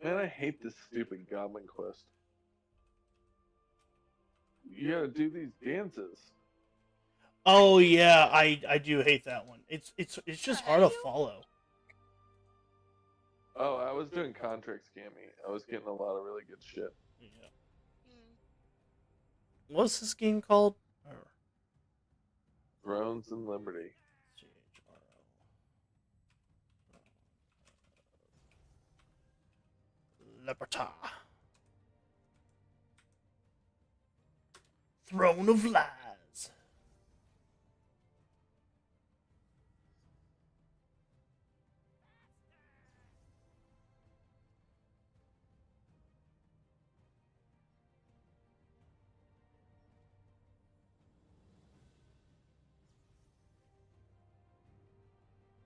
Man, I hate this stupid Goblin Quest. You gotta do these dances. Oh yeah, I do hate that one. It's The just hard hell to you? follow. Oh, I was doing contract scammy. I was getting a lot of really good shit. Yeah. Mm. What's this game called? Or, Thrones and Liberty. CHRO. Liberta. Throne of Lies.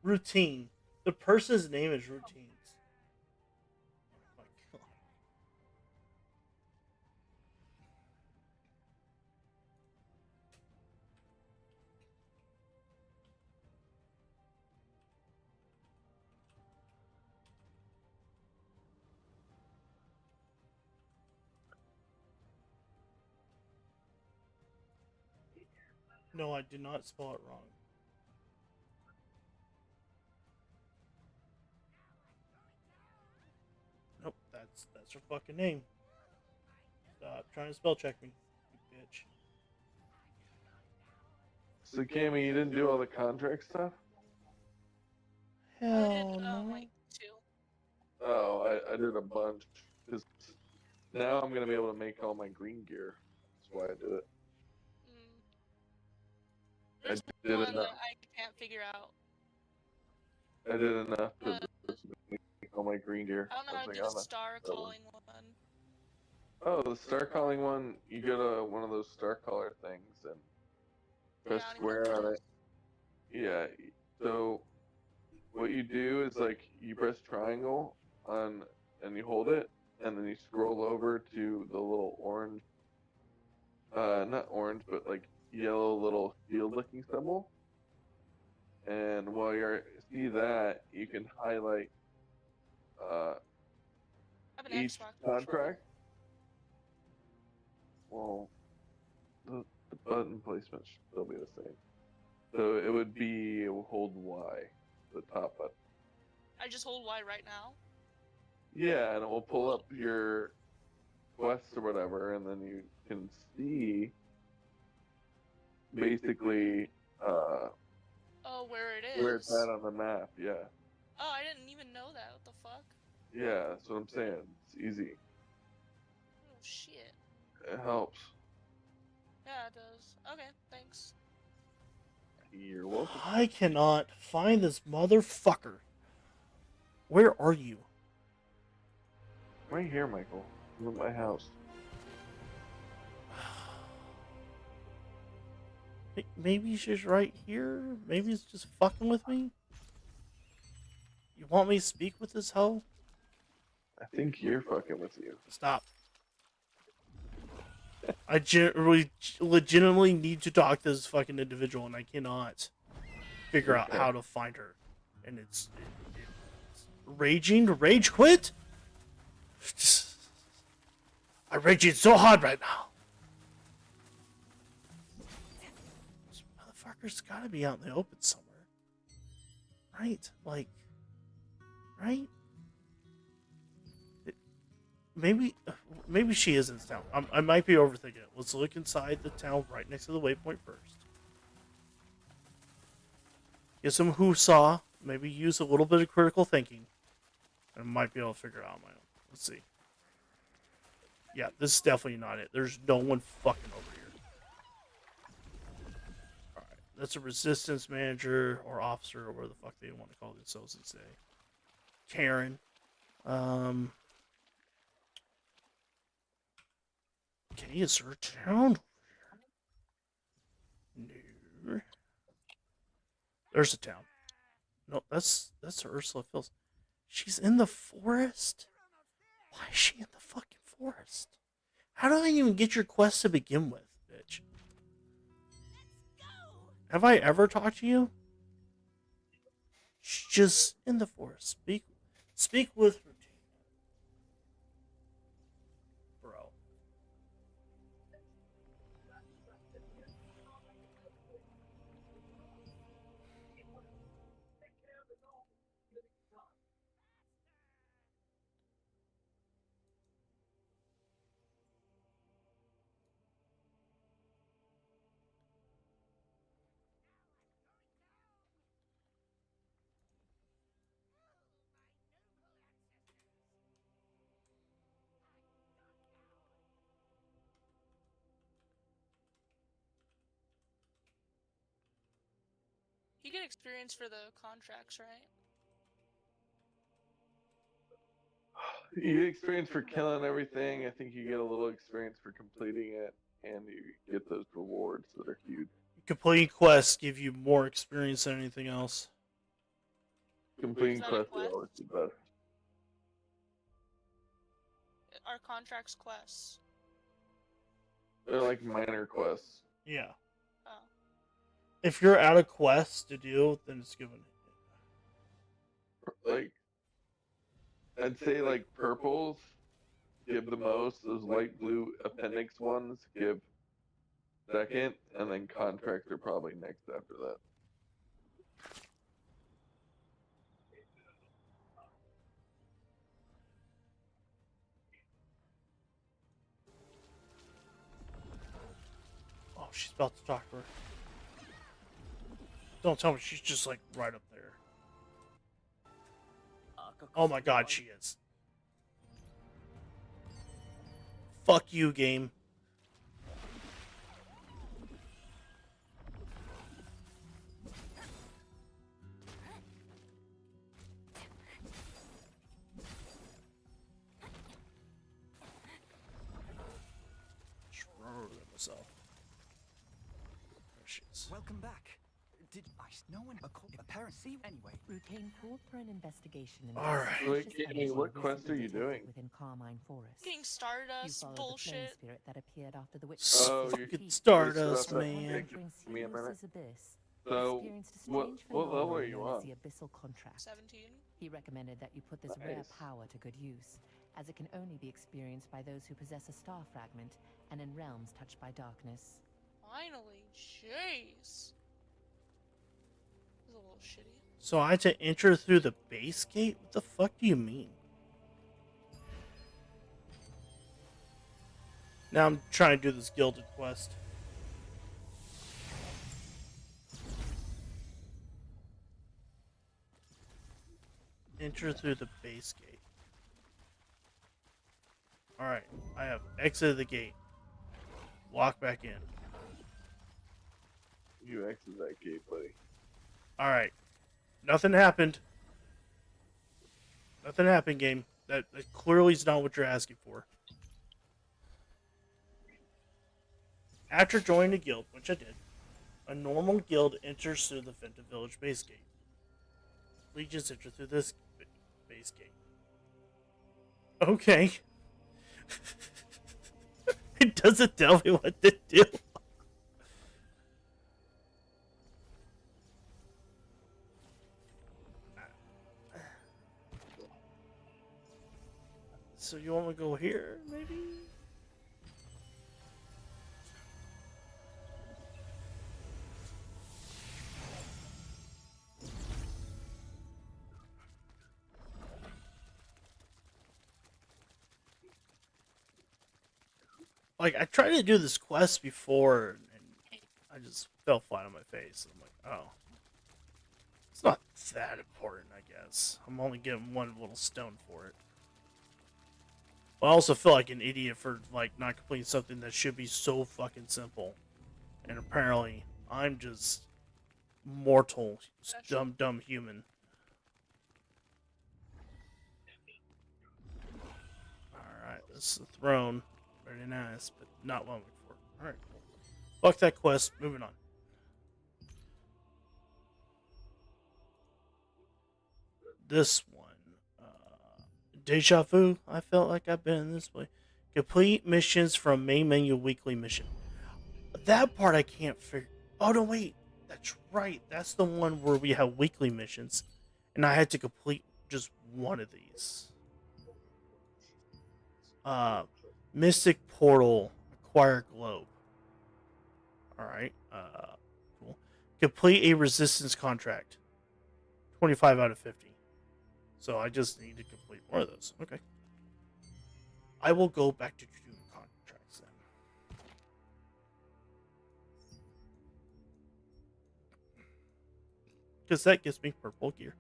Routine. The person's name is Routines. Oh my god. No, I did not spell it wrong. Nope, that's her fucking name. Stop trying to spell check me, you bitch. So, Cammy, you didn't do all the contract stuff? I did Hell no. like two. Oh, I did a bunch. Because now I'm gonna be able to make all my green gear. That's why I did it. Mm. I There's did one that enough. I can't figure out. I did enough to Uh, make all my green gear. I don't know I how was to like, do the oh no, star that one. calling one. Oh, the star calling one. You go to one of those star caller things and Yeah, press I don't even know what square that on it. is. Yeah. So what you do is like you press triangle on and you hold it, and then you scroll over to the little orange, not orange, but like yellow little shield looking symbol. And while you see that, you can highlight uh, I have an each Xbox controller. contract. Well, the button placement should still be the same. So it would be hold Y, the top button. I just hold Y right now. Yeah, and it will pull up your quests or whatever, and then you can see basically Oh, where it where it's at is. on the map. Yeah, Oh, I didn't even know that. What the fuck? yeah, that's what I'm saying. It's easy. Oh shit. It helps. Yeah, it does. Okay, thanks. You're welcome. I cannot find this motherfucker. Where are you? Right here, Michael. I'm at my house. Maybe she's right here. Maybe it's just fucking with me. You want me to speak with this hoe? I think you're fucking with you. Stop. I legitimately need to talk to this fucking individual, and I cannot figure out Okay. how to find her. And it's raging. Rage quit. I'm raging so hard right now. This motherfucker's gotta be out in the open somewhere, right? Like, right? Maybe, maybe she is in town. I might be overthinking it. Let's look inside the town right next to the waypoint first. Get some who saw. Maybe use a little bit of critical thinking, and I might be able to figure it out on my own. Let's see. Yeah, this is definitely not it. There's no one fucking over here. Alright, that's a resistance manager or officer or whatever the fuck they want to call themselves these days. Karen. Um. Okay, is there a town? No. There's a town. No, that's Ursula Fills. She's in the forest? Why is she in the fucking forest? How do I even get your quest to begin with, bitch? Have I ever talked to you? She's just in the forest. Speak with routine. You get experience for the contracts, right? You get experience for killing everything. I think you get a little experience for completing it, and you get those rewards that are huge. Completing quests give you more experience than anything else. Completing Is that a quests is quest? always the best. Are contracts quests? They're like minor quests. Yeah. Oh. If you're out of quests to do, then it's given. Like, I'd say like purples give the most. Those light blue appendix ones give second, and then contracts are probably next after that. Oh, she's about to talk to her. Don't tell me she's just like right up there. Oh my god, she is. Fuck you, game. Just remember myself. There she is. Welcome back. Did no one apparently anyway? Routine called for an investigation into All right. suspicious Wait, Amy, energy what quest recently are you detected doing? within Carmine Forest. Getting You Stardust followed the flame bullshit. spirit that appeared after the witch. Oh, Fucking you're Stardust, stuff that- man. Entering Give me a minute. Sinuous abyss. So, Experienced a what strange level are phenomenon you known as on? the abyssal contract. 17. He recommended that you put this rare Nice. power to good use, as it can only be experienced by those who possess a star fragment and in realms touched by darkness. Finally, jeez. This is a little shitty. So I had to enter through the base gate? What the fuck do you mean? Now I'm trying to do this gilded quest. Enter through the base gate. Alright, I have exited the gate. Walk back in. You exit that gate, buddy. Alright. Nothing happened. Nothing happened, game. That clearly is not what you're asking for. After joining a guild, which I did, a normal guild enters through the Venta Village base gate. Legions enter through this base gate. Okay. It doesn't tell me what to do. So you want to go here, maybe? Like, I tried to do this quest before, and I just fell flat on my face. I'm like, oh. It's not that important, I guess. I'm only getting one little stone for it. I also feel like an idiot for, like, not completing something that should be so fucking simple. And apparently, I'm just mortal, dumb human. Alright, this is the throne. Very nice, but not what I'm looking for. Alright, cool. Fuck that quest. Moving on. This one. Deja vu. I felt like I've been in this way. Complete missions from main menu weekly mission. That part I can't figure. Oh, no, wait. That's right. That's the one where we have weekly missions. And I had to complete just one of these. Mystic Portal. Acquire Globe. Alright. Cool. Complete a resistance contract. 25 out of 50. So I just need to complete more of those. Okay. I will go back to doing contracts then. Because that gives me purple gear.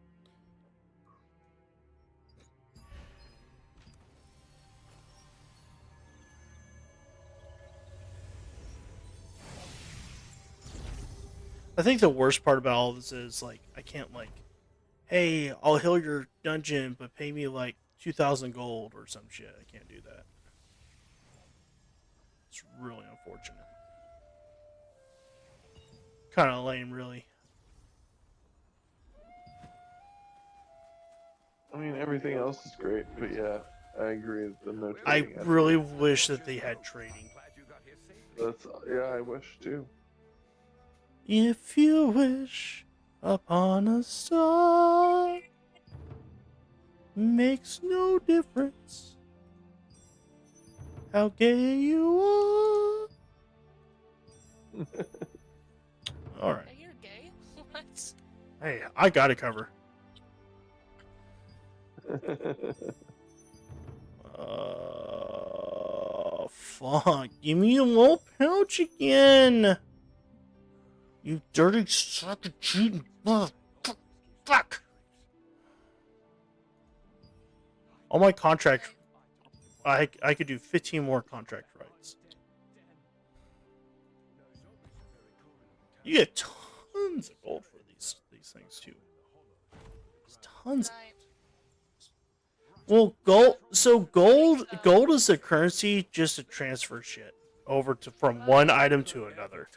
I think the worst part about all this is like I can't like, hey, I'll heal your dungeon, but pay me like 2,000 gold or some shit. I can't do that. It's really unfortunate. Kind of lame, really. I mean, everything else is great, but yeah, I agree with the no I trading. really wish that they had trading. That's yeah, I wish too. If you wish upon a star, makes no difference how gay you are. All right. Hey, you're gay? What? Hey, I got it covered. Fuck. Give me a little pouch again. You dirty suck of cheating. Fuck. On my contract, I could do 15 more contract rights. You get tons of gold for these things too. There's tons. Night. Well, gold is the currency just to transfer shit over to from one item to another.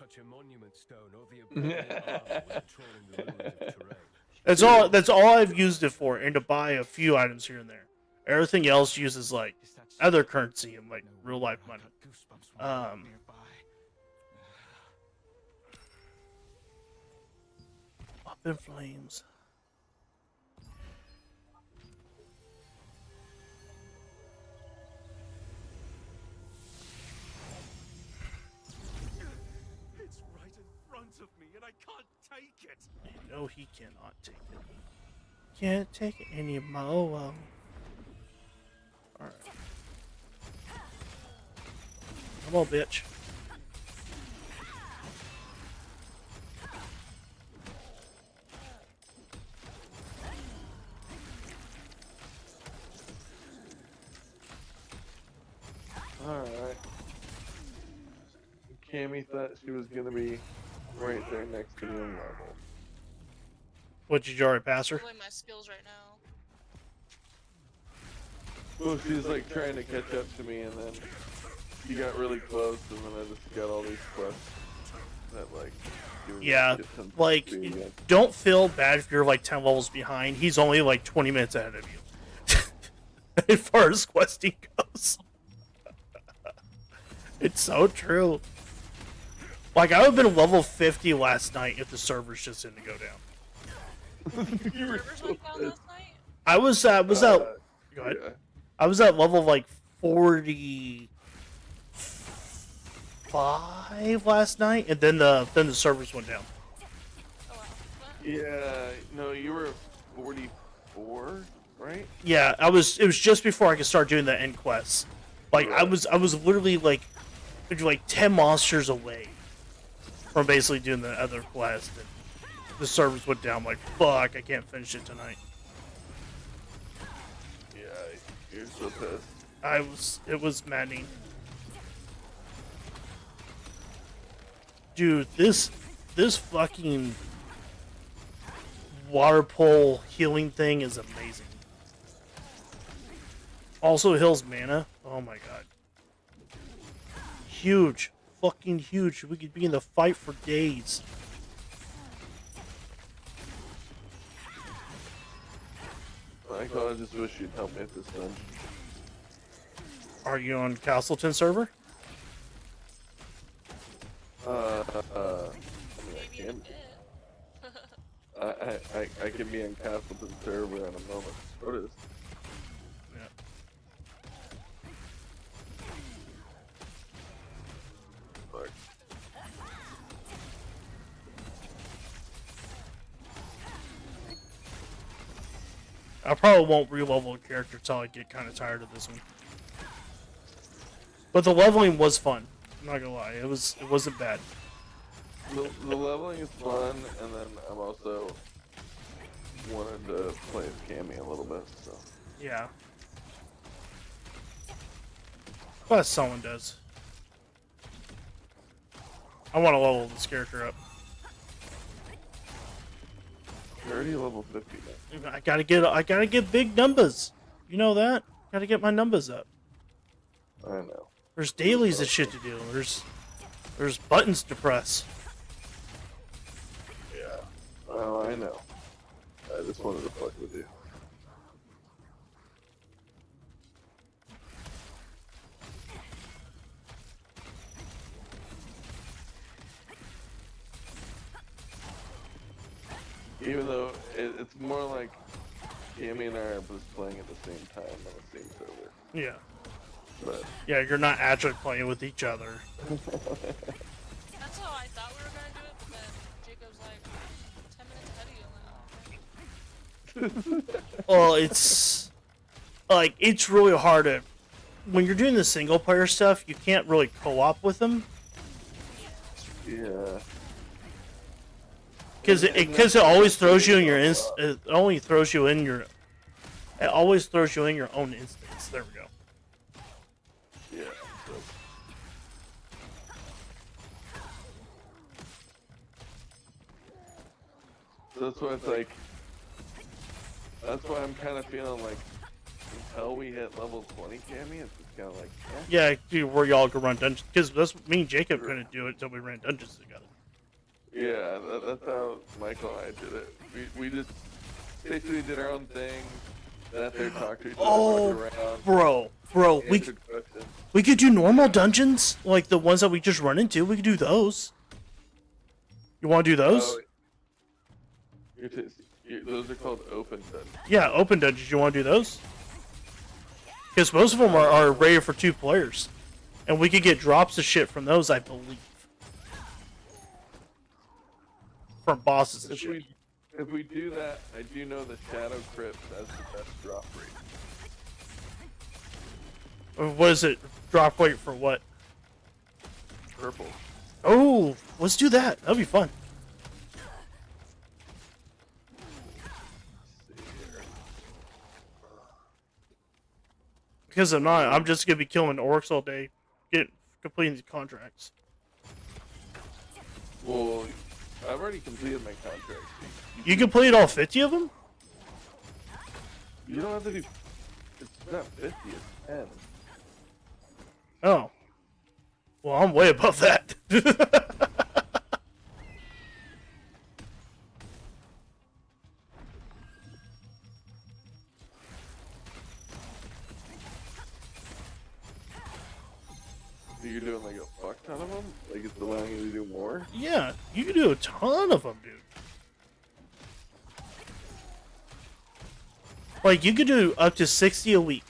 That's all I've used it for, and to buy a few items here and there. Everything else uses like other currency and like real life money. Up in flames. It's right in front of me, and I can't take it. You know he cannot take it. Can't take it anymore. Alright. Come on, bitch. Alright. Cammy thought she was gonna be right there next to me on level. What, did you already pass her? Pulling my skills right now. Well, she's like trying to catch up to me, and then she got really close, and then I just got all these quests that like. give me Yeah, get some like, speed again. don't feel bad if you're like 10 levels behind. He's only like 20 minutes ahead of you. As far as questing goes. It's so true. Like, I would have been level 50 last night if the servers just didn't go down. You were Servers so went down pissed. last night? I was at go ahead. Yeah. I was at level like 45 last night, and then the servers went down. Oh wow. Yeah, no, you were 44, right? Yeah, it was just before I could start doing the end quests. Like I Right. was literally like 10 monsters away from basically doing the other quest, and the servers went down. I'm like, fuck, I can't finish it tonight. Yeah, you're so pissed. It was maddening. Dude, this fucking water pole healing thing is amazing. Also heals mana. Oh my god. Huge. Fucking huge. We could be in the fight for days. Michael, I just wish you'd help me at this dungeon. Are you on Castleton server? I mean, I Maybe in a can. bit. I can be on Castleton server in a moment. What is? Yeah. Fuck. I probably won't re-level a character until I get kind of tired of this one. But the leveling was fun. I'm not gonna lie, it wasn't bad. The leveling is fun, and then I'm also wanted to play as Cammy a little bit. So Yeah. Glad someone does. I want to level this character up. already level 50 now. I gotta get big numbers. You know that? Gotta get my numbers up. I know. There's dailies and shit to do. There's buttons to press. Yeah. Oh, I know. I just wanted to fuck with you. Even though it's more like Cammy and I are just playing at the same time on the same server. Yeah. But Yeah, you're not actually playing with each other. That's how I thought we were gonna do it, but then Jacob's like 10 minutes ahead of you. I'm like, oh, okay. Well, it's really hard to when you're doing the single player stuff. You can't really co-op with them yeah. because it always throws you in your it always throws you in your own instance. There we go. Yeah. So that's why it's like. That's why I'm kind of feeling like until we hit level 20, Cammy, it's just kind of like. Eh. Yeah, dude, where y'all can run dungeons because that's me and Jacob couldn't do it until we ran dungeons together. Yeah, that's how Michael and I did it. We just basically did our own thing. Sat there, talked to each other, walked around, bro, answered questions. we could do normal dungeons like the ones that we just run into. We could do those. You want to do those? Oh, those are called open dungeons. Yeah, open dungeons. You want to do those? Because most of them are rated for 2 players, and we could get drops of shit from those, I believe, from bosses and shit. If we do that, I do know the Shadow Crypt has the best drop rate. What is it? Drop rate for what? Purple. Oh, let's do that. That'll be fun. Because I'm not. I'm just gonna be killing orcs all day, completing these contracts. Well, I've already completed my contract. You completed all 50 of them? You don't have to do. It's not 50. It's 10. Oh. Well, I'm way above that. You're doing like a fuck ton of them? Like it's allowing you to do more? Yeah, you can do a ton of them, dude. Like, you could do up to 60 a week.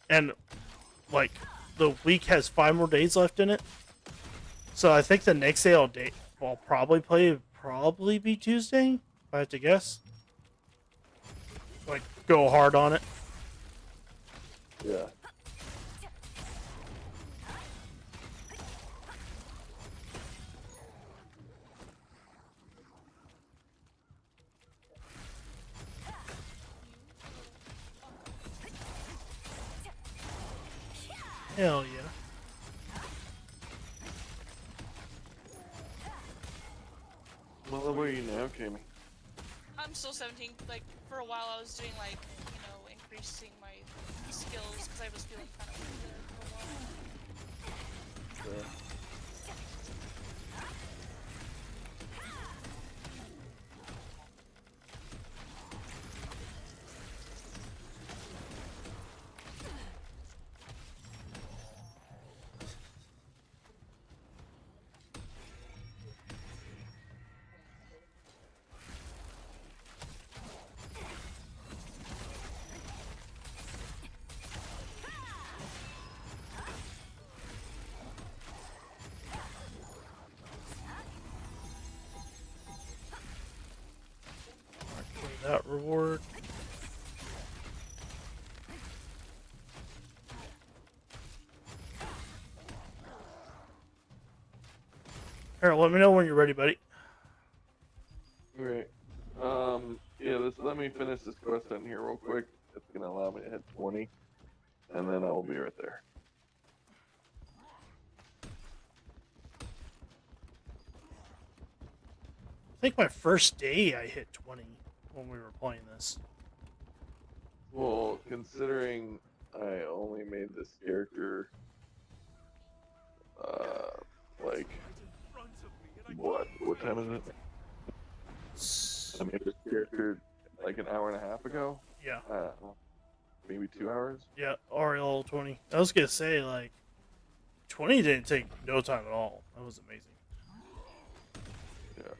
And, like, the week has 5 more days left in it. So I think the next day I'll probably be Tuesday, if I have to guess. Like, go hard on it. Yeah. Hell yeah. What level are you now, Cammy? I'm still 17. Like, for a while I was doing, like, you know, increasing my skills because I was feeling kind of weak there for a while. Sure. That reward. Here, let me know when you're ready, buddy. Alright. Yeah, let me finish this quest down here real quick, it's gonna allow me to hit 20, and then I will be right there. I think my first day I hit 20 when we were playing this. Well, considering I only made this character, like, Right in front of me, and I what time is it? I made this character like an hour and a half ago. Yeah, Maybe 2 hours. yeah, RL 20. I was gonna say, like, 20 didn't take no time at all. That was amazing. Yeah.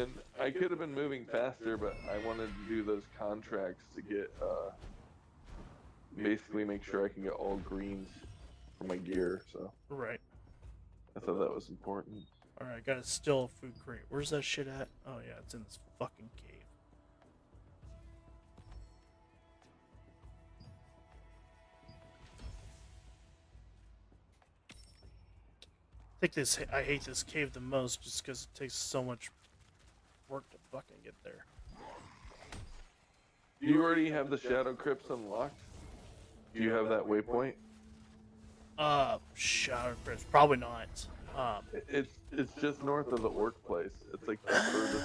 And I could have been moving faster, but I wanted to do those contracts to get, basically make sure I can get all greens for my gear, so Right. I thought that was important. Alright, got a still food crate. Where's that shit at? Oh, yeah, it's in this fucking cave. I hate this cave the most just because it takes so much work to fucking get there. Do you already have the Shadow Crypts unlocked? Do you have that waypoint? Shadow Crypts. Probably not. It's just north of the Orc place. It's like the furthest.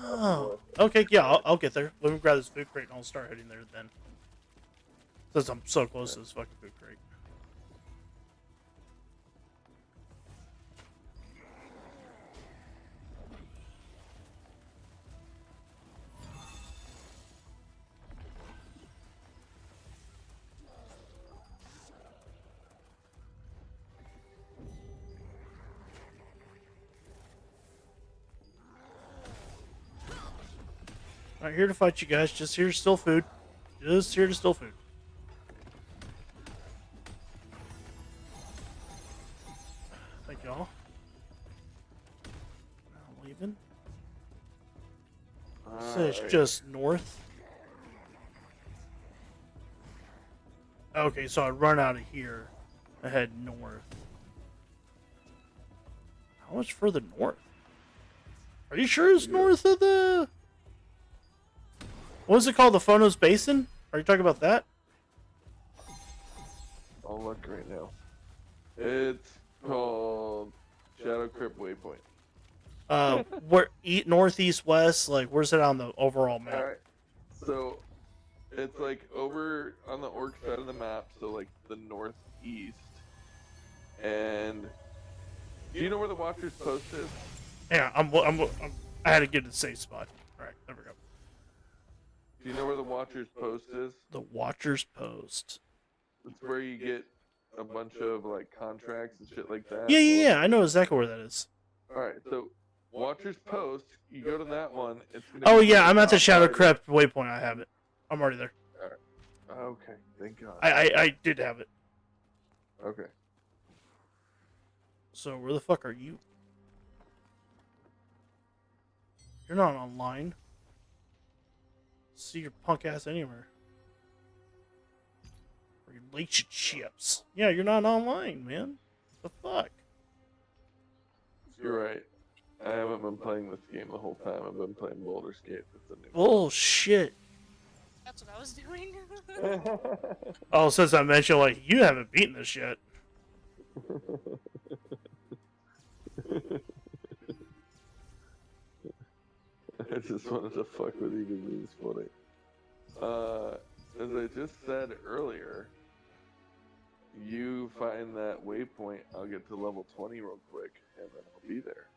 Oh, okay, yeah, I'll get there. Let me grab this food crate and I'll start heading there then. Since I'm so close to this fucking food crate. Not here to fight you guys, just here to steal food. Just here to steal food. Thank y'all. I'm leaving. So it's Alright. just north. Okay, so I run out of here. I head north. How much further north? Are you sure it's north of the... What was it called? The Phonos Basin? Are you talking about that? I'll look right now. It's called Shadow Crypt Waypoint. Where northeast, west? Like, where's it on the overall map? Alright. So it's like over on the orc side of the map, so like the northeast. And do you know where the Watcher's Post is? Yeah, I had to get to the safe spot. All right, there we go. Do you know where the Watcher's Post is? The Watcher's Post. It's where you get a bunch of like contracts and shit like that. Yeah. I know exactly where that is. Alright, so Watcher's Post, you go to that one. It's gonna Oh be yeah, like I'm at the top Shadow right. Crypt waypoint. I have it. I'm already there. Okay, thank God. I did have it. Okay. So where the fuck are you? You're not online. See your punk ass anywhere. Relationships. Yeah, you're not online, man. The fuck? You're right. I haven't been playing this game the whole time. I've been playing Baldur's Gate. It's a new Bullshit. That's what I was doing. Oh, since I mentioned, like, you haven't beaten this yet. I just wanted to fuck with you because it was funny. As I just said earlier, you find that waypoint, I'll get to level 20 real quick, and then I'll be there.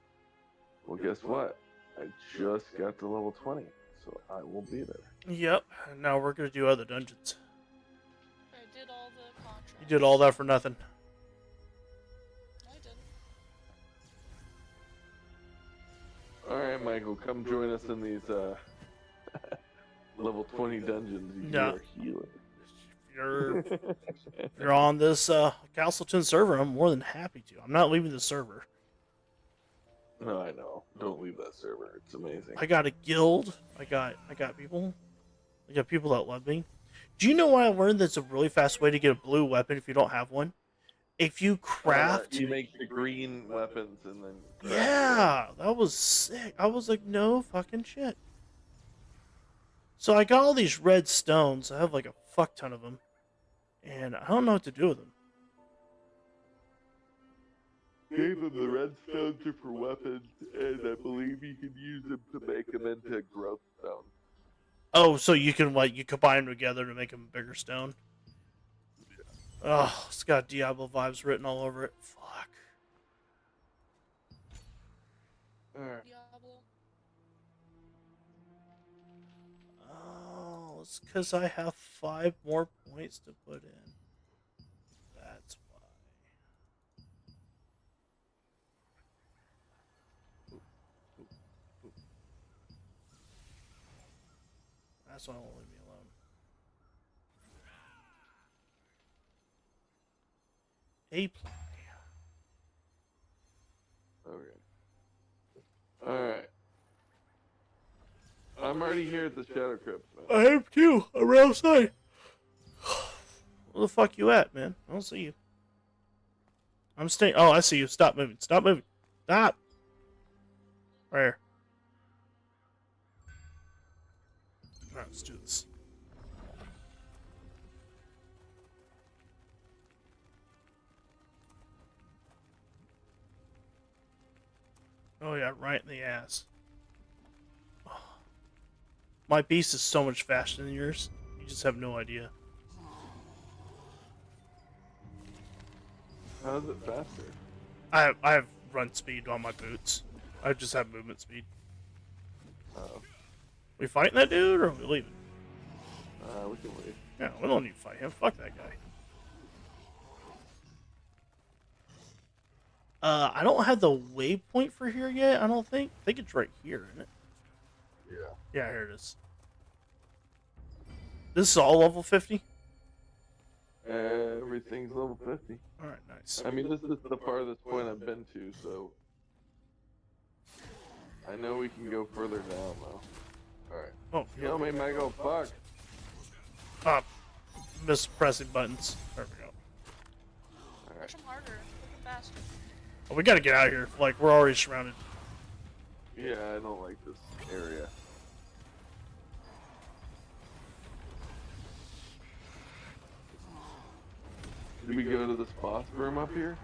Well, guess what? I just got to level 20, so I will be there. Yep. And now we're gonna do other dungeons. I did all the contracts. You did all that for nothing. I did. Alright, Michael, come join us in these level 20 dungeons. You Yeah. are healing. If you're on this Castleton server, I'm more than happy to. I'm not leaving the server. No, I know. Don't leave that server. It's amazing. I got a guild. I got people. I got people that love me. Do you know what I learned? That's a really fast way to get a blue weapon if you don't have one. If you craft, You make the green weapons and then. craft yeah, that was sick. I was like, no fucking shit. So I got all these red stones. I have like a fuck ton of them. And I don't know what to do with them. Gave them the redstones are for weapons, and I believe you can use them to make them into growth stone. Oh, so you can like you combine them together to make them a bigger stone. Oh, it's got Diablo vibes written all over it. Fuck. Alright. Diablo. Oh, it's because I have 5 more points to put in. That's why. Oop, oop, oop. That's why it won't leave me alone. A plan. Okay. Alright. I'm already here at the Shadow Crypt, man. I am too. I'm outside. Where the fuck you at, man? I don't see you. I'm staying. Oh, I see you. Stop moving. Stop moving. Stop. Right here. Alright, let's do this. Oh yeah, right in the ass. Oh. My beast is so much faster than yours. You just have no idea. How's it faster? I have run speed on my boots. I just have movement speed. Oh. We fighting that dude or are we leaving? We can wait. Yeah, we don't need to fight him. Fuck that guy. I don't have the waypoint for here yet, I don't think. I think it's right here, isn't it? Yeah. Yeah, here it is. This is all level 50? Everything's level 50. Alright, nice. I mean, this is the farthest point I've been to, so... I know we can go further down, though. Alright. Oh, Kill me, Michael, fuck! ah, mispressing buttons. There we go. Alright. Push them harder. Push them faster. Oh, we gotta get out of here. Like, we're already surrounded. Yeah, I don't like this area. Did we go to this boss room up here?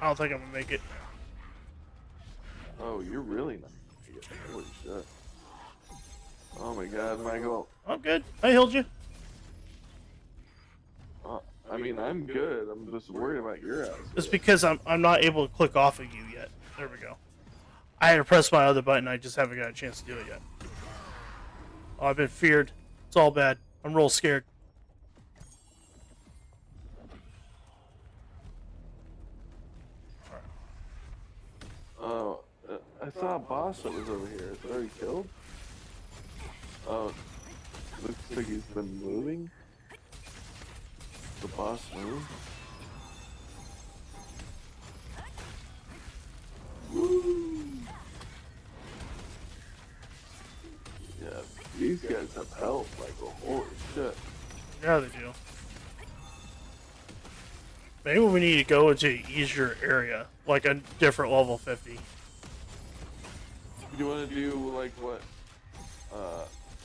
I don't think I'm gonna make it. Oh, you're really not. Holy shit. Oh my god, Michael. I'm good. I healed you. I mean, I'm good. I'm just worried about your ass. It's because I'm not able to click off of you yet. There we go. I had to press my other button. I just haven't got a chance to do it yet. Oh, I've been feared. It's all bad. I'm real scared. Oh, I saw a boss that was over here. Is it already killed? Oh, looks like he's been moving. The boss moved. Woo! Yeah, these guys have health, Michael. Holy shit. Yeah, they do. Maybe we need to go into an easier area, like a different level 50. You want to do like what,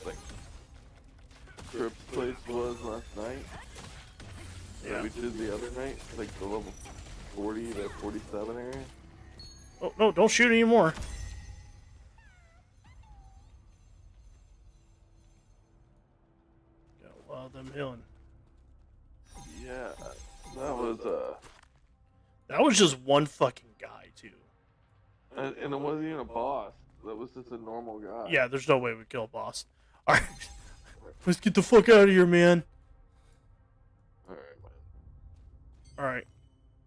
like Crypt's place was last night? Yeah. That we did the other night, like the level 40 to 47 area. Oh no! Don't shoot anymore. Got a lot of them healing. Yeah, that was just one fucking guy too. and it wasn't even a boss. That was just a normal guy. Yeah, there's no way we kill a boss. All right, let's get the fuck out of here, man. All right, man. All right.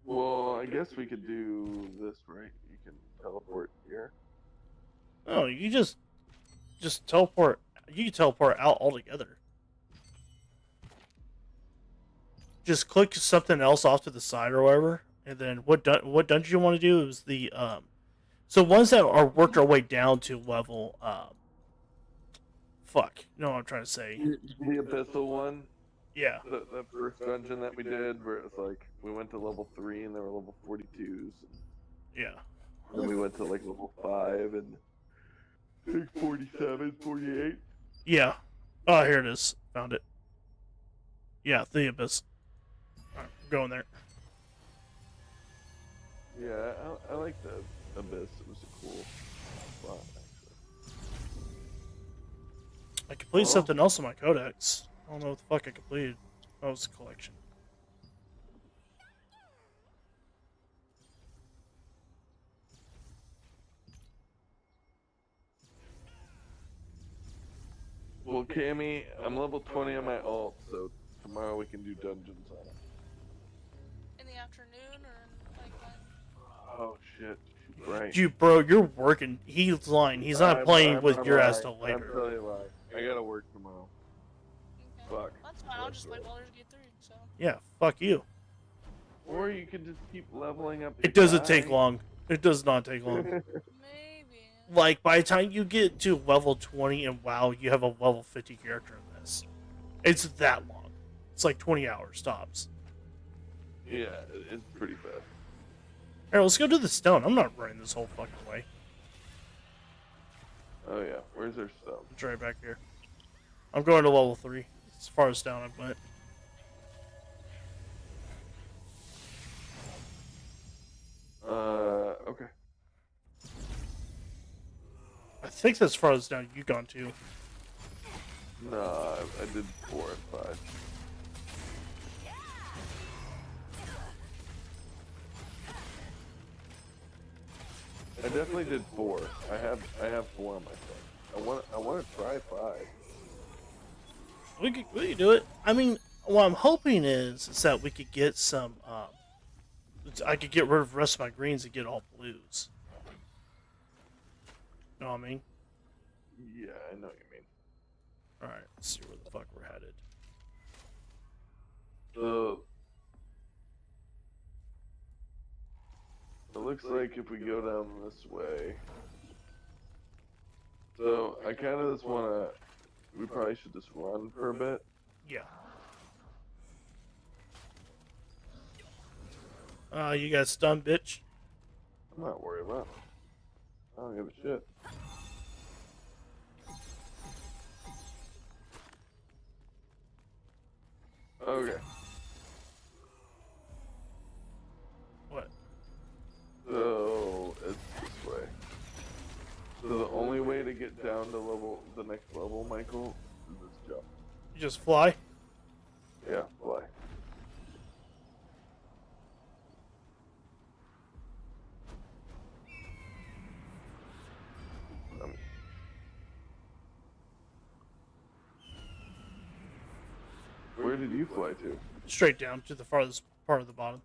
Well, I guess we could do this, right? You can teleport here. Oh, you just teleport. You can teleport out altogether. Just click something else off to the side or whatever, and then what dungeon you want to do is the so ones that are worked our way down to level fuck. You know what I'm trying to say? The Abyssal one. Yeah. The first dungeon that we did, where it was like we went to level 3 and there were level 42s. Yeah. Then we went to like level 5 and I think 47, 48. Yeah. Oh, here it is. Found it. Yeah, the Abyss. Alright, I'm going there. Yeah, I like the Abyss. It was a cool spot, actually. I completed Oh. something else in my codex. I don't know what the fuck I completed. Oh, it's a collection. Well, Cammy, I'm level 20 on my alt, so tomorrow we can do dungeons on it. In the afternoon or like when? Oh shit, right. Dude, bro, you're working. He's lying. He's not playing with your ass till I'm later. totally lying. I gotta work tomorrow. Okay. Fuck. That's fine. I'll just play Baldur's Gate 3. So. Yeah, fuck you. Or you can just keep leveling up. It doesn't take long. It does not take long. Maybe. Like, by the time you get to level 20 and WoW, you have a level 50 character in this. It's that long. It's like 20 hours tops. Yeah, it's pretty fast. Alright, let's go to the stone. I'm not running this whole fucking way. Oh yeah, where's our stone? It's right back here. I'm going to level 3. As far as down I went. Okay. I think that's as far as down you gone to. Nah, I did 4 and 5. I definitely did 4. I have 4 on my phone. I want to try 5. We could do it. I mean, what I'm hoping is that we could get some. I could get rid of the rest of my greens and get all blues. Know what I mean? Yeah, I know what you mean. All right, let's see where the fuck we're headed. It looks like if we go down this way. So I kind of just want to. We probably should just run for a bit. Yeah. You got stunned, bitch. I'm not worried about it. I don't give a shit. Okay. What? So it's this way. So the only way to get down to the next level, Michael, is this jump. You just fly? Yeah, fly. Where did you fly to? Straight down to the farthest part of the bottom.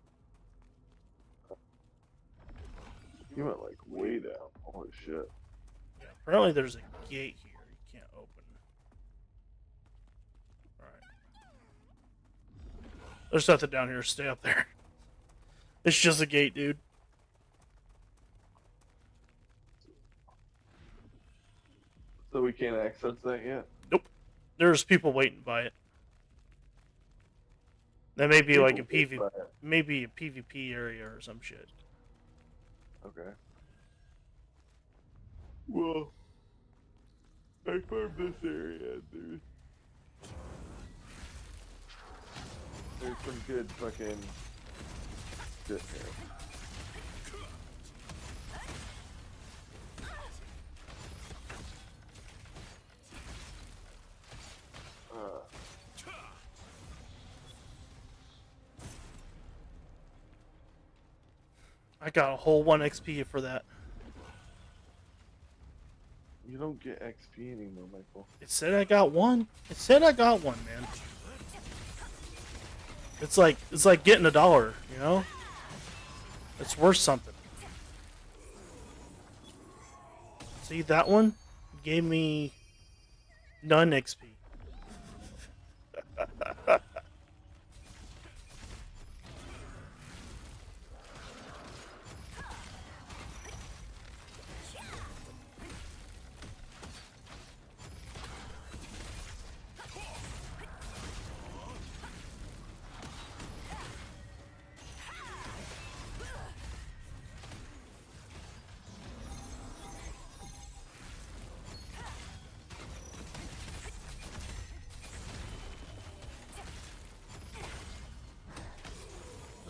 You went like way down. Holy shit. Yeah, apparently there's a gate here you can't open. Alright. There's nothing down here. Stay up there. It's just a gate, dude. So we can't access that yet? Nope. There's people waiting by it. That may be like a People PvP, by it. maybe a PvP area or some shit. Okay. Well, I farmed this area, dude. There's some good fucking shit here. I got a whole 1 XP for that. You don't get XP anymore, Michael. It said I got one. It said I got one, man. It's like getting $1, you know? It's worth something. See, that one gave me none XP.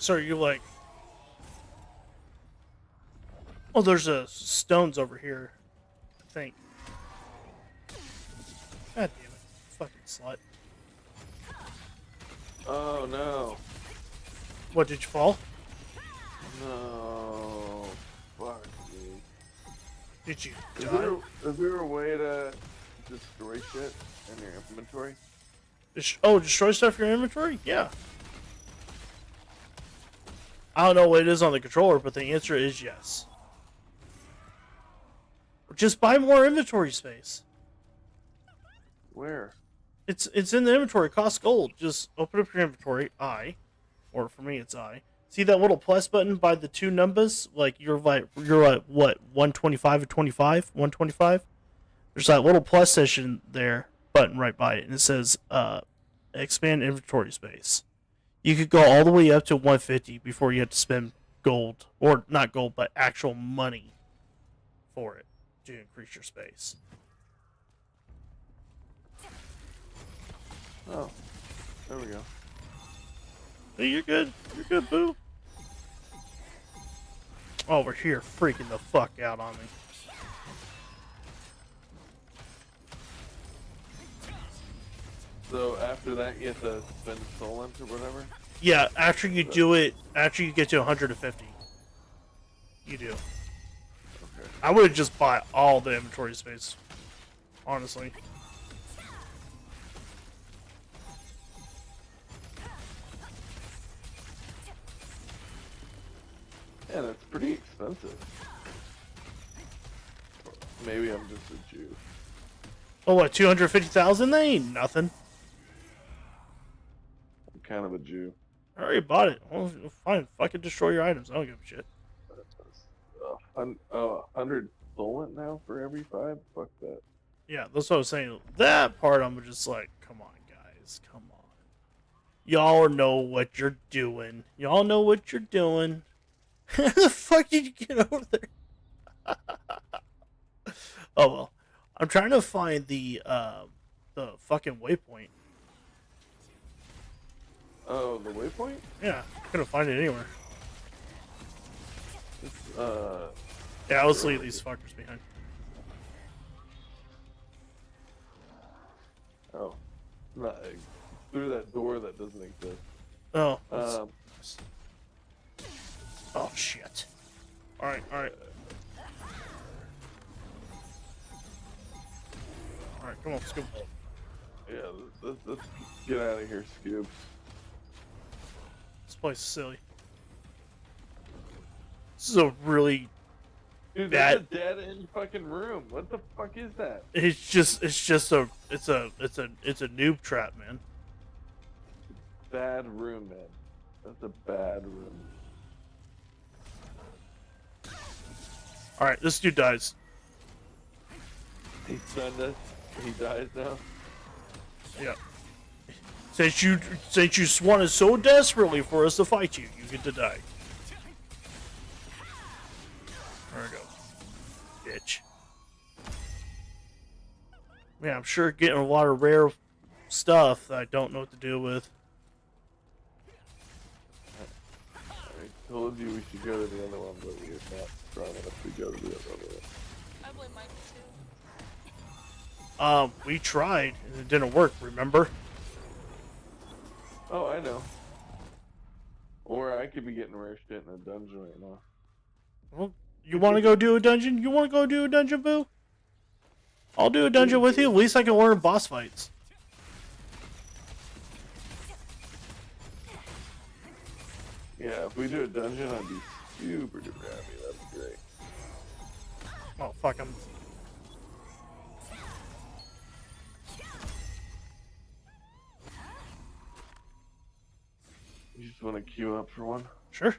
So you like? Oh, there's a stones over here. I think. God damn it, fucking slut! Oh no. What, did you fall? No. Fuck me. Did you Is die? is there a way to destroy shit in your inventory? Oh, destroy stuff in your inventory? Yeah. I don't know what it is on the controller, but the answer is yes. Just buy more inventory space. Where? It's in the inventory. It costs gold. Just open up your inventory. Or for me, it's I. See that little plus button by the two numbers? Like you're at what 125 or 25? 125. There's that little plus session there button right by it, and it says expand inventory space. You could go all the way up to 150 before you have to spend gold, or not gold, but actual money for it to increase your space. Oh. There we go. Hey, you're good. You're good, boo. Oh, we're here freaking the fuck out on me. So after that, you have to spend solent or whatever? Yeah, after you do it, after you get to 150, you do. Okay. I would have just bought all the inventory space, honestly. Yeah, that's pretty expensive. Maybe I'm just a Jew. Oh, what, 250,000? That ain't nothing. I'm kind of a Jew. I already bought it. Well, fine, fucking destroy your items. I don't give a shit. 100 solent now for every 5? Fuck that. Yeah, that's what I was saying. That part, I'm just like, come on, guys, come on. Y'all know what you're doing. Y'all know what you're doing. How the fuck did you get over there? Oh well, I'm trying to find the fucking waypoint. Oh, the waypoint? Yeah, couldn't find it anywhere. It's, Yeah, let's leave these fuckers behind. oh. Not, through that door that doesn't exist. Oh. Um, Oh shit. Alright, alright. Alright, come on, let's go. yeah, let's get out of here, Scoops. This place is silly. This is a really Dude, That- that's a dead end fucking room. What the fuck is that? it's just a noob trap, man. Bad room, man. That's a bad room. Alright, this dude dies. He stunned us. He dies now. Yeah. Since you wanted so desperately for us to fight you, you get to die. There we go. Bitch. Yeah, I'm sure getting a lot of rare stuff that I don't know what to do with. I told you we should go to the other one, but we're not strong enough to go to the other one. I blame Michael too. We tried and it didn't work, remember? Oh, I know. Or I could be getting rare shit in a dungeon right now. Well, you want to go do a dungeon? You want to go do a dungeon, boo? I'll do a dungeon with you. At least I can learn boss fights. Yeah, if we do a dungeon, I'd be super duper happy. That'd be great. Oh, fuck him. You just want to queue up for one? Sure.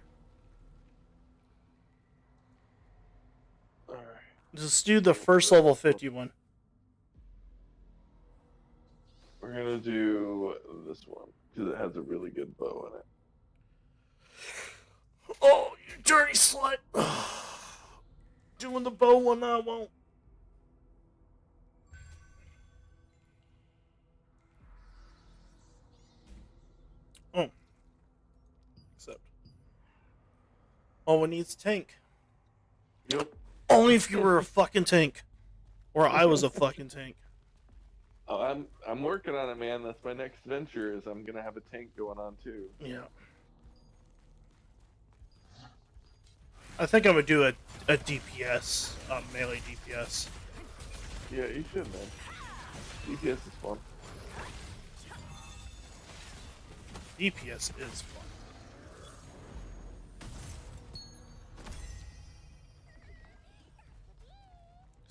Alright. Just do the first level 51. We're gonna do this one, because it has a really good bow in it. Oh, you dirty slut! Doing the bow one, I won't. Oh. Except. All we need is a tank. Yep. Only if you were a fucking tank. Or I was a fucking tank. Oh, I'm working on it, man. That's my next venture. Is I'm gonna have a tank going on too. Yeah. I think I'm gonna do a DPS, melee DPS. Yeah, you should, man. DPS is fun. DPS is fun.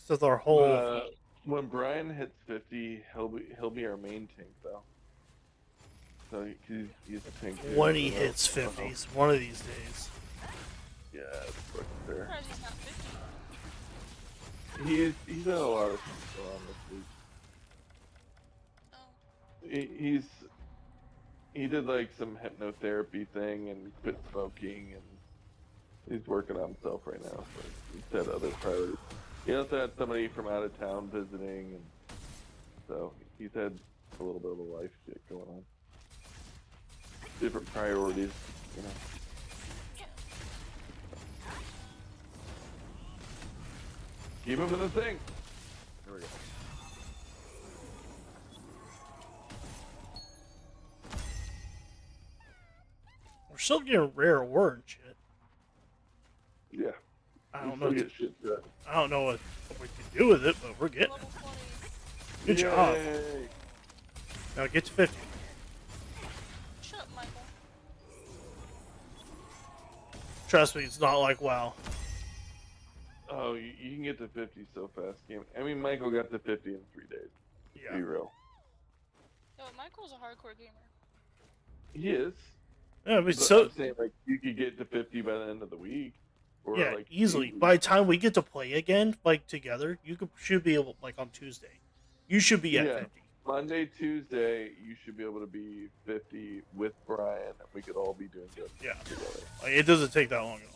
So our whole When Brian hits 50, he'll be our main tank though. So he's a tank. Too, when he so hits 50s, one of these days. Yeah, it's fucking fair. I'm surprised he's not 50. He's had a lot of things going on this week. Oh. He did like some hypnotherapy thing and quit smoking, and he's working on himself right now. So he's had other priorities. He also had somebody from out of town visiting, and so he's had a little bit of a life shit going on. Different priorities, you know. Keep him in the thing. There we go. We're still getting rare ore and shit. Yeah. I don't We'll know. get shit done. I don't know what we can do with it, but we're getting it. Level 20. Good job. Yay. Now get to 50. Shut up, Michael. Trust me, it's not like WoW. Oh, you can get to 50 so fast, game. I mean, Michael got to 50 in 3 days. Yeah. Be real. Yo, Michael's a hardcore gamer. He is. Yeah, but But so I'm saying, like, you could get to 50 by the end of the week. Or, yeah, like, easily. 80. By the time we get to play again, like together, should be able, like on Tuesday. You should be at Yeah. 50. Monday, Tuesday, you should be able to be 50 with Brian, and we could all be doing good Yeah. together. Like, it doesn't take that long at all.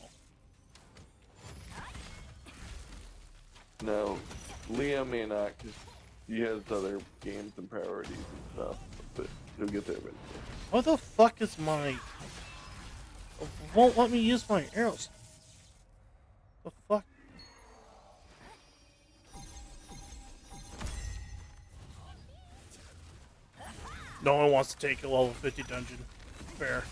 No, Liam may not, because he has other games and priorities and stuff, but he'll get there eventually. What the fuck is my... Won't let me use my arrows. The fuck? No one wants to take a level 50 dungeon. Fair.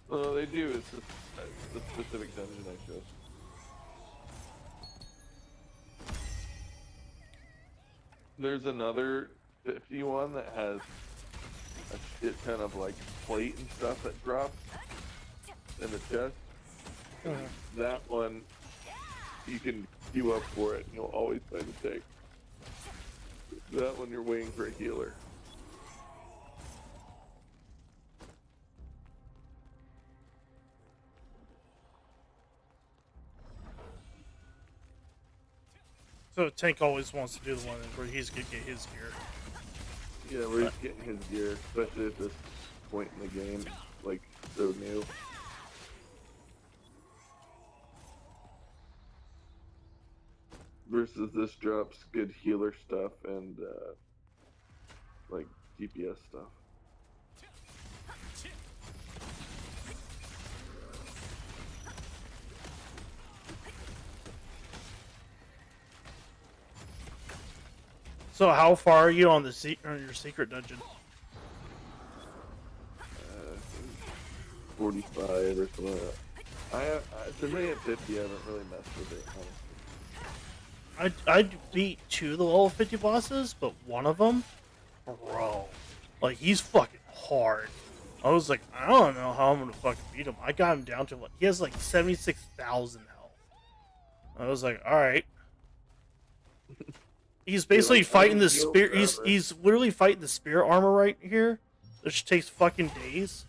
Well, they do, it's just the specific dungeon I chose. There's another 51 that has a shit ton of like plate and stuff that drops in the chest. That one, you can queue up for it and you'll always find a tank. That one you're waiting for a healer. So Tank always wants to do the one where he's gonna get his gear. Yeah, we're just getting his gear, especially at this point in the game, like so new. Versus this drops good healer stuff and like DPS stuff. So how far are you on the on your secret dungeon? 45 or something like that. Since I hit 50, I haven't really messed with it, honestly. I beat 2 of the level 50 bosses, but one of them, bro, like he's fucking hard. I was like, I don't know how I'm gonna fucking beat him. I got him down to like he has like 76,000 health. I was like, all right. He's basically like, fighting I the heal spear. forever. He's literally fighting the spear armor right here, which takes fucking days.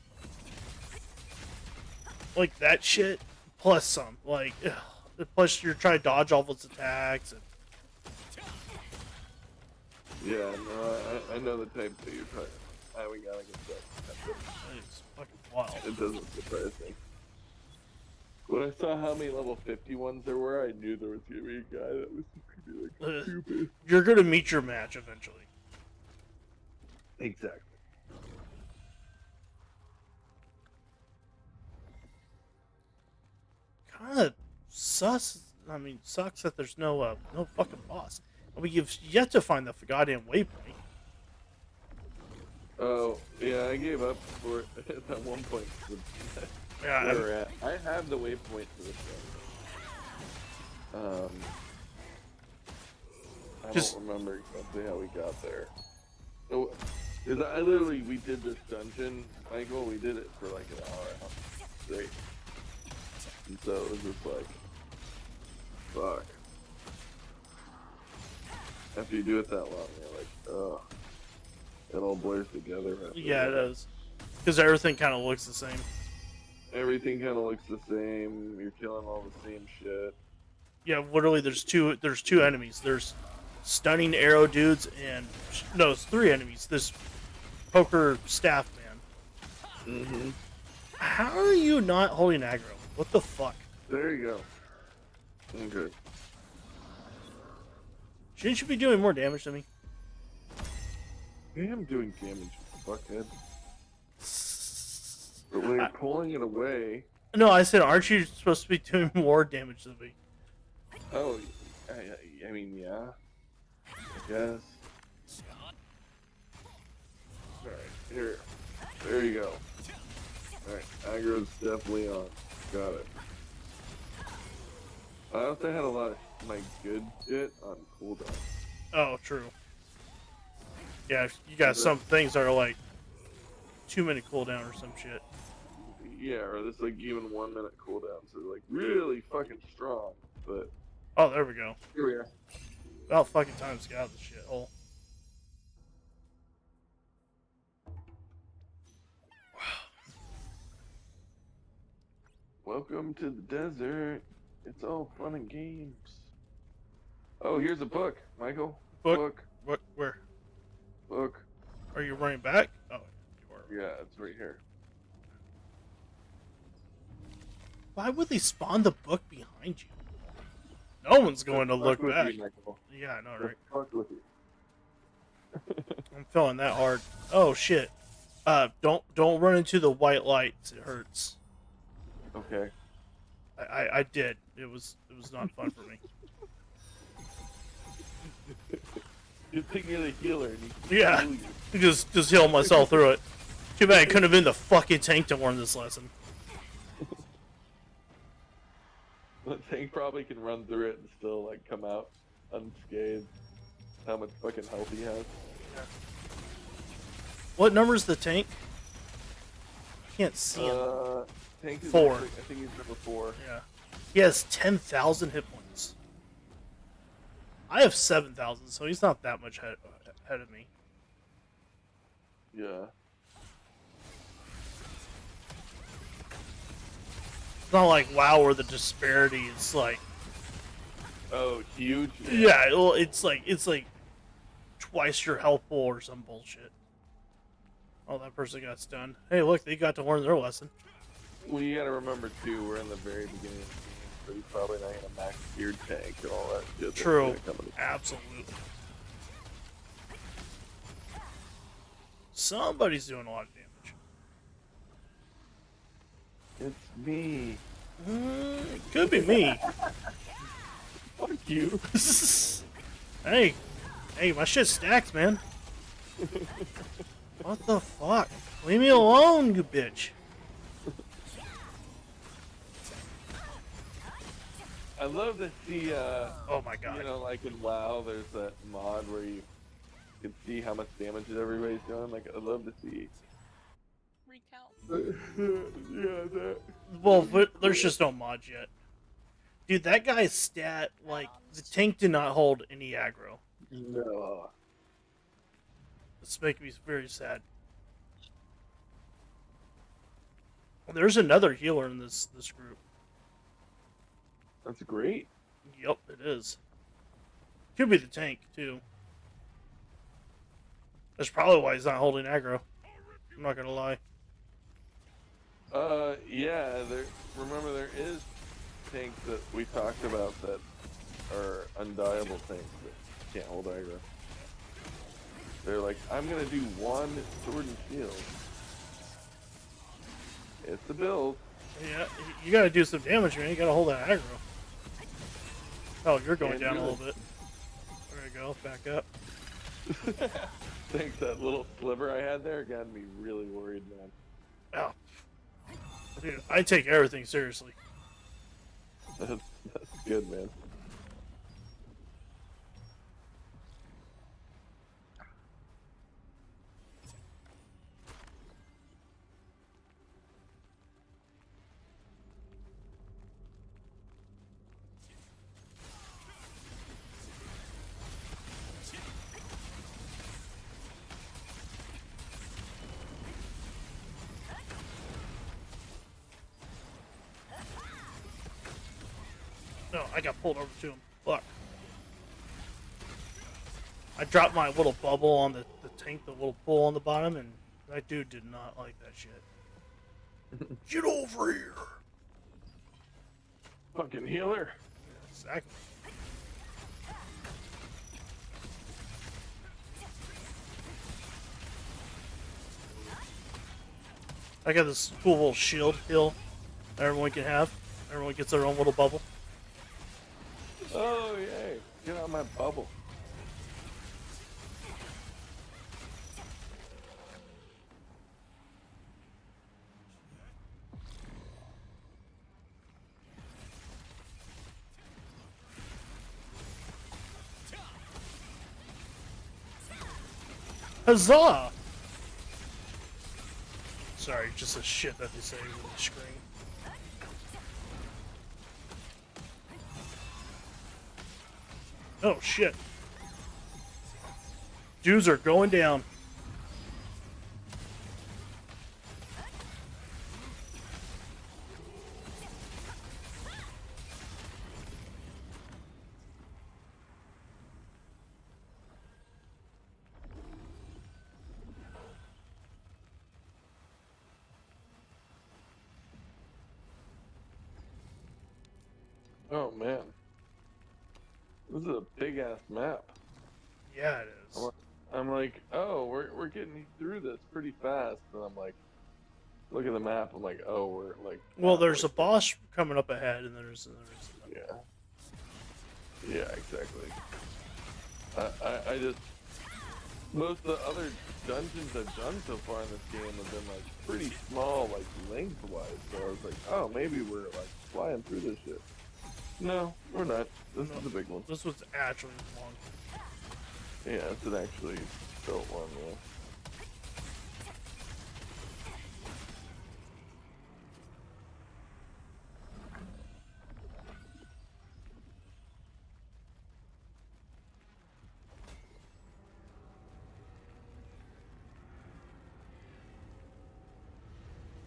Like that shit, plus some. Like, ugh. Plus you're trying to dodge all of its attacks. And Yeah, no, I know the type that you're talking about. We gotta get that. it's fucking wild. It doesn't surprise me. When I saw how many level 51s there were, I knew there was gonna be a guy that was gonna be like stupid. You're gonna meet your match eventually. Exactly. sucks that there's no fucking boss. And we've yet to find the goddamn waypoint. Oh, yeah, I gave up for it at one point. Yeah, Where we're at. I have the waypoint for this one. I Just- don't remember exactly how we got there. So, we did this dungeon, Michael, we did it for like an hour straight. And so it was just like, fuck. After you do it that long, you're like, ugh. It all blurs together. yeah, it is. Because everything kind of looks the same. Everything kind of looks the same. You're killing all the same shit. Yeah, literally, there's two enemies. There's stunning arrow dudes and no, it's 3 enemies. This poker staff man. Mm-hmm. How are you not holding aggro? What the fuck? There you go. Okay. Shouldn't you be doing more damage than me? I am doing damage, fuckhead. But when you're pulling it away, No, I said, aren't you supposed to be doing more damage than me? oh, I mean, yeah. I guess. Alright, here. There you go. Alright, aggro's definitely on. Got it. I also had a lot of my good shit on cooldown. Oh, true. Yeah, you got some things that are like 2 minute cooldown or some shit. Yeah, or this like even 1 minute cooldown, so like really fucking strong. But Oh, there we go. here we are. About fucking time to get out of this shithole. Welcome to the desert. It's all fun and games. Oh, here's a book, Michael. Book? What? Where? Book. Are you running back? Oh, you are. Yeah, it's right here. Why would they spawn the book behind you? No one's going to look Fuck with back. you, Michael. Yeah, I know, The right? fuck with you. I'm feeling that hard. Oh shit. Don't run into the white lights. It hurts. Okay. I did. It was not fun for me. You think you're the healer and you Yeah. can heal you. Just heal myself through it. Too bad I couldn't have been the fucking tank to learn this lesson. The tank probably can run through it and still like come out unscathed. How much fucking health he has. What number is the tank? I can't see him. Tank is 4. actually- I think he's number 4. Yeah. He has 10,000 hit points. I have 7,000, so he's not that much ahead of me. Yeah. It's not like WoW where the disparity is like, Oh, huge. yeah, well, it's like twice your health pool or some bullshit. Oh, that person got stunned. Hey, look, they got to learn their lesson. Well, you gotta remember too, we're in the very beginning of the game, so he's probably not gonna max geared tank and all that shit. that's True. gonna come in. Absolutely. Somebody's doing a lot of damage. It's me. It could be me. Fuck you. Hey, my shit stacks, man. What the fuck? Leave me alone, you bitch. I love to see, Oh my god. you know, like in WoW, there's that mod where you can see how much damage everybody's doing. Like, I love to see. Recount. Yeah, that. Well, but there's just no mods yet. Dude, that guy's stat, like, the tank did not hold any aggro. No. It's making me very sad. There's another healer in this group. That's great. Yep, it is. Could be the tank, too. That's probably why he's not holding aggro. I'm not gonna lie. Yeah, remember there is tanks that we talked about that are undieable tanks that can't hold aggro. They're like, I'm gonna do 1 sword and shield. It's a build. Yeah, you gotta do some damage, man. You gotta hold that aggro. Oh, you're going Can't down a do little bit. There you go. Back up. Thanks, that little sliver I had there got me really worried, man. Oh. Dude, I take everything seriously. That's good, man. No, I got pulled over to him. Fuck. I dropped my little bubble on the tank, the little pull on the bottom, and that dude did not like that shit. Get over here! Fucking healer. Exactly. I got this cool little shield hill that everyone can have. Everyone gets their own little bubble. Oh, yay. Get out of my bubble. Huzzah! Sorry, just the shit that they say with the screen. Oh shit. Dudes are going down. Oh, man. This is a big-ass map. Yeah, it is. I'm like, oh, we're getting through this pretty fast. And I'm like, look at the map. I'm like, oh, we're like. Well, there's a halfway boss coming up ahead, and there's through. Yeah, exactly. I just most of the other dungeons I've done so far in this game have been like pretty small, like lengthwise. So I was like, oh, maybe we're like flying through this shit. No, we're not. This is the big one. this was actually long. Yeah, it's an actually built one. Yeah.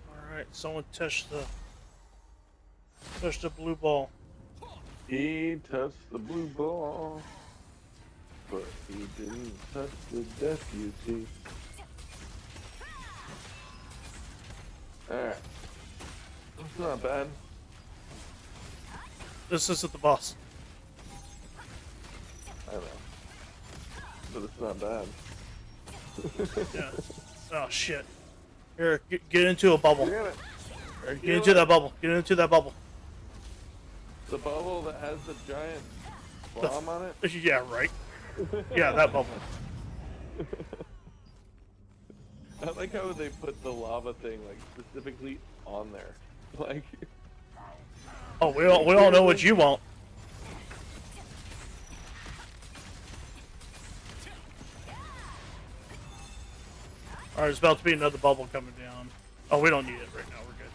All right, someone touched the blue ball. He touched the blue ball, but he didn't touch the deputy. Alright. That's not bad. This isn't the boss. I know. But it's not bad. Yeah. Oh shit. Here, get into a bubble. Damn it. Get into that bubble. Get into that bubble. The bubble that has the giant bomb on it? Yeah, right. Yeah, that bubble. I like how they put the lava thing like specifically on there. Like Oh, we all know what you want. Alright, there's about to be another bubble coming down. Oh, we don't need it right now. We're good.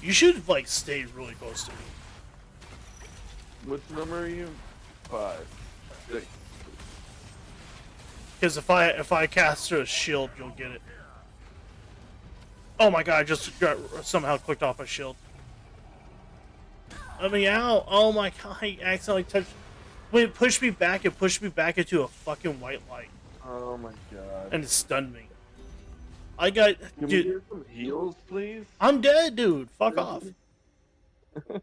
You should like stay really close to me. which number are you? 5. 6. Because if I cast a shield, you'll get it. Oh my god! I just got somehow clicked off a shield. Let me out! Oh my god! I accidentally touched. Wait, it pushed me back. It pushed me back into a fucking white light, Oh my god. and it stunned me. I got, Can we dude. hear some heals, please? I'm dead, dude. Fuck off. You know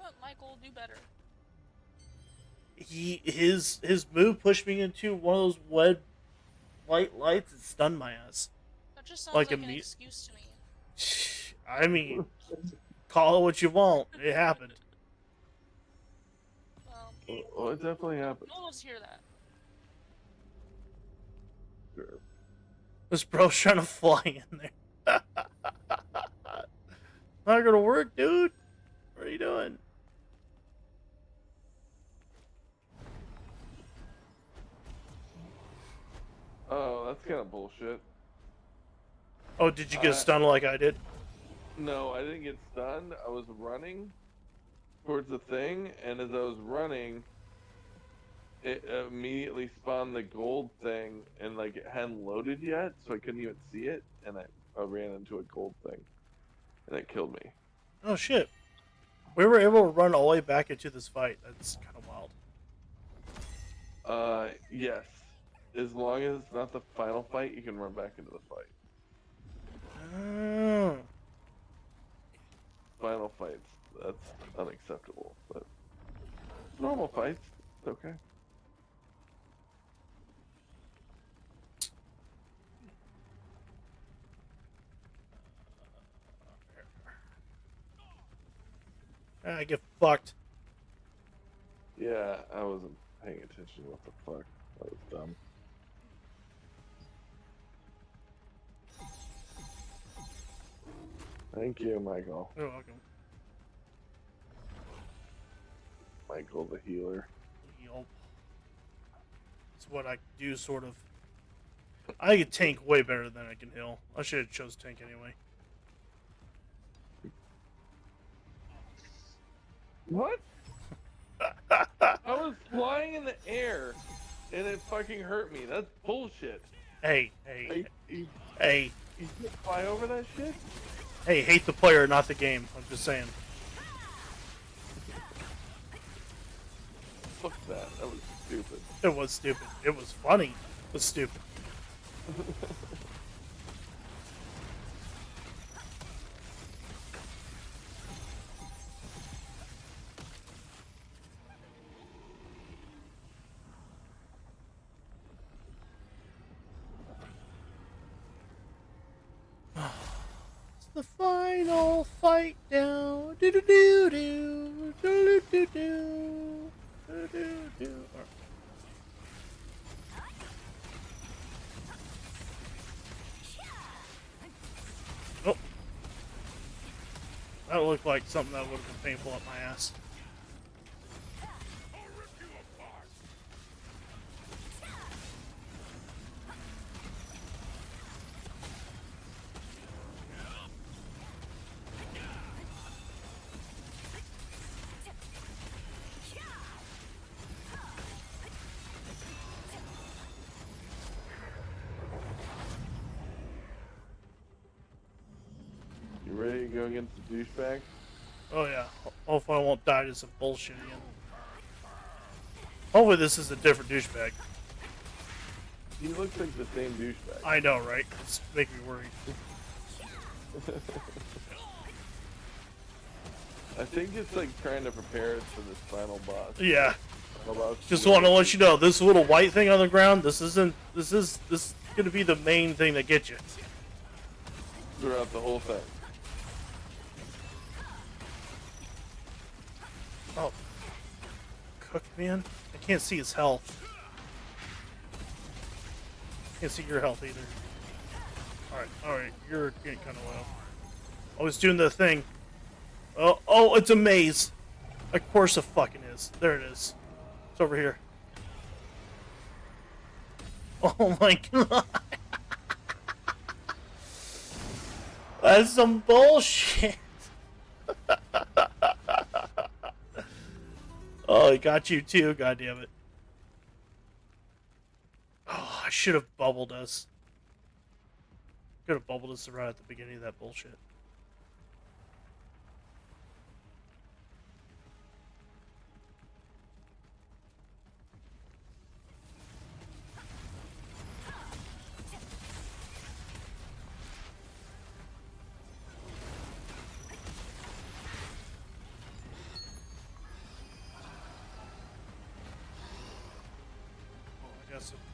what, Michael? Do better. his move pushed me into one of those red white lights and stunned my ass. That just sounds Like like an imme- excuse to me. I mean, call it what you want. It happened. Well, Well, it definitely happened. no one wants to hear that. Sure. This bro's trying to fly in there. Not gonna work, dude. What are you doing? Oh, that's kind of bullshit. Oh, did you get stunned like I did? No, I didn't get stunned. I was running towards the thing, and as I was running, it immediately spawned the gold thing, and like it hadn't loaded yet, so I couldn't even see it, and I ran into a gold thing, and it killed me. Oh shit. We were able to run all the way back into this fight. That's kind of wild. Yes. As long as it's not the final fight, you can run back into the fight. Oh. Final fights, that's unacceptable, but normal fights, it's okay. I get fucked. Yeah, I wasn't paying attention. What the fuck? That was dumb. Thank you, Michael. You're welcome. Michael the healer. Yup. It's what I do, sort of. I can tank way better than I can heal. I should have chose tank anyway. What? I was flying in the air, and it fucking hurt me. That's bullshit. Hey, hey, You can't fly over that shit? hey, hate the player, not the game. I'm just saying. Fuck that. That was stupid. It was stupid. It was funny. It was stupid. It's the final fight now. Do do do do do do do do do do. Oh, that looked like something that would have been painful up my ass. You ready to go against the douchebag? Oh yeah. Hopefully I won't die to some bullshit again. Hopefully this is a different douchebag. He looks like the same douchebag. I know, right? It's making me worried. I think it's like trying to prepare us for this final boss. Yeah. Final boss. Just want to let you know, this little white thing on the ground, this is gonna be the main thing that gets you. Throughout the whole thing. Oh. Cook, man. I can't see his health. Can't see your health either. Alright, you're getting kind of low. I was doing the thing. Oh, it's a maze. Of course it fucking is. There it is. It's over here. Oh my god. That's some bullshit. Oh, he got you too, goddammit. Oh, I should have bubbled us. Could have bubbled us right at the beginning of that bullshit.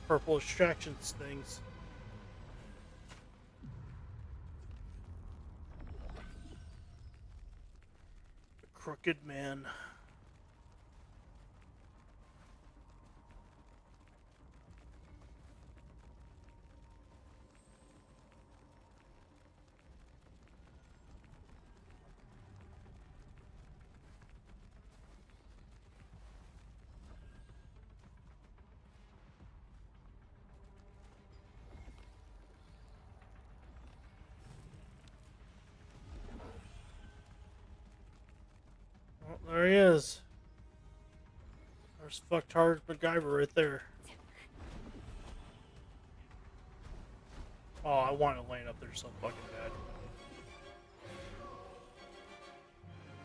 purple extractions things. The Crooked Man. Oh, there he is. There's fucktard MacGyver right there. Oh, I want to land up there so fucking bad.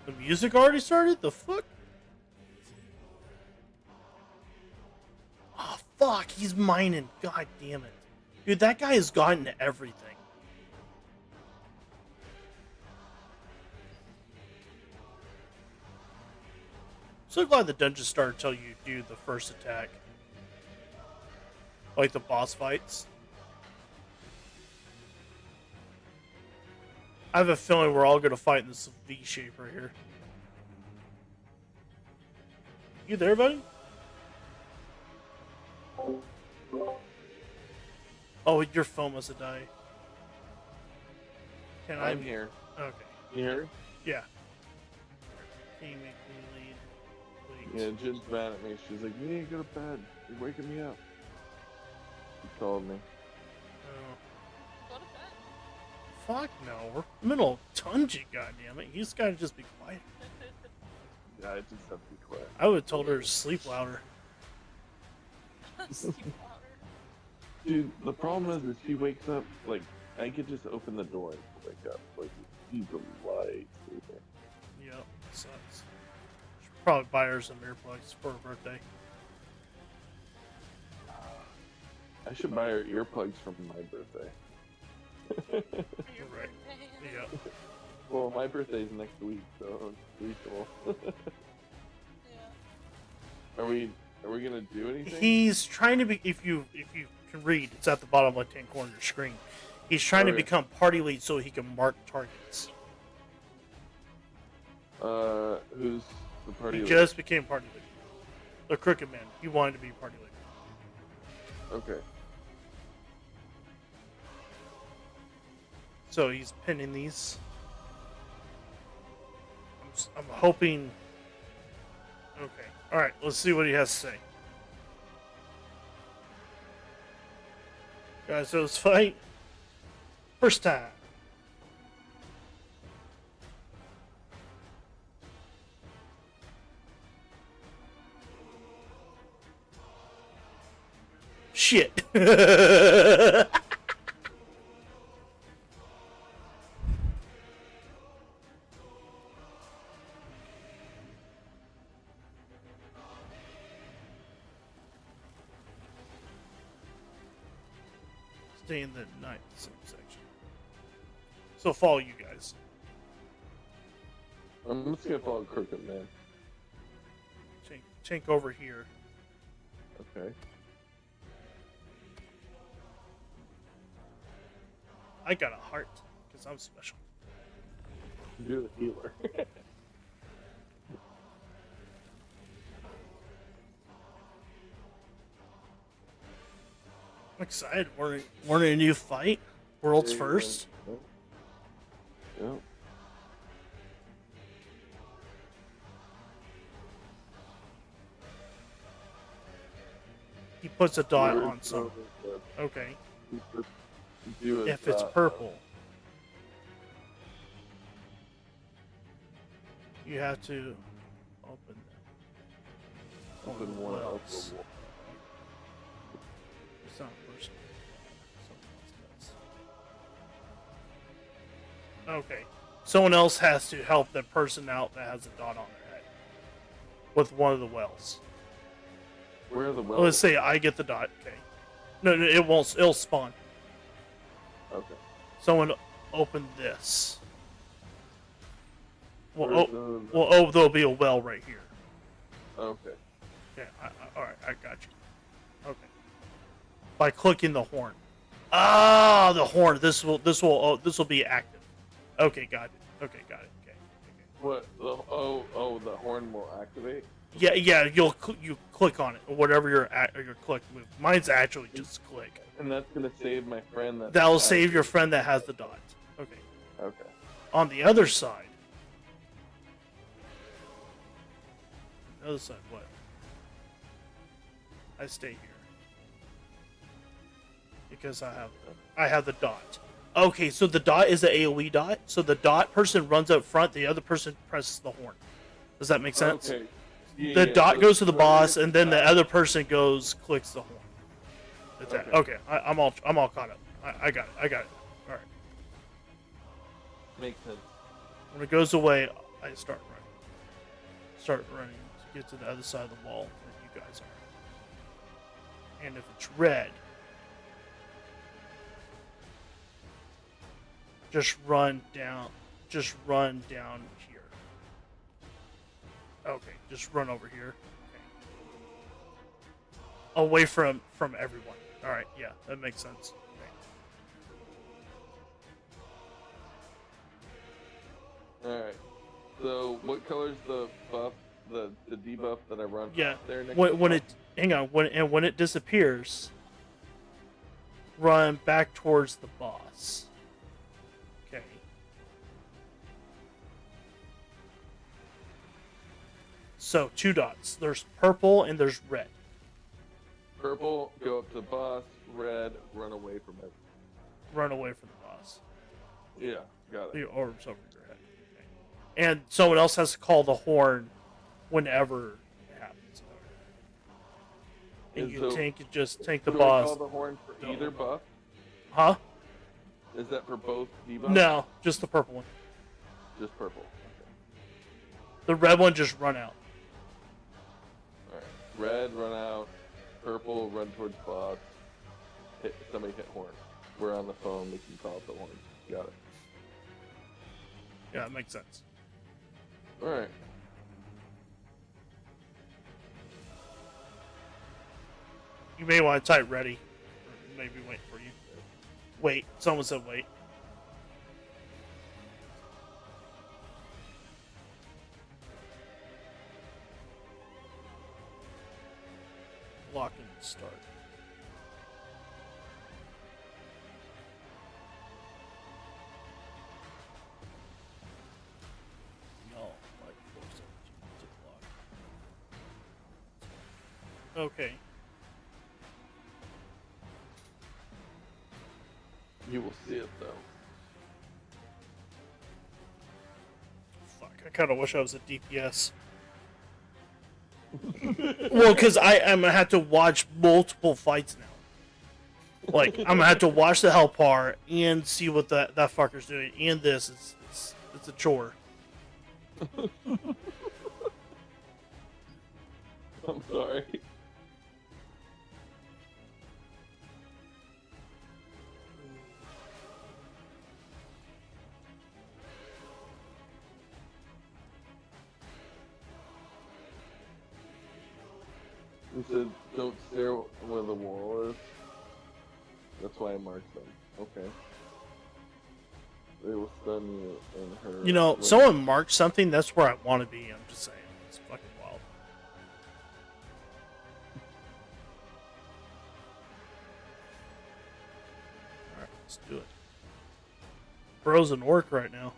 The music already started? The fuck? Oh, fuck. He's mining. God damn it. Dude, that guy has gotten to everything. So glad the dungeons start until you do the first attack. Like the boss fights. I have a feeling we're all going to fight in this V shape right here. You there, buddy? Oh, your phone must have died. Can I? I'm here. Okay. You here? Yeah. Can you make me lead? Please. Yeah, Jen's mad at me. She's like, you need to go to bed. You're waking me up. She called me. Oh. Go to bed. Fuck no. We're middle of dungeon, goddammit. You just gotta just be quiet. Yeah, I just have to be quiet. I would have told her to sleep louder. Sleep louder. Dude, the problem is she wakes up, like, I could just open the door and she'll wake up. Like, she's a light sleeper. Yep, sucks. Should probably buy her some earplugs for her birthday. I should buy her earplugs for my birthday. Your Right. birthday. Yeah. Well, my birthday's next week, so it's pretty cool. Yeah. Are we gonna do anything? He's trying to be. If you can read, it's at the bottom left-hand corner of your screen. He's trying to Okay. become party lead so he can mark targets. Who's the party He leader? just became party lead. The Crooked Man. He wanted to be party lead. Okay. So he's pinning these. I'm hoping. Okay. All right. Let's see what he has to say. Guys, so let's fight. First time. Shit. Stay in the ninth subsection. So follow you guys. I'm just gonna follow Crooked Man. Tank over here. Okay. I got a heart because I'm special. You're the healer. I'm excited. We're in a new fight. World's first. Yep. He puts a dot Where on is some. the- Okay. do a If it's dot. purple, you have to open Open one one. else. Open one. It's not a person. Someone else does. Okay. Someone else has to help the person out that has a dot on their head with one of the wells. Where are the Well, wells? let's say I get the dot. Okay. No, it won't. It'll spawn. Okay. Someone open this. Well, Where's there'll be a well right here. okay. Yeah. All right. I got you. Okay. By clicking the horn. Ah, the horn. This will be active. Okay, got it. Okay, got it. Okay. What? The horn will activate. Yeah, you click on it or whatever your click move. Mine's actually just click. And that's gonna save my friend. That'll save your friend that has the dot. Okay. Okay. On the other side. The other side, what? I stay here because I have the dot. Okay, so the dot is the AOE dot. So the dot person runs up front. The other person presses the horn. Does that make sense? Okay. Yeah, The dot so goes to the whoever boss, gets and then the dot- other person clicks the horn. That's it. Okay. Okay, I'm all caught up. I got it. All right. Makes sense. When it goes away, I start running. Start running to get to the other side of the wall that you guys are. And if it's red, just run down. Just run down here. Okay, just run over here. Okay. Away from everyone. All right, yeah, that makes sense. Okay. All right. So what color's the buff? The debuff that I run Yeah. there next When to it hang on when it disappears, run back towards the boss. Okay. So 2 dots. There's purple and there's red. Purple, go up to boss. Red, run away from it. Run away from the boss. Yeah, got The it. orbs over your head. Okay. And someone else has to call the horn whenever it happens. And And you so- tank the Do I boss. call the horn for either buff? Huh? Is that for both debuffs? No, just the purple one. Just purple. Okay. The red one just run out. All right. Red, run out. Purple, run towards boss. Somebody hit horn. We're on the phone. We can call up the horn. Got it. Yeah, it makes sense. All right. You may want to type ready. Or maybe wait for you. Wait. Someone said wait. Lock and start. No, like 417 to lock. Okay. You will see it though. Fuck, I kind of wish I was a DPS. Well, because I'm gonna have to watch multiple fights now. Like, I'm gonna have to watch the Hellpar and see what that fucker's doing, and this it's a chore. I'm sorry. You said don't stare where the wall is. That's why I marked them. Okay. They will stun you in her. You know, someone marked something. That's where I want to be. I'm just saying, it's fucking wild. All right, let's do it. Bro's an orc right now.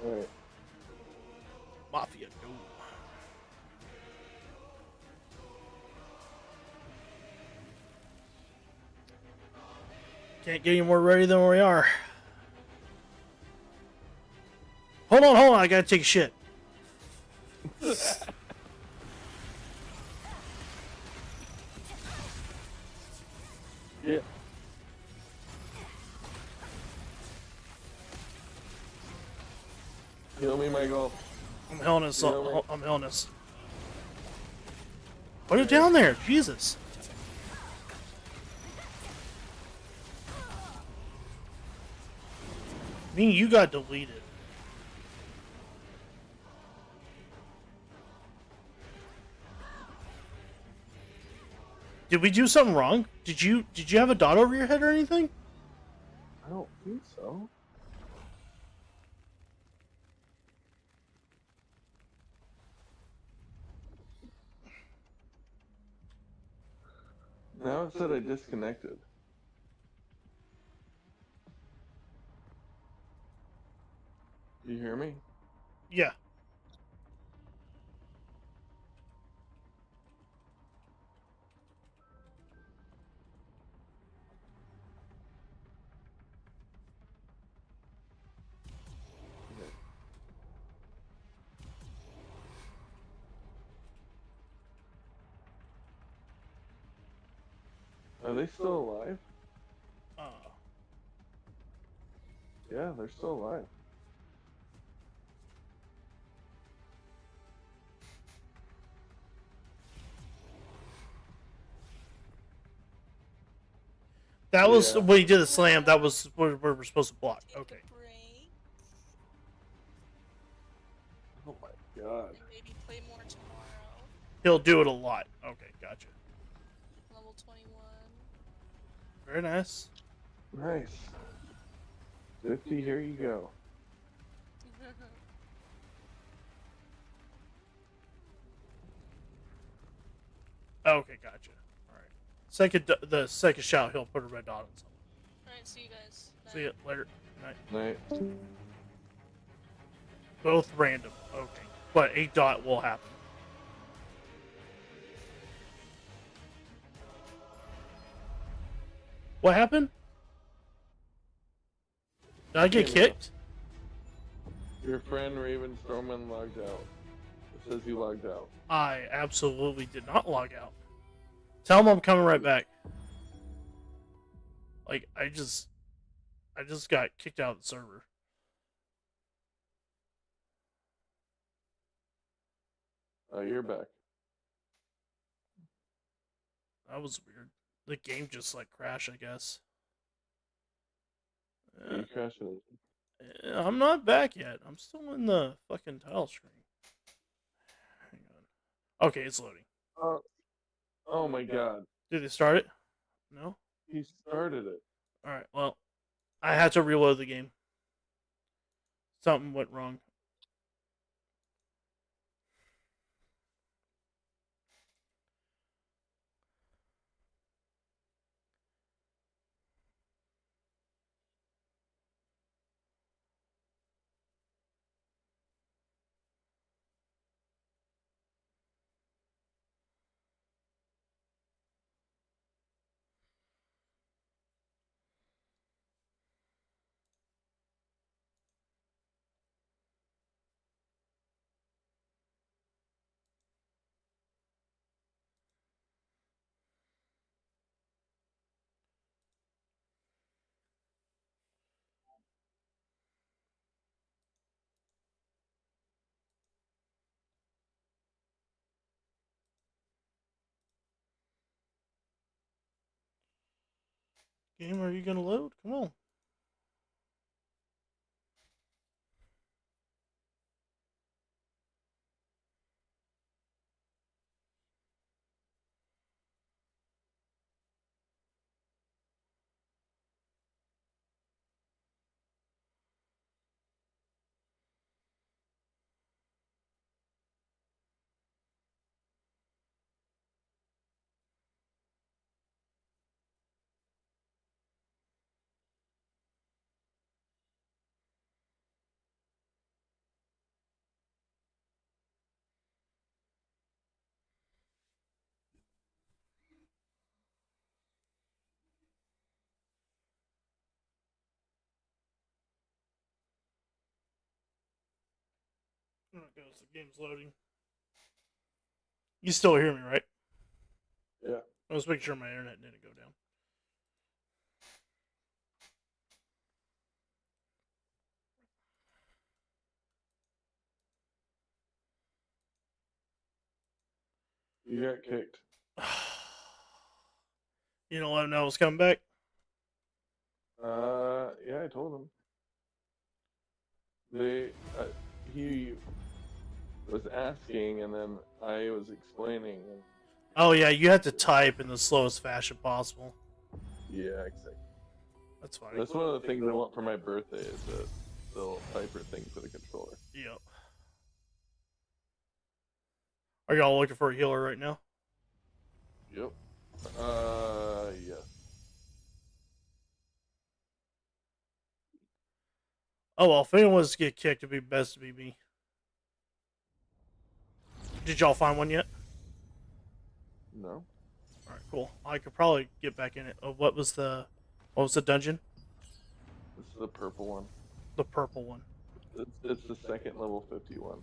Alright. Mafia, go. Can't get any more ready than we are. Hold on, I gotta take a shit. Yeah. Heal me, Michael. I'm healing us. You know me. I'm healing us. Put it down there, Jesus. mean, you got deleted. Did we do something wrong? Did you have a dot over your head or anything? I don't think so. Now it said I disconnected. You hear me? Yeah. Are they still alive? Uh, Yeah, they're still alive. that was Yeah. when he did the slam. That was where we're supposed to block. Take Okay. a break Oh my god. and maybe play more tomorrow. He'll do it a lot. Okay, gotcha. Level 21. Very nice. Nice. 50, here you go. Okay, gotcha. All right. The second shot, he'll put a red dot on something. Alright, see you guys. See you later. Night. Night. Both random. Okay. But a dot will happen. What happened? Did I get Yeah. kicked? Your friend Raven Storman logged out. It says you logged out. I absolutely did not log out. Tell him I'm coming right back. Like, I just got kicked out of the server. Oh, you're back. That was weird. The game just like crashed, I guess. You crashed it. I'm not back yet. I'm still in the fucking title screen. Hang on. Okay, it's loading. Oh my god. Did they start it? No? He started it. Alright, well, I had to reload the game. Something went wrong. Game, are you gonna load? Come on. There it goes. The game's loading. You still hear me, right? Yeah. I was making sure my internet didn't go down. You got kicked. You don't let him know I was coming back? Yeah, I told him. They, he was asking, and then I was explaining. And Oh yeah, you have to type in the slowest fashion possible. yeah, exactly. That's funny. That's one of the things I want for my birthday is the little typer thing for the controller. Yep. Are y'all looking for a healer right now? Yep. Yeah. Oh well, if anyone wants to get kicked, it'd be best to be me. Did y'all find one yet? No. All right, cool. I could probably get back in it. What was the dungeon? This is the purple one. The purple one. It's the second level 51.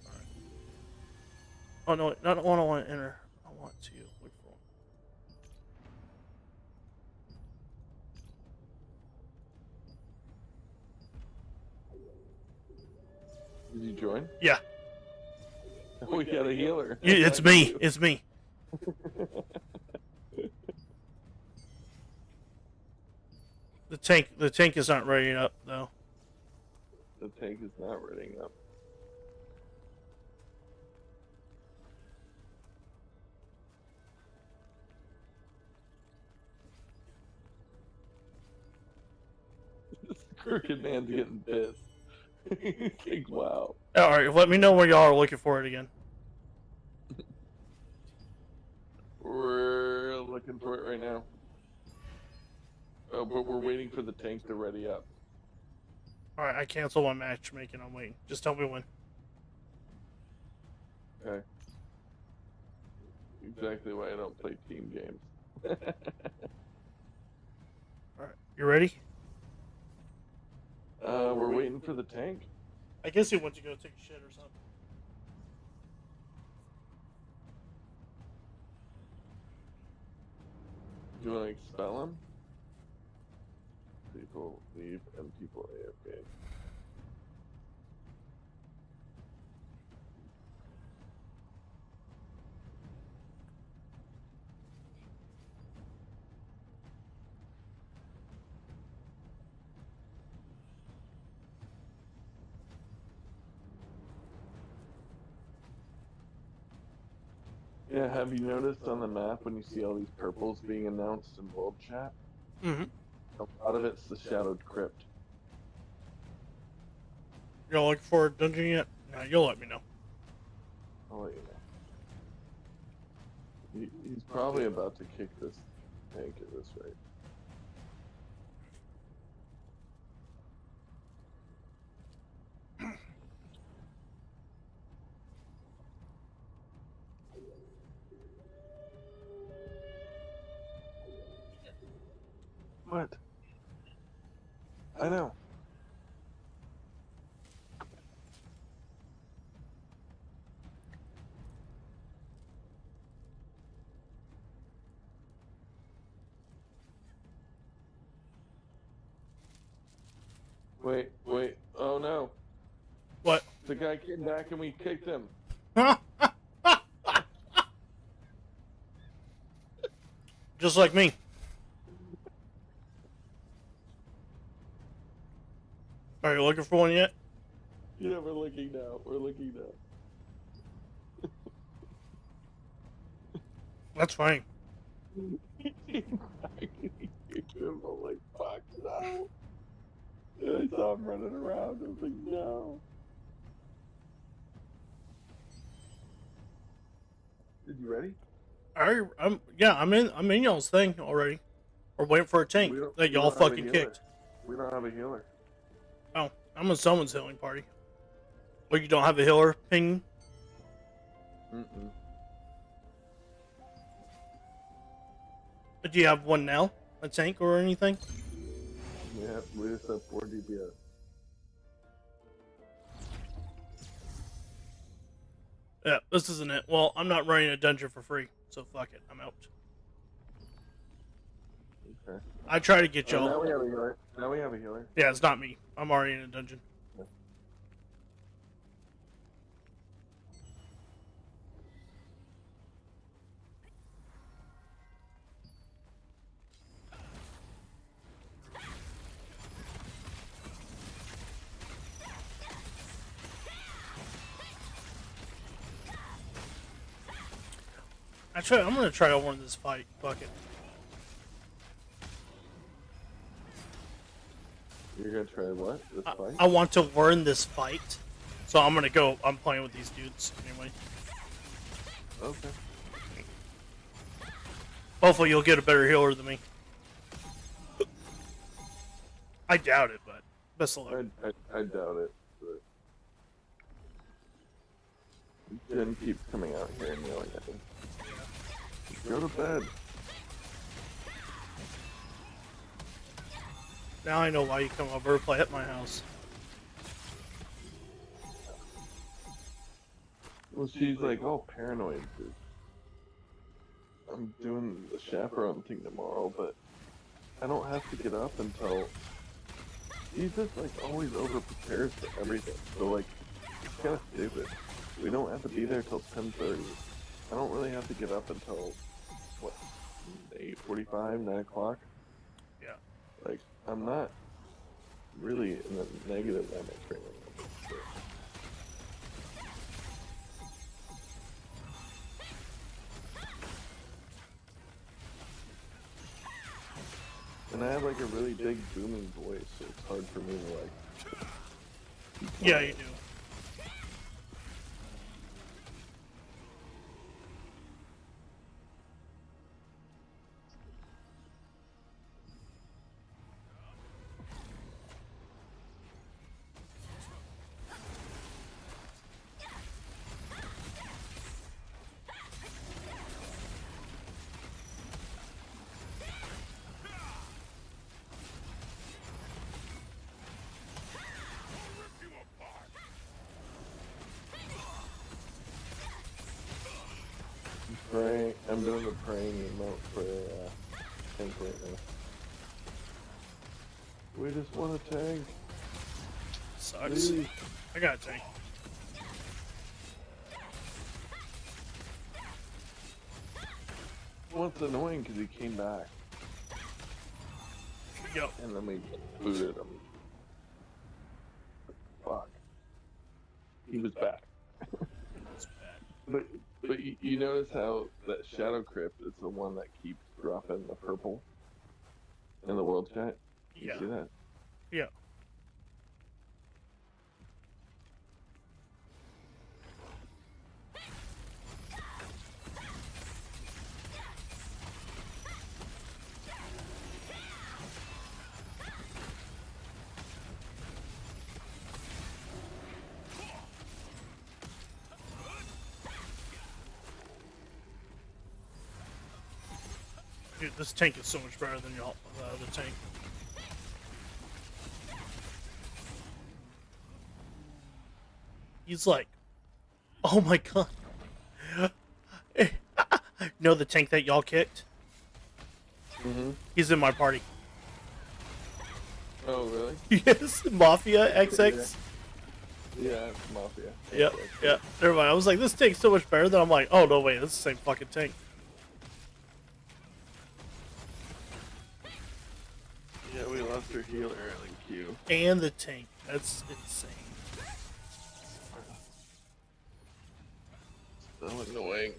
Oh no, not one I want to enter. I want to look for one. Did you join? Yeah, We got a healer. it's me. It's me. The tank is not ready up though. The tank is not reading up. This crooked man's getting pissed. He's like, wow. All right, let me know when y'all are looking for it again. We're looking for it right now. Oh, but we're waiting for the tank to ready up. All right, I cancel my matchmaking. I'm waiting. Just tell me when. Okay. Exactly why I don't play team games. All right, you ready? We're waiting for the tank. I guess he went to go take a shit or something. Do you want to expel him? People leave and people AFK. Yeah, have you noticed on the map when you see all these purples being announced in world chat? Mm-hmm. A lot of it's the Shadowed Crypt. Y'all looking for a dungeon yet? No, you'll let me know. I'll let you know. He's probably about to kick this tank at this rate. What? I know. Wait. Oh no. What? The guy came back and we kicked him. Just like me. Are you looking for one yet? Yeah, we're looking now. That's fine. He came back and he kicked him. I'm like, fuck no. And I saw him running around. I was like, no. Did you ready? I'm in y'all's thing already. We're waiting for a tank We don't- that we y'all don't have a fucking healer. kicked. We don't have a healer. Oh, I'm in someone's healing party. Well, you don't have a healer ping? Mm-mm. Do you have one now? A tank or anything? We just have 4 DPS. Yeah, this isn't it. Well, I'm not running a dungeon for free, so fuck it. I'm out. Okay. I try to get Now y'all. we have a healer. Yeah, it's not me. I'm already in a dungeon. Actually, I'm gonna try to win this fight. Fuck it. You're gonna try what? This fight? I want to learn this fight, so I'm gonna go. I'm playing with these dudes anyway. Okay. Hopefully, you'll get a better healer than me. I doubt it, but best of luck. I doubt it. But Jen keeps coming out here and yelling at me. Go to bed. Now I know why you come over to play at my house. Well, she's like, oh, paranoid. Dude. I'm doing the chaperone thing tomorrow, but I don't have to get up until. He just like always over prepares for everything. So like, it's kind of stupid. We don't have to be there till 10:30. I don't really have to get up until what 8:45, 9 o'clock. Yeah. Like I'm not really in the negative that much right now. And I have like a really big booming voice, so it's hard for me to like. Yeah, you do. Praying. I'm doing the praying emote for tank right now. We just want a tank. Sucks. Please. I got a tank. Well, it's annoying because he came back, Yo. and then we booted him. Fuck. He was back. That's bad. But you notice how that Shadow Crypt is the one that keeps dropping the purple in the world chat? You Yeah. see that? Yeah. Dude, this tank is so much better than y'all the other tank. He's like, oh my god. Know the tank that y'all kicked? Mm-hmm. He's in my party. Oh, really? Yes, Mafia XX. Yeah, it's Mafia. Yep, yeah. Never mind. I was like, this tank's so much better. Then I'm like, oh no, wait, this is the same fucking tank. Yeah, we lost our healer in the queue. And the tank. That's insane. So annoying.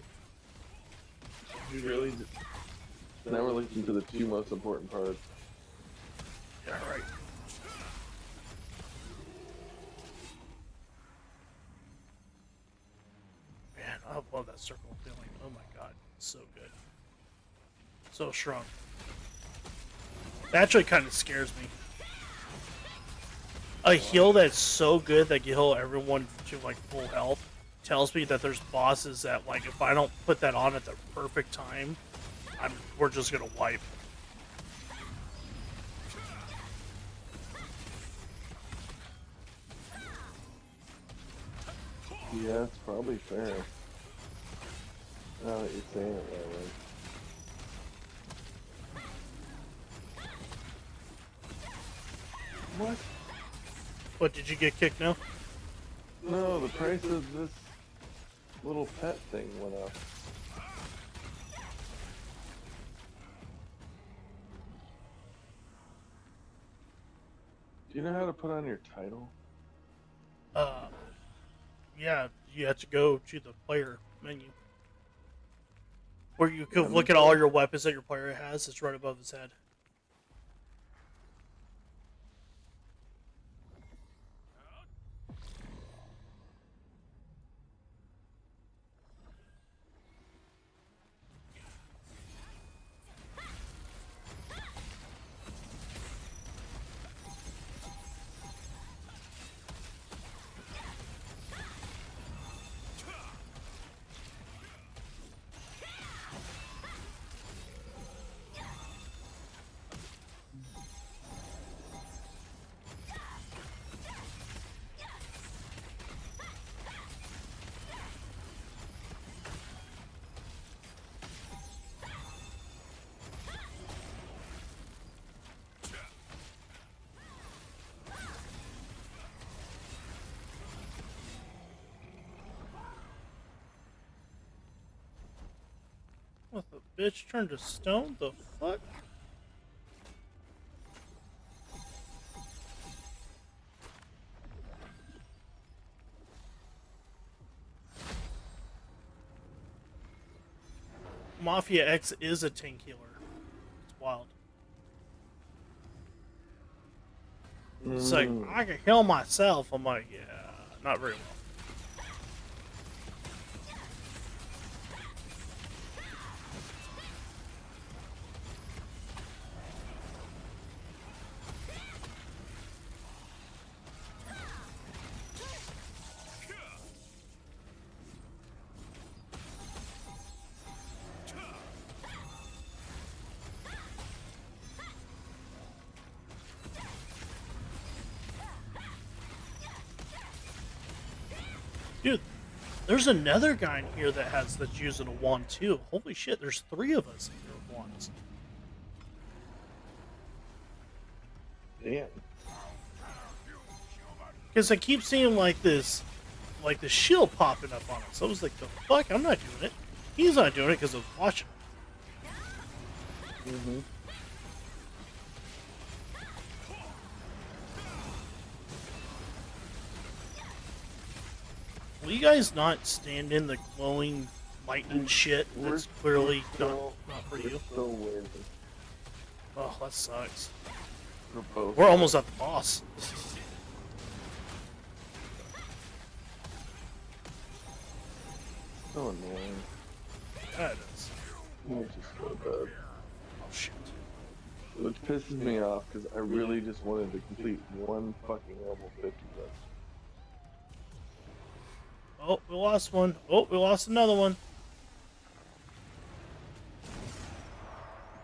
We really just... Now we're listening to the two most important parts. Yeah, right. Man, I love that circle feeling. Oh my god, so good. So strong. That actually kind of scares me. A heal that's so good that you heal everyone to like full health tells me that there's bosses that like if I don't put that on at the perfect time, we're just gonna wipe. Yeah, it's probably fair. Now that you're saying it that way. What? What, did you get kicked now? No, the price of this little pet thing went up. Do you know how to put on your title? Yeah, you have to go to the player menu. Where you could look at all your weapons that your player has. It's right above his head. What the bitch turned to stone? The fuck? Mafia X is a tank healer. It's wild. It's like, I can heal myself. I'm like, yeah, not very well. Dude, there's another guy in here that's using a wand too. Holy shit, there's 3 of us here with wands. Damn. Because I keep seeing like this shield popping up on us. I was like, the fuck? I'm not doing it. He's not doing it because I was watching him. Mm-hmm. Will you guys not stand in the glowing lightning shit? That's clearly not for you. So weird. Oh, that sucks. We're both. We're almost at the boss. So annoying. Yeah, it is. It's just so bad. Oh shit. Which pisses me off because I really just wanted to complete one fucking level 50 quest. Oh, we lost one. Oh, we lost another one.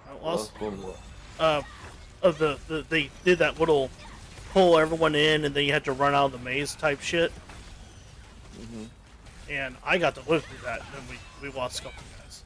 I lost. One more. Of they did that little pull everyone in, and then you had to run out of the maze type shit. Mm-hmm. And I got to live through that, and then we lost a couple guys.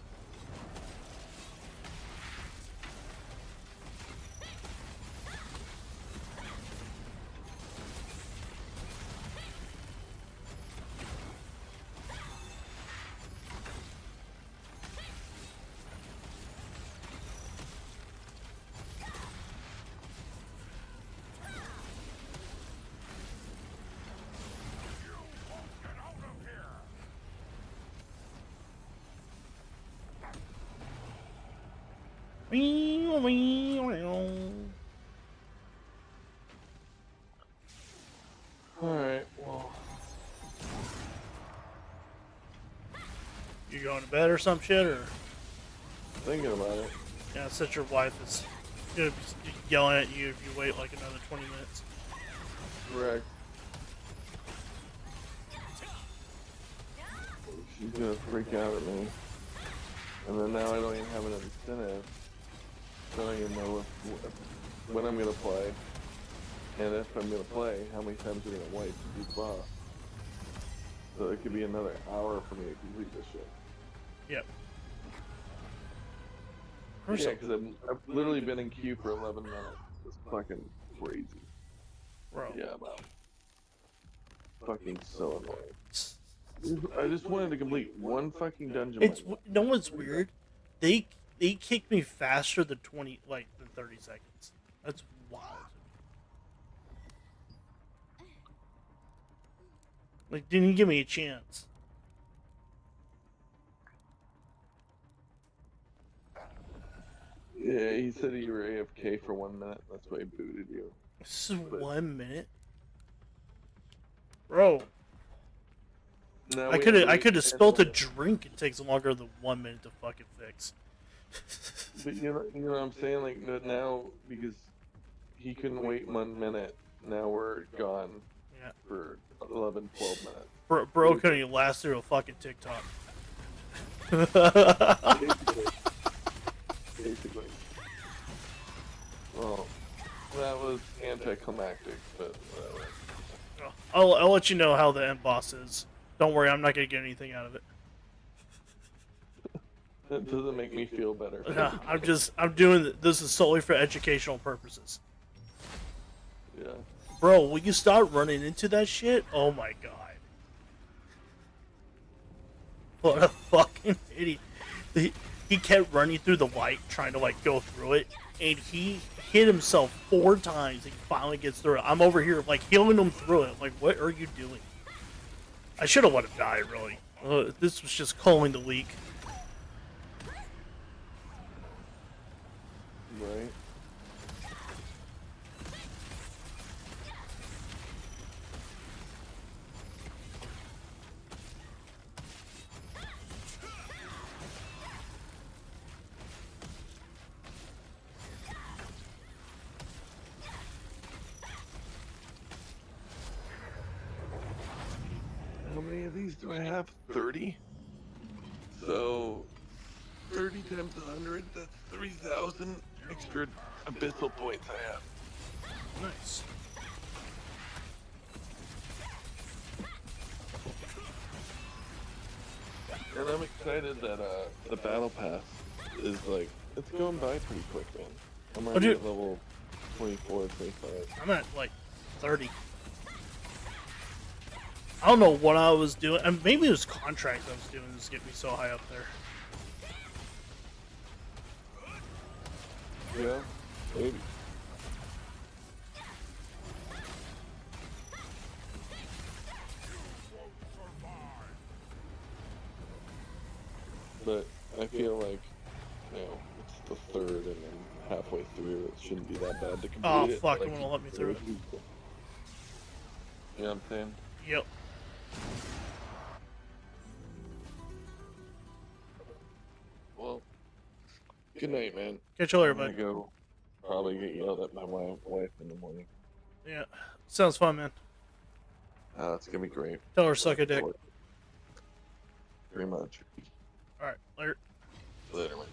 Alright, well. You going to bed or some shit, or Thinking about it. yeah, such your wife is gonna be yelling at you if you wait like another 20 minutes. Correct. She's gonna freak out at me. And then now I don't even have an incentive. I don't even know when I'm gonna play. And if I'm gonna play, how many times we're gonna wipe to beat the boss. So it could be another hour for me to complete this shit. Yep. Yeah, because I've literally been in queue for 11 minutes. It's fucking crazy. Bro. Yeah, I'm out. Fucking so annoying. I just wanted to complete one fucking dungeon. It's no what's weird. They kicked me faster than 30 seconds. That's wild. Like, didn't give me a chance. he said you were AFK for 1 minute. That's why he booted you. This is 1 minute, bro. Now I we could have to have wait spilt a 10 minutes. drink. It takes longer than 1 minute to fucking fix. But you know what I'm saying? Like now, because he couldn't wait 1 minute, now we're gone Yeah, for 11, 12 minutes. bro couldn't even last through a fucking TikTok. Basically. Well, that was anticlimactic, but whatever. I'll let you know how the end boss is. Don't worry, I'm not gonna get anything out of it. That doesn't make me feel better. No, I'm doing this is solely for educational purposes. Yeah. Bro, will you stop running into that shit? Oh my god. What a fucking idiot. He kept running through the light, trying to like go through it, and he hit himself 4 times and he finally gets through it. I'm over here like healing him through it. Like, what are you doing? I should have let him die, really. This was just calling the leak. Right. How many of these do I have? 30? So, 30 times 100, that's 3,000 extra abyssal points I have. Nice. And I'm excited that the battle pass is like, it's going by pretty quick, man. I'm already dude. at level 24, 25. I'm at like 30. I don't know what I was doing. And maybe it was contracts I was doing to get me so high up there. Yeah, maybe. But I feel like, you know, it's the third and then halfway through, it shouldn't be that bad to complete Oh, it. fuck, Like, it won't let me through it. You know what I'm saying? Yep. Well, good night, man. Catch you later, I'm gonna bud. go probably get yelled at by my wife in the morning. Yeah. Sounds fun, man. It's gonna be great. Tell her to suck a dick. Very much. Alright, later. Later, man.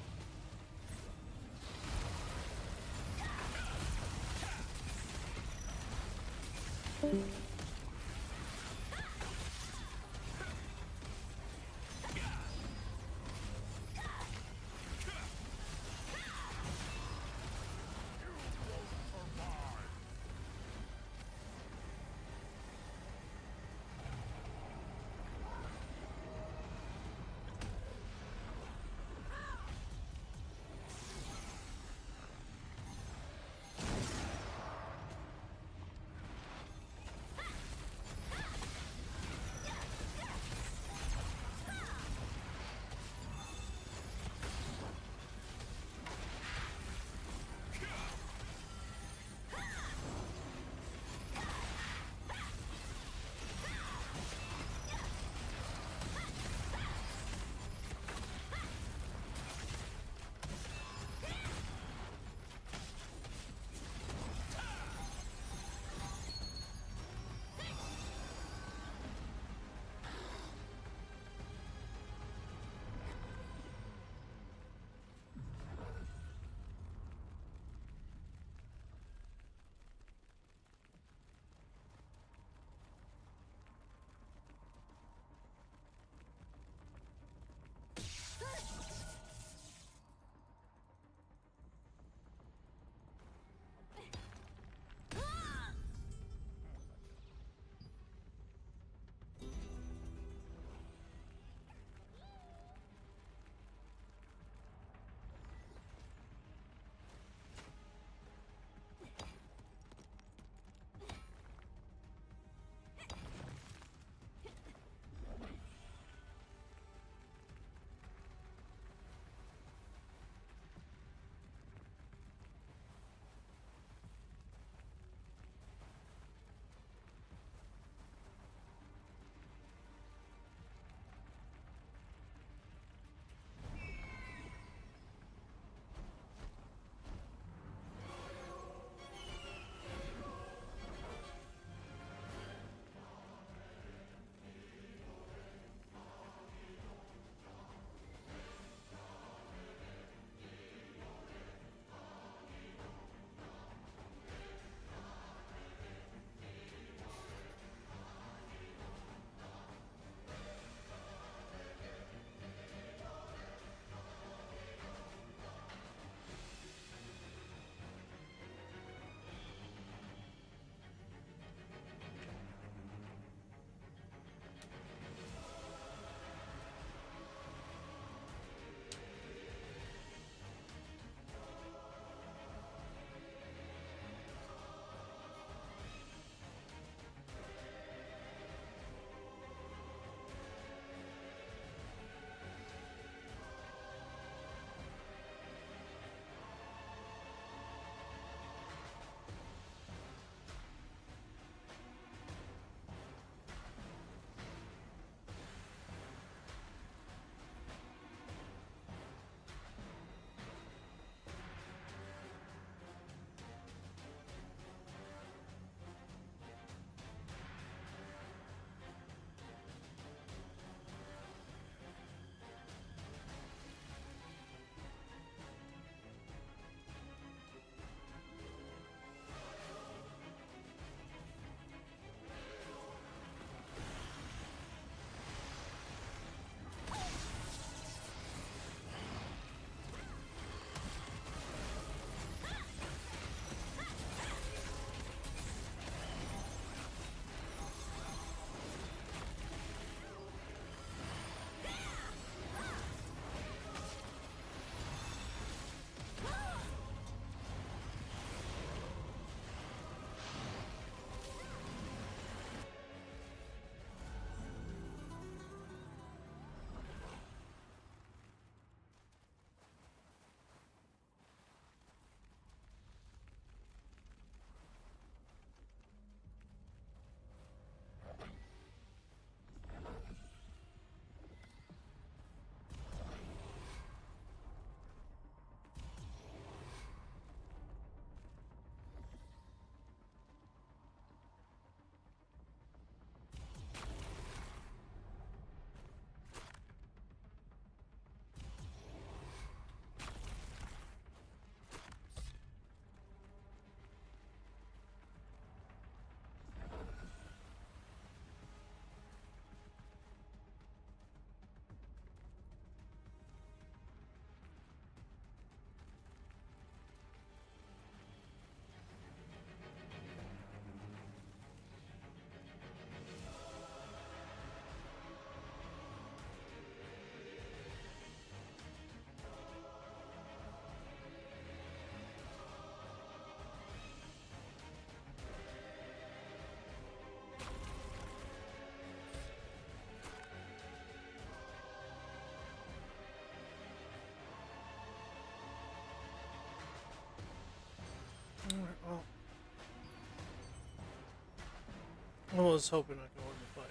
I was hoping I could win the fight.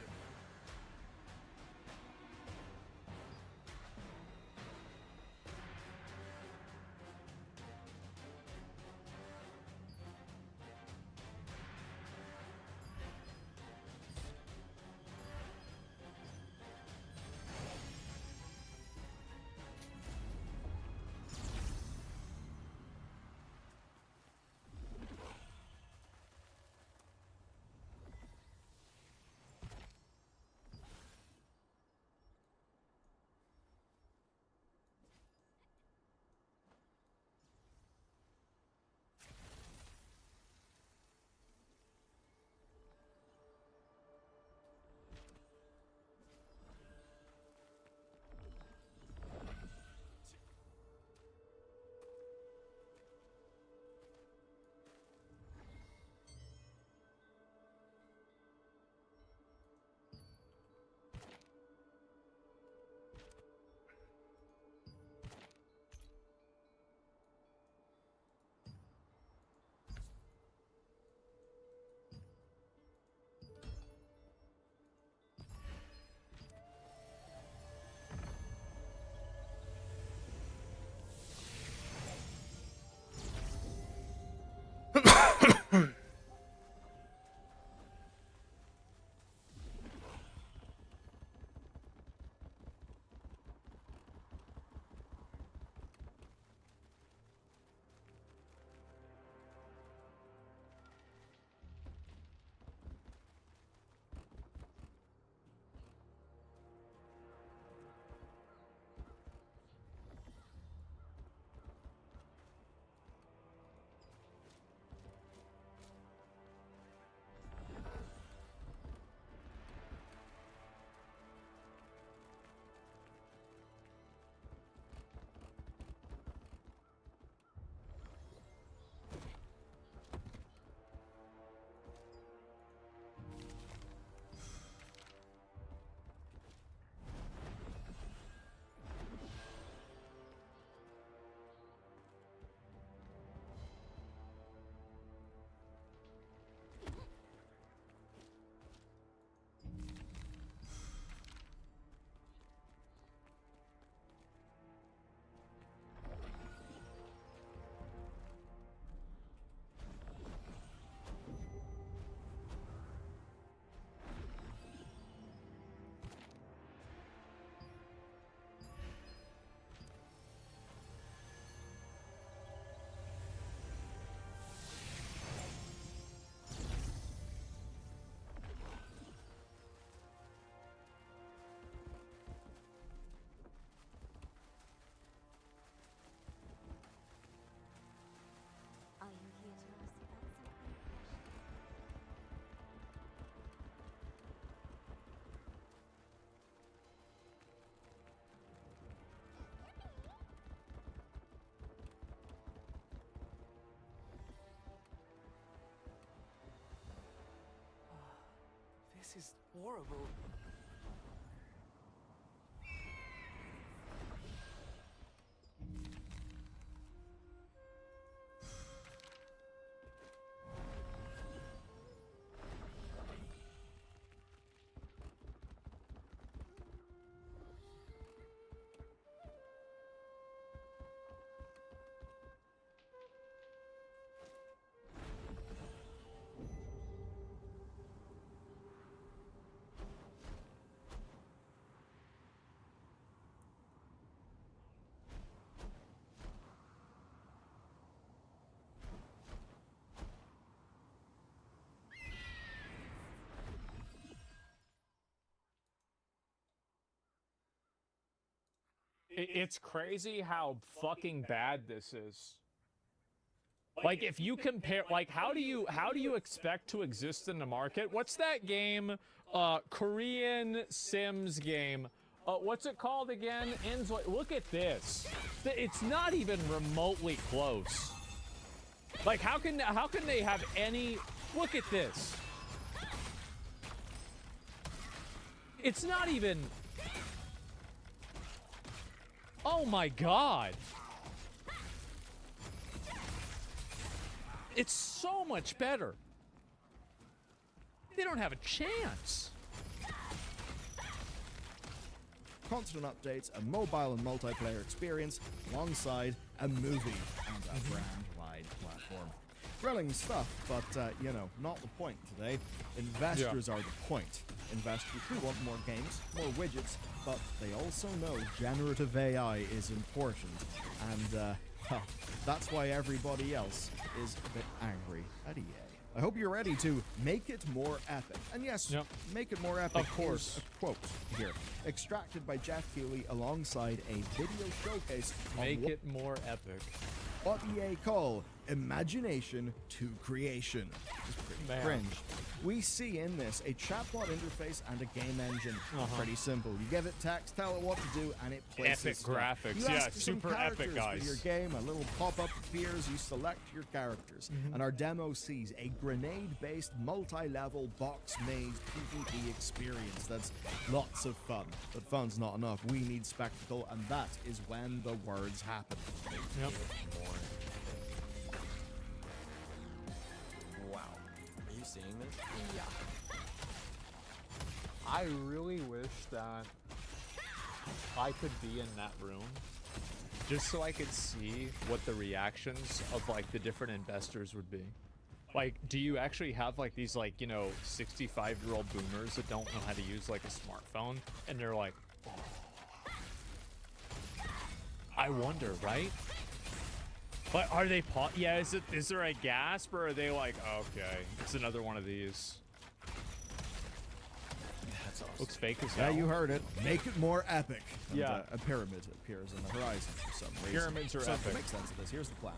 Are you here to ask about something? This is horrible. It's crazy how fucking bad this is. Like, if you compare, like, how do you expect to exist in the market? What's that game? Korean Sims game. What's it called again? Look at this. It's not even remotely close. Like, how can they have any? Look at this. It's not even. Oh my God. It's so much better. They don't have a chance. Constant updates, a mobile and multiplayer experience, alongside a movie and a brand-wide platform. Thrilling stuff, but, you know, not the point today. Investors are the point. Investors who want more games, more widgets, but they also know generative AI is important. And, well, that's why everybody else is a bit angry at EA. I hope you're ready to make it more epic. And yes, make it more epic. Of course. Here's a quote here, extracted by Jeff Keighley alongside a video showcase Make of it more epic. what EA call imagination to creation. It's pretty Man. cringe. We see in this a chatbot interface and a game engine. Pretty simple. You give it text, tell it what to do, and it places Epic stuff. graphics. You Yeah, ask for some super epic, characters guys. For your game, a little pop-up appears, you select your characters. And our demo sees a grenade-based, multi-level, box-made PvP experience that's lots of fun. But fun's not enough. We need spectacle, and that is when the words happen. Yep. Wow. Are you seeing this? Yeah. I really wish that I could be in that room just so I could see what the reactions of like the different investors would be. Like, do you actually have like these like, you know, 65-year-old boomers that don't know how to use like a smartphone and they're like, oh. I wonder, right? But are they yeah, is there a gasp or are they like, okay, it's another one of these? That's awesome. Looks fake as Yeah, hell. you heard it. Make it more epic. And, Yeah. a pyramid appears on the horizon for some reason. Pyramids are so epic. to make sense of this, here's the plan.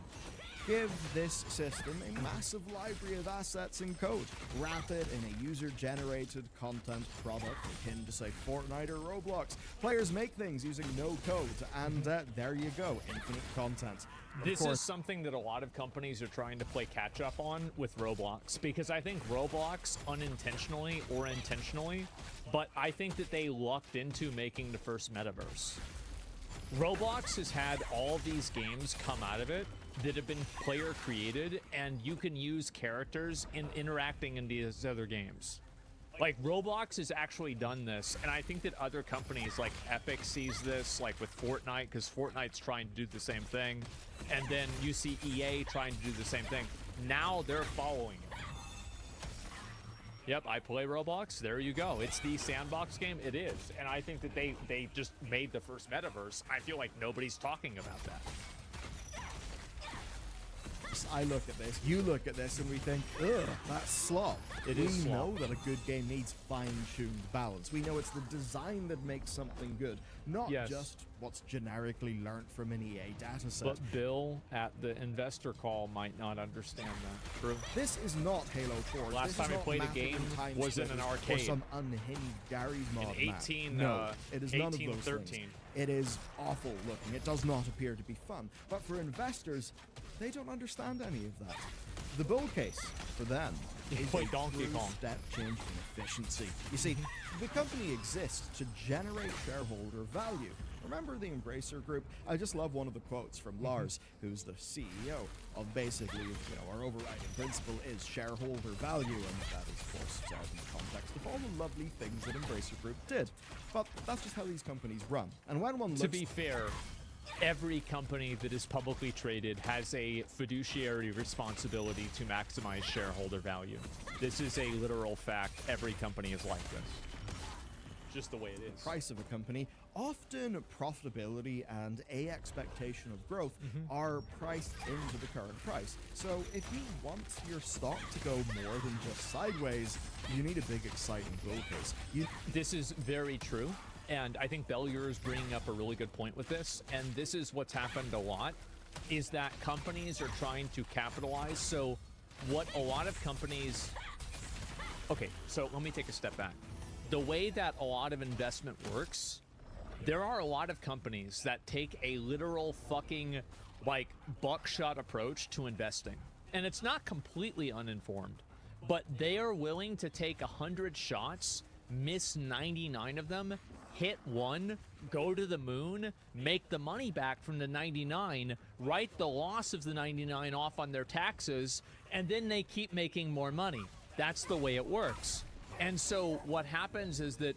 Give this system a massive library of assets and code. Wrap it in a user-generated content product akin to, say, Fortnite or Roblox. Players make things using no code, and there you go, infinite content. Of This course, is something that a lot of companies are trying to play catch up on with Roblox, because I think Roblox, unintentionally or intentionally, but I think that they lucked into making the first metaverse. Roblox has had all these games come out of it that have been player created, and you can use characters in interacting in these other games. Like, Roblox has actually done this, and I think that other companies like Epic sees this, like with Fortnite, because Fortnite's trying to do the same thing, and then you see EA trying to do the same thing. Now they're following it. Yep, I play Roblox. There you go. It's the sandbox game. It is. And I think that they just made the first metaverse. I feel like nobody's talking about that. I look at this, you look at this, and we think, ugh, that's slop. It we is slop. know that a good game needs fine-tuned balance. We know it's the design that makes something good, not Yes. just what's generically learnt from an EA dataset. But Bill at the investor call might not understand that. True. This is not Halo 4. Last This time is I not played a mapping game time was in an splitters arcade. Or some unhinged Gary's mod map. 18, No, it is none of those 1813. things. It is awful looking. It does not appear to be fun. But for investors, they don't understand any of that. The bull case for them is Play a Donkey true Kong. step change in efficiency. You see, the company exists to generate shareholder value. Remember the Embracer Group? I just love one of the quotes from Lars, who's the CEO of basically, our overriding principle is shareholder value, and that is, of course, set in the context of all the lovely things that Embracer Group did. But that's just how these companies run. And when one looks... To be fair, every company that is publicly traded has a fiduciary responsibility to maximize shareholder value. This is a literal fact. Every company is like this. Just the way it is. price of a company, often profitability and a expectation of growth are priced into the current price. So if you want your stock to go more than just sideways, you need a big, exciting bull case. This is very true, and I think Bellier is bringing up a really good point with this, and this is what's happened a lot, is that companies are trying to capitalize. So what a lot of companies... Okay, so let me take a step back. The way that a lot of investment works, there are a lot of companies that take a literal fucking, like, buckshot approach to investing. And it's not completely uninformed, but they are willing to take 100 shots, miss 99 of them, hit one, go to the moon, make the money back from the 99, write the loss of the 99 off on their taxes, and then they keep making more money. That's the way it works. And so what happens is that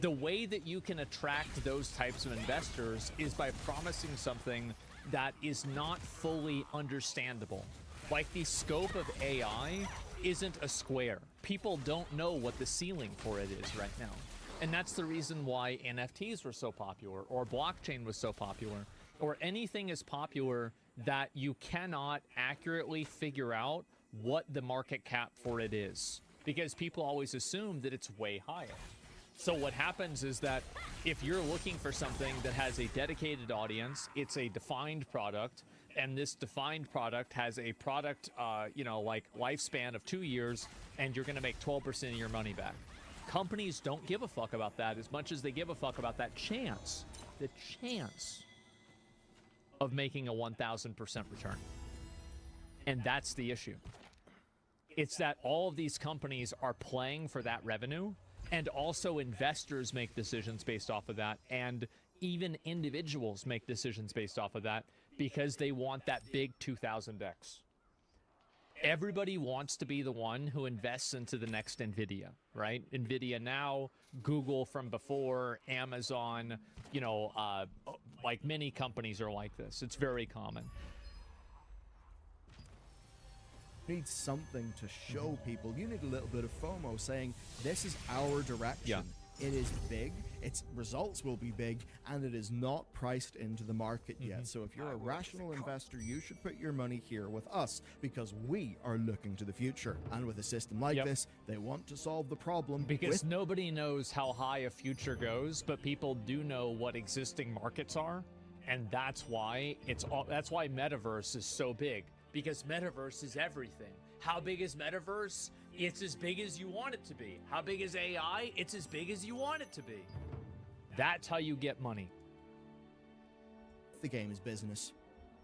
the way that you can attract those types of investors is by promising something that is not fully understandable. Like the scope of AI isn't a square. People don't know what the ceiling for it is right now. And that's the reason why NFTs were so popular, or blockchain was so popular, or anything is popular that you cannot accurately figure out what the market cap for it is, because people always assume that it's way higher. So what happens is that if you're looking for something that has a dedicated audience, it's a defined product, and this defined product has a product, like lifespan of 2 years, and you're going to make 12% of your money back. Companies don't give a fuck about that as much as they give a fuck about that chance, the chance of making a 1,000% return. And that's the issue. It's that all of these companies are playing for that revenue, and also investors make decisions based off of that, and even individuals make decisions based off of that because they want that big 2000x. Everybody wants to be the one who invests into the next NVIDIA, right? NVIDIA now, Google from before, Amazon, like many companies are like this. It's very common. You need something to show people. You need a little bit of FOMO saying, this is our direction. Yeah. It is big, its results will be big, and it is not priced into the market yet. So if you're a rational investor, you should put your money here with us, because we are looking to the future. And with a system like this, they want to solve the problem. Because nobody knows how high a future goes, but people do know what existing markets are, and that's why that's why Metaverse is so big. Because Metaverse is everything. How big is Metaverse? It's as big as you want it to be. How big is AI? It's as big as you want it to be. That's how you get money. The game is business,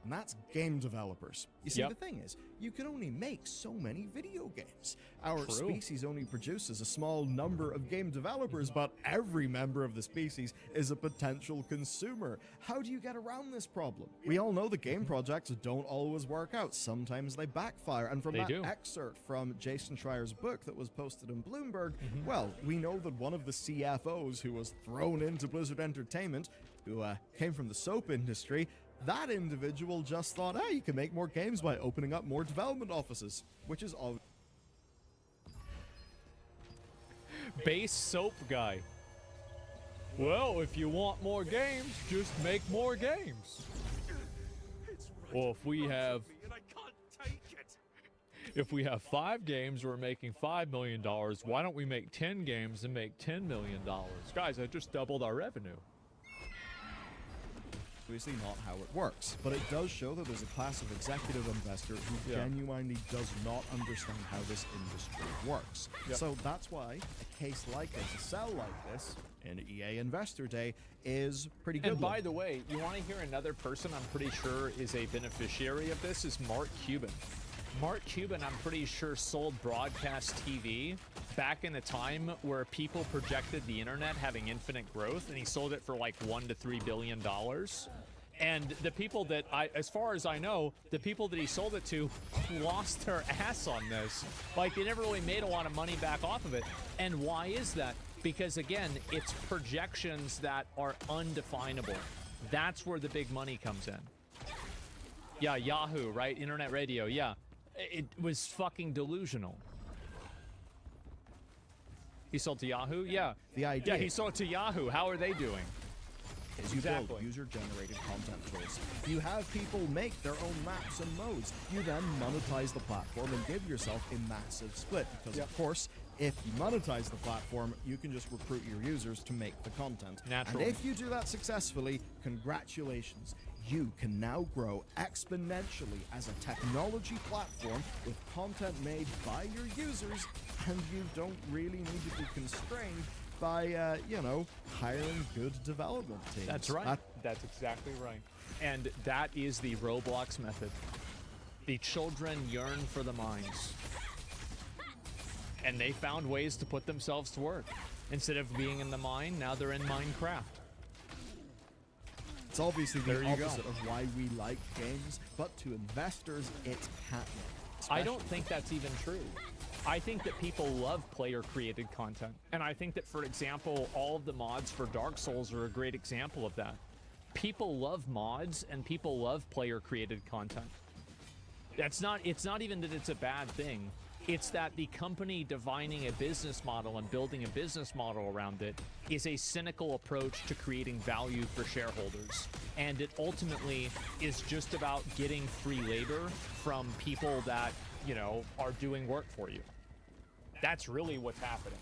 and that's game developers. You see, the thing is, you can only make so many video games. Our species only produces a small number of game developers, but every member of the species is a potential consumer. How do you get around this problem? We all know the game projects don't always work out. Sometimes they backfire. And from that excerpt from Jason Schreier's book that was posted in Bloomberg, well, we know that one of the CFOs who was thrown into Blizzard Entertainment, who came from the soap industry, that individual just thought, you can make more games by opening up more development offices, which is all. Base soap guy. Well, if you want more games, just make more games. Well, if we have 5 games, we're making $5 million. Why don't we make 10 games and make $10 million? Guys, I just doubled our revenue. Obviously not how it works, but it does show that there's a class of executive investor who genuinely does not understand how this industry works. So that's why a case like this, a sell like this, in EA Investor Day, is pretty good. And by the way, you want to hear another person I'm pretty sure is a beneficiary of this is Mark Cuban. Mark Cuban, I'm pretty sure, sold broadcast TV back in a time where people projected the internet having infinite growth, and he sold it for like $1 to $3 billion. And the people that as far as I know, the people that he sold it to lost their ass on this. Like, they never really made a lot of money back off of it. And why is that? Because again, it's projections that are undefinable. That's where the big money comes in. Yeah, Yahoo, right? Internet radio, yeah. It was fucking delusional. He sold to Yahoo? Yeah. The idea. Yeah, he sold to Yahoo. How are they doing? Is you build user-generated content tools. You have people make their own maps and modes. You then monetize the platform and give yourself a massive split. Because, of course, if you monetize the platform, you can just recruit your users to make the content. Naturally. And if you do that successfully, congratulations. You can now grow exponentially as a technology platform with content made by your users, and you don't really need to be constrained by, hiring good development teams. That's right. That's exactly right. And that is the Roblox method. The children yearn for the mines. And they found ways to put themselves to work. Instead of being in the mine, now they're in Minecraft. It's obviously the opposite of why we like games, but to investors, it's catnip. I don't think that's even true. I think that people love player-created content. And I think that, for example, all of the mods for Dark Souls are a great example of that. People love mods and people love player-created content. It's not even that it's a bad thing. It's that the company defining a business model and building a business model around it is a cynical approach to creating value for shareholders. And it ultimately is just about getting free labor from people that, you know, are doing work for you. That's really what's happening.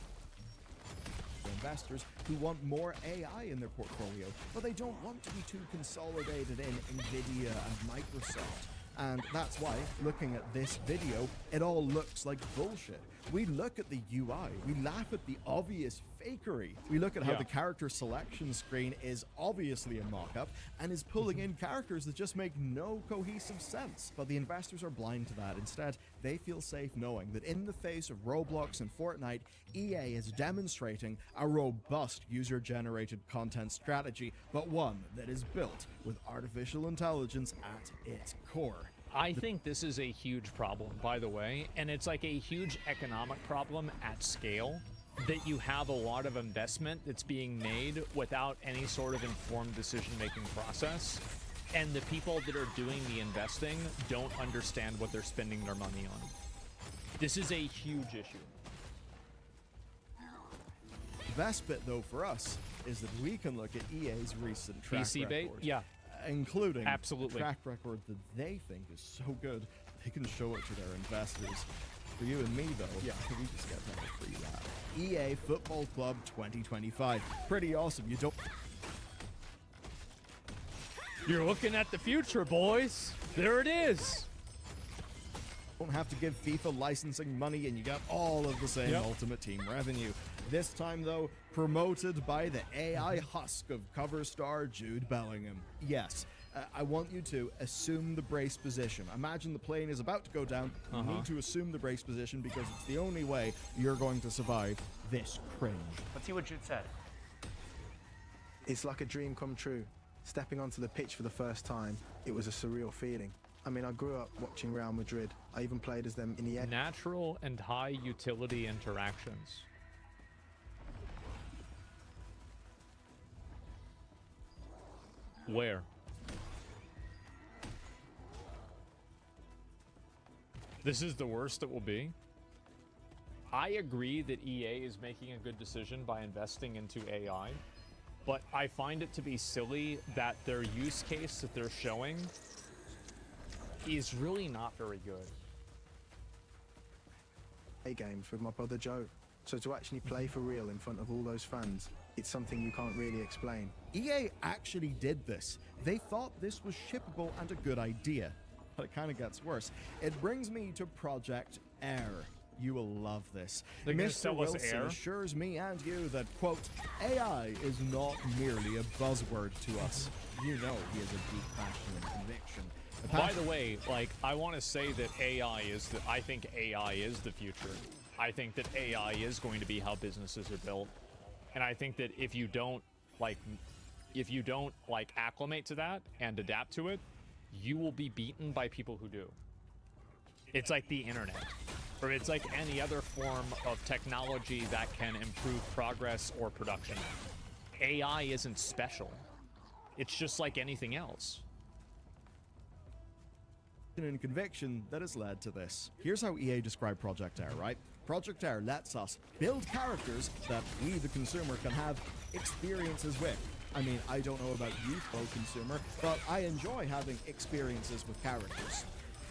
Investors who want more AI in their portfolio, but they don't want to be too consolidated in Nvidia and Microsoft. And that's why, looking at this video, it all looks like bullshit. We look at the UI, we laugh at the obvious fakery. We look at how the character selection screen is obviously a mock-up and is pulling in characters that just make no cohesive sense. But the investors are blind to that. Instead, they feel safe knowing that in the face of Roblox and Fortnite, EA is demonstrating a robust user-generated content strategy, but one that is built with artificial intelligence at its core. I think this is a huge problem, by the way, and it's like a huge economic problem at scale, that you have a lot of investment that's being made without any sort of informed decision-making process, and the people that are doing the investing don't understand what they're spending their money on. This is a huge issue. The best bit, though, for us is that we can look at EA's recent track PC bait? record. Yeah. Including Absolutely. a track record that they think is so good, they can show it to their investors. For you and me, though, we just get that for free lap. EA Football Club 2025. Pretty awesome. You don't... You're looking at the future, boys. There it is. Don't have to give FIFA licensing money and you got all of the same Ultimate Team revenue. This time, though, promoted by the AI husk of cover star Jude Bellingham. Yes, I want you to assume the brace position. Imagine the plane is about to go down. You need to assume the brace position because it's the only way you're going to survive this cringe. Let's see what Jude said. It's like a dream come true. Stepping onto the pitch for the first time, it was a surreal feeling. I mean, I grew up watching Real Madrid. I even played as them in the... Natural and high utility interactions. Where? This is the worst it will be. I agree that EA is making a good decision by investing into AI, but I find it to be silly that their use case that they're showing is really not very good. Games with my brother Joe. So to actually play for real in front of all those fans, it's something you can't really explain. EA actually did this. They thought this was shippable and a good idea. But it kind of gets worse. It brings me to Project Air. You will love this. Mr. Wilson assures me and you that, quote, AI is not merely a buzzword to us. You know he has a deep passion and conviction. By the way, like, I want to say that I think AI is the future. I think that AI is going to be how businesses are built. And I think that if you don't acclimate to that and adapt to it, you will be beaten by people who do. It's like the internet, or it's like any other form of technology that can improve progress or production. AI isn't special. It's just like anything else. And conviction that has led to this. Here's how EA described Project Air, right? Project Air lets us build characters that we, the consumer, can have experiences with. I mean, I don't know about you, fellow consumer, but I enjoy having experiences with characters.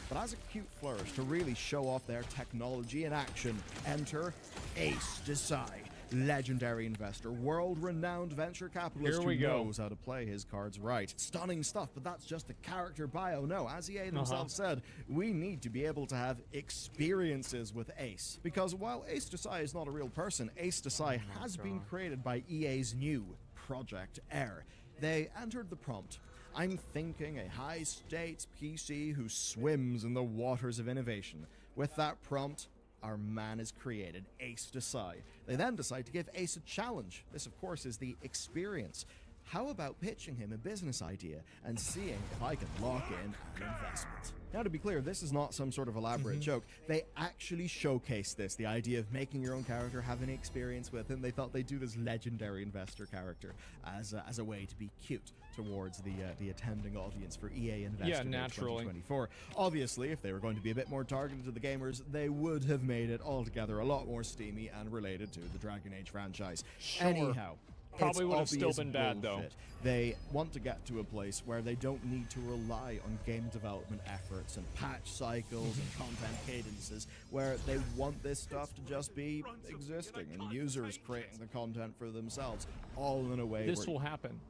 But as a cute flourish to really show off their technology in action, enter Ace Desai, legendary investor, world-renowned venture capitalist who knows how to play his cards right. Stunning stuff, but that's just a character bio. No, as EA themselves said, we need to be able to have experiences with Ace. Because while Ace Desai is not a real person, Ace Desai has been created by EA's new Project Air. They entered the prompt. I'm thinking a high-stakes PC who swims in the waters of innovation. With that prompt, our man is created, Ace Desai. They then decide to give Ace a challenge. This, of course, is the experience. How about pitching him a business idea and seeing if I can lock in an investment? Now, to be clear, this is not some sort of elaborate joke. They actually showcased this, the idea of making your own character, have any experience with him. They thought they'd do this legendary investor character as a way to be cute towards the attending audience for EA Investor Day naturally. 2024. Obviously, if they were going to be a bit more targeted to the gamers, they would have made it altogether a lot more steamy and related to the Dragon Age franchise. Sure. Anyhow, Probably it's would have still obvious been bad, though. bullshit. They want to get to a place where they don't need to rely on game development efforts and patch cycles and content cadences, where they want this stuff to just be existing and users creating the content for themselves, all in a way This where will happen.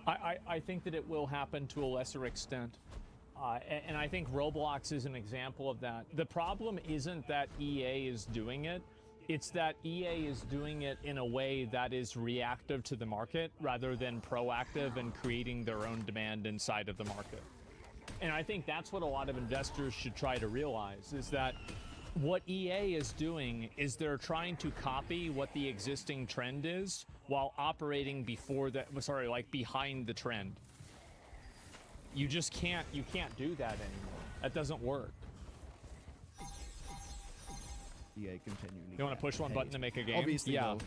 I think that it will happen to a lesser extent. And I think Roblox is an example of that. The problem isn't that EA is doing it. It's that EA is doing it in a way that is reactive to the market rather than proactive and creating their own demand inside of the market. And I think that's what a lot of investors should try to realize, is that what EA is doing is they're trying to copy what the existing trend is while operating behind the trend. You just can't do that anymore. That doesn't work. EA continually. You want to push one button to make a game? Obviously, yeah. though,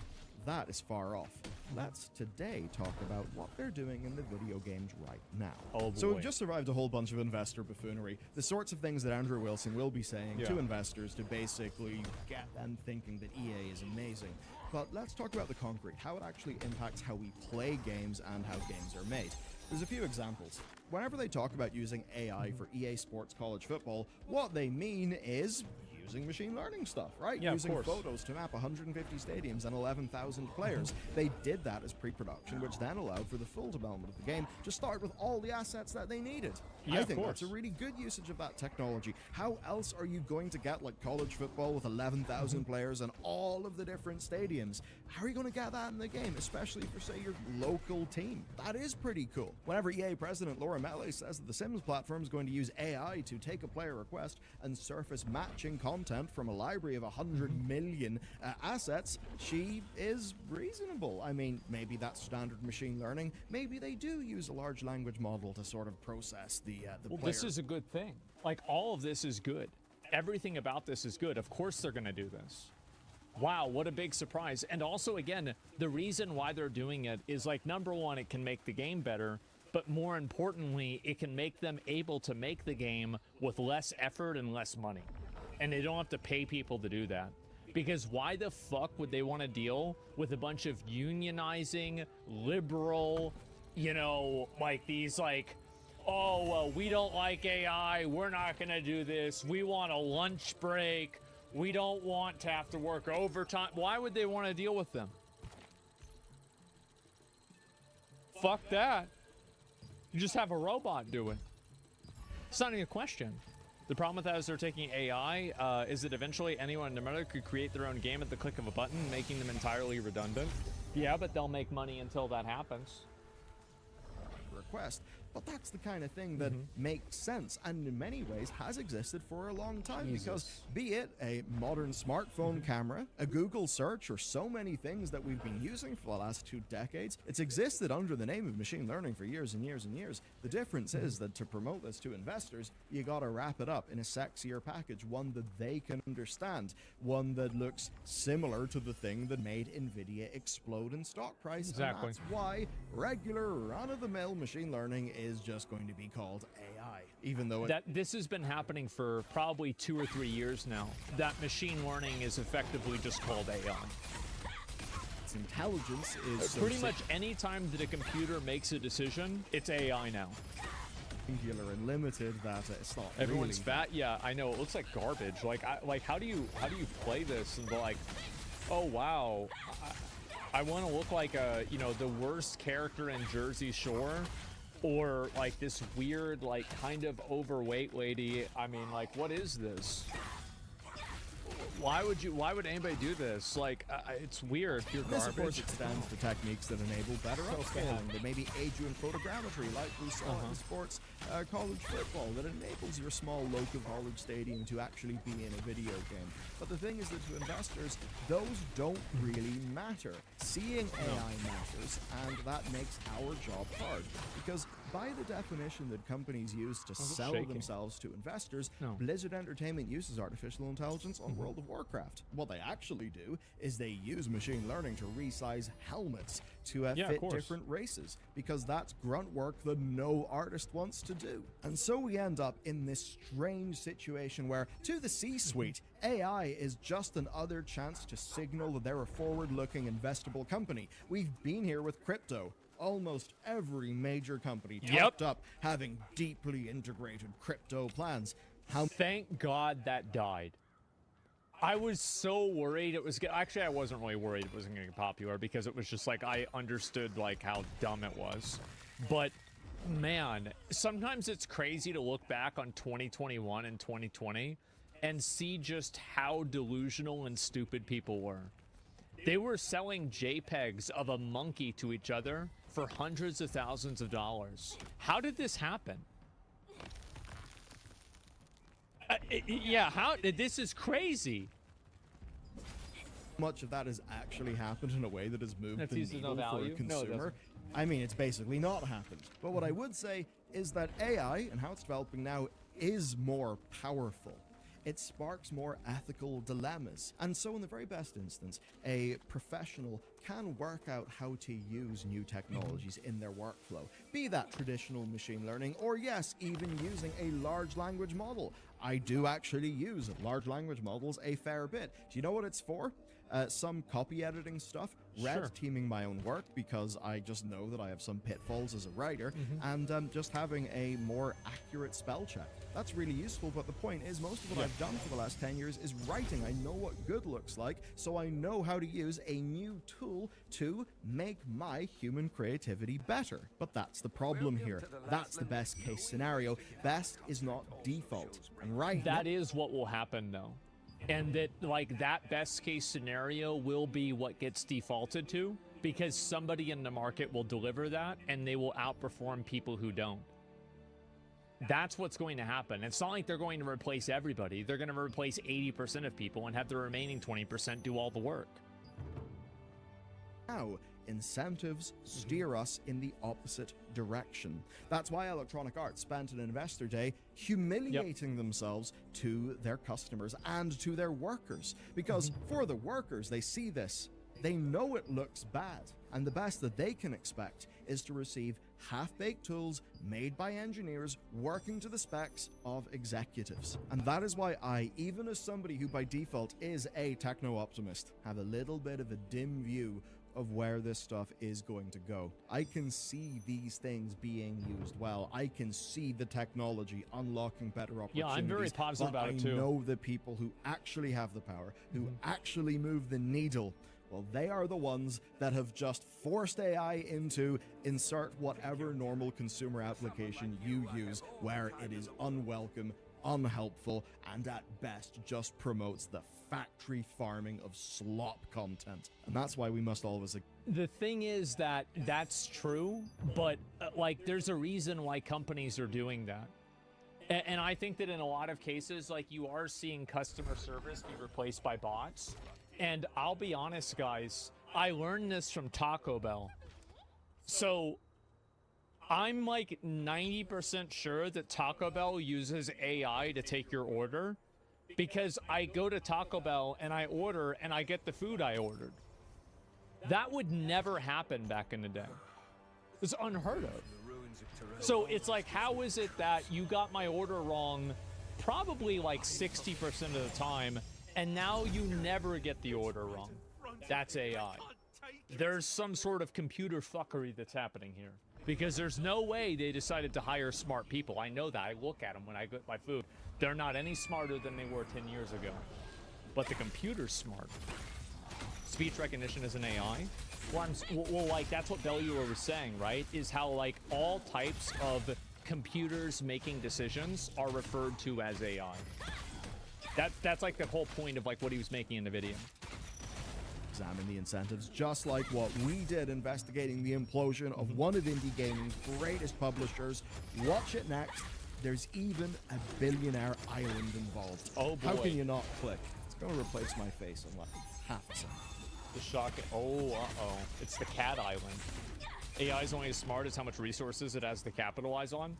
that is far off. Let's today talk about what they're doing in the video games right now. Oh, so boy. we've just survived a whole bunch of investor buffoonery, the sorts of things that Andrew Wilson will be saying to investors to basically get them thinking that EA is amazing. But let's talk about the concrete, how it actually impacts how we play games and how games are made. There's a few examples. Whenever they talk about using AI for EA Sports College Football, what they mean is using machine learning stuff, right? Yeah, using of course. photos to map 150 stadiums and 11,000 players. They did that as pre-production, which then allowed for the full development of the game to start with all the assets that they needed. Yeah, I of think course. that's a really good usage of that technology. How else are you going to get like college football with 11,000 players and all of the different stadiums? How are you going to get that in the game, especially for, say, your local team? That is pretty cool. Whenever EA President Laura Mele says that the Sims platform is going to use AI to take a player request and surface matching content from a library of 100 million assets, she is reasonable. I mean, maybe that's standard machine learning. Maybe they do use a large language model to sort of process the Well, player. this is a good thing. Like, all of this is good. Everything about this is good. Of course they're going to do this. Wow, what a big surprise. And also, again, the reason why they're doing it is, like, number one, it can make the game better, but more importantly, it can make them able to make the game with less effort and less money. And they don't have to pay people to do that. Because why the fuck would they want to deal with a bunch of unionizing, liberal, you know, like these, like, oh, well, we don't like AI, we're not going to do this, we want a lunch break, we don't want to have to work overtime. Why would they want to deal with them? Fuck that. You just have a robot do it. It's not even a question. The problem with that is they're taking AI, is that eventually anyone in America could create their own game at the click of a button, making them entirely redundant. Yeah, but they'll make money until that happens. Request, but that's the kind of thing that makes sense and in many ways has existed for a long time. Because be it a modern smartphone camera, a Google search, or so many things that we've been using for the last 2 decades, it's existed under the name of machine learning for years and years and years. The difference is that to promote this to investors, you gotta wrap it up in a sexier package, one that they can understand, one that looks similar to the thing that made Nvidia explode in stock price. Exactly. And that's why regular run-of-the-mill machine learning is just going to be called AI, even though This has been happening for probably 2 or 3 years now. That machine learning is effectively just called AI. its intelligence is so Pretty much any time that a computer makes a decision, it's AI now. singular and limited that it's not Everyone's really fat. Yeah, I know. It looks like garbage. Like, how do you play this and be like, oh wow, I want to look like a, you know, the worst character in Jersey Shore, or like this weird, like kind of overweight lady. I mean, like, what is this? Why would anybody do this? Like, it's weird. Pure This, of course, garbage. extends to techniques that enable better upscaling. They maybe aid you in photogrammetry, like we saw in sports college football, that enables your small local college stadium to actually be in a video game. But the thing is that to investors, those don't really matter. Seeing AI matters, and that makes our job hard. Because by the definition that companies use to sell themselves to investors, Blizzard Entertainment uses artificial intelligence on World of Warcraft. What they actually do is they use machine learning to resize helmets to fit different races, because that's grunt work that no artist wants to do. And so we end up in this strange situation where, to the C-suite, AI is just another chance to signal that they're a forward-looking, investable company. We've been here with crypto. Almost every major company topped up having deeply integrated crypto plans. Thank God that died. I was so worried it was actually I wasn't really worried it wasn't going to get popular, because it was just like I understood like how dumb it was. But man, sometimes it's crazy to look back on 2021 and 2020 and see just how delusional and stupid people were. They were selling JPEGs of a monkey to each other for hundreds of thousands of dollars. How did this happen? This is crazy. Much of that has actually happened in a way that has moved the needle for a No, it consumer. doesn't. I mean, it's basically not happened. But what I would say is that AI and how it's developing now is more powerful. It sparks more ethical dilemmas. And so in the very best instance, a professional can work out how to use new technologies in their workflow. Be that traditional machine learning, or yes, even using a large language model. I do actually use large language models a fair bit. Do you know what it's for? Some copy editing stuff, red teaming my own work, because I just know that I have some pitfalls as a writer, and just having a more accurate spell check. That's really useful, but the point is most of what I've done for the last 10 years is writing. I know what good looks like, so I know how to use a new tool to make my human creativity better. But that's the problem here. That's the best case scenario. Best is not default. And That is what will happen, though. And that, like, that best case scenario will be what gets defaulted to, because somebody in the market will deliver that and they will outperform people who don't. That's what's going to happen. It's not like they're going to replace everybody. They're going to replace 80% of people and have the remaining 20% do all the work. Now, incentives steer us in the opposite direction. That's why Electronic Arts spent an investor day humiliating themselves to their customers and to their workers. Because for the workers, they see this. They know it looks bad. And the best that they can expect is to receive half-baked tools made by engineers working to the specs of executives. And that is why I, even as somebody who by default is a techno-optimist, have a little bit of a dim view of where this stuff is going to go. I can see these things being used well. I can see the technology unlocking better opportunities. Yeah, I'm very positive about it too. I know the people who actually have the power, who actually move the needle, well, they are the ones that have just forced AI into insert whatever normal consumer application you use where it is unwelcome, unhelpful, and at best just promotes the factory farming of slop content. And that's why we must always... The thing is that that's true, but like there's a reason why companies are doing that. And I think that in a lot of cases, like you are seeing customer service be replaced by bots. And I'll be honest, guys, I learned this from Taco Bell. So I'm like 90% sure that Taco Bell uses AI to take your order, because I go to Taco Bell and I order and I get the food I ordered. That would never happen back in the day. It's unheard of. So it's like, how is it that you got my order wrong probably like 60% of the time, and now you never get the order wrong? That's AI. There's some sort of computer fuckery that's happening here, because there's no way they decided to hire smart people. I know that. I look at them when I get my food. They're not any smarter than they were 10 years ago. But the computer's smart. Speech recognition is an AI. Well, like, that's what Bellular was saying, right? Is how, like, all types of computers making decisions are referred to as AI. That's like the whole point of like what he was making in the video. Examine the incentives, just like what we did investigating the implosion of one of indie gaming's greatest publishers. Watch it next. There's even a billionaire island involved. Oh boy. How can you not click? It's going to replace my face in like half a second. The shock. Oh, uh-oh. It's the Cat Island. AI is only as smart as how much resources it has to capitalize on.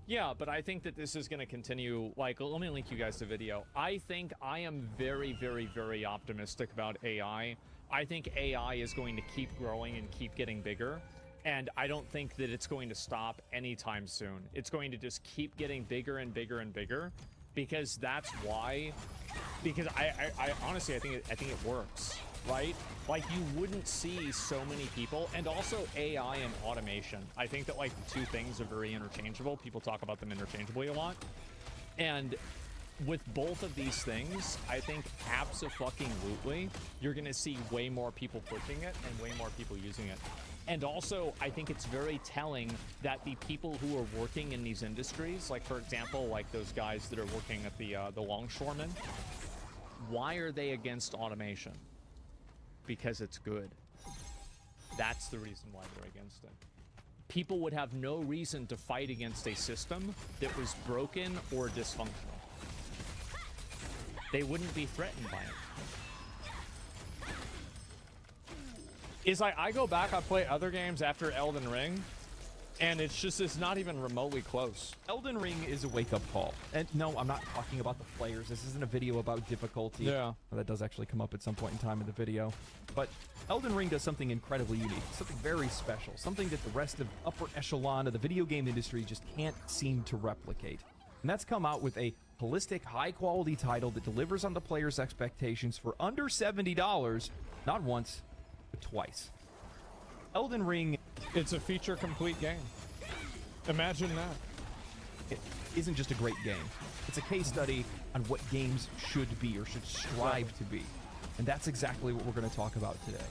Yeah, but I think that this is going to continue. Like, let me link you guys the video. I think I am very, very, very optimistic about AI. I think AI is going to keep growing and keep getting bigger. And I don't think that it's going to stop anytime soon. It's going to just keep getting bigger and bigger and bigger, because that's why. Because I honestly, I think it works, right? Like, you wouldn't see so many people, and also AI and automation. I think that like the two things are very interchangeable. People talk about them interchangeably a lot, and with both of these things, I think abso-fucking-lutely, you're gonna see way more people pushing it and way more people using it. And also, I think it's very telling that the people who are working in these industries, like for example, like those guys that are working at the longshoremen, why are they against automation? Because it's good. That's the reason why they're against it. People would have no reason to fight against a system that was broken or dysfunctional. They wouldn't be threatened by it. It's like, I go back, I play other games after Elden Ring, and it's not even remotely close. Elden Ring is a wake-up call. And no, I'm not talking about the players. This isn't a video about difficulty. Yeah. Well, that does actually come up at some point in time in the video. But Elden Ring does something incredibly unique, something very special, something that the rest of upper echelon of the video game industry just can't seem to replicate. And that's come out with a holistic, high-quality title that delivers on the player's expectations for under $70, not once, but twice. Elden Ring... It's a feature-complete game. Imagine that. It isn't just a great game. It's a case study on what games should be or should strive to be. And that's exactly what we're going to talk about today.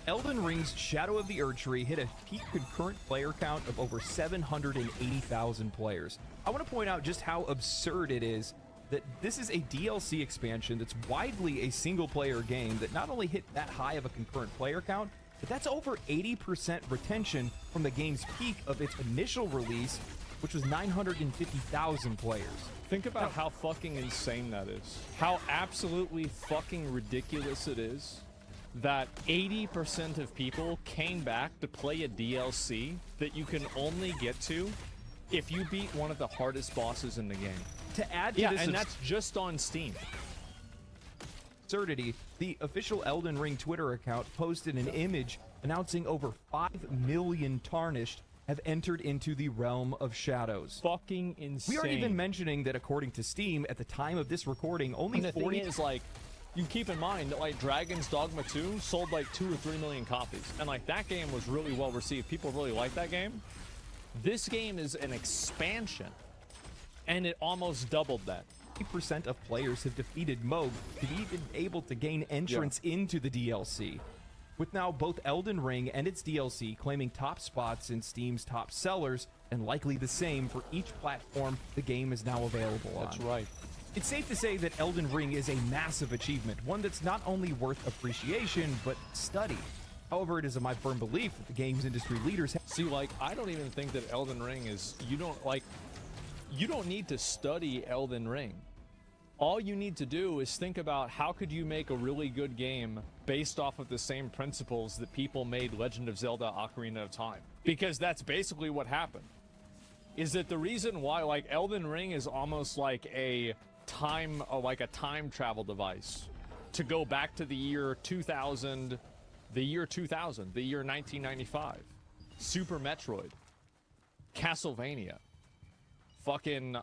Elden Ring's Shadow of the Erdtree hit a peak concurrent player count of over 780,000 players. I want to point out just how absurd it is that this is a DLC expansion that's widely a single-player game that not only hit that high of a concurrent player count, but that's over 80% retention from the game's peak of its initial release, which was 950,000 players. Think about how fucking insane that is. How absolutely fucking ridiculous it is that 80% of people came back to play a DLC that you can only get to if you beat one of the hardest bosses in the game. To add to this, and that's just on Steam. Absurdity, the official Elden Ring Twitter account posted an image announcing over 5 million tarnished have entered into the realm of shadows. Fucking insane. We aren't even mentioning that according to Steam, at the time of this recording, only and the 40... thing is, like, you keep in mind that, like, Dragon's Dogma 2 sold, like, 2 or 3 million copies. And, like, that game was really well received. People really like that game. This game is an expansion, and it almost doubled that. 80% of players have defeated Moog to be even able to gain entrance into the DLC. With now both Elden Ring and its DLC claiming top spots in Steam's top sellers, and likely the same for each platform the game is now available on. That's right. It's safe to say that Elden Ring is a massive achievement, one that's not only worth appreciation, but study. However, it is my firm belief that the games industry leaders see, like, I don't even think that Elden Ring is, you don't need to study Elden Ring. All you need to do is think about how could you make a really good game based off of the same principles that people made Legend of Zelda Ocarina of Time. Because that's basically what happened. Is that the reason why, like, Elden Ring is almost like a time travel device to go back to the year 2000, the year 1995, Super Metroid, Castlevania, fucking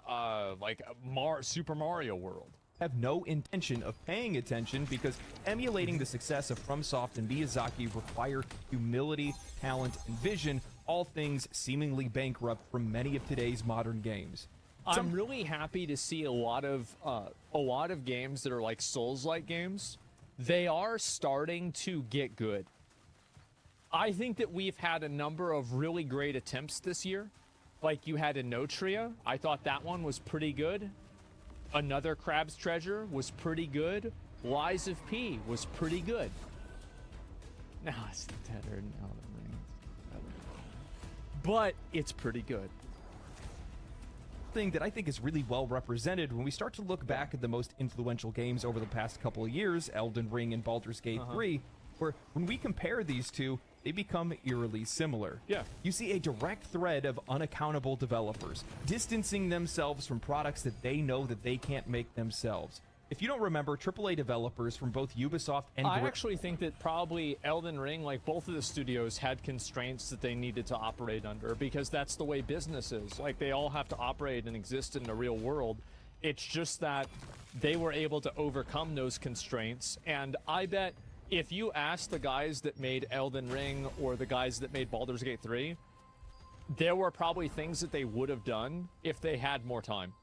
Super Mario World. Have no intention of paying attention because emulating the success of FromSoft and Miyazaki require humility, talent, and vision, all things seemingly bankrupt from many of today's modern games. I'm really happy to see a lot of games that are like Souls-like games. They are starting to get good. I think that we've had a number of really great attempts this year. Like you had Inotria. I thought that one was pretty good. Another Crab's Treasure was pretty good. Lies of P was pretty good. Now it's better than Elden Ring. But it's pretty good. Thing that I think is really well represented when we start to look back at the most influential games over the past couple of years, Elden Ring and Baldur's Gate 3, where when we compare these two, they become eerily similar. Yeah. You see a direct thread of unaccountable developers distancing themselves from products that they know that they can't make themselves. If you don't remember, AAA developers from both Ubisoft and I actually think that probably Elden Ring, like both of the studios, had constraints that they needed to operate under, because that's the way business is. Like, they all have to operate and exist in the real world. It's just that they were able to overcome those constraints, and I bet if you ask the guys that made Elden Ring or the guys that made Baldur's Gate 3, there were probably things that they would have done if they had more time.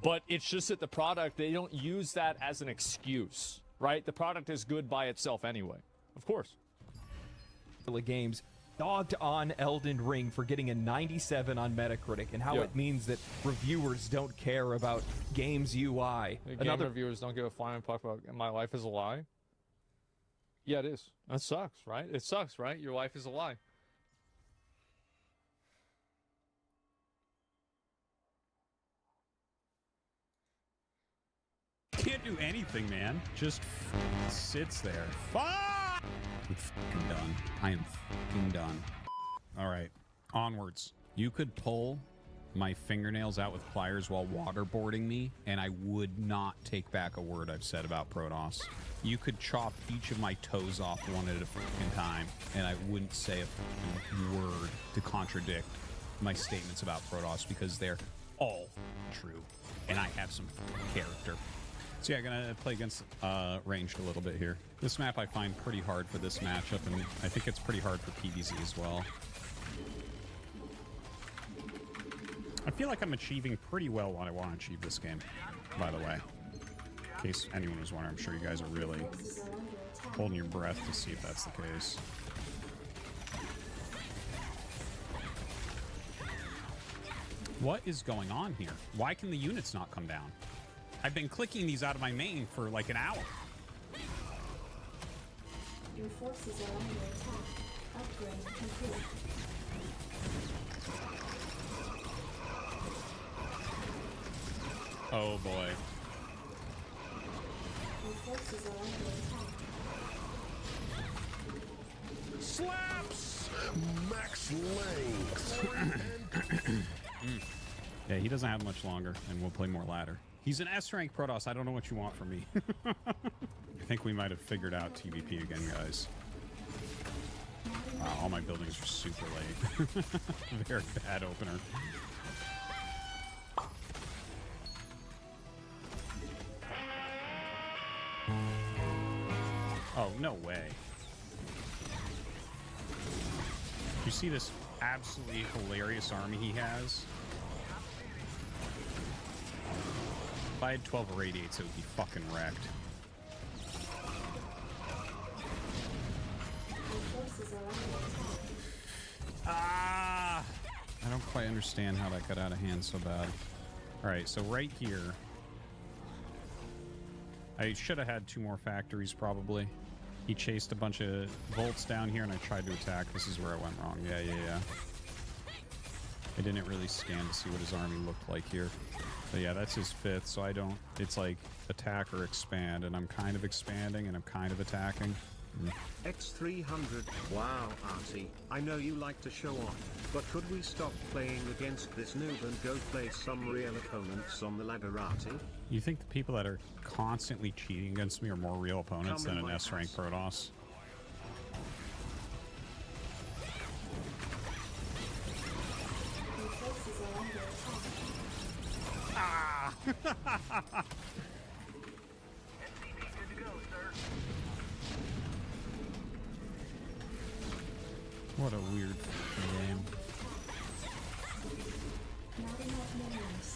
But it's just that the product, they don't use that as an excuse, right? The product is good by itself anyway. Of course. games dogged on Elden Ring for getting a 97 on Metacritic, and how it means that reviewers don't care about games UI. Game reviewers don't give a flying fuck about my life is a lie. Yeah, it is. That sucks, right? It sucks, right? Your life is a lie. Can't do anything, man. Just sits there. Fuck! I'm fucking done. I am fucking done. All right, onwards. You could pull my fingernails out with pliers while waterboarding me, and I would not take back a word I've said about Protoss. You could chop each of my toes off one at a fucking time, and I wouldn't say a fucking word to contradict my statements about Protoss, because they're all true, and I have some character. So yeah, I'm gonna play against ranged a little bit here. This map I find pretty hard for this matchup, and I think it's pretty hard for PvZ as well. I feel like I'm achieving pretty well what I want to achieve this game, by the way. In case anyone was wondering, I'm sure you guys are really holding your breath to see if that's the case. What is going on here? Why can the units not come down? I've been clicking these out of my main for like an hour. Your forces are under attack. Upgrade complete. Oh boy. Your forces are under attack. Slaps! Max length. Yeah, he doesn't have much longer, and we'll play more ladder. He's an S-rank Protoss. I don't know what you want from me. I think we might have figured out TVP again, guys. Wow, all my buildings are super late. Very bad opener. Oh, no way. You see this absolutely hilarious army he has? If I had 12 irradiates, it would be fucking wrecked. Ah! I don't quite understand how that got out of hand so bad. Alright, so right here... I should have had 2 more factories, probably. He chased a bunch of bolts down here, and I tried to attack. This is where I went wrong. Yeah. I didn't really scan to see what his army looked like here. But yeah, that's his 5th, so I don't... It's like attack or expand, and I'm kind of expanding, and I'm kind of attacking. X300. Wow, Artie. I know you like to show off, but could we stop playing against this noob and go play some real opponents on the ladder, Artie? You think the people that are constantly cheating against me are more real opponents than an S-rank Protoss? Ah! What a weird game. Not enough minions.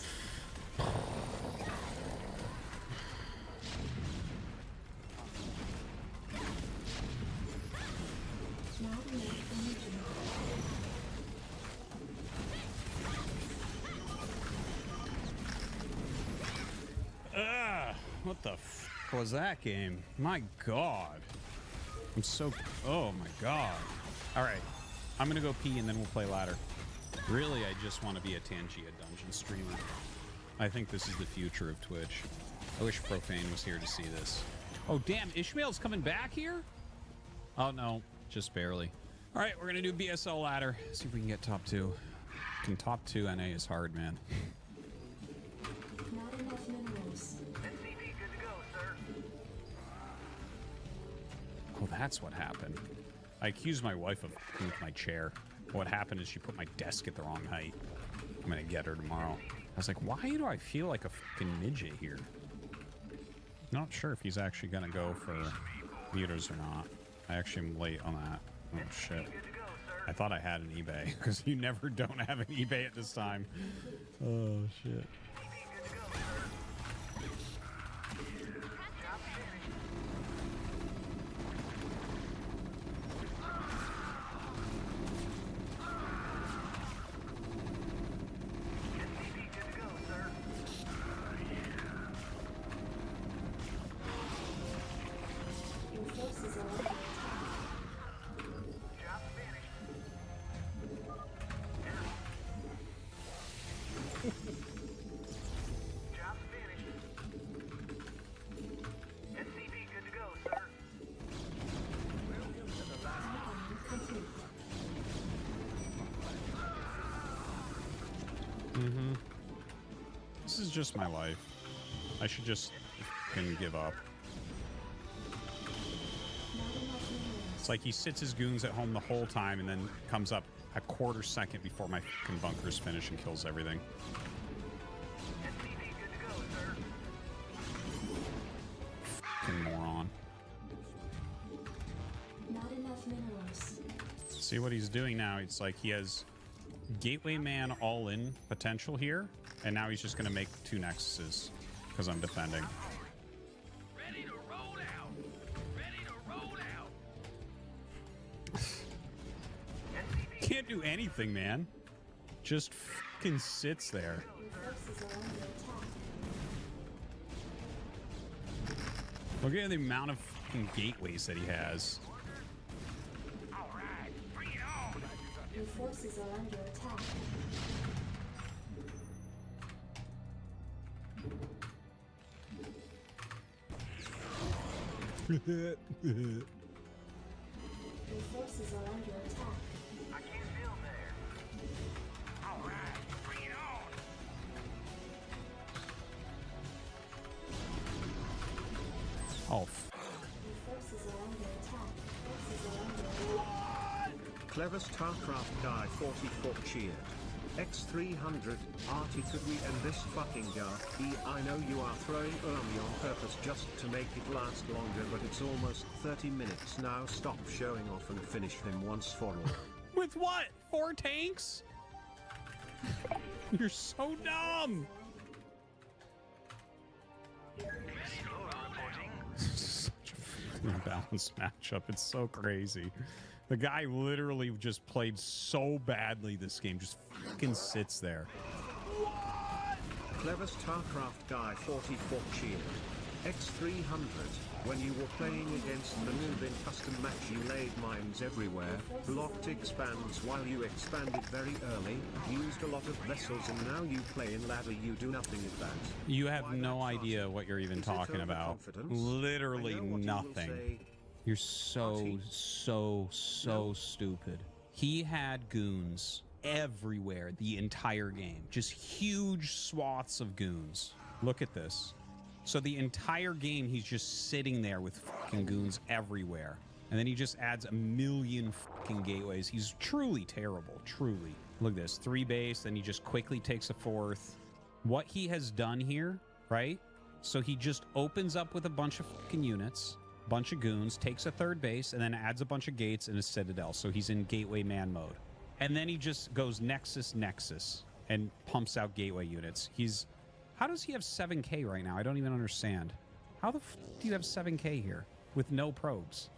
Not enough energy. What the f was that game? My god. I'm so... Oh my god. Alright. I'm gonna go pee and then we'll play ladder. Really, I just want to be a Tangia dungeon streamer. I think this is the future of Twitch. I wish Profane was here to see this. Oh, damn. Ishmael's coming back here? Oh, no. Just barely. All right, we're going to do BSL ladder. See if we can get top 2. Can top 2 NA is hard, man. Not enough minerals. Oh, that's what happened. I accused my wife of f***ing with my chair. What happened is she put my desk at the wrong height. I'm going to get her tomorrow. I was like, why do I feel like a fucking midget here? Not sure if he's actually going to go for meters or not. I actually am late on that. Oh, shit. I thought I had an eBay, because you never don't have an eBay at this time. Oh, shit. Your forces are under attack. This is just my life. I should just fucking give up. It's like he sits his goons at home the whole time and then comes up a quarter second before my fucking bunkers finish and kills everything. Fucking moron. Not enough minerals. See what he's doing now? It's like he has Gateway Man all-in potential here, and now he's just going to make 2 Nexuses because I'm defending. Can't do anything, man. Just fucking sits there. Your forces are under attack. Look at the amount of fucking gateways that he has. Your forces are under attack. Your forces are under attack. Oh, Your forces are under attack. Forces are under attack. Clever StarCraft guy 40-foot cheered. X300, Artie, could we end this fucking Garth? I know you are throwing me on purpose just to make it last longer, but it's almost 30 minutes now. Stop showing off and finish him once for all. with what? 4 tanks? You're so dumb. Such a balanced matchup. It's so crazy. The guy literally just played so badly this game. Just fucking sits there. Clever StarCraft guy 40-foot cheered. X300, when you were playing against the noob in custom match, you laid mines everywhere, blocked expands while you expanded very early, used a lot of vessels, and now you play in ladder, you do nothing with that. You have no idea what you're even talking about. Literally nothing. You're so stupid. He had goons everywhere the entire game. Just huge swaths of goons. Look at this. So the entire game, he's just sitting there with fucking goons everywhere. And then he just adds a million fucking gateways. He's truly terrible, truly. Look at this, 3 base, then he just quickly takes a 4th. What he has done here, right? So he just opens up with a bunch of fucking units, bunch of goons, takes a 3rd base, and then adds a bunch of gates and a citadel. So he's in gateway man mode. And then he just goes Nexus, and pumps out gateway units. He's... How does he have 7k right now? I don't even understand. How the f do you have 7k here with no probes?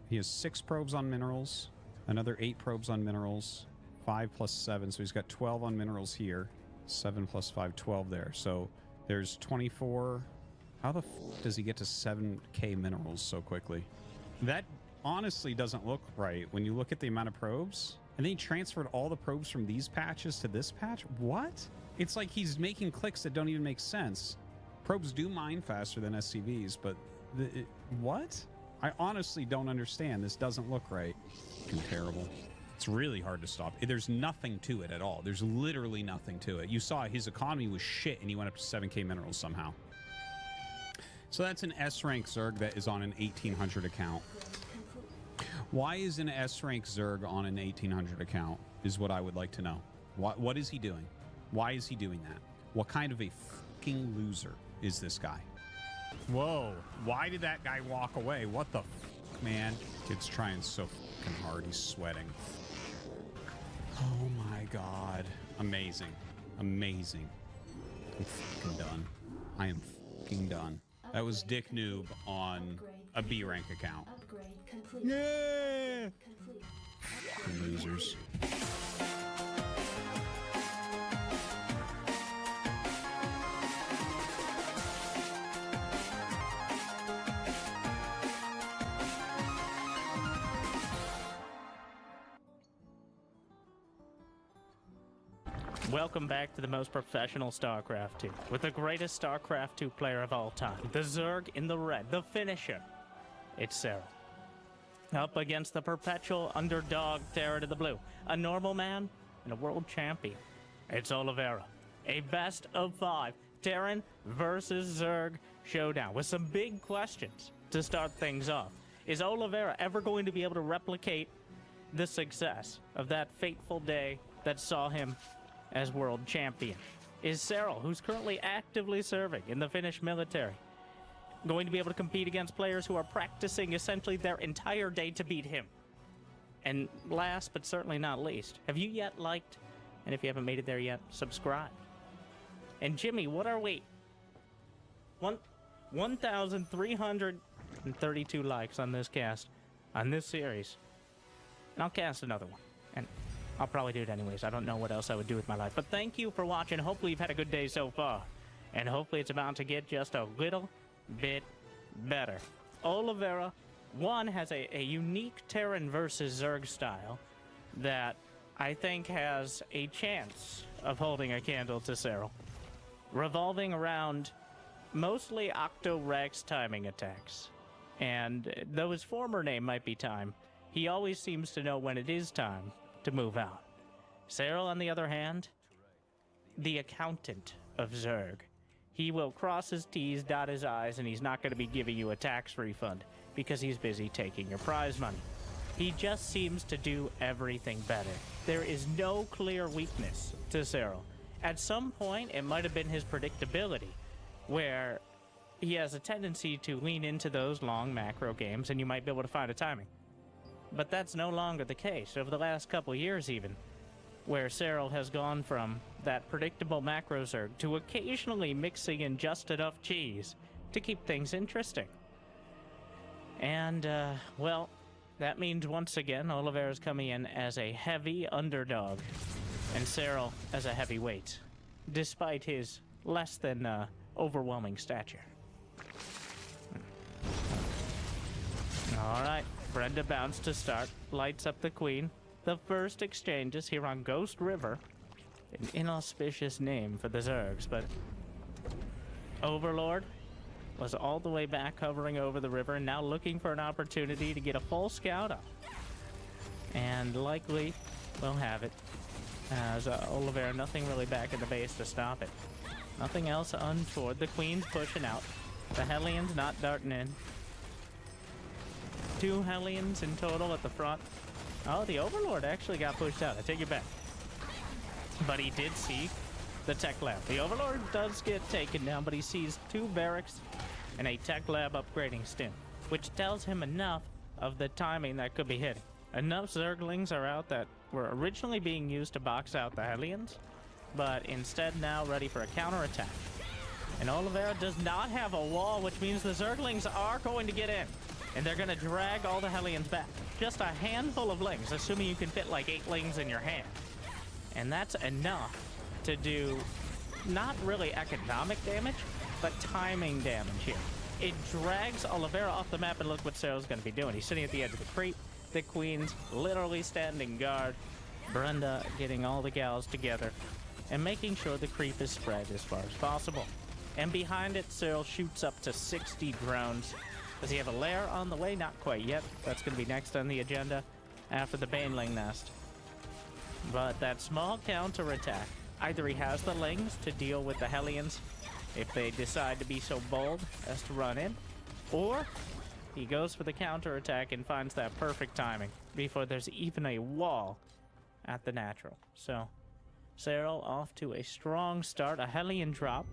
He has 6 probes on minerals, another 8 probes on minerals, 5 plus 7, so he's got 12 on minerals here. 7 plus 5, 12 there. So there's 24 How the f does he get to 7k minerals so quickly? That honestly doesn't look right when you look at the amount of probes. And then he transferred all the probes from these patches to this patch? What? It's like he's making clicks that don't even make sense. Probes do mine faster than SCVs, but what? I honestly don't understand. This doesn't look right. Fucking terrible. It's really hard to stop. There's nothing to it at all. There's literally nothing to it. You saw his economy was shit and he went up to 7k minerals somehow. So that's an S-rank Zerg that is on an 1800 account. Why is an S-rank Zerg on an 1800 account is what I would like to know. What is he doing? Why is he doing that? What kind of a fucking loser is this guy? Whoa, why did that guy walk away? What the fuck, man? Kid's trying so fucking hard, he's sweating. Oh my god. Amazing. Amazing. I'm fucking done. I am fucking done. That was Dick Noob on a B rank account. Yeah! Fucking losers. Welcome back to the most professional StarCraft 2, with the greatest StarCraft 2 player of all time, the Zerg in the red, the finisher. It's Serral. Up against the perpetual underdog Terran to the blue, a normal man and a world champion. It's Oliveira, a best of 5 Terran versus Zerg showdown with some big questions to start things off. Is Oliveira ever going to be able to replicate the success of that fateful day that saw him as world champion? Is Serral, who's currently actively serving in the Finnish military, going to be able to compete against players who are practicing essentially their entire day to beat him? And last but certainly not least, have you yet liked, and if you haven't made it there yet, subscribe? And Jimmy, what are we? 1,332 likes on this cast, on this series. And I'll cast another one. And I'll probably do it anyways. I don't know what else I would do with my life. But thank you for watching. Hopefully you've had a good day so far. And hopefully it's about to get just a little bit better. Oliveira, one, has a unique Terran versus Zerg style that I think has a chance of holding a candle to Serral, revolving around mostly Octo-Rex timing attacks. And though his former name might be Time, he always seems to know when it is time to move out. Serral, on the other hand, the accountant of Zerg. He will cross his T's, dot his I's, and he's not going to be giving you a tax refund because he's busy taking your prize money. He just seems to do everything better. There is no clear weakness to Serral. At some point, it might have been his predictability, where he has a tendency to lean into those long macro games, and you might be able to find a timing. But that's no longer the case over the last couple years even, where Serral has gone from that predictable macro Zerg to occasionally mixing in just enough cheese to keep things interesting. And, well, that means once again Oliveira's coming in as a heavy underdog and Serral as a heavyweight, despite his less than overwhelming stature. Alright. Brenda Bounce to start, lights up the Queen. The first exchanges here on Ghost River. An inauspicious name for the Zergs, but Overlord was all the way back hovering over the river and now looking for an opportunity to get a full scout up. And likely will have it, as Oliveira, nothing really back at the base to stop it. Nothing else untoward. The Queen's pushing out. The Hellions not darting in. 2 Hellions in total at the front. Oh, the Overlord actually got pushed out. I take it back. But he did see the tech lab. The Overlord does get taken down, but he sees 2 barracks and a tech lab upgrading stim, which tells him enough of the timing that could be hitting. Enough Zerglings are out that were originally being used to box out the Hellions, but instead now ready for a counterattack. And Oliveira does not have a wall, which means the Zerglings are going to get in. And they're going to drag all the Hellions back. Just a handful of Lings, assuming you can fit like 8 Lings in your hand. And that's enough to do not really economic damage, the timing damage here. It drags Oliveira off the map, and look what Cyril's going to be doing. He's sitting at the edge of the creep. The Queen's literally standing guard. Brenda getting all the gals together and making sure the creep is spread as far as possible. And behind it, Cyril shoots up to 60 drones. Does he have a lair on the way? Not quite yet. That's going to be next on the agenda after the Baneling nest. But that small counterattack, either he has the Lings to deal with the Hellions if they decide to be so bold as to run in, or he goes for the counterattack and finds that perfect timing before there's even a wall at the natural. So Cyril off to a strong start. A Hellion drop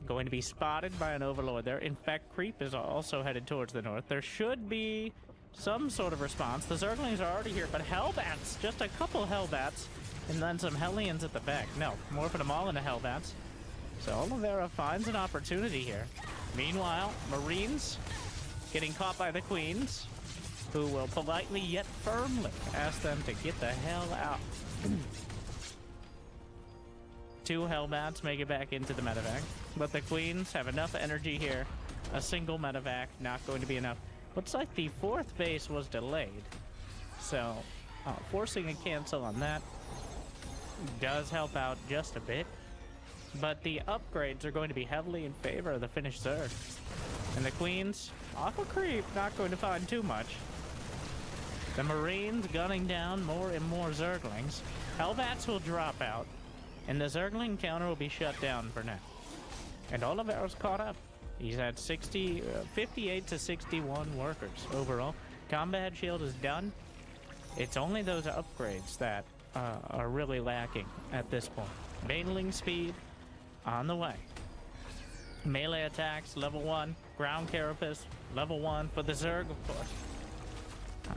going to be spotted by an Overlord there. Infect creep is also headed towards the north. There should be some sort of response. The Zerglings are already here, but Hellbats, just a couple Hellbats, and then some Hellions at the back. No, morphing them all into Hellbats. So Oliveira finds an opportunity here. Meanwhile, Marines getting caught by the Queens, who will politely yet firmly ask them to get the hell out. 2 Hellbats make it back into the medevac, but the Queens have enough energy here. A single medevac, not going to be enough. Looks like the 4th base was delayed, so forcing a cancel on that does help out just a bit. But the upgrades are going to be heavily in favor of the Finnish Zerg. And the Queens, off a creep, not going to find too much. The Marines gunning down more and more Zerglings. Hellbats will drop out, and the Zergling counter will be shut down for now. And Oliveira's caught up. He's at 58 to 61 workers overall. Combat shield is done. It's only those upgrades that are really lacking at this point. Baneling speed on the way. Melee attacks level 1. Ground carapace level 1 for the Zerg, of course.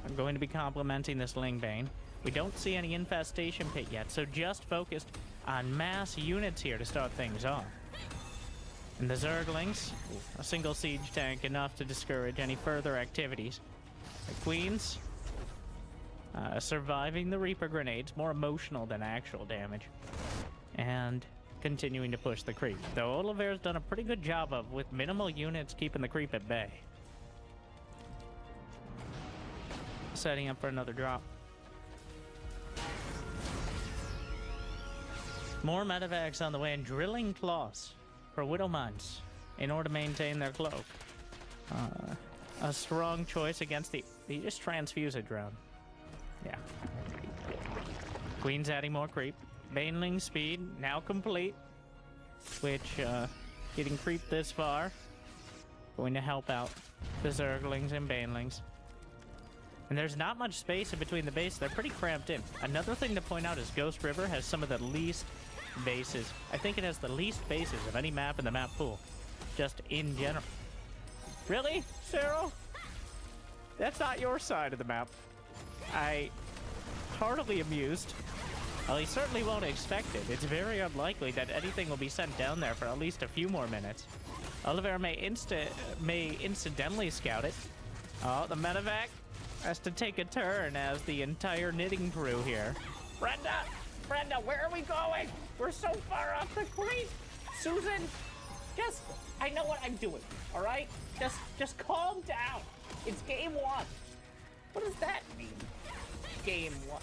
I'm going to be complementing this Lingbane. We don't see any infestation pit yet, so just focused on mass units here to start things off. And the Zerglings, a single siege tank enough to discourage any further activities. The Queens, surviving the Reaper grenades, more emotional than actual damage. And continuing to push the creep, though Oliveira's done a pretty good job of, with minimal units, keeping the creep at bay. Setting up for another drop. More medevacs on the way, and drilling claws for Widow Mines in order to maintain their cloak. A strong choice against the... You just transfuse a drone. Yeah. Queen's adding more creep. Baneling speed now complete, which getting creep this far going to help out the Zerglings and Banelings. And there's not much space in between the bases. They're pretty cramped in. Another thing to point out is Ghost River has some of the least bases. I think it has the least bases of any map in the map pool, just in general. Really, Cyril? That's not your side of the map. I heartily amused. Well, he certainly won't expect it. It's very unlikely that anything will be sent down there for at least a few more minutes. Oliveira may incidentally scout it. Oh, the medevac has to take a turn as the entire knitting crew here. Brenda, where are we going? We're so far off the creek. Susan, I know what I'm doing, all right? Just calm down. It's game 1. What does that mean? Game 1.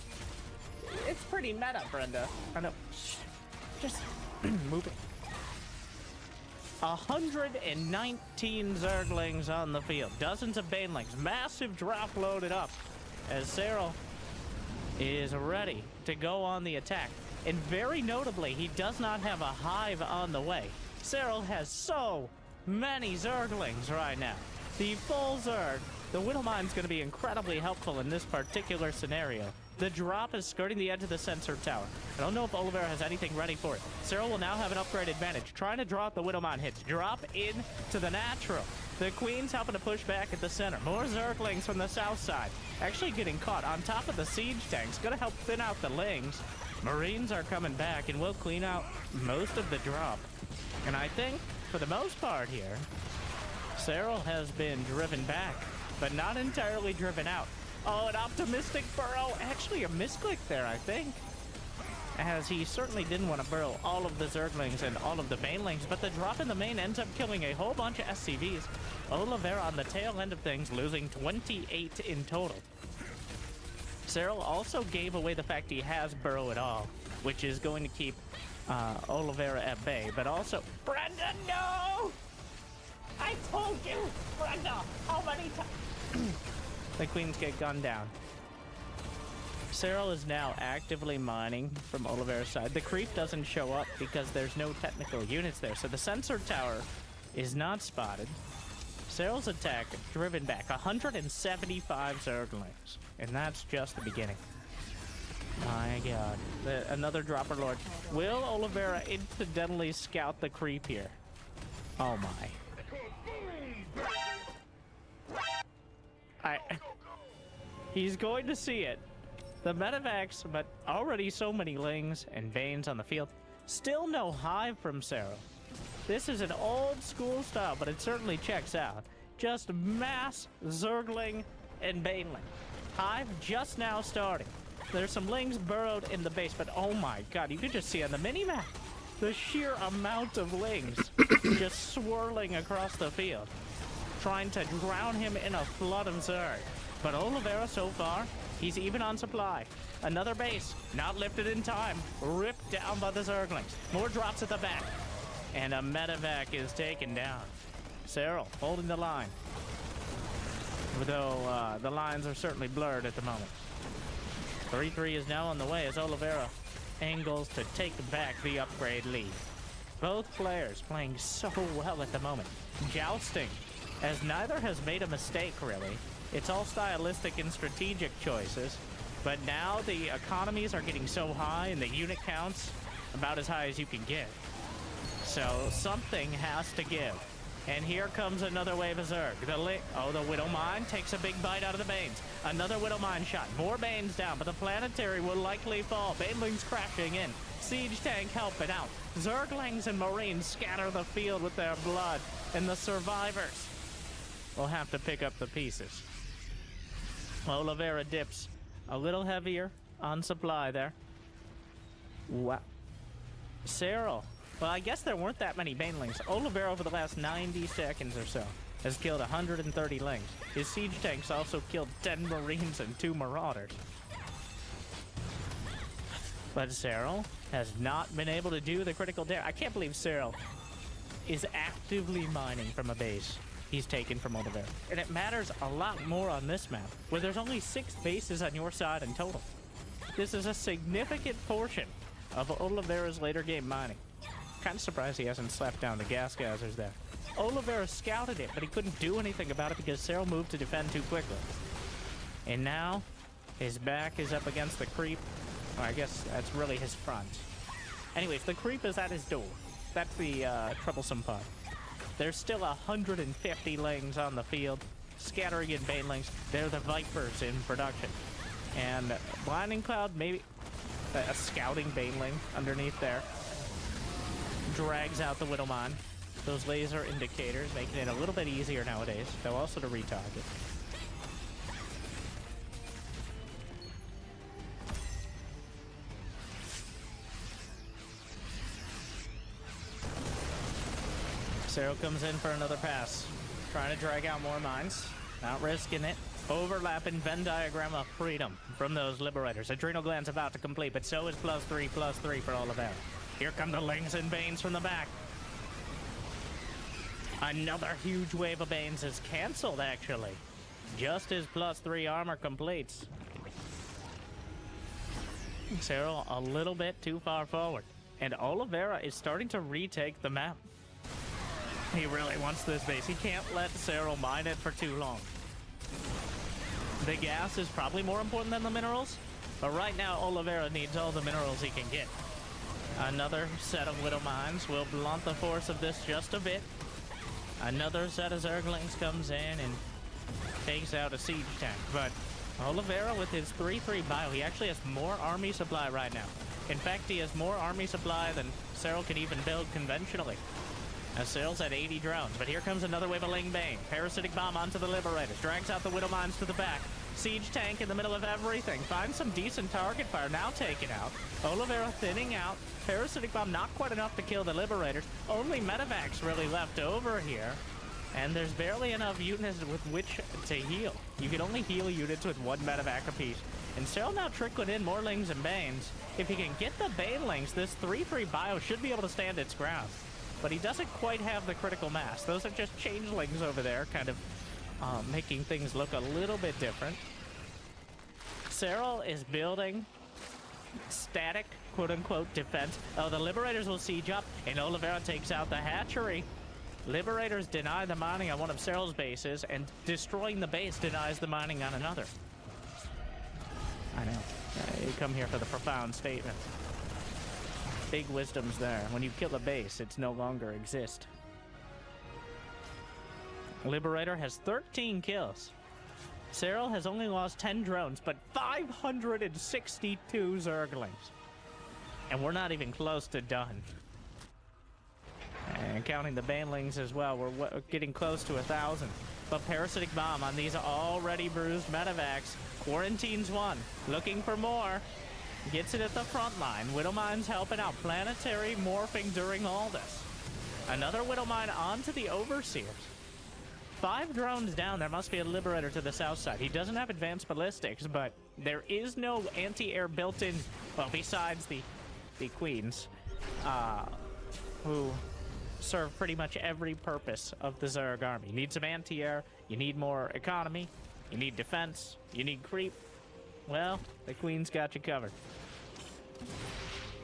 It's pretty meta, Brenda. I know. Shh. Just move it. 119 Zerglings on the field. Dozens of Banelings. Massive drop loaded up as Cyril is ready to go on the attack. And very notably, he does not have a hive on the way. Cyril has so many Zerglings right now. The full Zerg. The Widowmine's going to be incredibly helpful in this particular scenario. The drop is skirting the edge of the sensor tower. I don't know if Oliveira has anything ready for it. Cyril will now have an upgrade advantage. Trying to draw out the Widowmine hits. Drop in to the natural. The Queen's helping to push back at the center. More Zerglings from the south side. Actually getting caught on top of the siege tanks. Gonna help thin out the Lings. Marines are coming back and will clean out most of the drop. And I think, for the most part here, Cyril has been driven back, but not entirely driven out. Oh, an optimistic burrow. Actually, a misclick there, I think. as he certainly didn't want to burrow all of the Zerglings and all of the Banelings, but the drop in the main ends up killing a whole bunch of SCVs. Oliveira on the tail end of things, losing 28 in total. Cyril also gave away the fact he has burrow at all, which is going to keep Oliveira at bay, but also... Brenda, no! I told you! Brenda, how many times? The Queens get gunned down. Cyril is now actively mining from Oliveira's side. The creep doesn't show up because there's no technical units there, so the sensor tower is not spotted. Cyril's attack driven back 175 Zerglings, and that's just the beginning. My god. Another Dropper Lord. Will Oliveira incidentally scout the creep here? Oh my. He's going to see it. The medevacs, but already so many Lings and Banes on the field. Still no Hive from Cyril. This is an old school style, but it certainly checks out. Just mass Zergling and Baneling. Hive just now starting. There's some Lings burrowed in the base, but oh my god, you can just see on the minimap the sheer amount of Lings just swirling across the field, trying to drown him in a flood of Zerg. But Oliveira so far, he's even on supply. Another base, not lifted in time, ripped down by the Zerglings. More drops at the back, and a medevac is taken down. Cyril holding the line, though the lines are certainly blurred at the moment. 3-3 is now on the way as Oliveira angles to take back the upgrade lead. Both players playing so well at the moment. Jousting, as neither has made a mistake really. It's all stylistic and strategic choices, but now the economies are getting so high and the unit counts about as high as you can get. So something has to give. And here comes another wave of Zerg. The Widow Mine takes a big bite out of the Banes. Another Widow Mine shot. More Banes down, but the Planetary will likely fall. Banelings crashing in. Siege Tank helping out. Zerglings and Marines scatter the field with their blood. And the survivors will have to pick up the pieces. Oliveira dips a little heavier on supply there. Wow. Cyril. Well, I guess there weren't that many Banelings. Oliveira over the last 90 seconds or so has killed 130 Lings. His siege tanks also killed 10 Marines and 2 Marauders. But Cyril has not been able to do the critical dare. I can't believe Cyril is actively mining from a base he's taken from Oliveira. And it matters a lot more on this map, where there's only 6 bases on your side in total. This is a significant portion of Oliveira's later game mining. Kind of surprised he hasn't slapped down the gas geysers there. Oliveira scouted it, but he couldn't do anything about it because Cyril moved to defend too quickly. And now, his back is up against the creep. Well, I guess that's really his front. Anyways, the creep is at his door. That's the troublesome part. There's still 150 Lings on the field, scattering in Banelings. They're the Vipers in production. And Blinding Cloud, maybe a scouting Baneling underneath there, drags out the Widow Mine. Those laser indicators making it a little bit easier nowadays, though also to retarget. Cyril comes in for another pass, trying to drag out more mines, not risking it. Overlapping Venn diagram of freedom from those liberators. Adrenal gland's about to complete, but so is +3/+3 for Oliveira. Here come the Lings and Banes from the back. Another huge wave of Banes is canceled, actually. Just as +3 armor completes. Cyril a little bit too far forward. And Oliveira is starting to retake the map. He really wants this base. He can't let Cyril mine it for too long. The gas is probably more important than the minerals, but right now Oliveira needs all the minerals he can get. Another set of Widow Mines will blunt the force of this just a bit. Another set of Zerglings comes in and takes out a siege tank, but Oliveira with his 3/3 bio, he actually has more army supply right now. In fact, he has more army supply than Cyril can even build conventionally. As Cyril's at 80 drones, but here comes another wave of Ling Bane. Parasitic Bomb onto the Liberators, drags out the Widow Mines to the back. Siege tank in the middle of everything. Find some decent target fire. Now taken out. Oliveira thinning out. Parasitic Bomb not quite enough to kill the Liberators. Only Medivacs really left over here. And there's barely enough units with which to heal. You can only heal units with 1 Medivac apiece. And Cyril now trickling in more Lings and Banes. If he can get the Banelings, this 3-3 bio should be able to stand its ground. But he doesn't quite have the critical mass. Those are just changelings over there, kind of making things look a little bit different. Cyril is building static, quote-unquote, defense. Oh, the Liberators will siege up, and Oliveira takes out the hatchery. Liberators deny the mining on one of Cyril's bases, and destroying the base denies the mining on another. I know. You come here for the profound statement. Big wisdom's there. When you kill a base, it's no longer exist. Liberator has 13 kills. Cyril has only lost 10 drones, but 562 Zerglings. And we're not even close to done. And counting the Banelings as well, we're getting close to 1,000. But Parasitic Bomb on these already bruised Medivacs. Quarantines 1, looking for more. Gets it at the front line. Widowmine's helping out. Planetary morphing during all this. Another Widowmine onto the Overseers. 5 drones down. There must be a Liberator to the south side. He doesn't have advanced ballistics, but there is no anti-air built in, well, besides the Queens, who serve pretty much every purpose of the Zerg army. You need some anti-air, you need more economy, you need defense, you need creep. Well, the Queen's got you covered.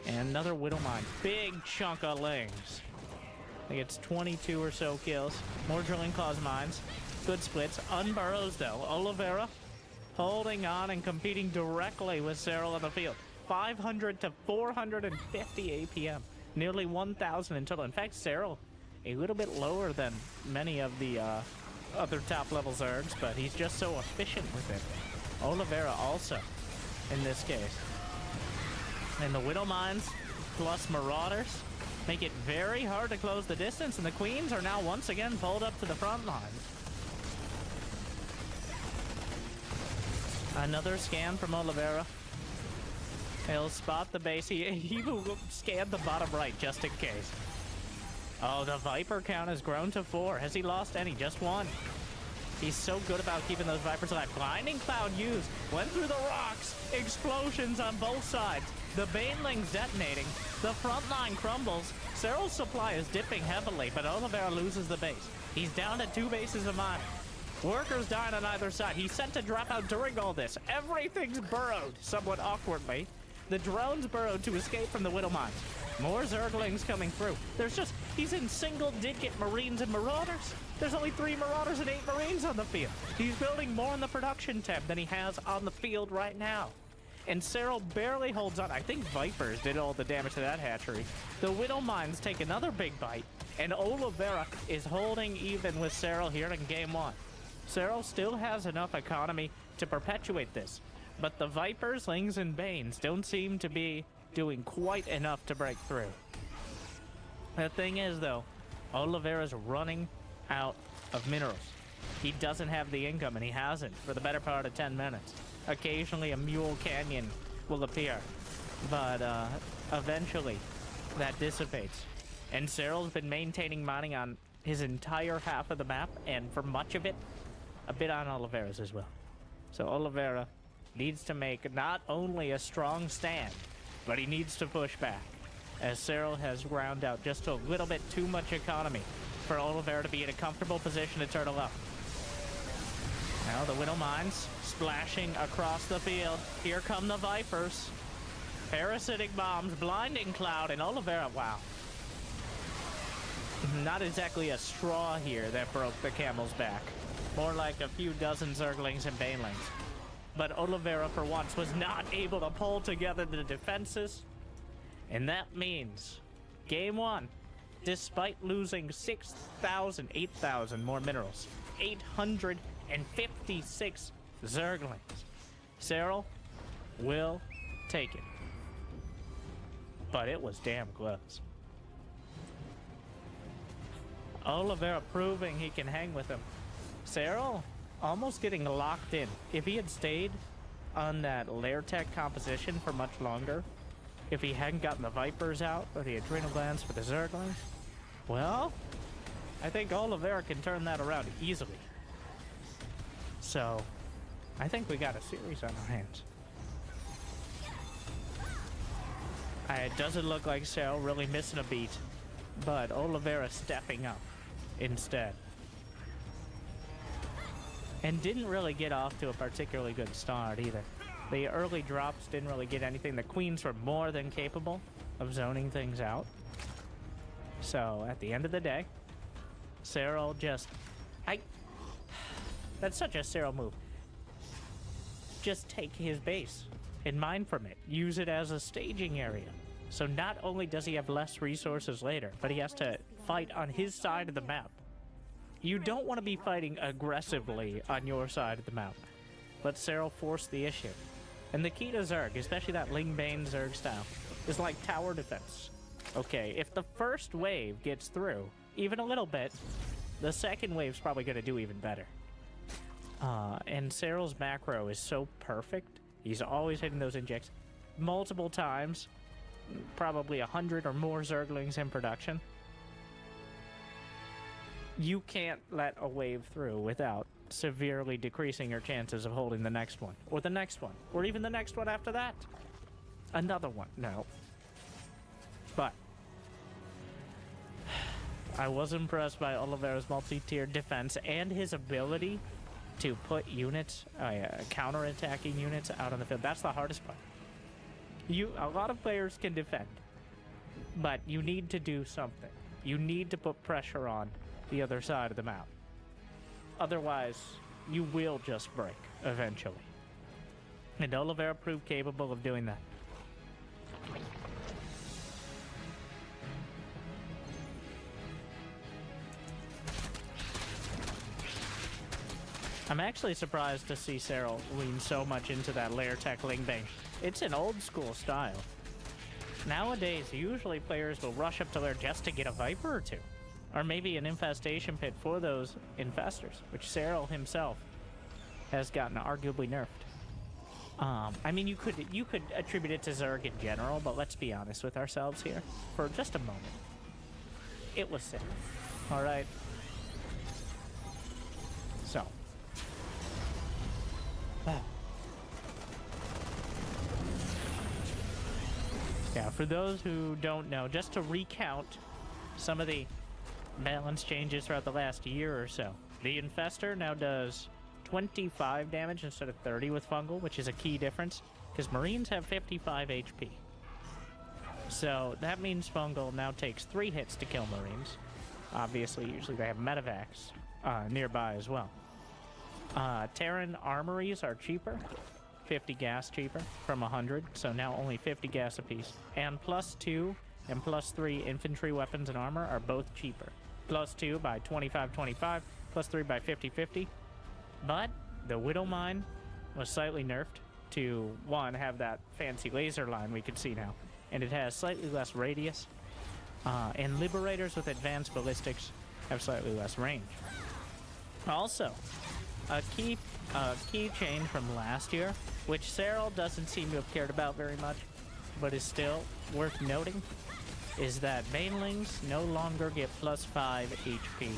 And another Widowmine. Big chunk of Lings. I think it's 22 or so kills. More Drilling Claws mines. Good splits. Unburrows, though. Oliveira holding on and competing directly with Cyril on the field. 500 to 450 APM. Nearly 1,000 in total. In fact, Cyril a little bit lower than many of the other top-level Zergs, but he's just so efficient with it. Oliveira also, in this case. And the Widowmines plus Marauders make it very hard to close the distance, and the Queens are now once again pulled up to the front line. Another scan from Oliveira. He'll spot the base. He will scan the bottom right just in case. Oh, the Viper count has grown to 4. Has he lost any? Just 1. He's so good about keeping those Vipers alive. Blinding Cloud used. Went through the rocks. Explosions on both sides. The Banelings detonating. The front line crumbles. Cyril's supply is dipping heavily, but Oliveira loses the base. He's down to 2 bases of mining. Workers dying on either side. He's sent to drop out during all this. Everything's burrowed, somewhat awkwardly. The drones burrowed to escape from the Widowmines. More Zerglings coming through. He's in single-digit Marines and Marauders. There's only 3 Marauders and 8 Marines on the field. He's building more in the production tab than he has on the field right now. And Cyril barely holds on. I think Vipers did all the damage to that hatchery. The Widowmines take another big bite, and Oliveira is holding even with Cyril here in game 1. Cyril still has enough economy to perpetuate this, but the Vipers, Lings, and Banes don't seem to be doing quite enough to break through. The thing is, though, Oliveira's running out of minerals. He doesn't have the income, and he hasn't for the better part of 10 minutes. Occasionally a Mule Canyon will appear, but eventually that dissipates. And Cyril's been maintaining mining on his entire half of the map, and for much of it, a bit on Oliveira's as well. So Oliveira needs to make not only a strong stand, but he needs to push back, as Cyril has ground out just a little bit too much economy for Oliveira to be in a comfortable position to turtle up. Now the Widowmines splashing across the field. Here come the Vipers. Parasitic bombs, Blinding Cloud, and Oliveira, wow. Not exactly a straw here that broke the camel's back. More like a few dozen Zerglings and Banelings. But Oliveira, for once, was not able to pull together the defenses. And that means game 1, despite losing 6,000, 8,000 more minerals, 856 Zerglings, Cyril will take it. But it was damn close. Oliveira proving he can hang with him. Cyril almost getting locked in. If he had stayed on that Lair Tech composition for much longer, if he hadn't gotten the Vipers out or the Adrenal Glands for the Zerglings, well, I think Oliveira can turn that around easily. So, I think we got a series on our hands. It doesn't look like Cell really missing a beat, but Oliveira stepping up instead. And didn't really get off to a particularly good start either. The early drops didn't really get anything. The Queens were more than capable of zoning things out. So at the end of the day, Cyril just... That's such a Cyril move. Just take his base and mine from it. Use it as a staging area. So not only does he have less resources later, but he has to fight on his side of the map. You don't want to be fighting aggressively on your side of the map. But Cyril forced the issue. And the key to Zerg, especially that Ling Bane Zerg style, is like tower defense. Okay, if the first wave gets through, even a little bit, the second wave's probably going to do even better. And Cyril's macro is so perfect. He's always hitting those injects multiple times, probably 100 or more Zerglings in production. You can't let a wave through without severely decreasing your chances of holding the next one, or the next one, or even the next one after that. Another one. No. But I was impressed by Oliveira's multi-tier defense and his ability to put units, counter-attacking units out on the field. That's the hardest part. A lot of players can defend, but you need to do something. You need to put pressure on the other side of the map. Otherwise, you will just break eventually. And Oliveira proved capable of doing that. I'm actually surprised to see Cyril lean so much into that Lair Tech Ling Bane. It's an old school style. Nowadays, usually players will rush up to Lair just to get a Viper or two. Or maybe an infestation pit for those infestors, which Cyril himself has gotten arguably nerfed. I mean, you could attribute it to Zerg in general, but let's be honest with ourselves here for just a moment. It was sick. All right. So. Yeah, for those who don't know, just to recount some of the balance changes throughout the last year or so. The Infestor now does 25 damage instead of 30 with Fungal, which is a key difference, because Marines have 55 HP. So that means Fungal now takes 3 hits to kill Marines. Obviously, usually they have Medivacs nearby as well. Terran armories are cheaper, 50 gas cheaper from 100, so now only 50 gas apiece. And +2 and +3 infantry weapons and armor are both cheaper. +2 by 25-25, +3 by 50-50. But the Widow Mine was slightly nerfed to, one, have that fancy laser line we can see now, and it has slightly less radius. And Liberators with advanced ballistics have slightly less range. Also, a key change from last year, which Cyril doesn't seem to have cared about very much, but is still worth noting, is that Banelings no longer get +5 HP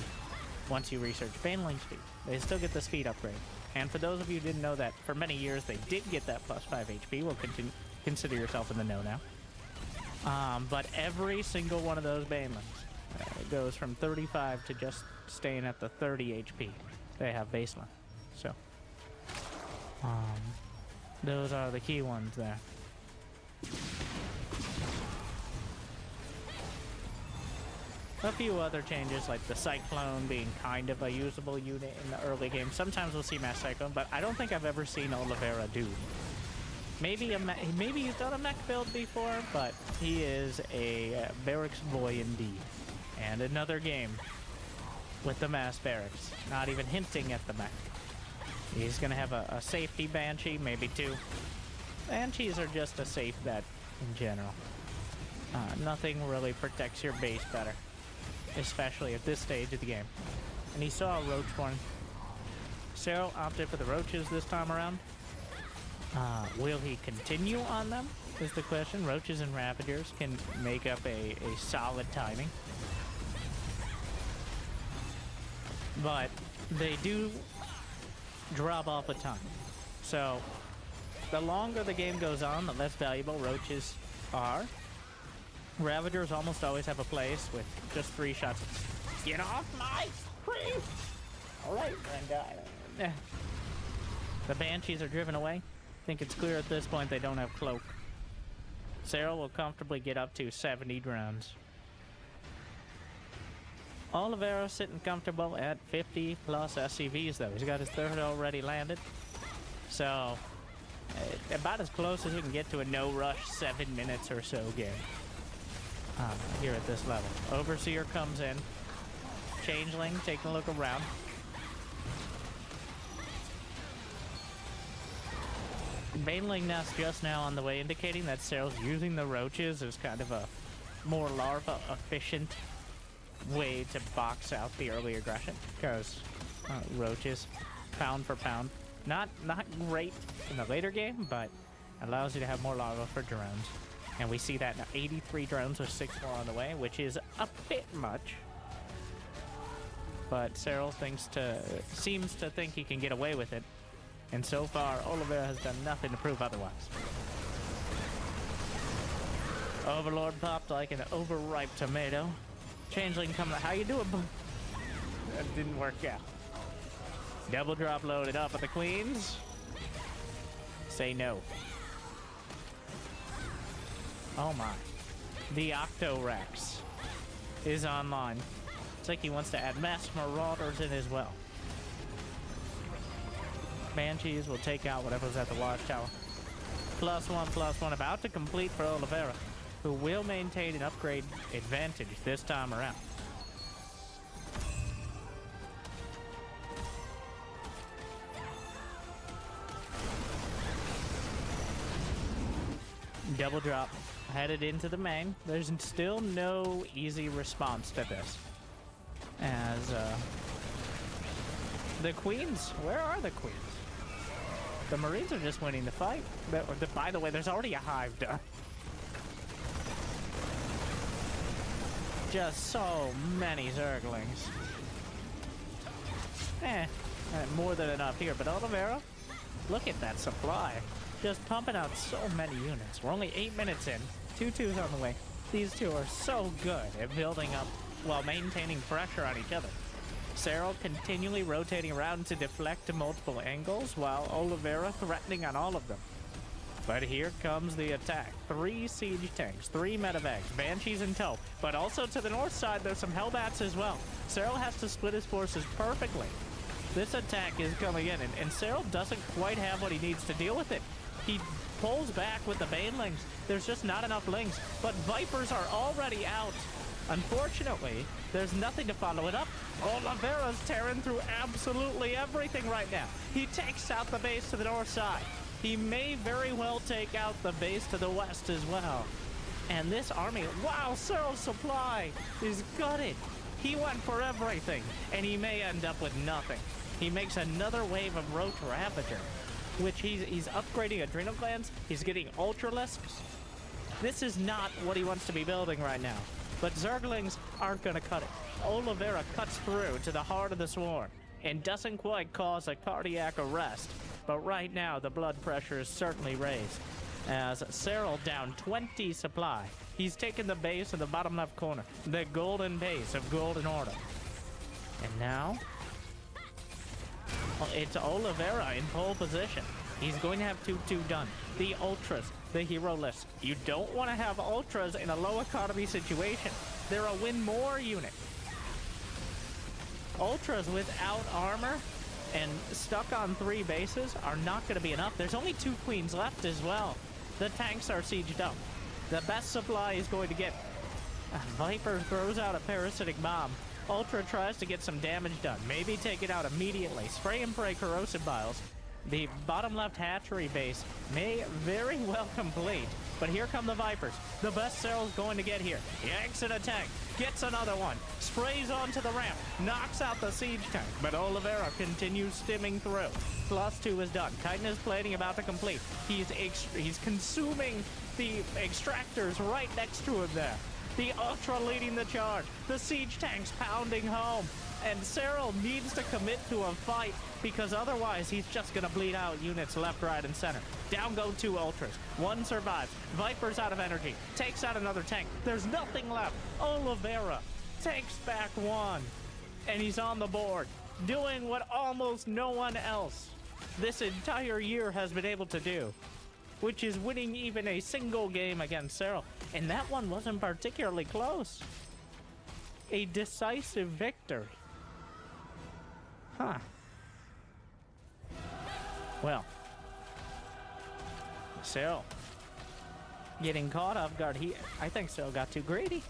once you research Baneling speed. They still get the speed upgrade. And for those of you who didn't know that, for many years they did get that +5 HP. We'll consider yourself in the know now. But every single one of those Banelings goes from 35 to just staying at the 30 HP they have baseline. So, those are the key ones there. A few other changes, like the Cyclone being kind of a usable unit in the early game. Sometimes we'll see Mass Cyclone, but I don't think I've ever seen Oliveira do. Maybe he's done a mech build before, but he is a barracks boy indeed. And another game with the mass barracks, not even hinting at the mech. He's gonna have a safety Banshee, maybe 2. Banshees are just a safe bet in general. Nothing really protects your base better, especially at this stage of the game. And he saw a Roach one. Cyril opted for the roaches this time around. Will he continue on them, is the question. Roaches and Ravagers can make up a solid timing. But they do drop off a ton. So the longer the game goes on, the less valuable roaches are. Ravagers almost always have a place with just 3 shots. Get off my screen! Alright, Brenda. The Banshees are driven away. I think it's clear at this point they don't have Cloak. Cyril will comfortably get up to 70 drones. Oliveira sitting comfortable at 50 plus SCVs though. He's got his 3rd already landed. So, about as close as you can get to a no-rush 7 minutes or so game. Here at this level. Overseer comes in. Changeling taking a look around. Baneling nest just now on the way, indicating that Cyril's using the roaches as kind of a more larva efficient way to box out the early aggression, because roaches, pound for pound, not great in the later game, but allows you to have more larva for drones. And we see that now, 83 drones with 6 more on the way, which is a bit much. But Cyril seems to think he can get away with it. And so far, Oliveira has done nothing to prove otherwise. Overlord popped like an overripe tomato. Changeling coming. How you doing, bud? That didn't work out. Double drop loaded up at the Queens. Say no. Oh my. The Octorex is online. It's like he wants to add mass marauders in as well. Banshees will take out whatever's at the watchtower. +1/+1 about to complete for Oliveira, who will maintain an upgrade advantage this time around. Double drop headed into the main. There's still no easy response to this, as the Queens, where are the Queens? The Marines are just winning the fight. By the way, there's already a hive done. Just so many Zerglings. More than enough here. But Oliveira, look at that supply. Just pumping out so many units. We're only 8 minutes in. 2-2s on the way. These two are so good at building up while maintaining pressure on each other. Cyril continually rotating around to deflect to multiple angles, while Oliveira threatening on all of them. But here comes the attack. 3 siege tanks, 3 medevacs, Banshees in tow, but also to the north side there's some Hellbats as well. Cyril has to split his forces perfectly. This attack is coming in, and Cyril doesn't quite have what he needs to deal with it. He pulls back with the Banelings. There's just not enough Lings, but Vipers are already out. Unfortunately, there's nothing to follow it up. Oliveira's tearing through absolutely everything right now. He takes out the base to the north side. He may very well take out the base to the west as well. And this army, wow, Cyril's supply is gutted. He went for everything, and he may end up with nothing. He makes another wave of Roach Ravager, which he's upgrading adrenal glands. He's getting Ultralisks. This is not what he wants to be building right now. But Zerglings aren't going to cut it. Oliveira cuts through to the heart of the swarm and doesn't quite cause a cardiac arrest. But right now, the blood pressure is certainly raised. As Cyril down 20 supply. He's taken the base in the bottom left corner. The golden base of Golden Order. And now, it's Oliveira in pole position. He's going to have 2-2 done. The Ultras, the hero list. You don't want to have Ultras in a low economy situation. They're a win more unit. Ultras without armor and stuck on 3 bases are not going to be enough. There's only 2 Queens left as well. The tanks are sieged up. The best supply is going to get... Viper throws out a parasitic bomb. Ultra tries to get some damage done. Maybe take it out immediately. Spray and pray corrosive biles. The bottom left hatchery base may very well complete. But here come the Vipers. The best Serral's going to get here. Yanks in a tank. Gets another one. Sprays onto the ramp. Knocks out the siege tank. But Oliveira continues stimming through. +2 is done. Titan is plating about to complete. He's consuming the extractors right next to him there. The Ultra leading the charge. The siege tanks pounding home. And Serral needs to commit to a fight because otherwise he's just going to bleed out units left, right, and center. Down go 2 Ultras. 1 survives. Viper's out of energy. Takes out another tank. There's nothing left. Oliveira takes back 1. And he's on the board, doing what almost no one else this entire year has been able to do, which is winning even a single game against Serral. And that one wasn't particularly close. A decisive victory. Huh. Well, Serral getting caught off guard. I think Serral got too greedy.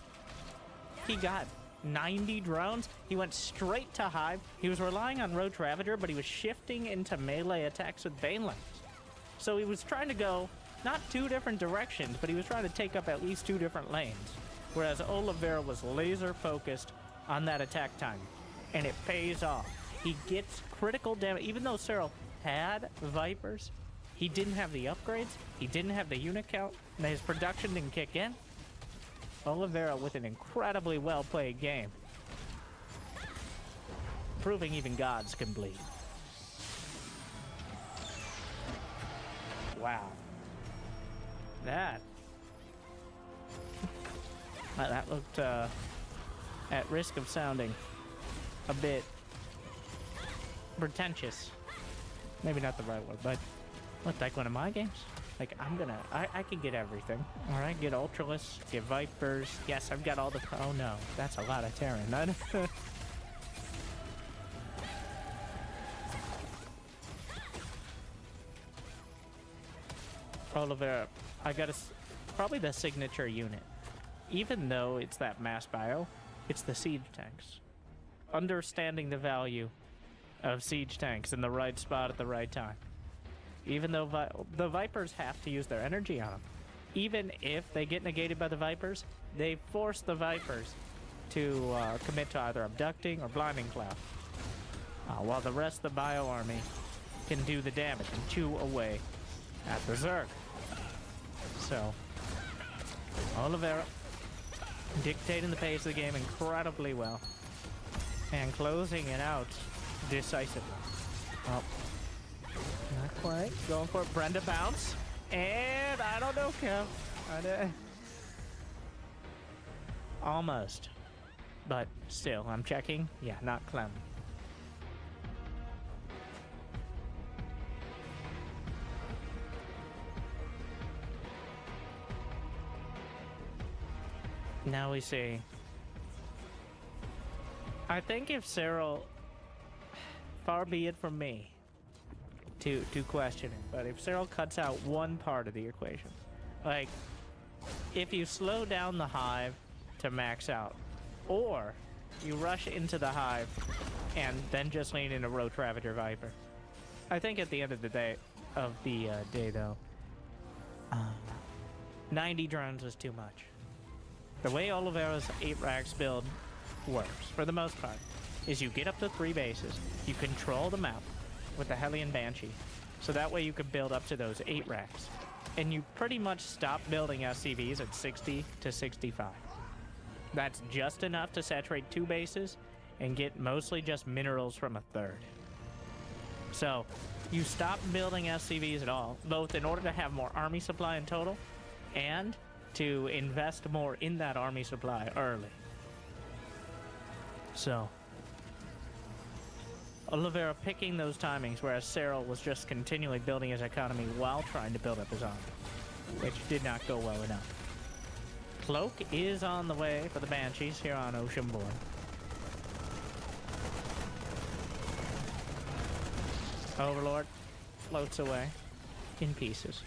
He got 90 drones. He went straight to Hive. He was relying on Roach Ravager, but he was shifting into melee attacks with Banelings. So he was trying to go not 2 different directions, but he was trying to take up at least 2 different lanes. Whereas Oliveira was laser focused on that attack time. And it pays off. He gets critical damage. Even though Serral had Vipers, he didn't have the upgrades, he didn't have the unit count, and his production didn't kick in. Oliveira with an incredibly well-played game. Proving even gods can bleed. Wow. That looked at risk of sounding a bit pretentious. Maybe not the right word, but looked like one of my games. Like, I can get everything. All right, get Ultralists, get Vipers. Yes, I've got all the, oh no, that's a lot of Terran. Oliveira, I got probably the signature unit. Even though it's that mass bio, it's the siege tanks. Understanding the value of siege tanks in the right spot at the right time. Even though the Vipers have to use their energy on them. Even if they get negated by the Vipers, they force the Vipers to commit to either abducting or blinding cloud. While the rest of the bio army can do the damage and chew away at the Zerg. So, Oliveira dictating the pace of the game incredibly well. And closing it out decisively. Oh. Not quite. Going for it. Brenda bounce. And I don't know, Kev. Almost. But still, I'm checking. Yeah, not Clem. Now we see. I think if Serral, far be it from me to question it, but if Serral cuts out one part of the equation, like if you slow down the Hive to max out, or you rush into the Hive and then just lean into Roach Ravager Viper, I think at the end of the day, though, 90 drones was too much. The way Oliveira's 8 racks build works, for the most part, is you get up to 3 bases, you control the map with the Hellion Banshee, so that way you can build up to those 8 racks. And you pretty much stop building SCVs at 60 to 65. That's just enough to saturate 2 bases and get mostly just minerals from a 3rd. So, you stop building SCVs at all, both in order to have more army supply in total, and to invest more in that army supply early. So, Oliveira picking those timings, whereas Serral was just continually building his economy while trying to build up his army, which did not go well enough. Cloak is on the way for the Banshees here on Oceanborn. Overlord floats away in pieces.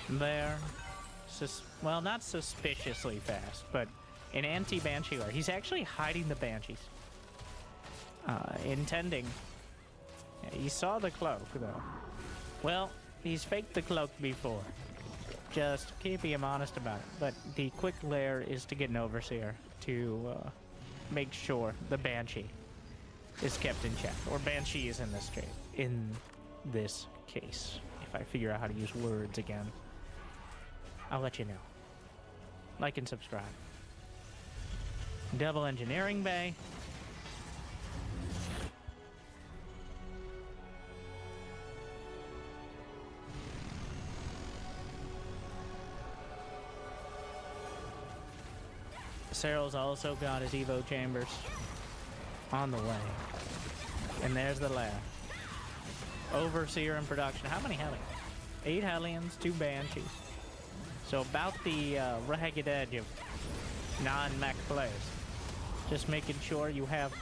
There, well, not suspiciously fast, but in anti-Banshee lore, he's actually hiding the Banshees, intending Yeah, you saw the cloak, though. Well, he's faked the cloak before. Just keeping him honest about it. But the quick lair is to get an overseer to make sure the Banshee is kept in check. Or Banshee is in this case. If I figure out how to use words again, I'll let you know. Like and subscribe. Double engineering bay. Cyril's also got his Evo chambers on the way. And there's the lab. Overseer in production. How many Hellions? 8 Hellions, 2 Banshees. So about the ragged edge of non-mech players. Just making sure you have,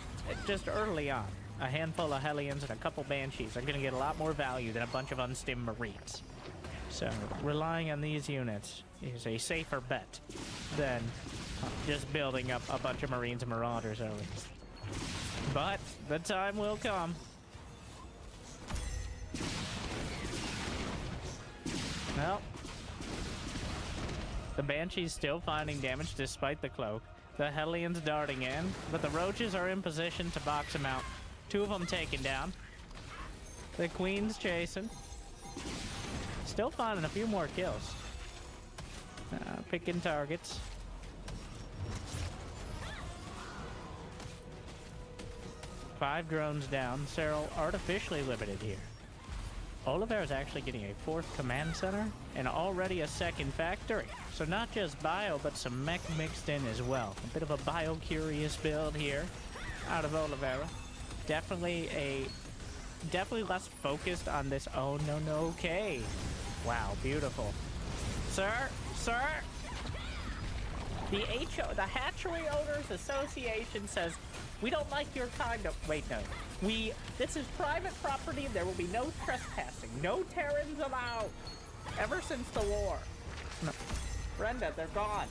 just early on, a handful of Hellions and a couple Banshees are going to get a lot more value than a bunch of unstim Marines. So relying on these units is a safer bet than just building up a bunch of Marines and Marauders early. But the time will come. Well, the Banshee's still finding damage despite the cloak. The Hellions darting in, but the Roaches are in position to box him out. 2 of them taken down. The Queen's chasing. Still finding a few more kills. Picking targets. Five drones down. Cyril artificially limited here. Oliver is actually getting a 4th command center and already a 2nd factory. So not just bio, but some mech mixed in as well. A bit of a bio-curious build here out of Oliveira. Definitely less focused on this. Oh, no, okay. Wow, beautiful. Sir, the Hatchery Owners Association says, we don't like your kind of, wait, no. This is private property. There will be no trespassing. No Terrans allowed. Ever since the war. No. Brenda, they're gone.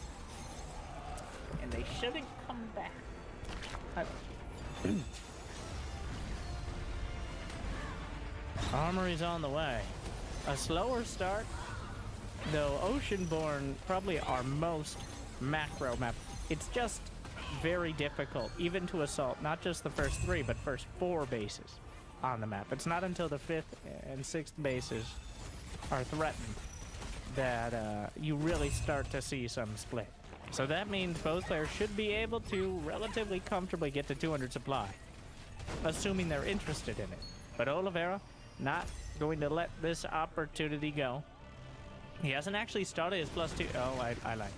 And they shouldn't come back. Armory's on the way. A slower start, though Oceanborn probably our most macro map. It's just very difficult, even to assault not just the first 3, but first 4 bases on the map. It's not until the 5th and 6th bases are threatened that you really start to see some split. So that means both players should be able to relatively comfortably get to 200 supply, assuming they're interested in it. But Oliveira not going to let this opportunity go. He hasn't actually started his +2. Oh, I lied.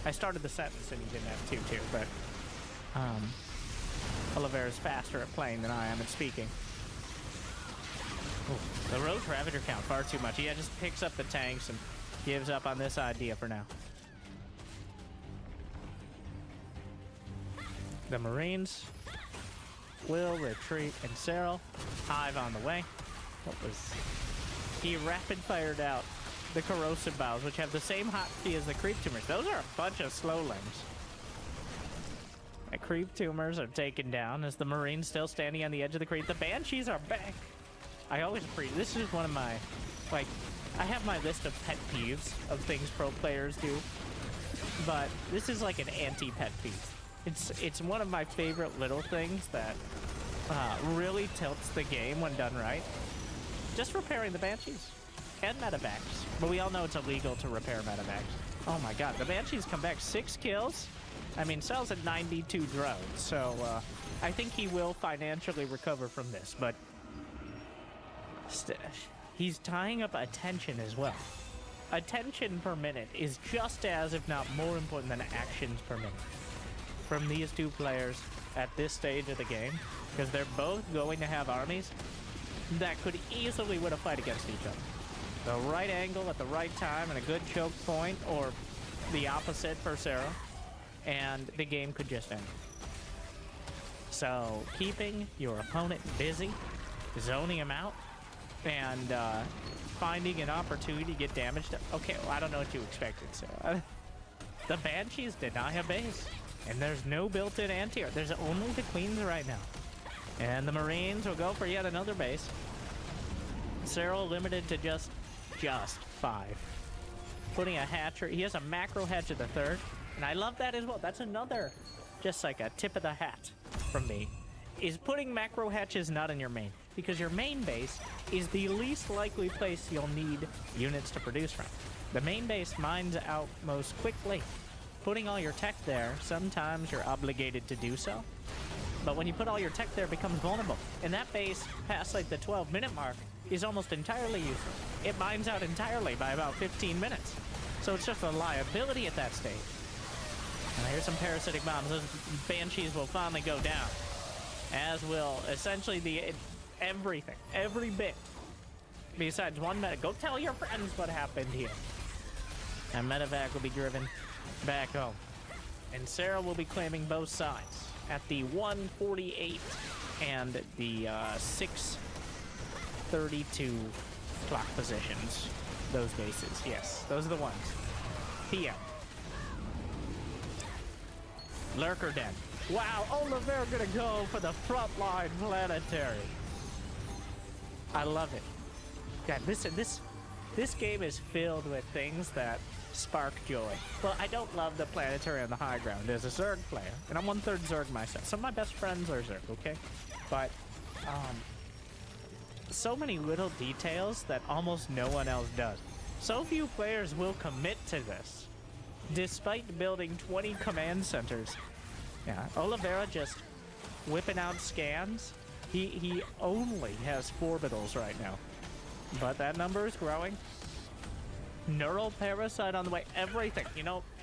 I started the sentence and he didn't have 2 too, but Oliveira's faster at playing than I am at speaking. Ooh, the Roach Ravager count far too much. He just picks up the tanks and gives up on this idea for now. The Marines will retreat, and Cyril, Hive on the way. He rapid fired out the Corrosive Bows, which have the same hotkey as the Creep Tumors. Those are a bunch of slow limbs. The Creep Tumors are taken down as the Marines still standing on the edge of the creep. The Banshees are back. I always appreciate this. Is one of my, like, I have my list of pet peeves of things pro players do, but this is like an anti-pet peeve. It's one of my favorite little things that really tilts the game when done right. Just repairing the Banshees and medevacs, but we all know it's illegal to repair medevacs. Oh my god, the Banshees come back 6 kills. I mean, Cell's at 92 drones, so I think he will financially recover from this, but he's tying up attention as well. Attention per minute is just as, if not more important than actions per minute from these 2 players at this stage of the game, because they're both going to have armies that could easily win a fight against each other. The right angle at the right time and a good choke point, or the opposite for Sarah, and the game could just end. So keeping your opponent busy, zoning him out, and finding an opportunity to get damaged. Okay, well, I don't know what you expected, Sarah. The Banshees deny a base, and there's no built-in anti-air. There's only the Queens right now. And the Marines will go for yet another base. Cyril limited to just 5. Putting a hatchery. He has a macro hedge at the 3rd, and I love that as well. That's another, just like a tip of the hat from me, is putting macro hatches not in your main, because your main base is the least likely place you'll need units to produce from. The main base mines out most quickly. Putting all your tech there, sometimes you're obligated to do so, but when you put all your tech there, it becomes vulnerable. And that base, past like the 12-minute mark, is almost entirely useless. It mines out entirely by about 15 minutes. So it's just a liability at that stage. And here's some parasitic bombs. Those banshees will finally go down. As will essentially everything. Every bit. Besides one medic. Go tell your friends what happened here. And medevac will be driven back home. And Sarah will be claiming both sides at the 148 and the 632 clock positions. Those bases, yes, those are the ones. PM. Lurker Den. Wow, Oliveira gonna go for the frontline planetary. I love it. God, this game is filled with things that spark joy. Well, I don't love the planetary on the high ground as a Zerg player, and I'm 1/3 Zerg myself. Some of my best friends are Zerg, okay? But, so many little details that almost no one else does. So few players will commit to this, despite building 20 command centers. Yeah, Oliveira just whipping out scans. He only has 4 orbitals right now, but that number is growing. Neural Parasite on the way. Everything,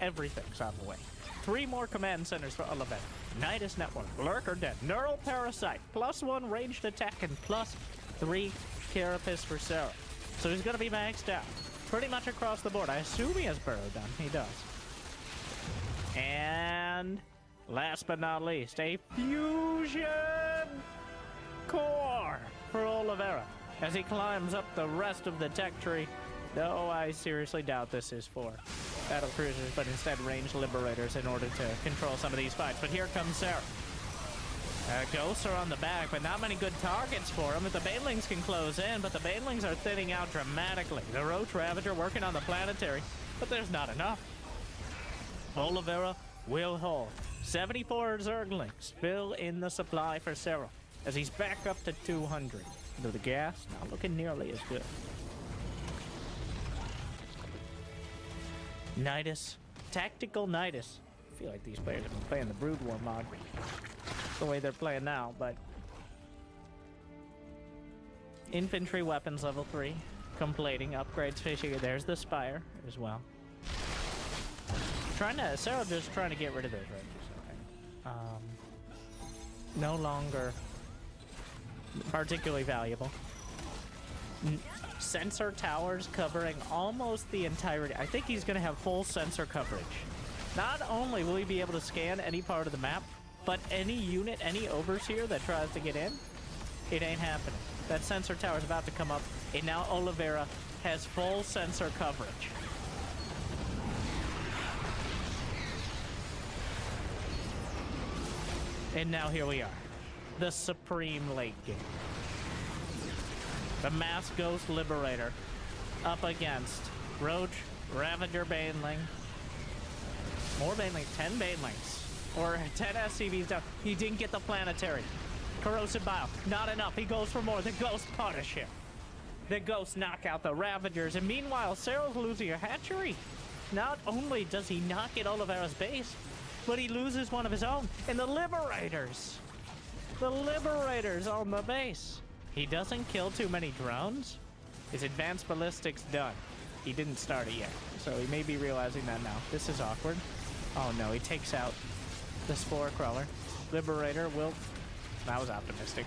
everything's on the way. 3 more command centers for Oliveira. Nidus Network, Lurker Den, Neural Parasite, +1 ranged attack, and +3 Carapace for Sarah. So he's going to be maxed out pretty much across the board. I assume he has Burrow done. He does. And last but not least, a fusion core for Oliveira as he climbs up the rest of the tech tree. Though I seriously doubt this is for battle cruisers, but instead ranged liberators in order to control some of these fights. But here comes Sarah. Ghosts are on the back, but not many good targets for him. If the Banelings can close in, but the Banelings are thinning out dramatically. The Roach Ravager working on the planetary, but there's not enough. Oliveira will hold. 74 Zerglings fill in the supply for Sarah as he's back up to 200. Though the gas not looking nearly as good. Nidus. Tactical Nidus. I feel like these players have been playing the Brood War mod. The way they're playing now, but... Infantry weapons level 3. Completing. Upgrades fishing. There's the Spire as well. Sarah just trying to get rid of those Rangers. Okay. No longer particularly valuable. Sensor towers covering almost the entirety. I think he's going to have full sensor coverage. Not only will he be able to scan any part of the map, but any unit, any overseer that tries to get in, it ain't happening. That sensor tower is about to come up, and now Oliveira has full sensor coverage. And now here we are. The Supreme late game. The Mass Ghost Liberator up against Roach, Ravager Baneling. More Baneling, 10 Banelings. Or 10 SCVs down. He didn't get the planetary. Corrosive Bile, not enough. He goes for more. The Ghost punish him. The Ghosts knock out the Ravagers. And meanwhile, Sarah's losing a hatchery. Not only does he not get Oliveira's base, but he loses one of his own. And the Liberators. The Liberators on the base. He doesn't kill too many drones. His advanced ballistics done. He didn't start it yet, so he may be realizing that now. This is awkward. Oh no, he takes out the Spore Crawler. Liberator will... That was optimistic.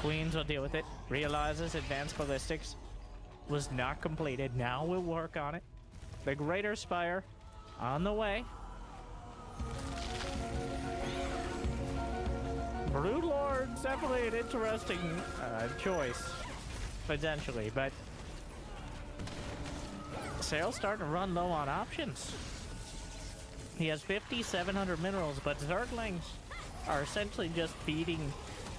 Queens will deal with it. Realizes advanced ballistics was not completed. Now we'll work on it. The Greater Spire on the way. Broodlord's definitely an interesting choice, potentially, but Sarah's starting to run low on options. He has 5,700 minerals, but Zerglings are essentially just feeding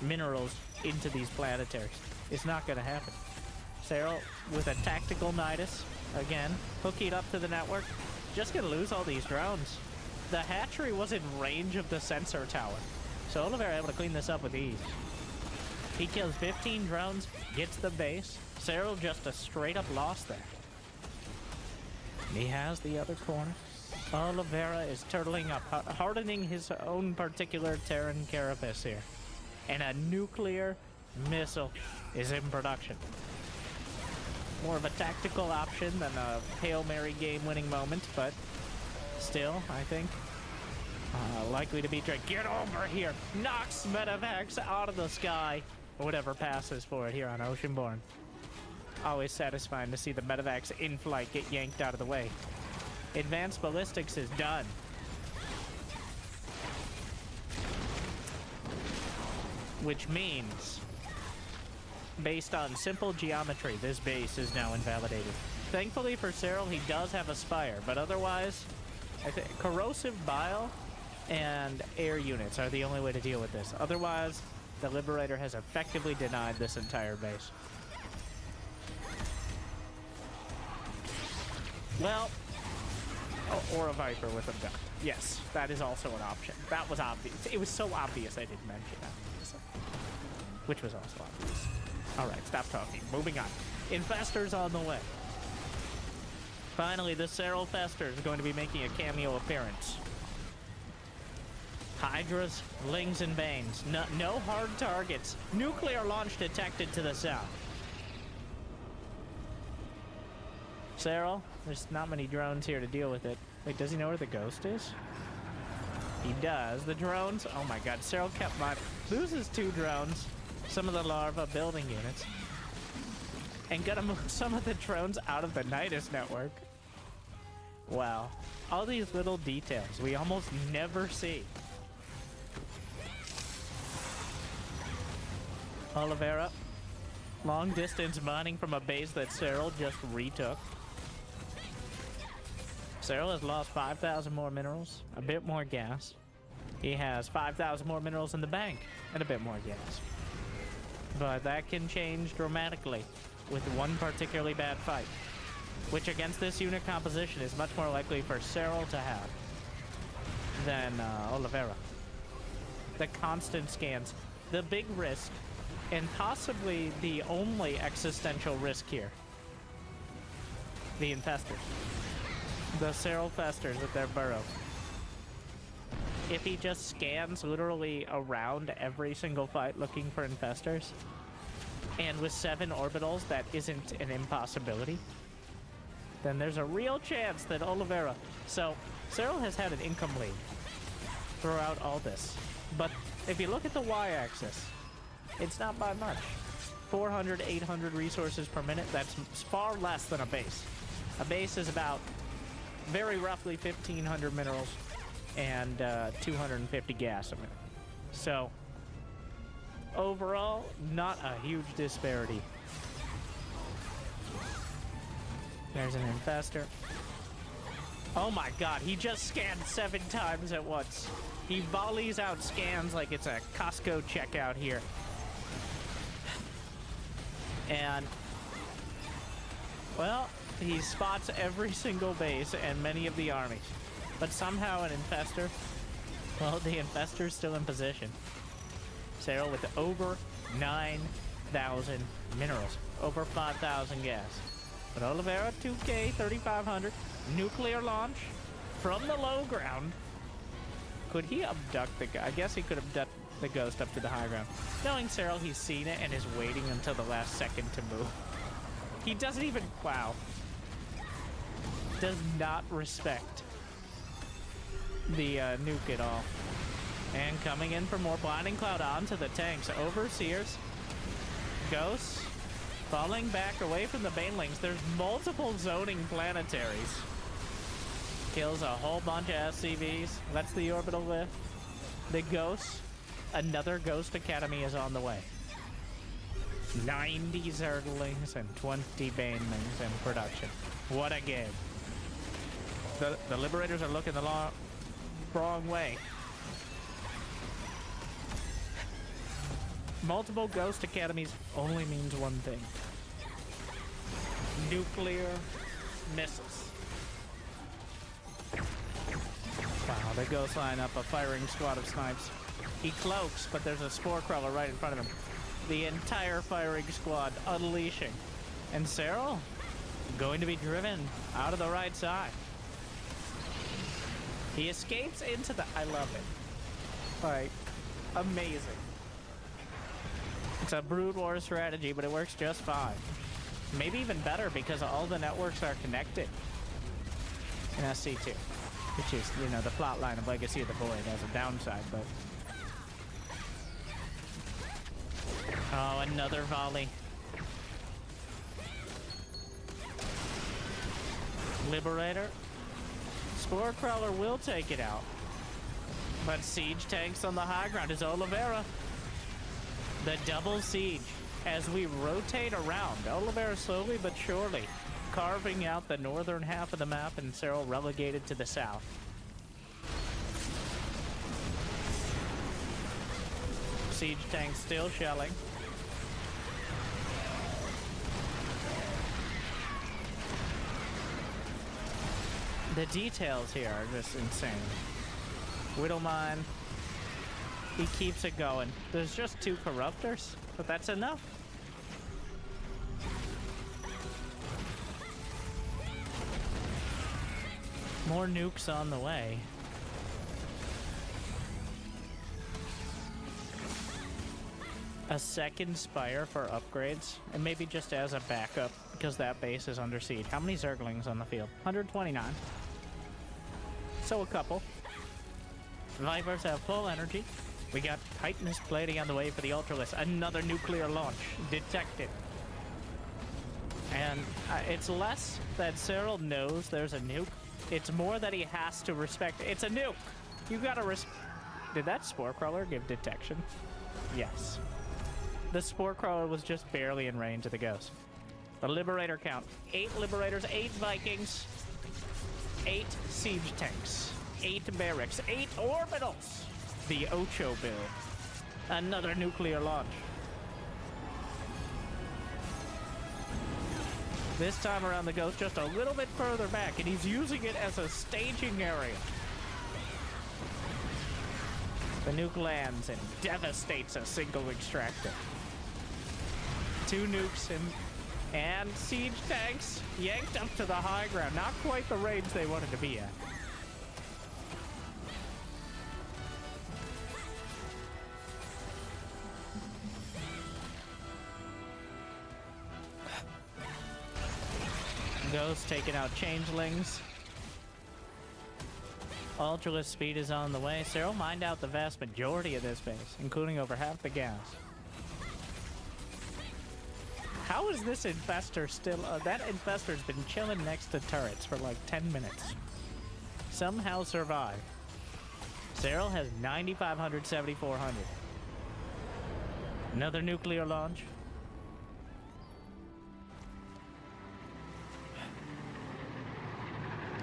minerals into these planetaries. It's not going to happen. Cyril with a tactical Nidus, again, hooking up to the network. Just going to lose all these drones. The hatchery was in range of the sensor tower, so Oliveira able to clean this up with ease. He kills 15 drones, gets the base. Cyril just a straight up loss there. He has the other corner. Oliveira is turtling up, hardening his own particular Terran carapace here. And a nuclear missile is in production. More of a tactical option than a Hail Mary game-winning moment, but still, I think, likely to be tricked. Get over here! Knocks Medivacs out of the sky! Or whatever passes for it here on Oceanborn. Always satisfying to see the Medivacs in flight get yanked out of the way. Advanced ballistics is done. Which means, based on simple geometry, this base is now invalidated. Thankfully for Cyril, he does have a Spire, but otherwise, I think corrosive bile and air units are the only way to deal with this. Otherwise, the Liberator has effectively denied this entire base. Well, or a Viper with a duck. Yes, that is also an option. That was obvious. It was so obvious I didn't mention that. Which was also obvious. Alright, stop talking. Moving on. Infestor's on the way. Finally, the Cyril Fester is going to be making a cameo appearance. Hydras, Lings, and Banes. No hard targets. Nuclear launch detected to the south. Cyril, there's not many drones here to deal with it. Wait, does he know where the ghost is? He does. The drones, oh my god, Cyril kept mine. Loses 2 drones, some of the larva building units, and gonna move some of the drones out of the Nidus network. Wow. All these little details we almost never see. Oliveira, long distance mining from a base that Cyril just retook. Cyril has lost 5,000 more minerals, a bit more gas. He has 5,000 more minerals in the bank, and a bit more gas. But that can change dramatically with one particularly bad fight, which against this unit composition is much more likely for Cyril to have than Oliveira. The constant scans, the big risk, and possibly the only existential risk here. The Infestors. The Cyril Festers at their burrow. If he just scans literally around every single fight looking for Infestors, and with 7 orbitals that isn't an impossibility, then there's a real chance that Oliveira... So, Cyril has had an income lead throughout all this. But if you look at the y-axis, it's not by much. 400, 800 resources per minute, that's far less than a base. A base is about very roughly 1,500 minerals and 250 gas a minute. So, overall, not a huge disparity. There's an Infestor. Oh my god, he just scanned 7 times at once. He volleys out scans like it's a Costco checkout here. And, well, he spots every single base and many of the armies. But somehow an Infestor, well, the Infestor's still in position. Cyril with over 9,000 minerals, over 5,000 gas. But Oliveira, 2K, 3,500, nuclear launch from the low ground. Could he abduct the guy? I guess he could abduct the ghost up to the high ground. Knowing Cyril, he's seen it and is waiting until the last second to move. He doesn't even, wow. Does not respect the nuke at all. And coming in for more Blinding Cloud onto the tanks. Overseers, Ghosts, falling back away from the Banelings. There's multiple zoning planetaries. Kills a whole bunch of SCVs. That's the orbital lift. The Ghosts, another Ghost Academy is on the way. 90 Zerglings and 20 Banelings in production. What a game. The Liberators are looking the wrong way. Multiple Ghost Academies only means one thing. Nuclear missiles. Wow, the Ghost line up a firing squad of snipes. He cloaks, but there's a Spore Crawler right in front of him. The entire firing squad unleashing. And Cyril going to be driven out of the right side. He escapes into the... I love it. Like, amazing. It's a Brood War strategy, but it works just fine. Maybe even better because all the networks are connected in SC2. Which is, you know, the plot line of Legacy of the Void has a downside, but... Oh, another volley. Liberator. Spore Crawler will take it out. But Siege tanks on the high ground is Oliveira. The double siege as we rotate around. Oliveira slowly but surely carving out the northern half of the map, and Cyril relegated to the south. Siege tanks still shelling. The details here are just insane. Widowmine, he keeps it going. There's just 2 Corruptors, but that's enough. More nukes on the way. A second Spire for upgrades, and maybe just as a backup, because that base is under siege. How many Zerglings on the field? 129. So a couple. Vipers have full energy. We got Titanus plating on the way for the Ultralisk. Another nuclear launch detected. And it's less that Cyril knows there's a nuke. It's more that he has to respect. It's a nuke. You gotta Did that Spore Crawler give detection? Yes. The Spore Crawler was just barely in range of the Ghost. The Liberator count. 8 Liberators, 8 Vikings, 8 Siege tanks, 8 Barracks, 8 Orbitals. The Ocho build. Another nuclear launch. This time around, the Ghost just a little bit further back, and he's using it as a staging area. The nuke lands and devastates a single extractor. 2 nukes and siege tanks yanked up to the high ground. Not quite the range they wanted to be at. Ghost taking out changelings. Ultralisk speed is on the way. Cyril mined out the vast majority of this base, including over half the gas. How is this infestor still... that infestor's been chilling next to turrets for like 10 minutes. Somehow survived. Cyril has 9,500, 7,400. Another nuclear launch.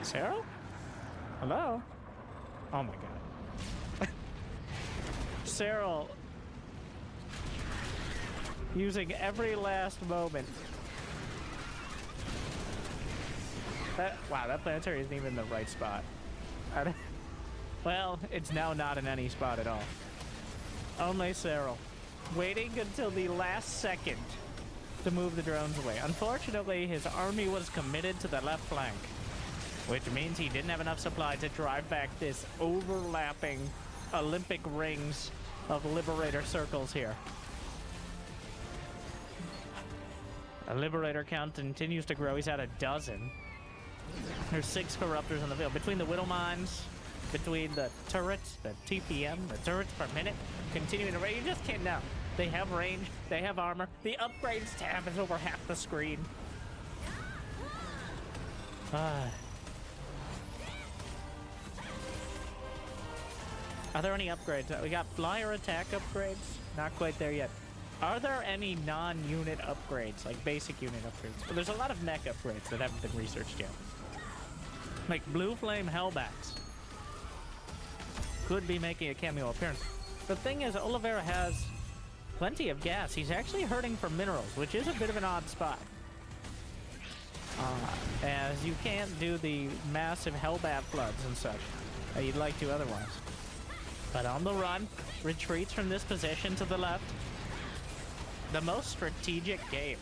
Cyril? Hello? Oh my god. Cyril using every last moment. Wow, that planetary isn't even in the right spot. Well, it's now not in any spot at all. Only Cyril. Waiting until the last second to move the drones away. Unfortunately, his army was committed to the left flank, which means he didn't have enough supply to drive back this overlapping Olympic rings of Liberator circles here. A Liberator count continues to grow. He's at 12. There's 6 Corruptors on the field. Between the Widowmines, between the turrets, the TPM, the turrets per minute, continuing to range. You just can't know. They have range, they have armor. The upgrades tab is over half the screen. Are there any upgrades? We got flyer attack upgrades. Not quite there yet. Are there any non-unit upgrades, like basic unit upgrades? Well, there's a lot of mech upgrades that haven't been researched yet. Like Blue Flame Hellbats could be making a cameo appearance. The thing is, Oliveira has plenty of gas. He's actually hurting for minerals, which is a bit of an odd spot. As you can't do the massive Hellbat floods and such that you'd like to otherwise. But on the run, retreats from this position to the left. The most strategic game.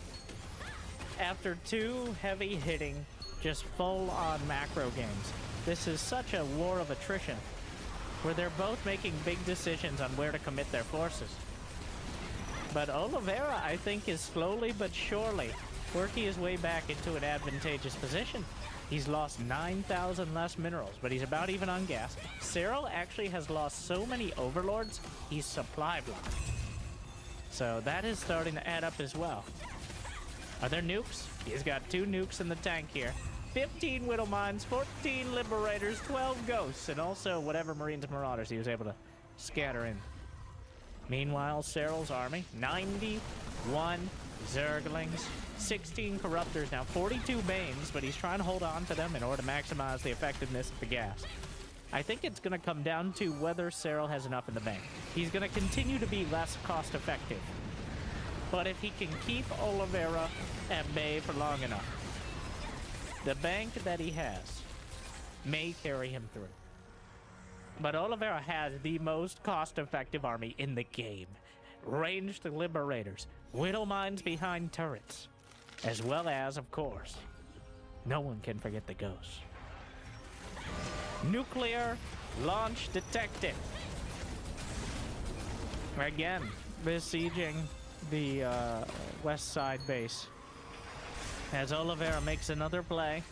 After 2 heavy hitting, just full-on macro games, this is such a war of attrition, where they're both making big decisions on where to commit their forces. But Oliveira, I think, is slowly but surely working his way back into an advantageous position. He's lost 9,000 less minerals, but he's about even on gas. Cyril actually has lost so many overlords, he's supply blocked. So that is starting to add up as well. Are there nukes? He's got 2 nukes in the tank here. 15 Widow Mines, 14 Liberators, 12 Ghosts, and also whatever Marines and Marauders he was able to scatter in. Meanwhile, Cyril's army, 91 Zerglings, 16 Corruptors, now 42 Banes, but he's trying to hold on to them in order to maximize the effectiveness of the gas. I think it's going to come down to whether Cyril has enough in the bank. He's going to continue to be less cost-effective. But if he can keep Oliveira at bay for long enough, the bank that he has may carry him through. But Oliveira has the most cost-effective army in the game. Ranged Liberators, Widow Mines behind turrets, as well as, of course, no one can forget the Ghosts. Nuclear launch detected. Again, besieging the west side base. As Oliveira makes another play.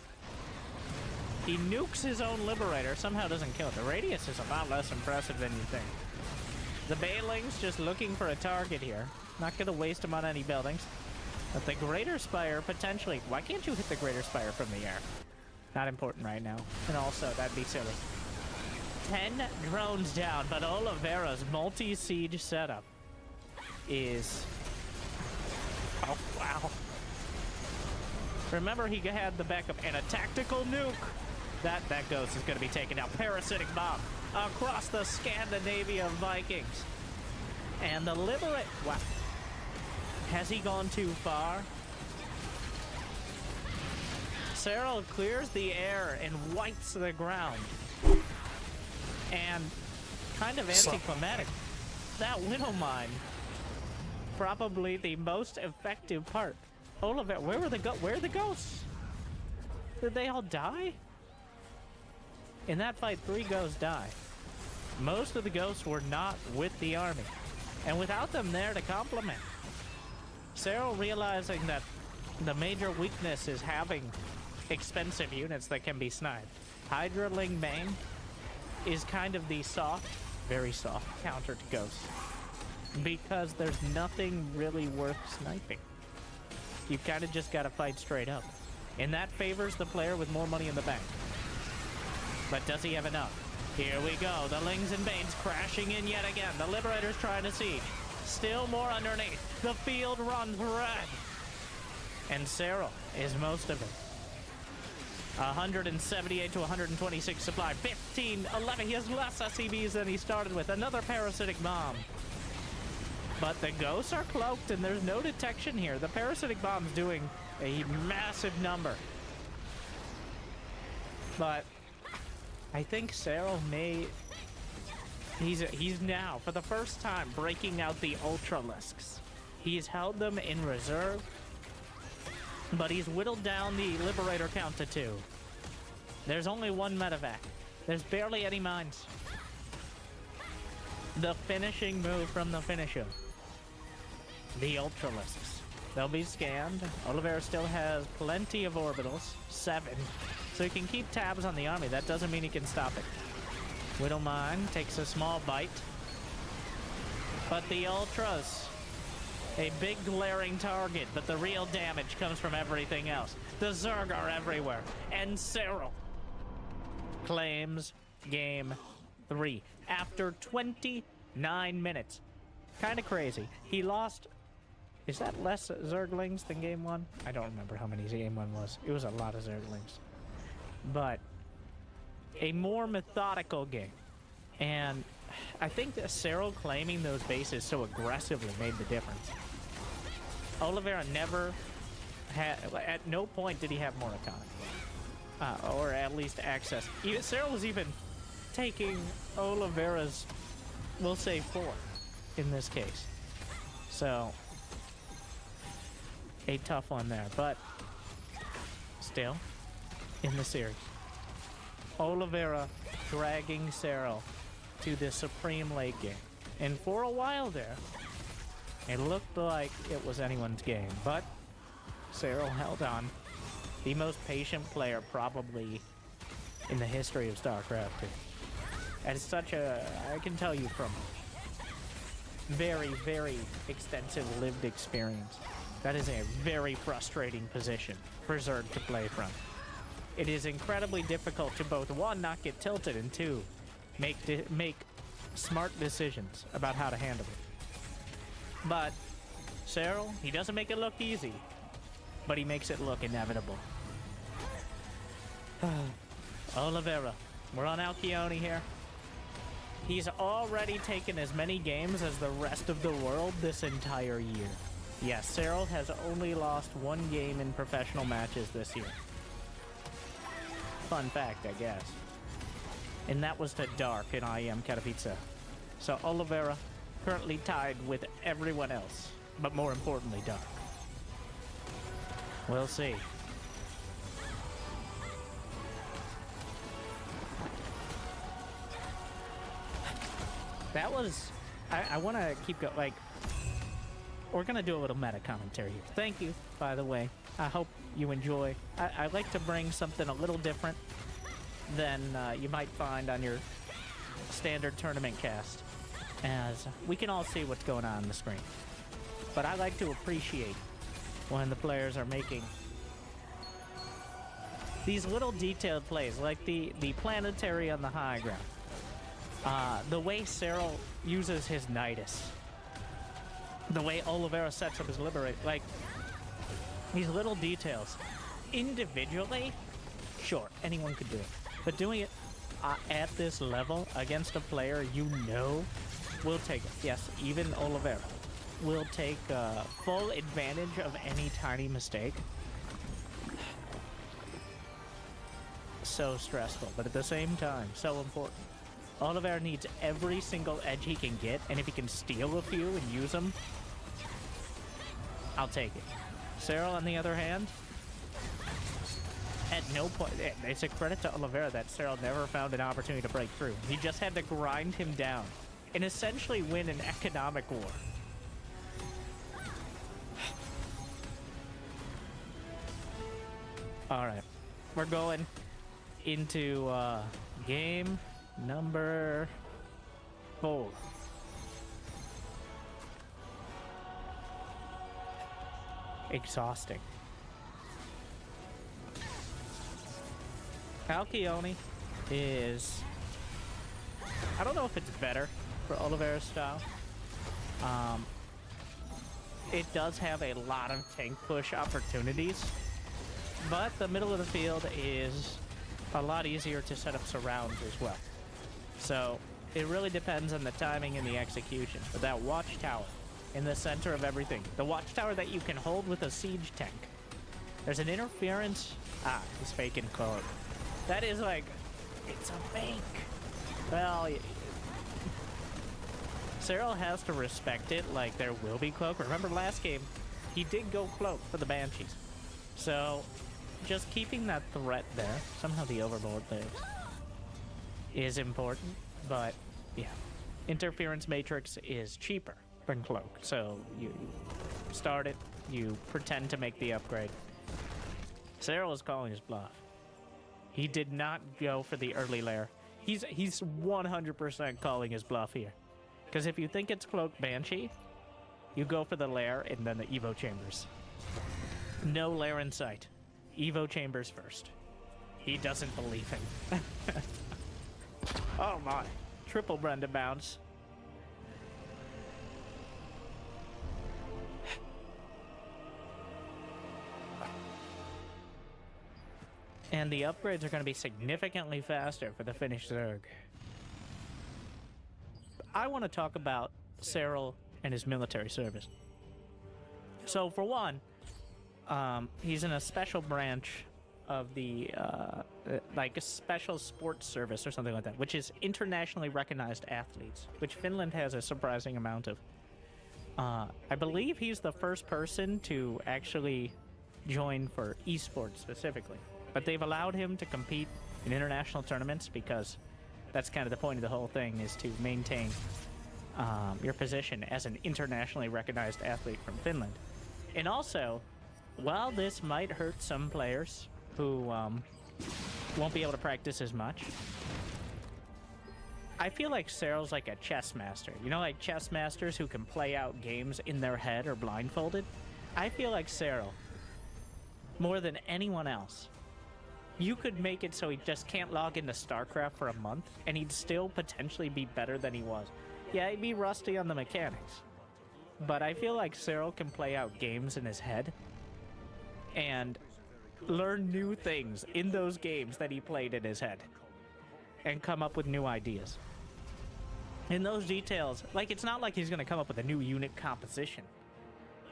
He nukes his own Liberator, somehow doesn't kill it. The radius is a lot less impressive than you think. The Banelings just looking for a target here. Not gonna waste them on any buildings. But the Greater Spire potentially... Why can't you hit the Greater Spire from the air? Not important right now. And also, that'd be silly. 10 drones down, but Oliveira's multi-siege setup is... Oh, wow. Remember, he had the backup and a tactical nuke. That Ghost is going to be taken out. Parasitic Bomb across the Scandinavia Vikings. And the Liberate... Wow. Has he gone too far? Cyril clears the air and wipes the ground. And kind of anticlimactic. That Widow Mine, probably the most effective part. Oliveira, where are the Ghosts? Did they all die? In that fight, 3 Ghosts die. Most of the Ghosts were not with the army. And without them there to complement, Cyril realizing that the major weakness is having expensive units that can be sniped. Hydraling Bane is kind of the soft, very soft counter to Ghosts. Because there's nothing really worth sniping. You kind of just gotta fight straight up. And that favors the player with more money in the bank. But does he have enough? Here we go. The Lings and Banes crashing in yet again. The Liberator's trying to siege. Still more underneath. The field runs red. And Cyril is most of it. 178 to 126 supply. 15, 11. He has less SCVs than he started with. Another Parasitic Bomb. But the Ghosts are cloaked and there's no detection here. The Parasitic Bomb's doing a massive number. But I think Cyril may... He's now, for the first time, breaking out the Ultralisks. He's held them in reserve, but he's whittled down the Liberator count to 2. There's only 1 medevac. There's barely any mines. The finishing move from the finisher. The Ultralisks. They'll be scanned. Oliveira still has plenty of orbitals. 7. So he can keep tabs on the army. That doesn't mean he can stop it. Widow Mine takes a small bite. But the Ultras, a big glaring target, but the real damage comes from everything else. The Zerg are everywhere. And Cyril claims game 3 after 29 minutes. Kind of crazy. He lost... Is that less Zerglings than game 1? I don't remember how many game 1 was. It was a lot of Zerglings. But a more methodical game. And I think that Cyril claiming those bases so aggressively made the difference. Oliveira never had, at no point did he have Murakami. Or at least access. Even, Cyril was even taking Oliveira's, we'll say 4 in this case. So, a tough one there, but still in the series. Oliveira dragging Cyril to the supreme late game. And for a while there, it looked like it was anyone's game, but Cyril held on. The most patient player probably in the history of StarCraft 2. And it's such a, I can tell you from very, very extensive lived experience, that is a very frustrating position for Zerg to play from. It is incredibly difficult to both, 1, not get tilted, and 2, make smart decisions about how to handle it. But Cyril, he doesn't make it look easy, but he makes it look inevitable. Oliveira, we're on Alcyone here. He's already taken as many games as the rest of the world this entire year. Yes, Cyril has only lost 1 game in professional matches this year. Fun fact, I guess. And that was to Dark in IEM Katowice. So Oliveira currently tied with everyone else, but more importantly, Dark. We'll see. That was... I want to keep going, like... We're going to do a little meta commentary here. Thank you, by the way. I hope you enjoy. I like to bring something a little different than you might find on your standard tournament cast, as we can all see what's going on the screen. But I like to appreciate when the players are making these little detailed plays, like the planetary on the high ground. The way Cyril uses his Nidus. The way Oliveira sets up his Liberate. Like, these little details. Individually, sure, anyone could do it. But doing it at this level against a player you know will take it. Yes, even Oliveira will take full advantage of any tiny mistake. So stressful, but at the same time, so important. Oliveira needs every single edge he can get, and if he can steal a few and use them, I'll take it. Cyril, on the other hand, at no point, it's a credit to Oliveira that Cyril never found an opportunity to break through. He just had to grind him down and essentially win an economic war. All right, we're going into game number 4. Exhausting. Alcyone is... I don't know if it's better for Oliveira's style. It does have a lot of tank push opportunities, but the middle of the field is a lot easier to set up surrounds as well. So it really depends on the timing and the execution. But that watchtower in the center of everything, the watchtower that you can hold with a siege tank. There's an interference. Ah, he's faking code. That is like, it's a fake. Well, Cyril has to respect it, like there will be cloak. Remember last game, he did go cloak for the Banshees. So just keeping that threat there, somehow the overlord lives, is important, but yeah. Interference Matrix is cheaper than cloak, so you start it, you pretend to make the upgrade. Cyril is calling his bluff. He did not go for the early lair. He's 100% calling his bluff here. Because if you think it's Cloak Banshee, you go for the lair and then the Evo Chambers. No lair in sight. Evo Chambers first. He doesn't believe him. Oh my. Triple Brenda bounce. And the upgrades are going to be significantly faster for the Finnish Zerg. I want to talk about Cyril and his military service. So, for one, he's in a special branch of the, like a special sports service or something like that, which is internationally recognized athletes, which Finland has a surprising amount of. I believe he's the first person to actually join for esports specifically, but they've allowed him to compete in international tournaments because that's kind of the point of the whole thing, is to maintain your position as an internationally recognized athlete from Finland. And also, while this might hurt some players who won't be able to practice as much, I feel like Cyril's like a chess master. You know, like chess masters who can play out games in their head or blindfolded? I feel like Cyril, more than anyone else, you could make it so he just can't log into StarCraft for a month, and he'd still potentially be better than he was. Yeah, he'd be rusty on the mechanics, but I feel like Cyril can play out games in his head and learn new things in those games that he played in his head and come up with new ideas. In those details, like, it's not like he's gonna come up with a new unit composition,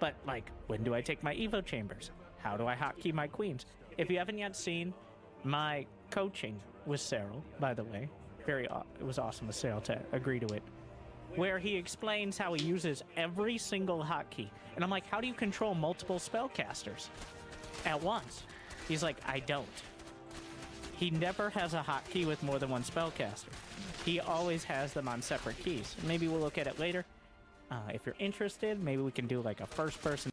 but like, when do I take my Evo chambers? How do I hotkey my queens? If you haven't yet seen my coaching with Cyril, by the way, it was awesome of Cyril to agree to it, where he explains how he uses every single hotkey. And I'm like, how do you control multiple spellcasters at once? He's like, I don't. He never has a hotkey with more than one spellcaster. He always has them on separate keys. Maybe we'll look at it later. If you're interested, maybe we can do like a first-person.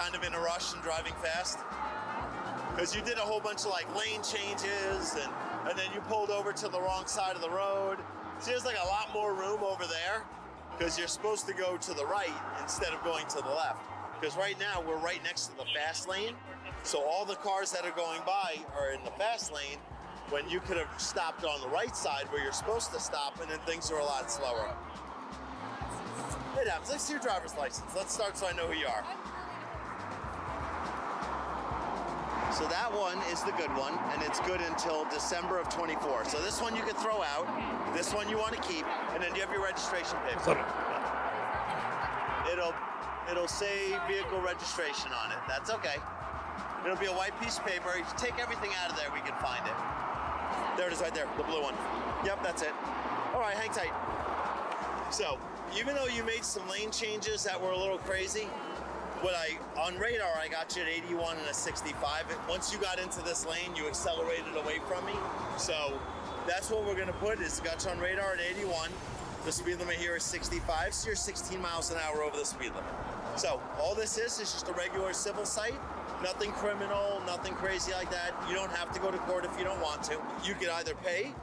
kind of in a rush and driving fast? Because you did a whole bunch of like lane changes and then you pulled over to the wrong side of the road. See, there's like a lot more room over there because you're supposed to go to the right instead of going to the left. Because right now we're right next to the fast lane. So all the cars that are going by are in the fast lane when you could have stopped on the right side where you're supposed to stop, and then things are a lot slower. Hey, Dams, let's see your driver's license. Let's start so I know who you are. So that one is the good one, and it's good until December of 24. So this one you can throw out, this one you want to keep, and then you have your registration paper. It'll say vehicle registration on it. That's okay. It'll be a white piece of paper. You take everything out of there, we can find it. There it is right there, the blue one. Yep, that's it. All right, hang tight. So, even though you made some lane changes that were a little crazy, on radar, I got you at 81 and a 65. Once you got into this lane, you accelerated away from me. So, that's what we're gonna put is got you on radar at 81. The speed limit here is 65, so you're 16 miles an hour over the speed limit. So, all this is just a regular civil site. Nothing criminal, nothing crazy like that. You don't have to go to court if you don't want to. You could either pay,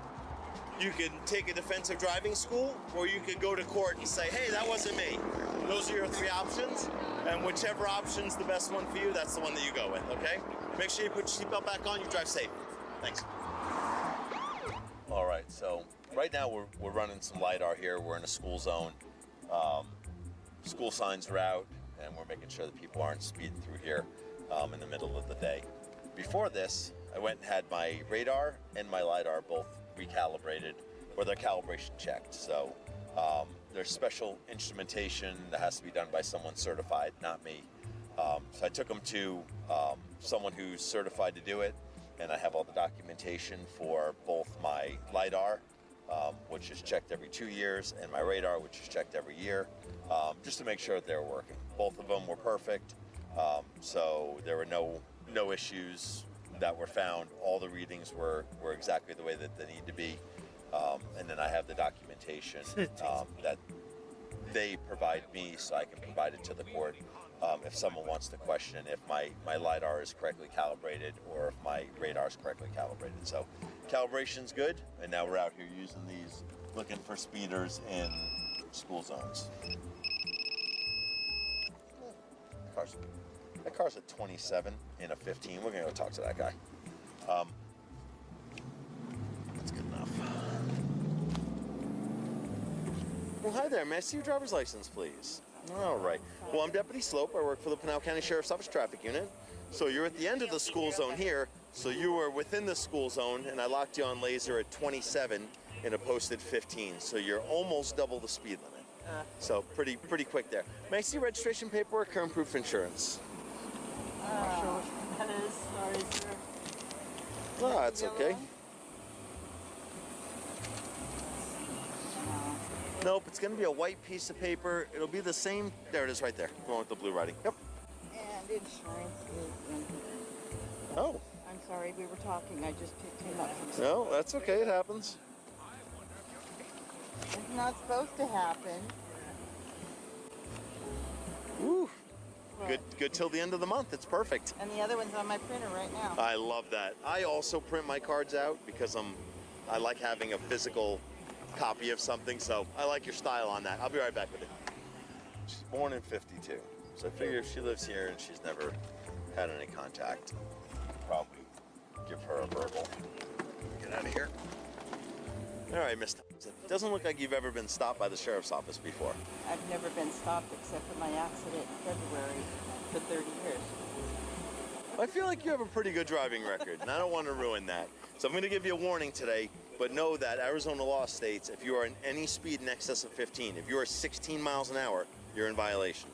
you could take a defensive driving school, or you could go to court and say, hey, that wasn't me. Those are your three options, and whichever option's the best one for you, that's the one that you go with, okay? Make sure you put your seatbelt back on, you drive safe. Thanks. All right, so right now we're running some LiDAR here. We're in a school zone. School signs are out, and we're making sure that people aren't speeding through here in the middle of the day. Before this, I went and had my radar and my LiDAR both recalibrated, or their calibration checked. So there's special instrumentation that has to be done by someone certified, not me. So I took them to someone who's certified to do it, and I have all the documentation for both my LiDAR, which is checked every 2 years, and my radar, which is checked every year, just to make sure that they're working. Both of them were perfect. So there were no issues that were found. All the readings were exactly the way that they need to be. And then I have the documentation that they provide me so I can provide it to the court if someone wants to question if my LiDAR is correctly calibrated or if my radar is correctly calibrated. So calibration's good, and now we're out here using these, looking for speeders in school zones. That car's a 27 in a 15. We're gonna go talk to that guy. That's good enough. Well, hi there. May I see your driver's license, please? All right. Well, I'm Deputy Slope. I work for the Pinal County Sheriff's Office Traffic Unit. So you're at the end of the school zone here. So you were within the school zone, and I locked you on laser at 27 in a posted 15. So you're almost double the speed limit. So pretty quick there. May I see registration paperwork, current proof insurance? Not sure which one that is. Sorry, sir. No, that's okay. Nope, it's going to be a white piece of paper. It'll be the same. There it is right there. The one with the blue writing. Yep. And insurance is in here. Oh. I'm sorry, we were talking. I just picked him up. No, that's okay. It happens. It's not supposed to happen. Woo. Good till the end of the month. It's perfect. And the other one's on my printer right now. I love that. I also print my cards out because I like having a physical copy of something, so I like your style on that. I'll be right back with you. She's born in 52, so I figure if she lives here and she's never had any contact, probably give her a verbal. Get out of here. All right, Miss Thompson. Doesn't look like you've ever been stopped by the sheriff's office before. I've never been stopped except for my accident in February for 30 years. I feel like you have a pretty good driving record, and I don't want to ruin that. So I'm going to give you a warning today, but know that Arizona law states if you are in any speed in excess of 15, if you are 16 miles an hour, you're in violation.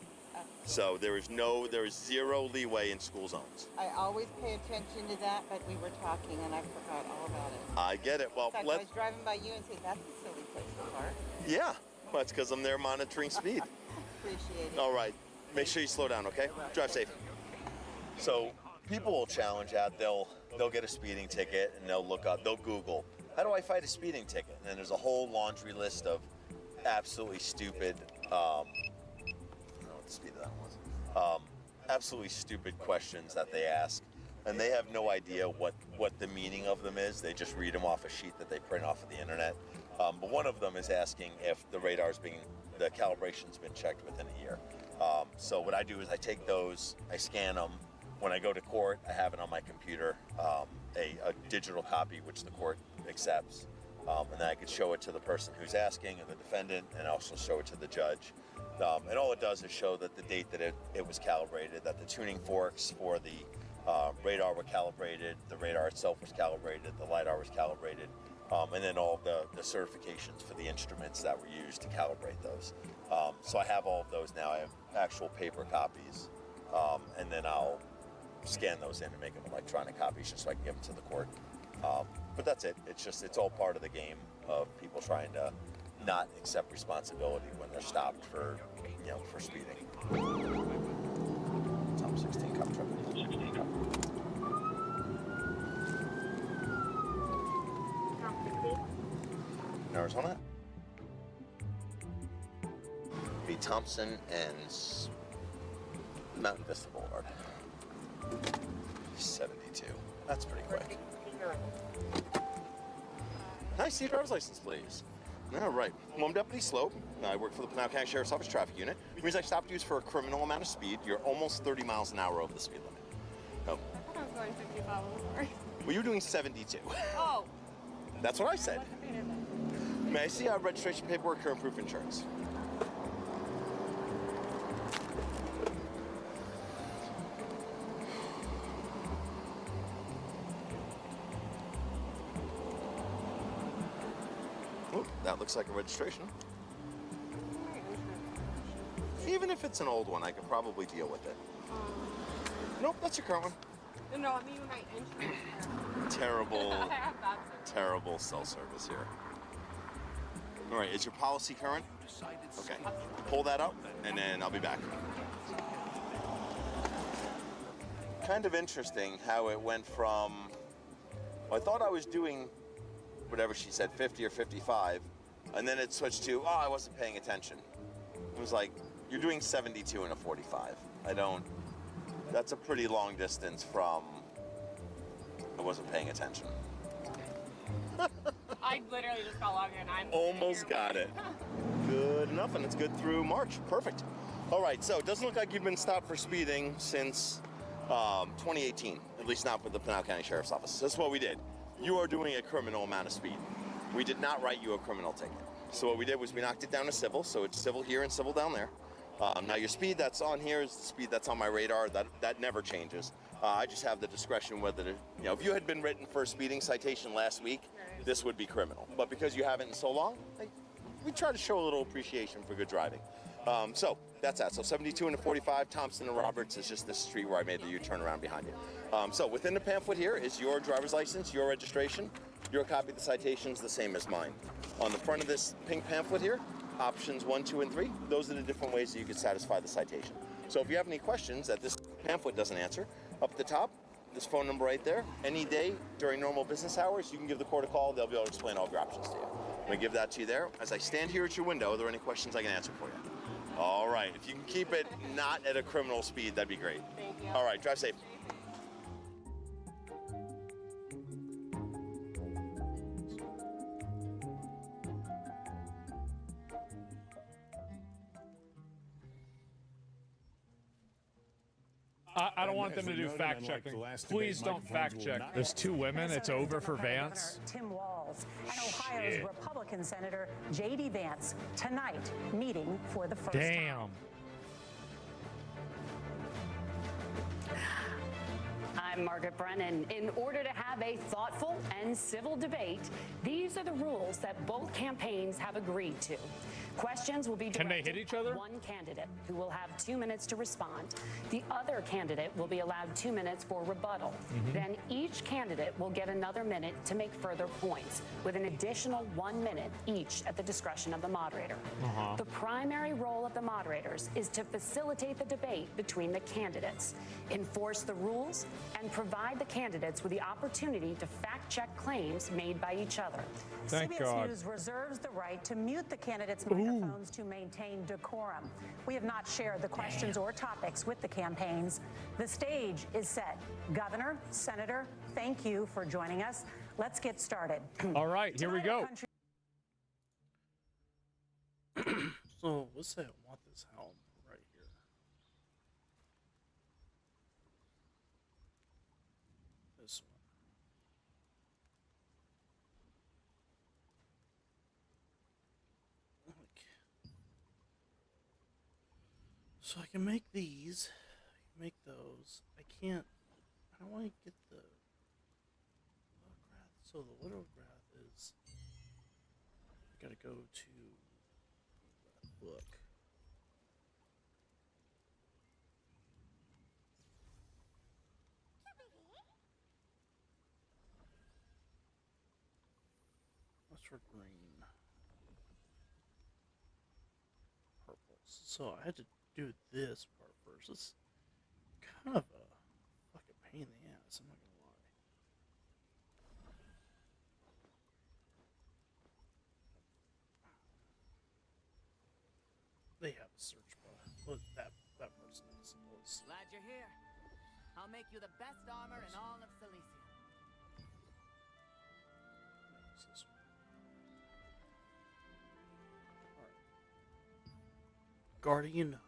So there is zero leeway in school zones. I always pay attention to that, but we were talking and I forgot all about it. I get it. Well, in fact, I was driving by you and saying, that's a silly place to park. Yeah, well, that's because I'm there monitoring speed. Appreciate it. All right, make sure you slow down, okay? Drive safe. So people will challenge that. They'll get a speeding ticket and they'll look up, they'll Google, how do I fight a speeding ticket? And then there's a whole laundry list of absolutely stupid, I don't know what the speed of that was, absolutely stupid questions that they ask, and they have no idea what the meaning of them is. They just read them off a sheet that they print off of the internet. But one of them is asking if the the calibration's been checked within a year. So what I do is I take those, I scan them. When I go to court, I have it on my computer, a digital copy which the court accepts. And then I could show it to the person who's asking and the defendant, and also show it to the judge. And all it does is show that the date that it was calibrated, that the tuning forks for the radar were calibrated, the radar itself was calibrated, the LiDAR was calibrated, and then all the certifications for the instruments that were used to calibrate those. So I have all of those now. I have actual paper copies, and then I'll scan those in and make them electronic copies just so I can give them to the court. But that's it. It's all part of the game of people trying to not accept responsibility when they're stopped for speeding. Tom 16 cop truck. 16 cop. In Arizona? Be Thompson and Mountain Vista Boulevard. 72. That's pretty quick. Can I see your driver's license, please? All right. Well, I'm Deputy Slope. I work for the Pinal County Sheriff's Office Traffic Unit. Which means I stopped you for a criminal amount of speed. You're almost 30 miles an hour over the speed limit. Oh. I was going 55. Sorry. Well, you were doing 72. Oh. That's what I said. May I see our registration paperwork, current proof of insurance? That looks like a registration. Even if it's an old one, I could probably deal with it. Nope, that's your current one. No, I mean my insurance. Terrible, I have that service. terrible cell service here. All right, is your policy current? Okay, pull that up, and then I'll be back. Kind of interesting how it went from, well, I thought I was doing whatever she said, 50 or 55, and then it switched to, oh, I wasn't paying attention. It was like, you're doing 72 and a 45. That's a pretty long distance from, I wasn't paying attention. I literally just got logged in. I'm Almost got it. Good enough, and it's good through March. Perfect. All right, so it doesn't look like you've been stopped for speeding since 2018, at least not with the Pinal County Sheriff's Office. That's what we did. You are doing a criminal amount of speed. We did not write you a criminal ticket. So what we did was we knocked it down to civil, so it's civil here and civil down there. Now your speed that's on here is the speed that's on my radar. That never changes. I just have the discretion whether to, if you had been written for a speeding citation last week, this would be criminal. But because you haven't in so long, we try to show a little appreciation for good driving. So that's that. So 72 and a 45, Thompson and Roberts is just the street where I made the U-turn around behind you. So within the pamphlet here is your driver's license, your registration, your copy of the citations, the same as mine. On the front of this pink pamphlet here, options 1, 2, and 3, those are the different ways that you could satisfy the citation. So if you have any questions that this pamphlet doesn't answer, up at the top, this phone number right there, any day during normal business hours, you can give the court a call. They'll be able to explain all of your options to you. I'm gonna give that to you there. As I stand here at your window, are there any questions I can answer for you? All right, if you can keep it not at a criminal speed, that'd be great. Thank you. All right, drive safe. I don't want them to do fact checking. Please don't fact check. There's 2 women. It's over for Vance. Tim Walz and Ohio's Republican Senator J.D. Vance tonight meeting for the first time. Damn. I'm Margaret Brennan. In order to have a thoughtful and civil debate, these are the rules that both campaigns have agreed to. Questions will be directed Can they hit each other? at one candidate who will have 2 minutes to respond. The other candidate will be allowed 2 minutes for rebuttal. Then each candidate will get another minute to make further points, with an additional 1 minute each at the discretion of the moderator. The primary role of the moderators is to facilitate the debate between the candidates, enforce the rules, and provide the candidates with the opportunity to fact-check claims made by each other. Thank CBS God. News reserves the right to mute the candidates' microphones megaphones to maintain decorum. We have not shared the questions or topics with the campaigns. The stage is set. Governor, Senator, thank you for joining us. Let's get started. All right, here we go. So let's say I want this helm right here. This one. So I can make these, make those. I can't. I don't want to get the Widowgrath. So the Widowgrath is. I gotta go to book. What's for green? Purples. So I had to do this part first. It's kind of a fucking pain in the ass, I'm not gonna lie. They have a search bar. Well, that person is. Glad you're here. I'll make you the best armor in all of Cilicia. This one. Alright. Guardian Hood.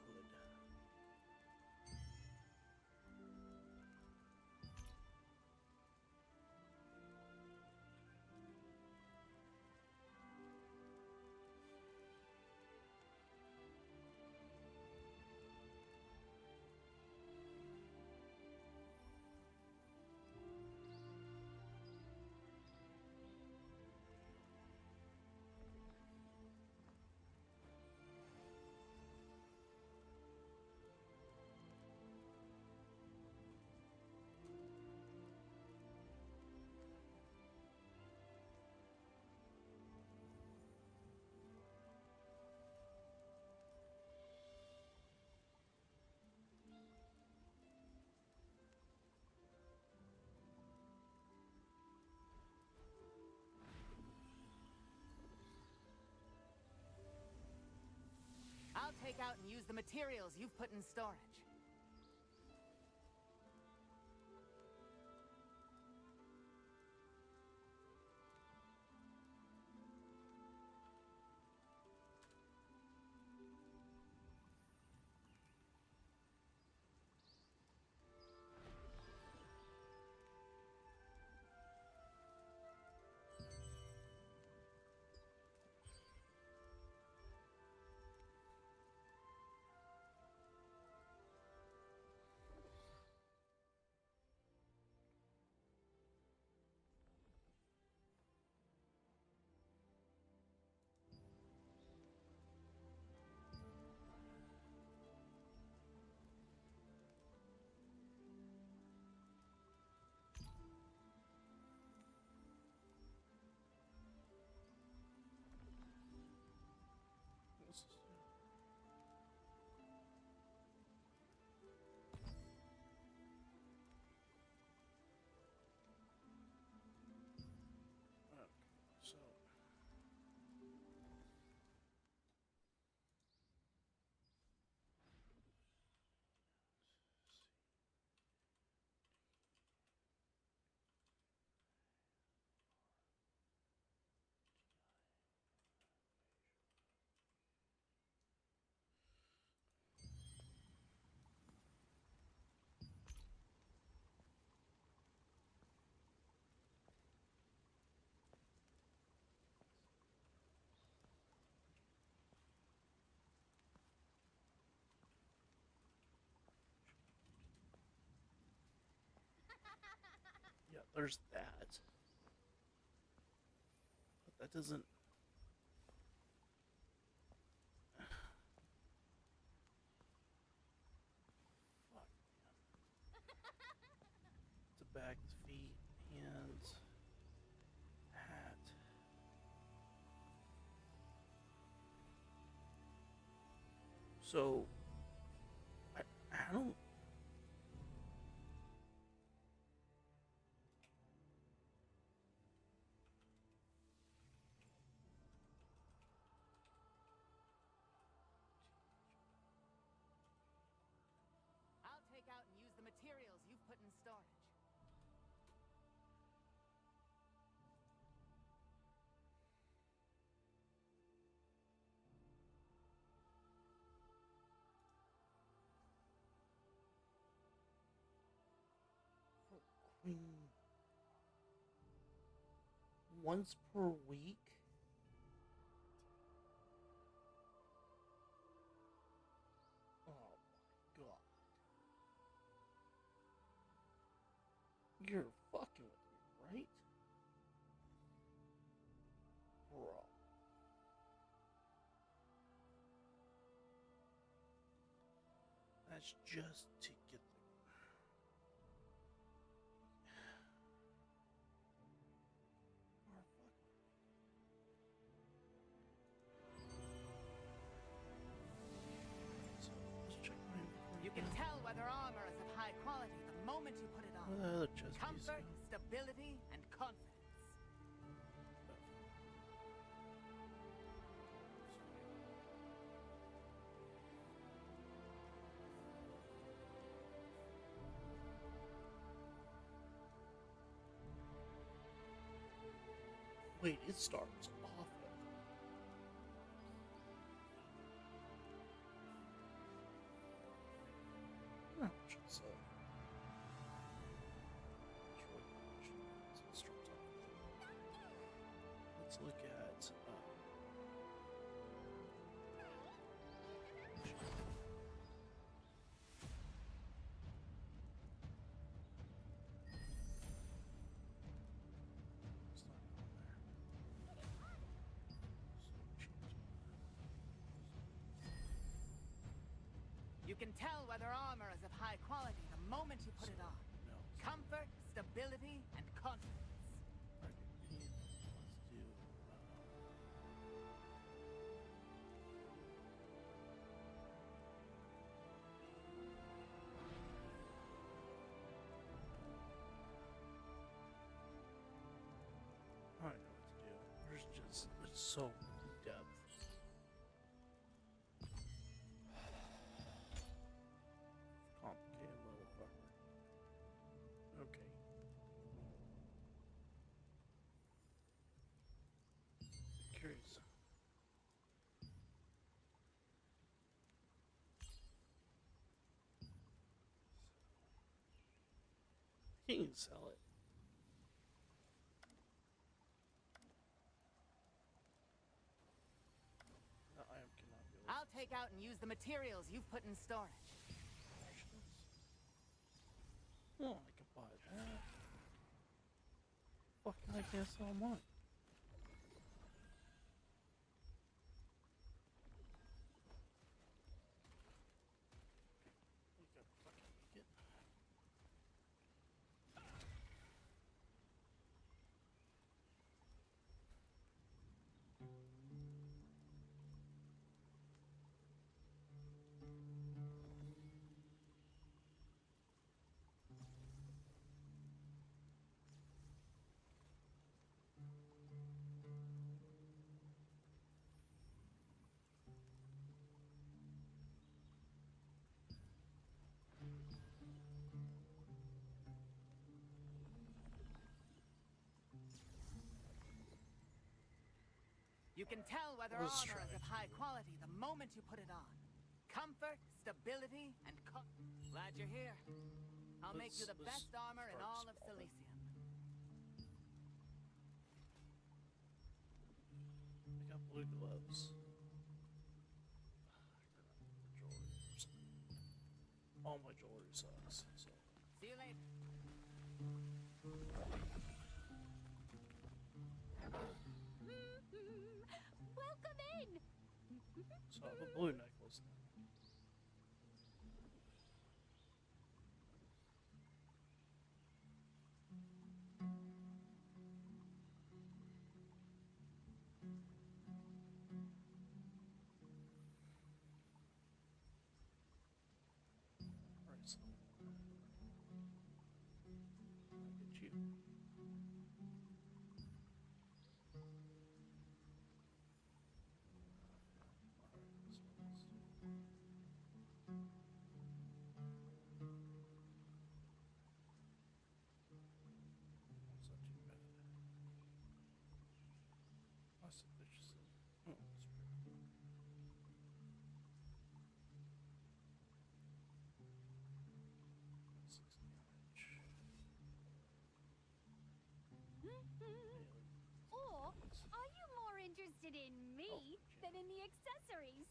I'll take out and use the materials you've put in storage. Yeah, there's that. But that doesn't. Fuck, man. It's a back, feet, hands, hat. So, I don't. once per week. Oh my god. You're fucking with me, right? Bro. That's just to get the... So, let's check my inventory. You can tell whether armor is of high quality the moment you put it on. Comfort, stability, and confidence. Wait, it starts off with... How much is it? Let's look at... You can tell whether armor is of high quality the moment you put it on. Comfort, stability, and confidence. I don't know what to do. There's just... It's so depth. Complicated motherfucker. Okay. Curious. You can sell it. No, I cannot do it. I'll take out and use the materials you've put in storage. Oh, I can buy that. Fucking I can't sell mine. We gotta fucking make it. You can tell whether Let's armor try is of high quality the moment you put it on. Comfort, stability, and glad you're here. I'll make you the best armor in all of Silesium. I got blue gloves. All my jewelry sucks. So. See you later. Welcome in. So I have a blue necklace now. Alright, so I'll get you. That's not too bad. I said that she said, oh, that's pretty. That's 6 damage. interested in me than in the accessories.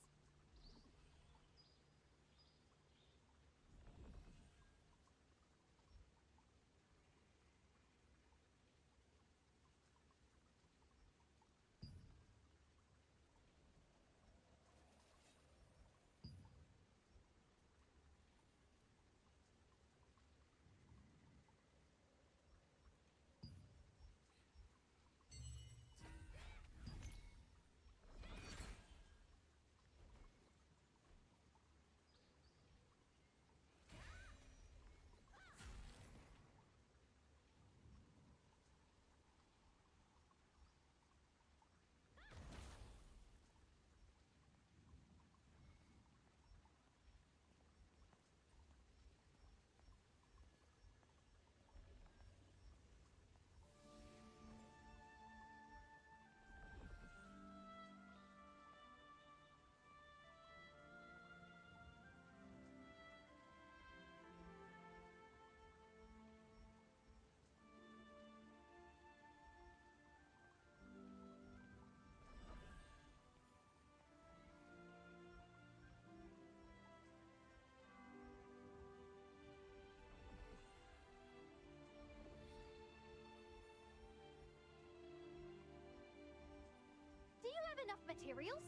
Do you have enough materials?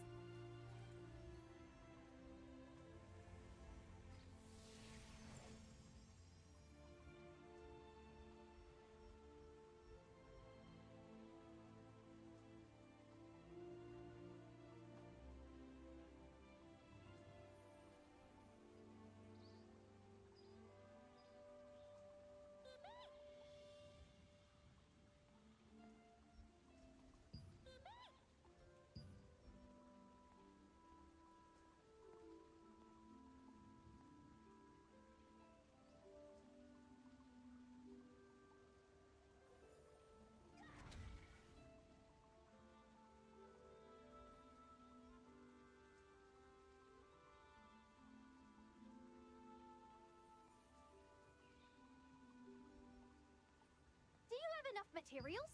Do you have enough materials?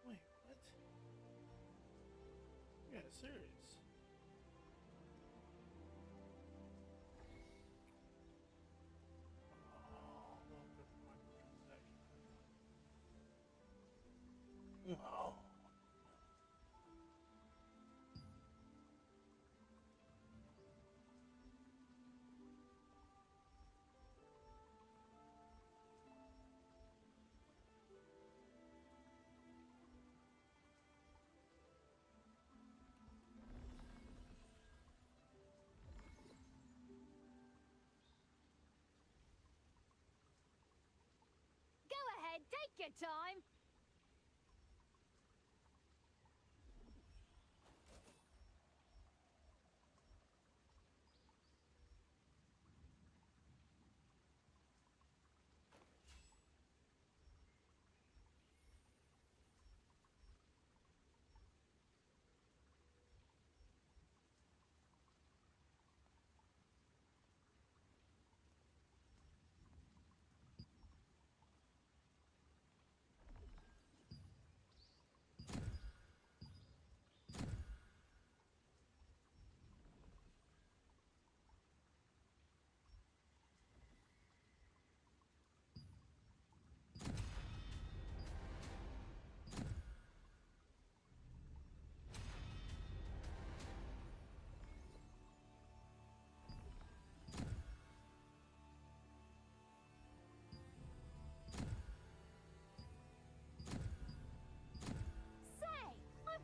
Wait, what? Yeah, serious. Oh. Go ahead, take your time.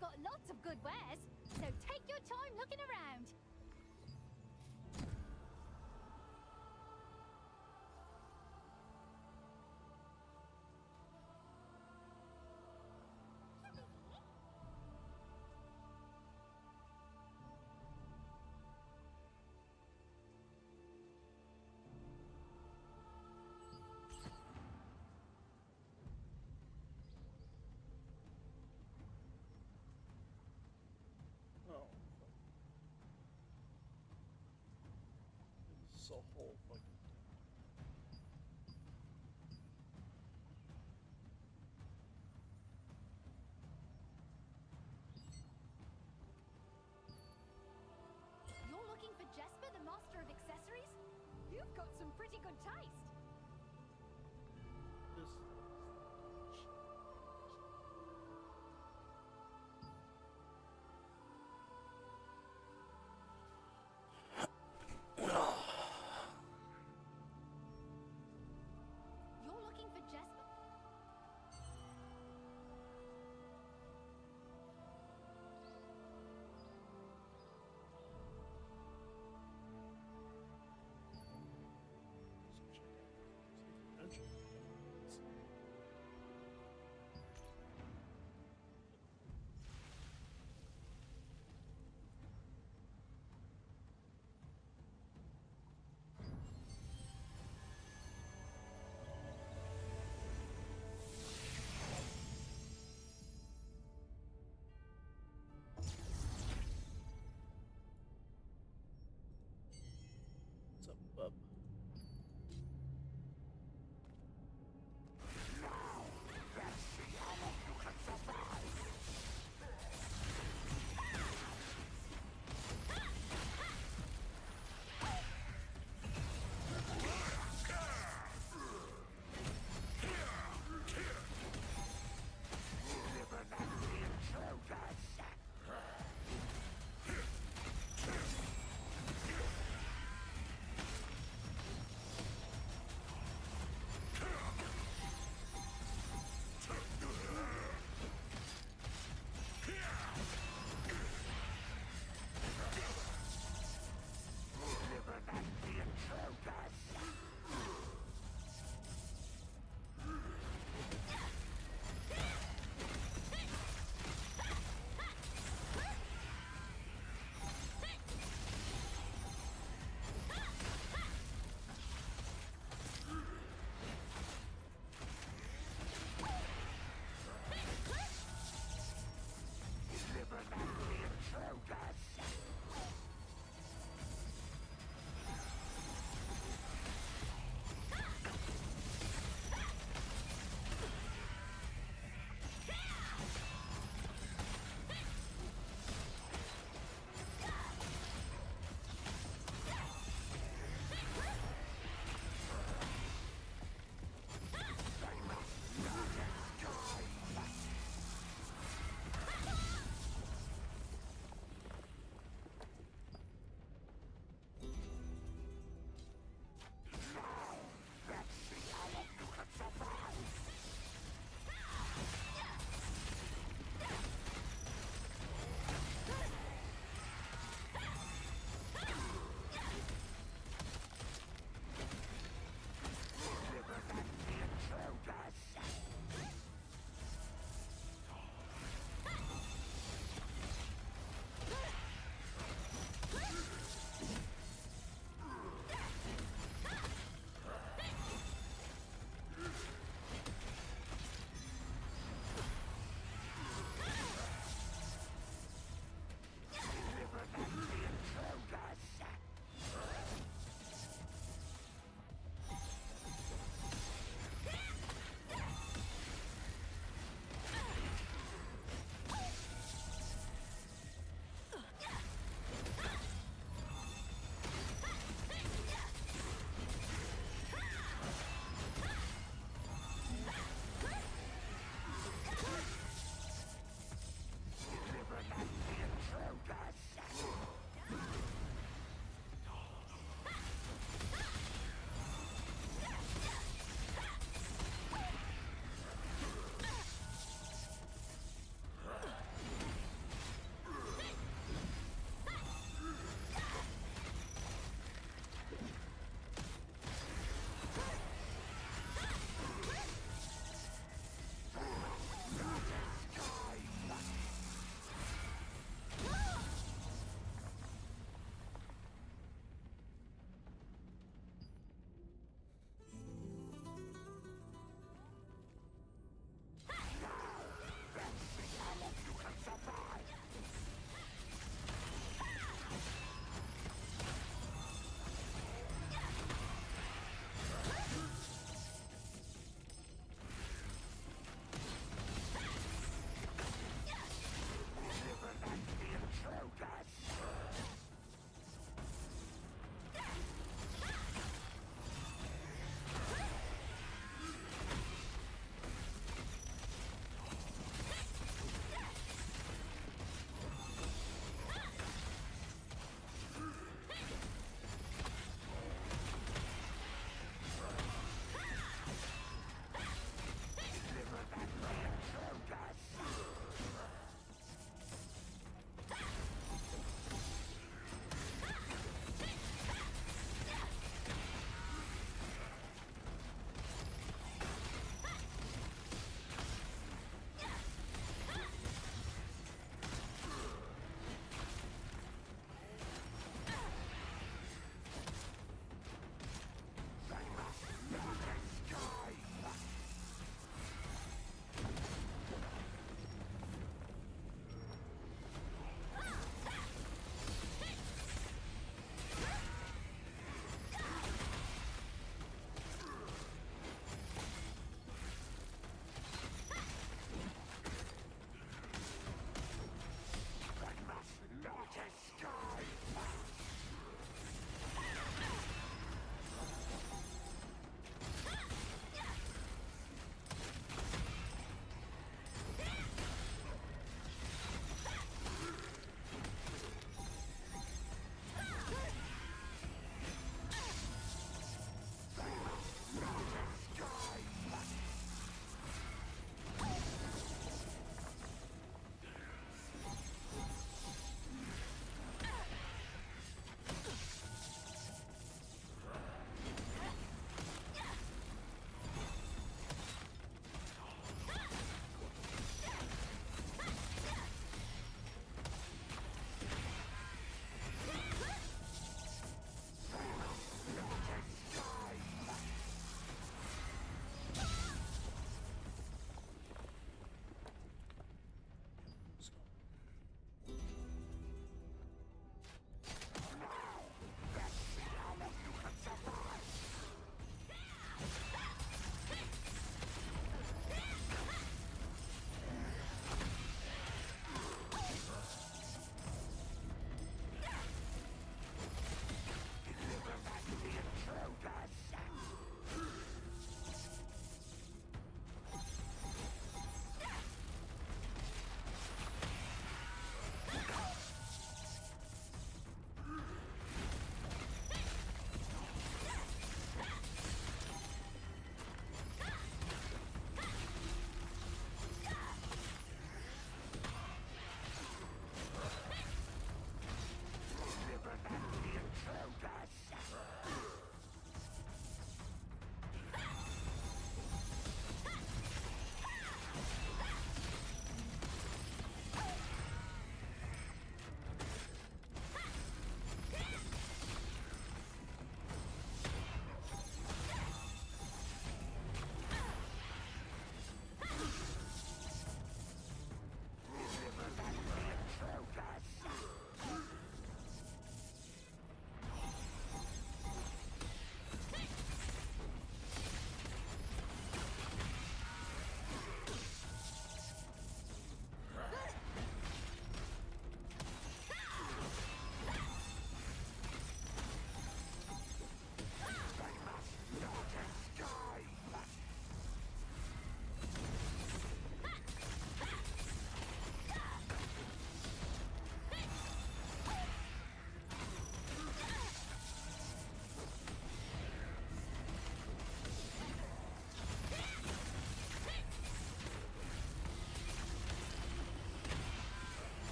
Got lots of good wares, so take your time looking around. You've got some pretty good taste. This. You're looking for Jesper.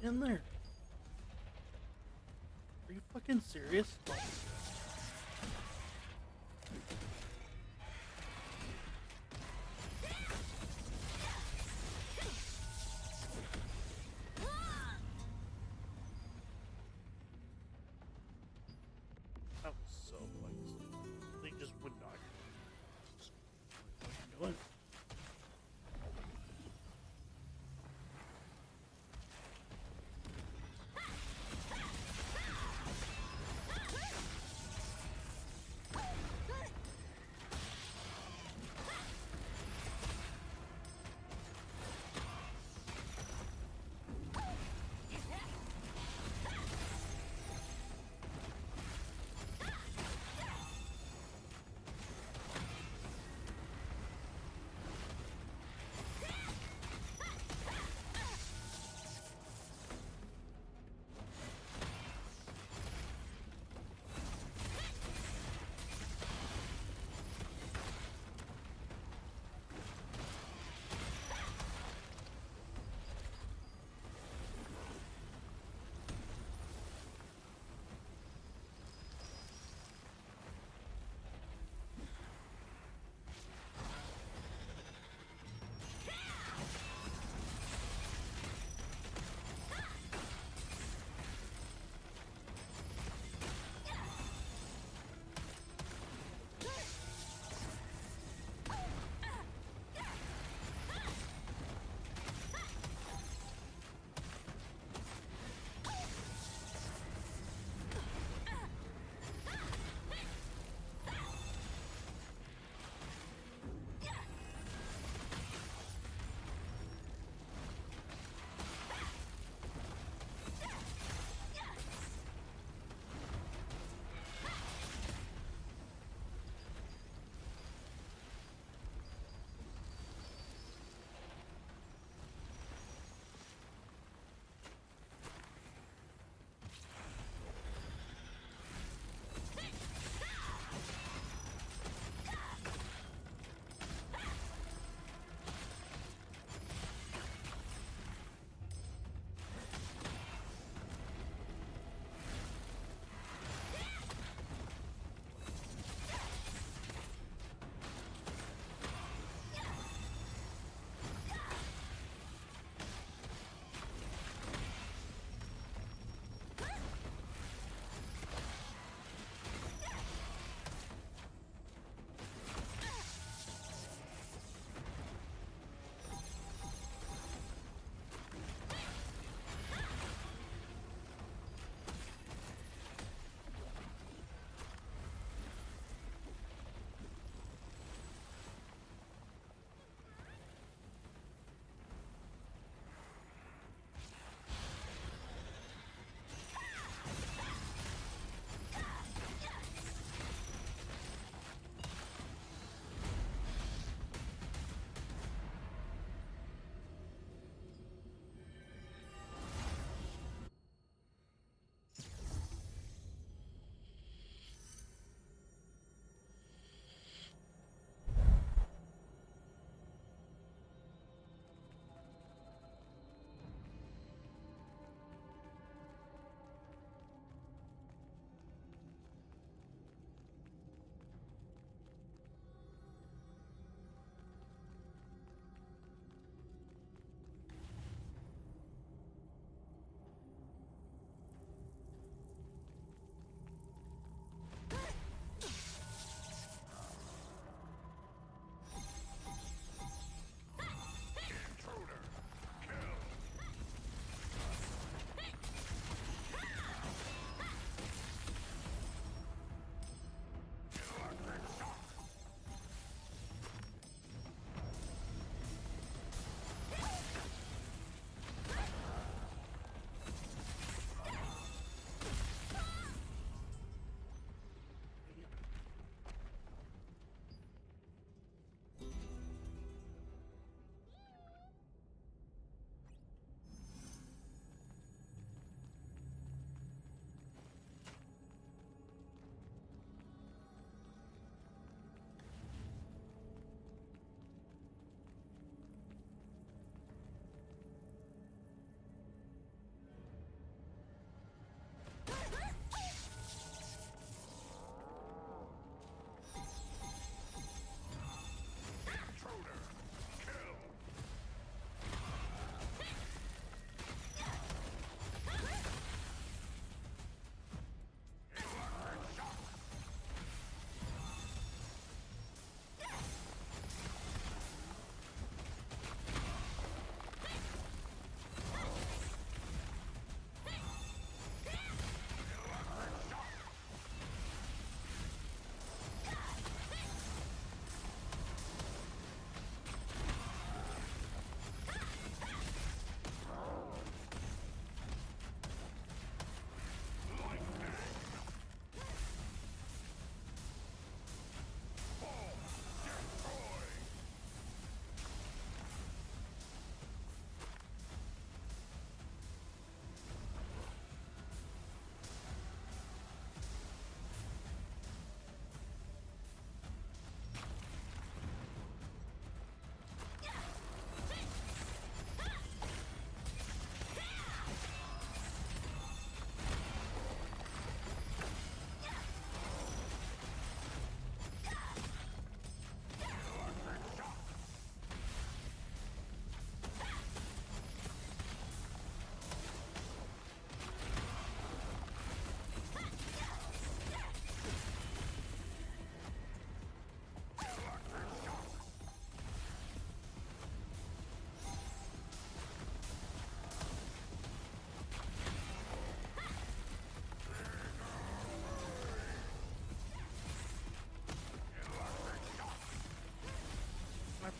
in there. Are you fucking serious? That was so fucking stupid. They just would not. What are you doing?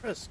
Risk.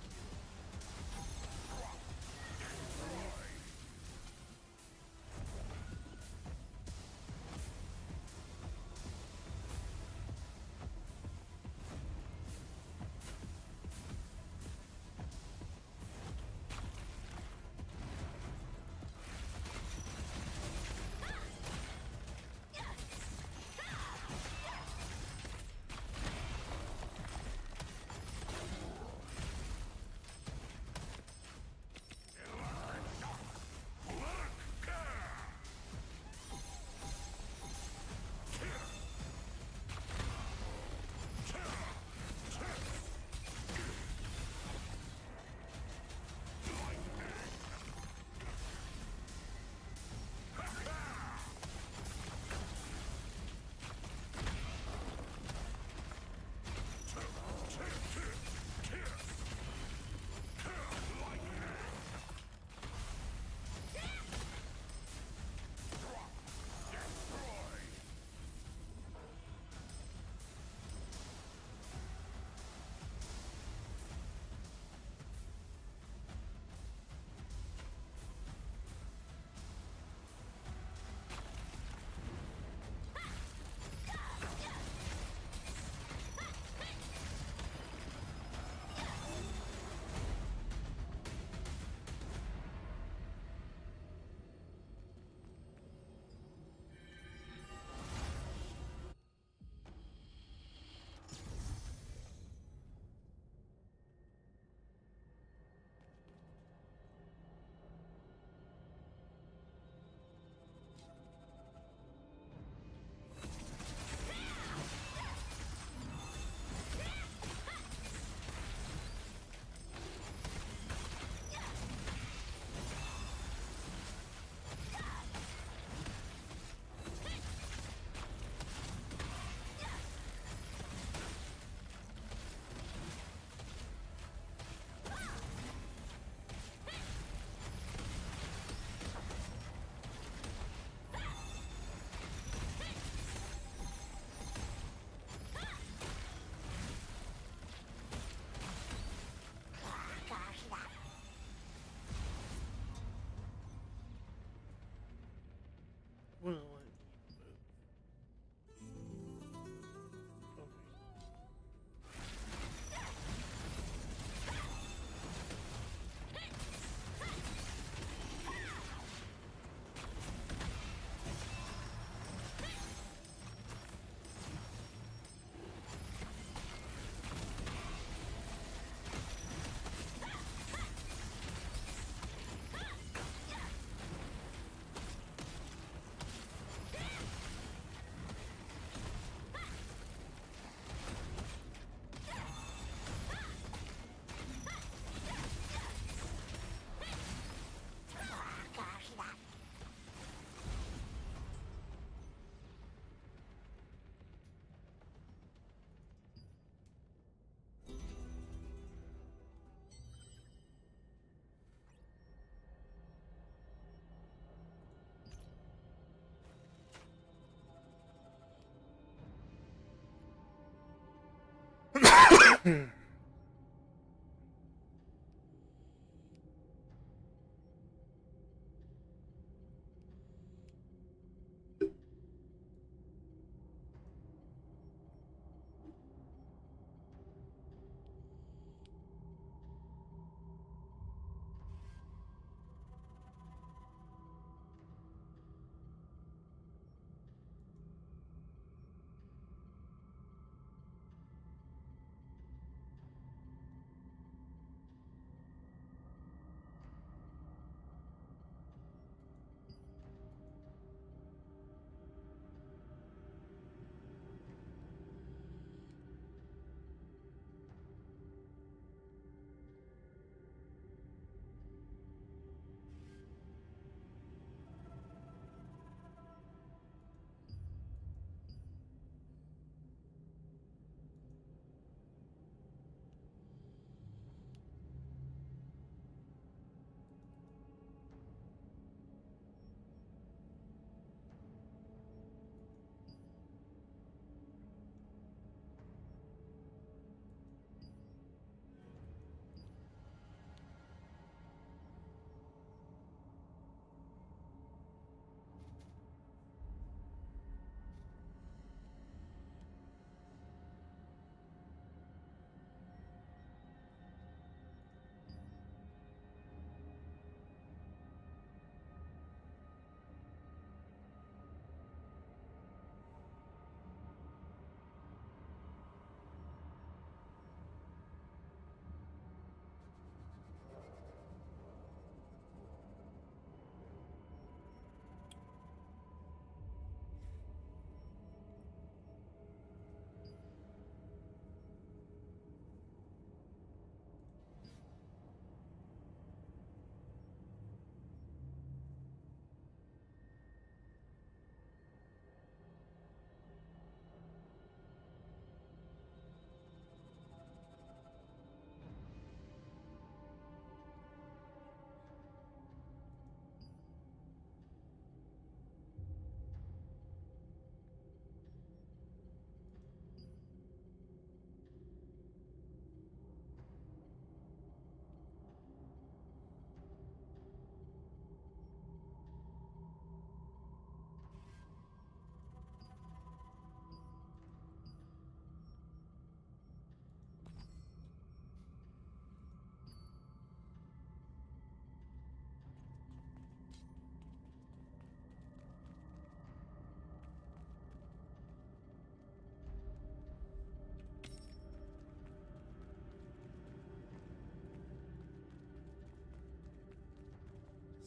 Well,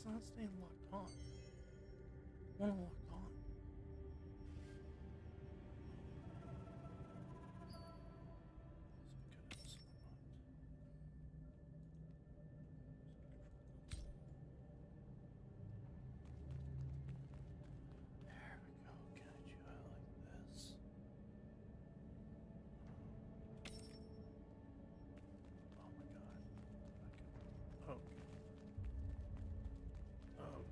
not staying locked on? I want to lock on. There we go. Can I do it like this? Oh my god. Okay. Oh. Oh.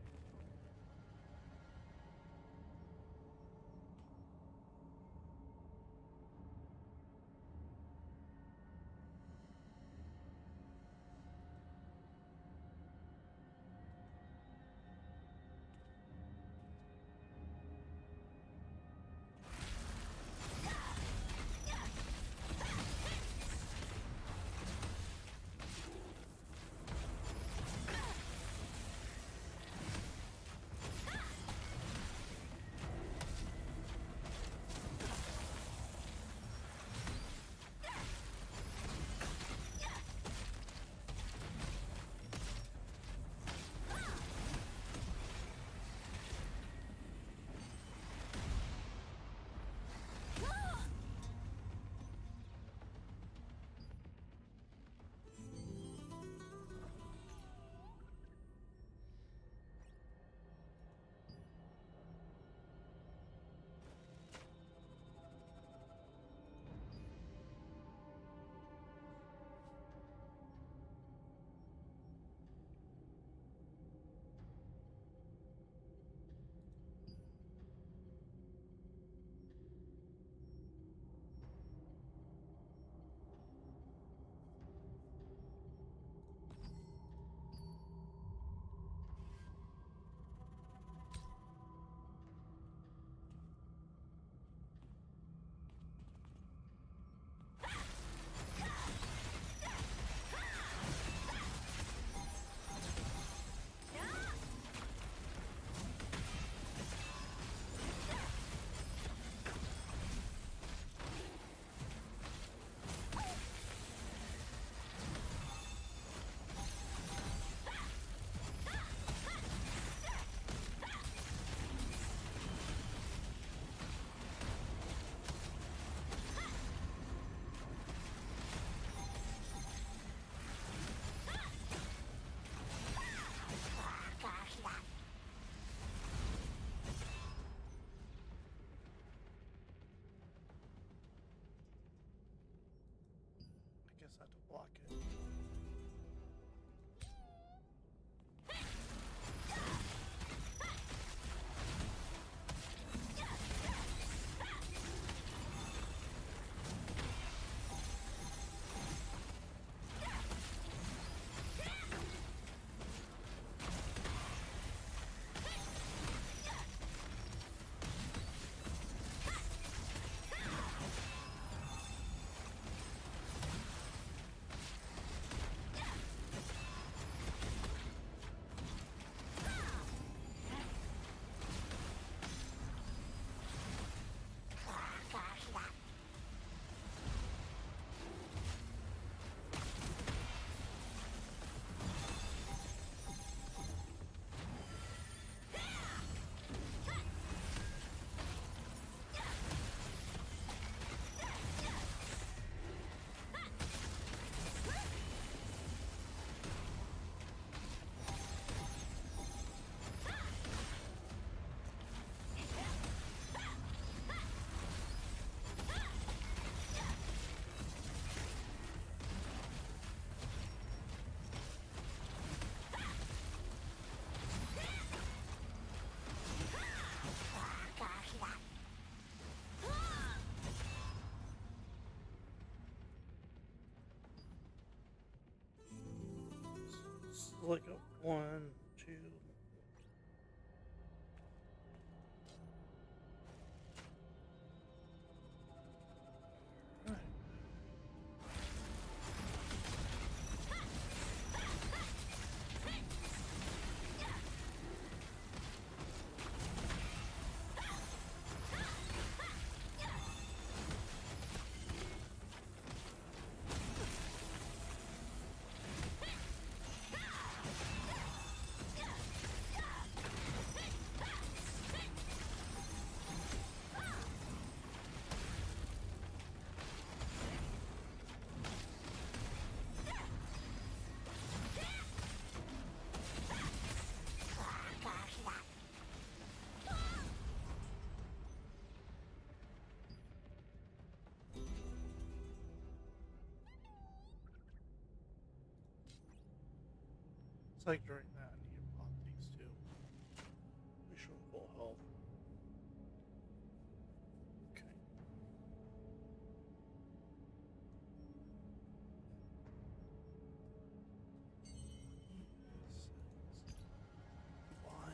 I guess I have to block it. It's like a 1, 2. Looks like during that I need to pop these too. We show full health. Okay. Why?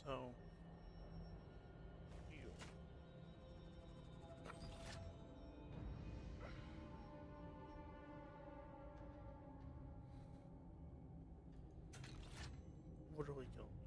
So. You. Literally kill me.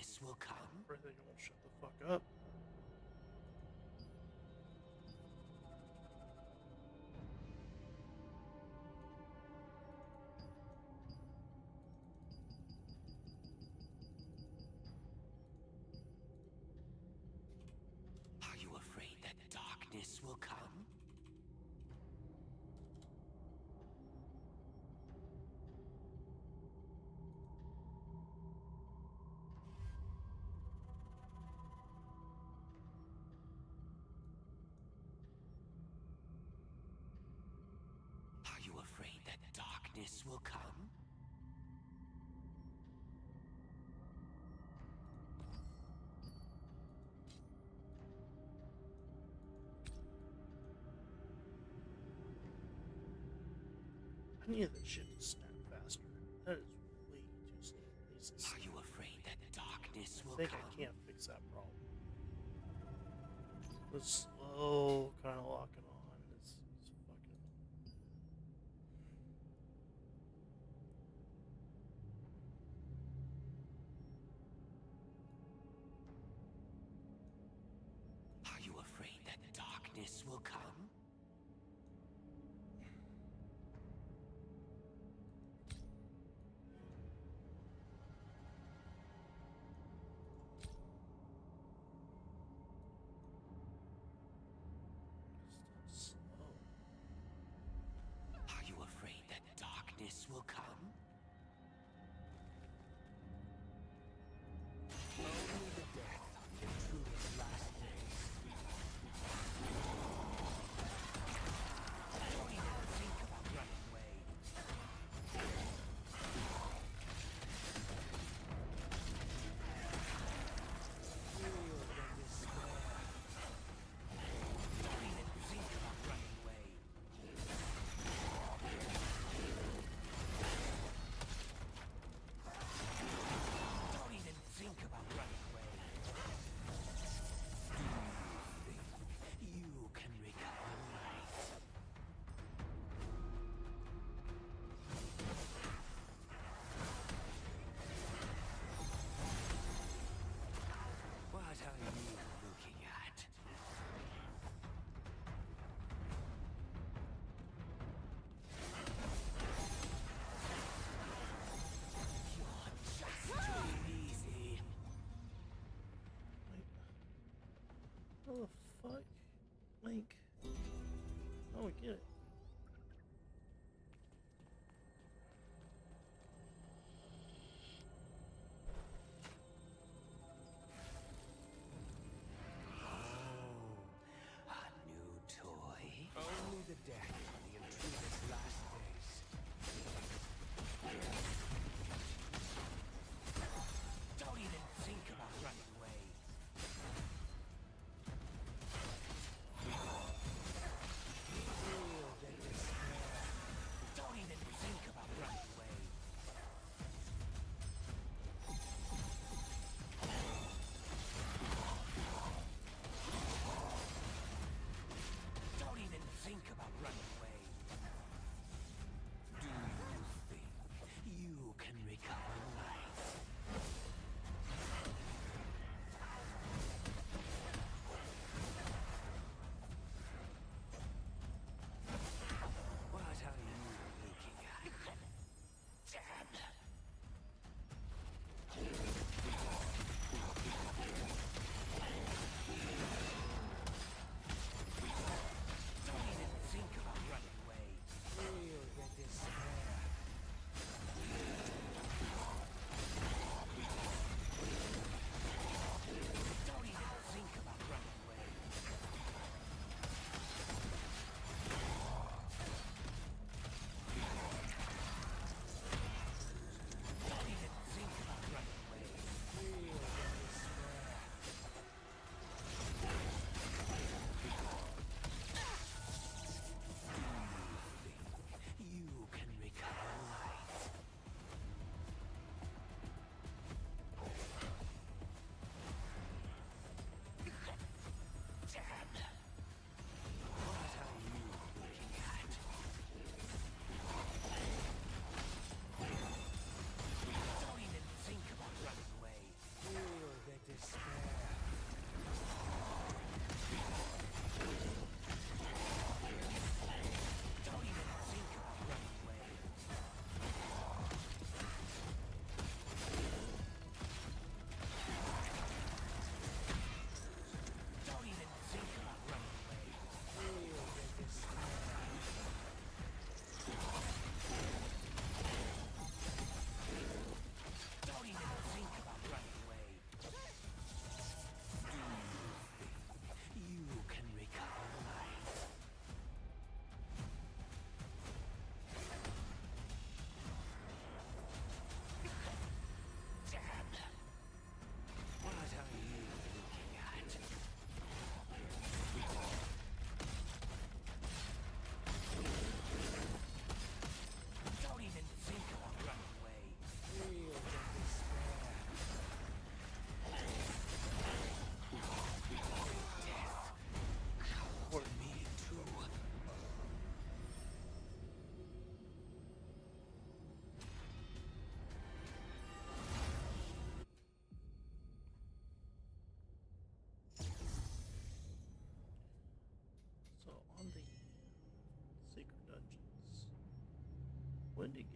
darkness will come. Everything won't shut the fuck up. Are you afraid that darkness will come? Are you afraid that darkness will come? I need that shit to snap faster. That is way too slow. It needs to Are you afraid that darkness will I think come? I can't fix that problem. The slow kind of locking on is fucking. Are you afraid that darkness will come? Slow. Are you afraid that darkness will come? Only the death of the truest last days. Don't even think about running away. Feel the despair. Don't even think about running away. Don't even think about running away. Do you think you can recover life? What are you looking at? You're just too easy. How the fuck? Link. Oh, we get it. A new toy. Only the death of the intruder's last days. Don't even think about running away. Feel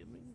everything.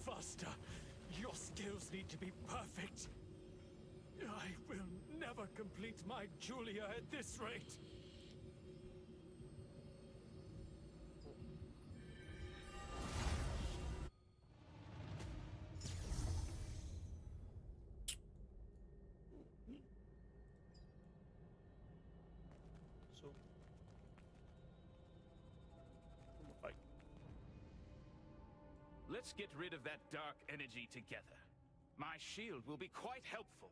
Faster! Your skills need to be perfect. I will never complete my Julia at this rate. So, like, let's get rid of that dark energy together. My shield will be quite helpful.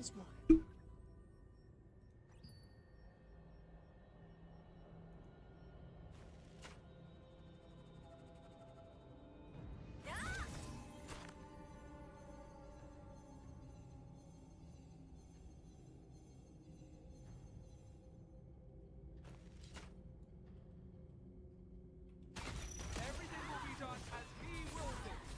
was mine. Everything will be done as he wills it.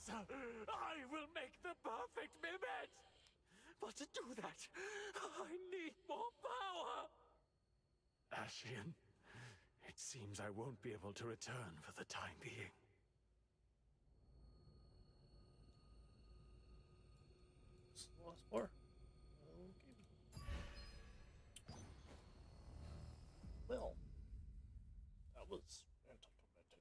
Master, I will make the perfect Mehmet. But to do that, I need more power. Ashian, it seems I won't be able to return for the time being. Lost bar. Okay. Well, that was anticlimactic.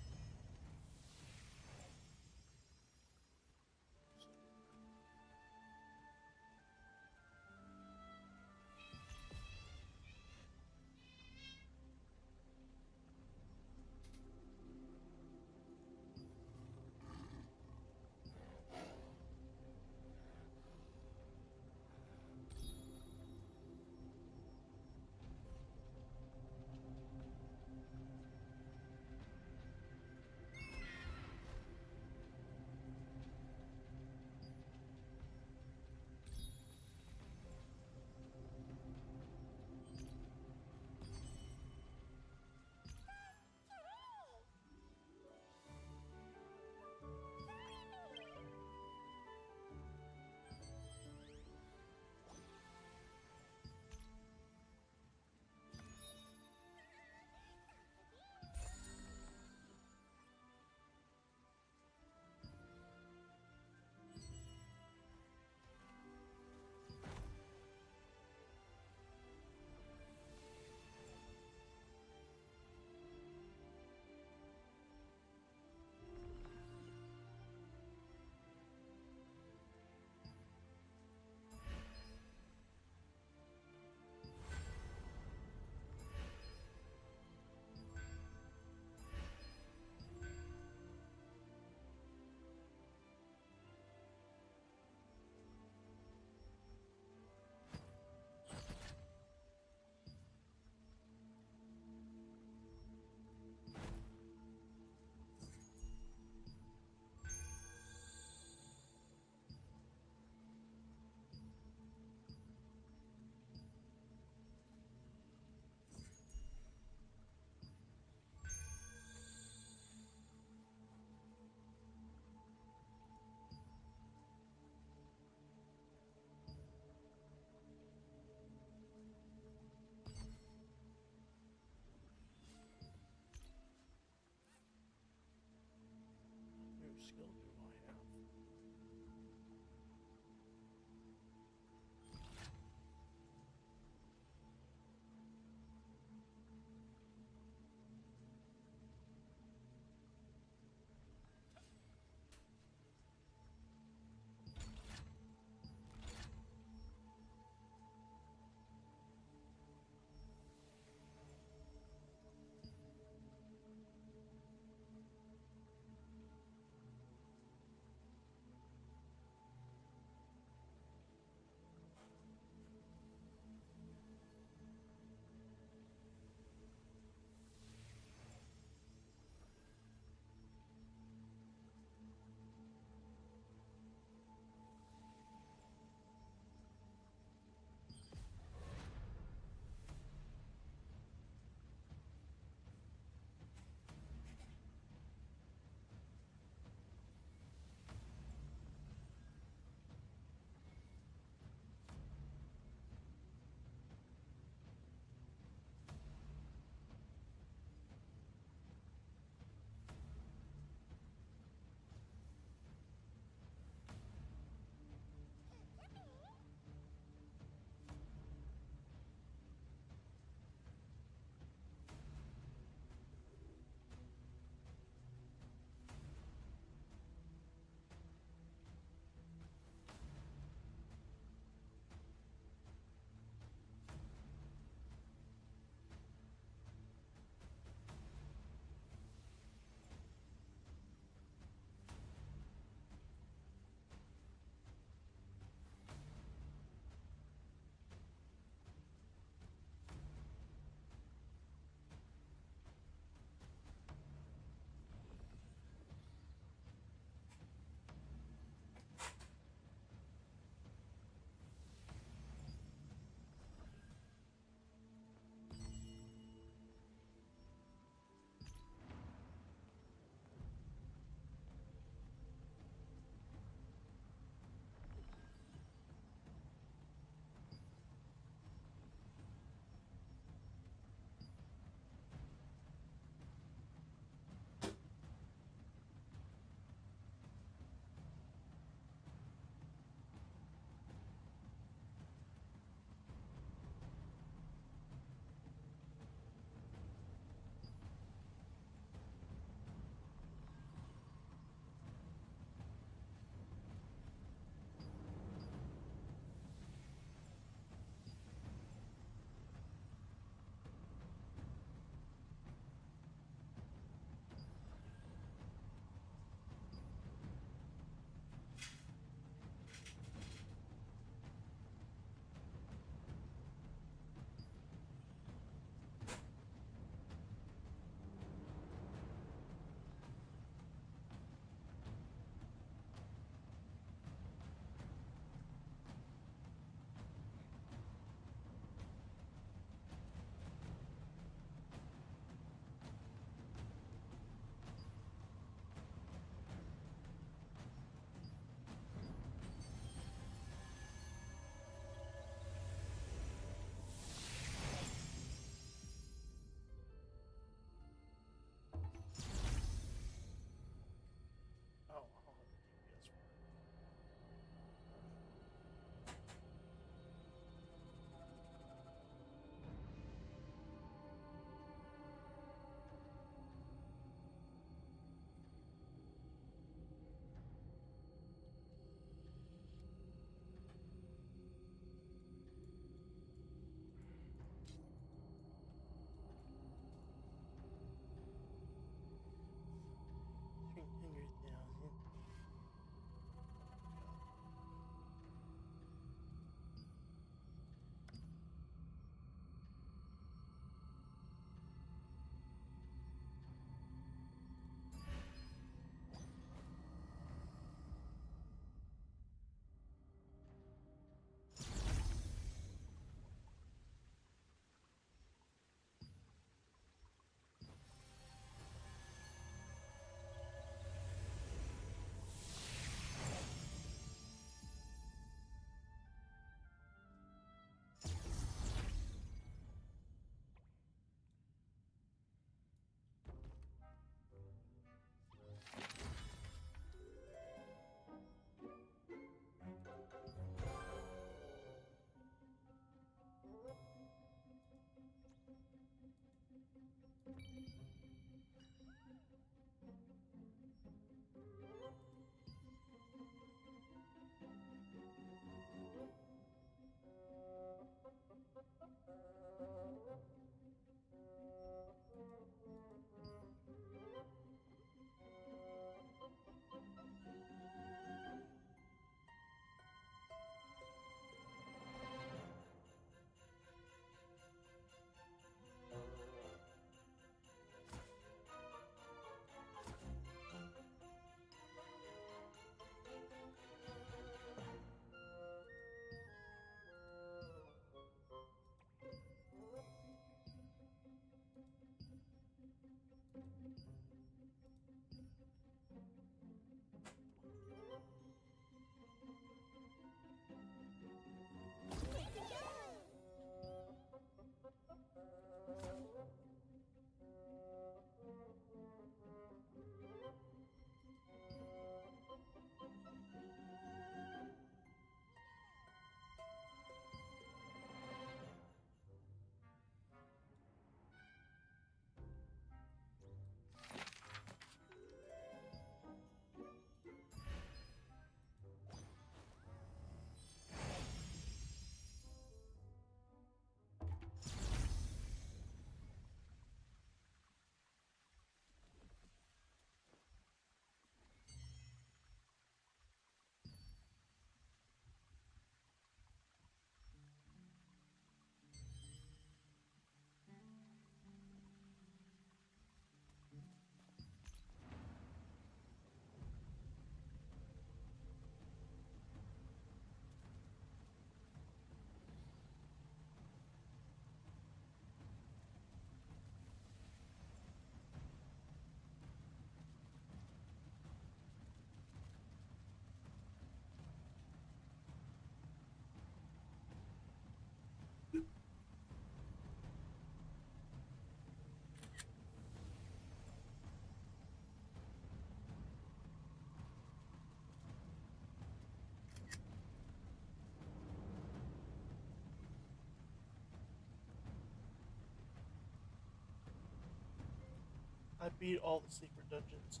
I beat all the secret dungeons.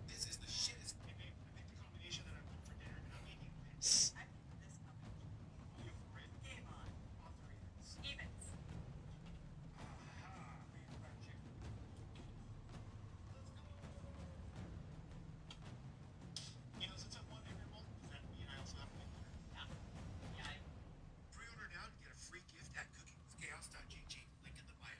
This is the shittest. I make the combination that I want for dinner, and I'm eating this. Are you for it? Game on. All three. Stevens. You know, since I won every month, does that mean I also have to make dinner? Yeah. Pre-order now to get a free gift at cookingschaos.gg. Link in the bio.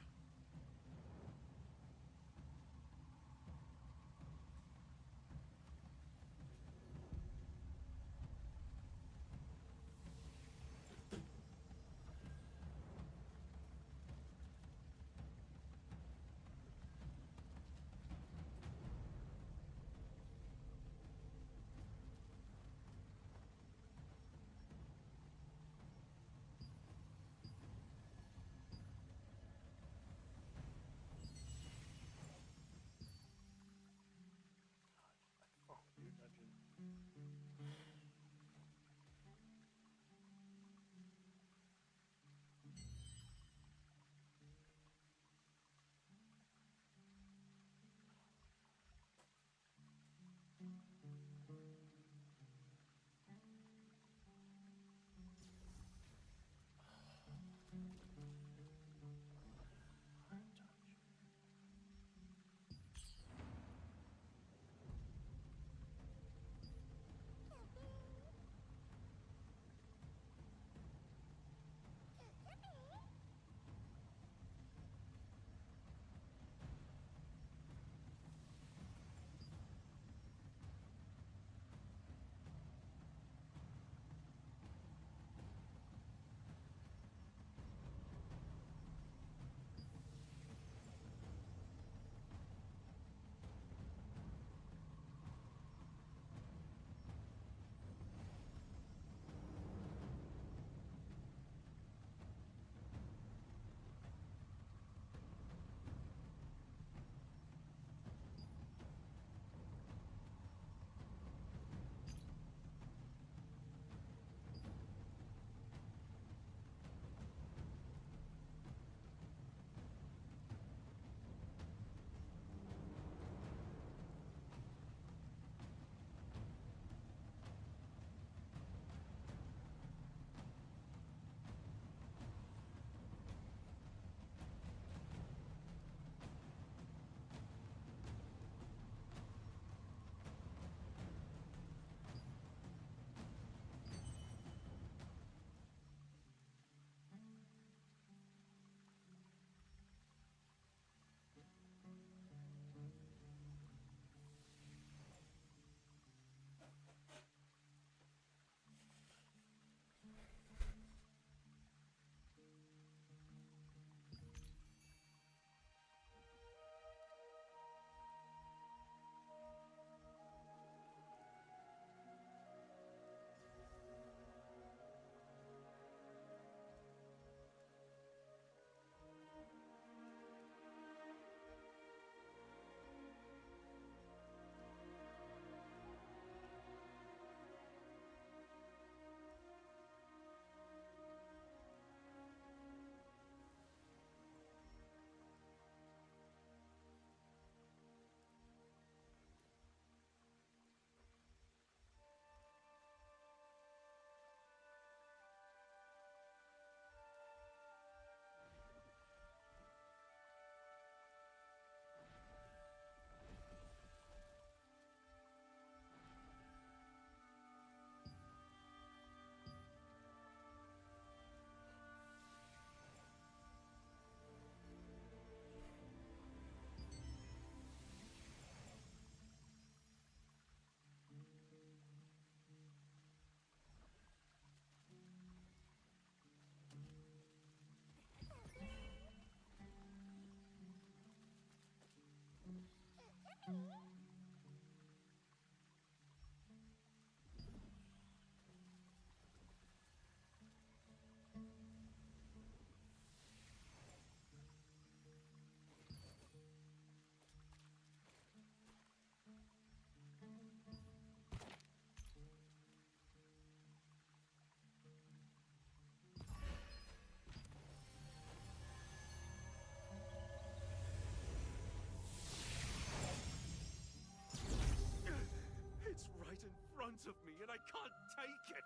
and I can't take it.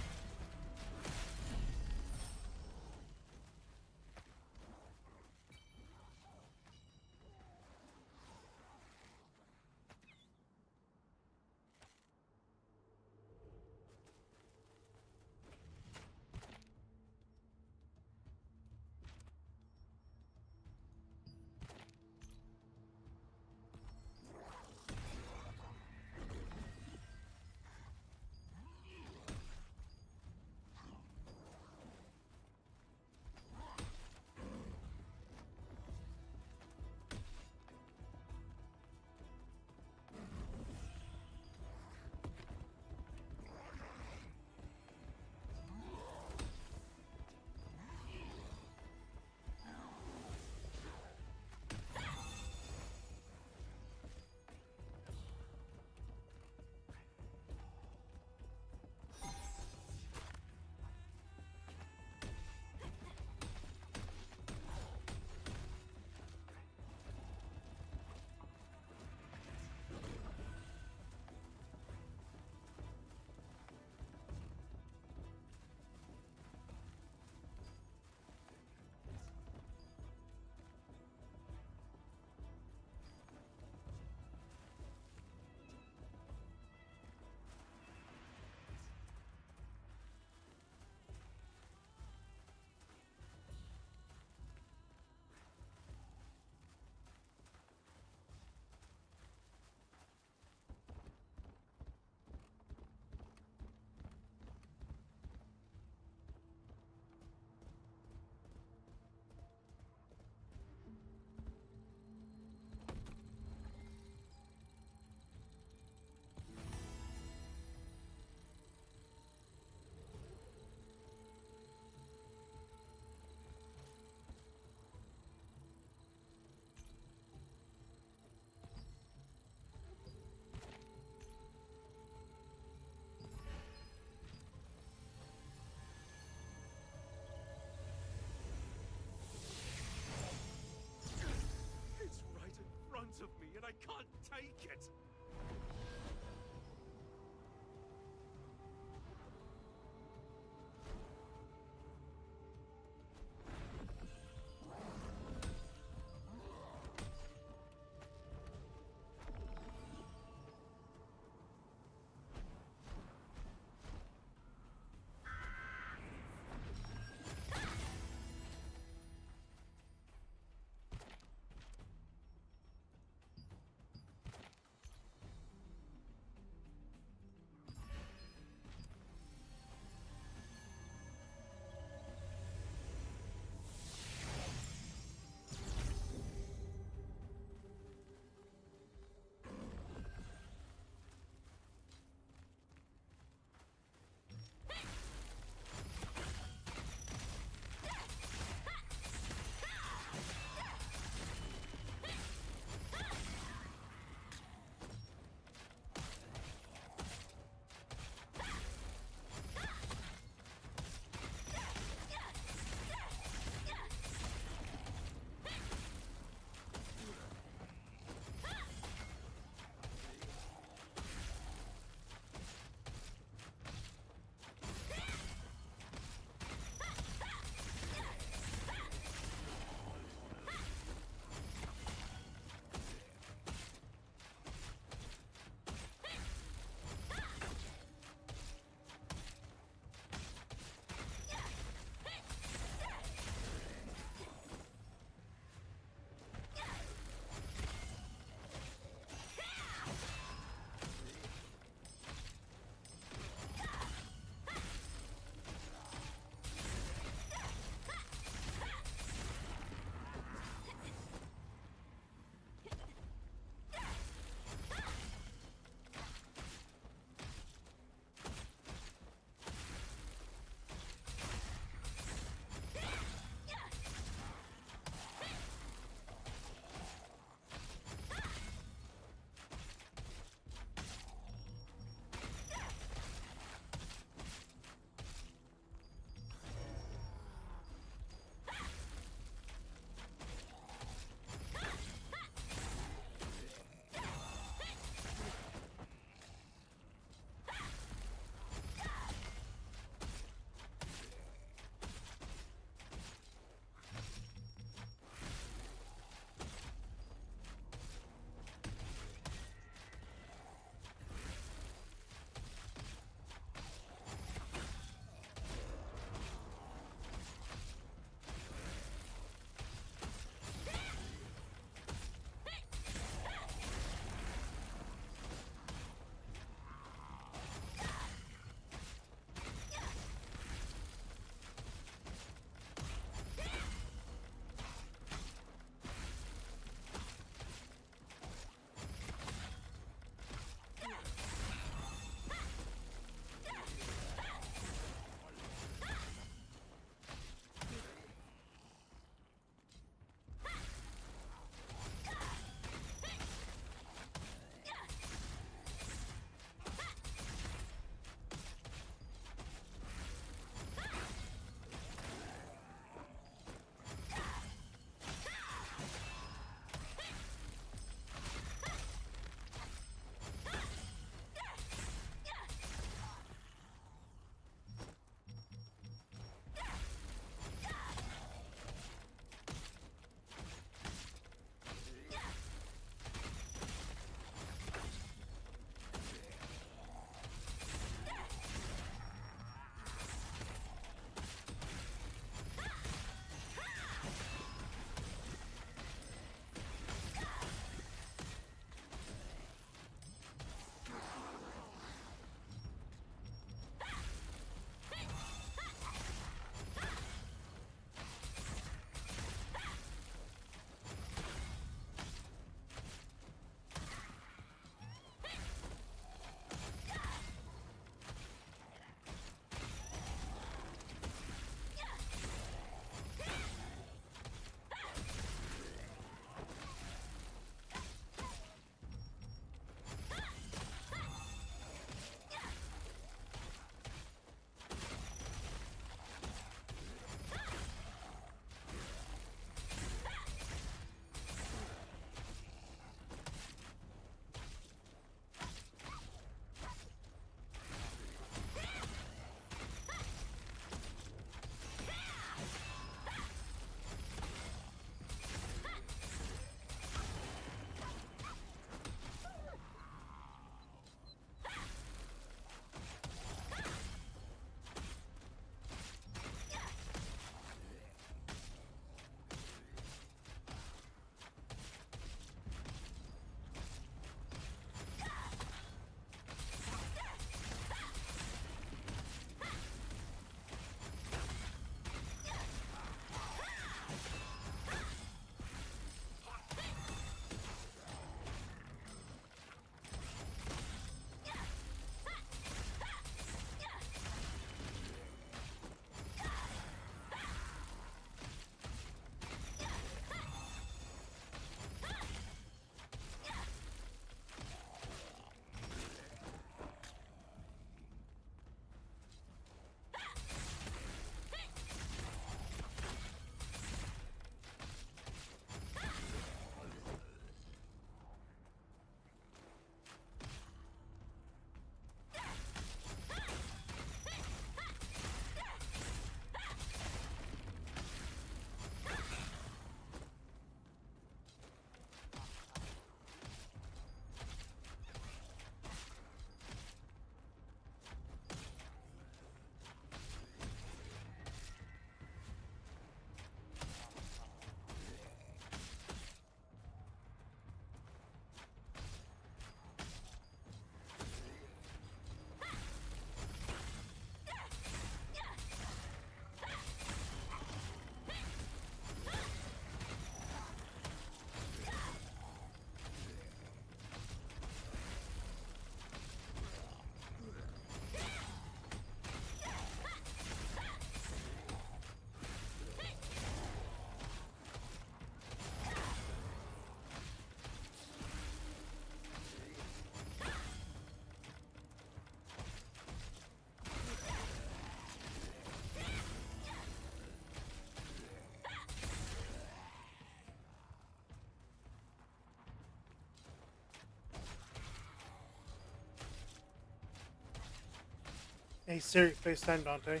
Hey Siri, FaceTime Dante.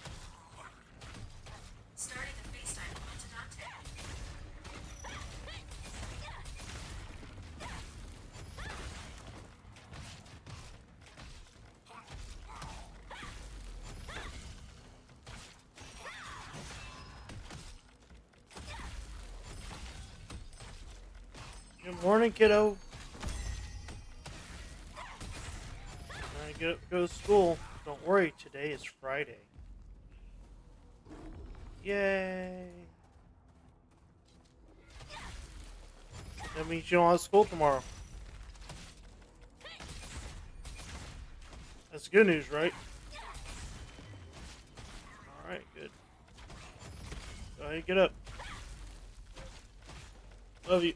Starting the FaceTime call to Dante. Good morning, kiddo. I go to school. Don't worry, today is Friday. Yay! That means you don't have school tomorrow. That's good news, right? Alright, good. Go ahead, get up. Love you.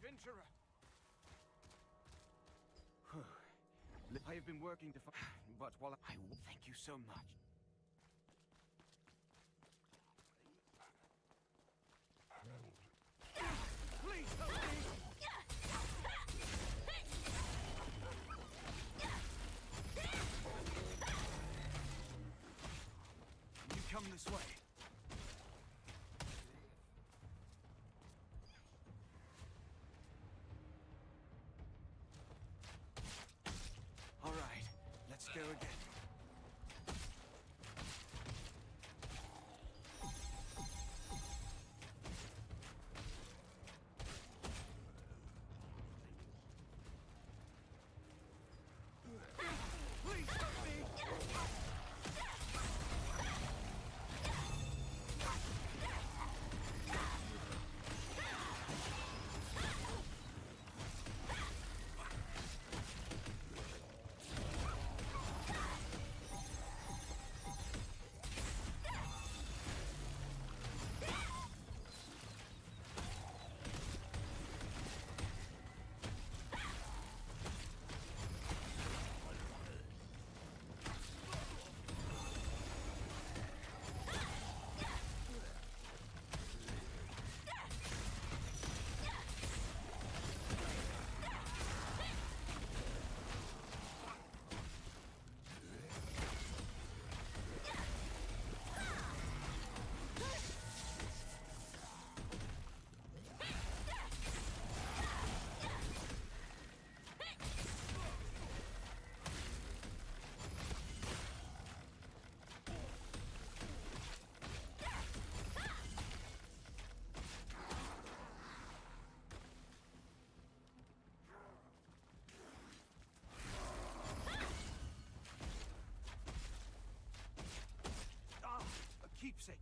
Adventurer! I have been working to find... But while I will thank you so much. Please help me! You come this way. All right, let's go again.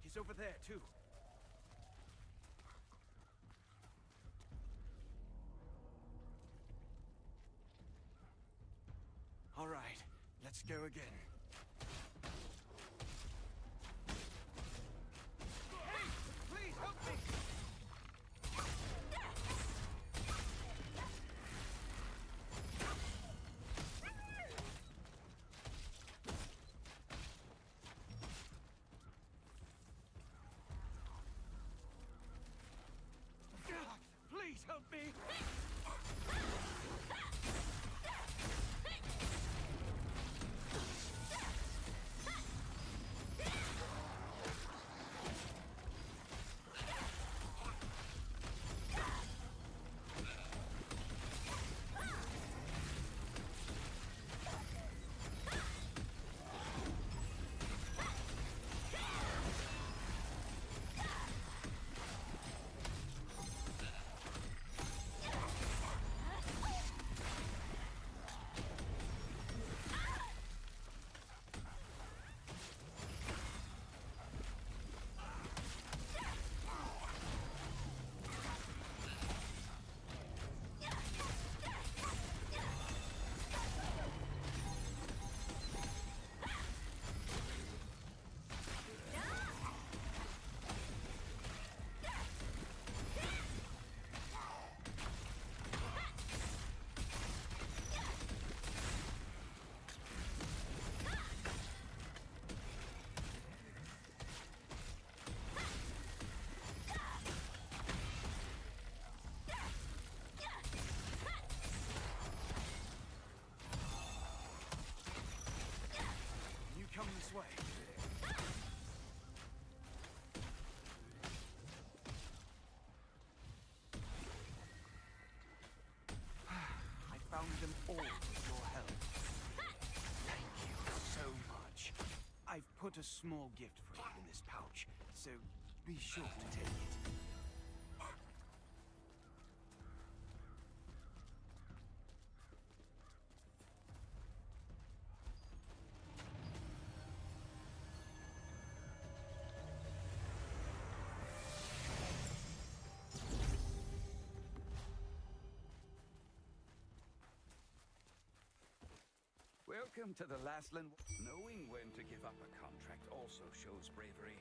is over there, too. All right, let's go again. Hey, please help me! Please help me! Come this way. I found them all with your help. Thank you so much. I've put a small gift for you in this pouch, so be sure to take it. Welcome to the Lastland. Knowing when to give up a contract also shows bravery.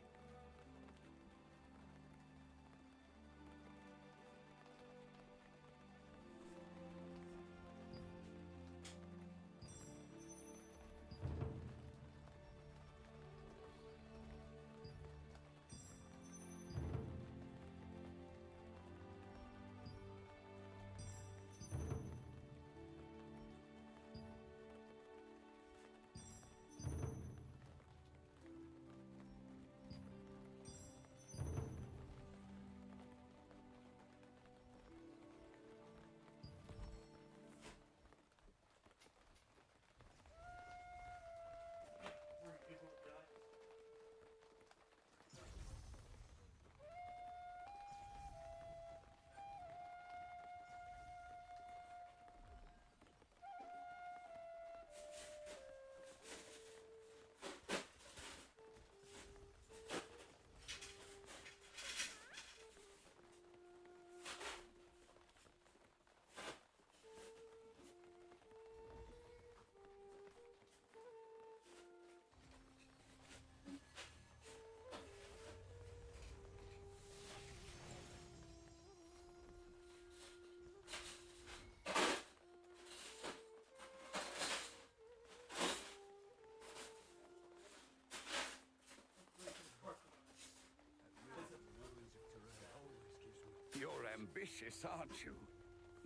You're ambitious, aren't you?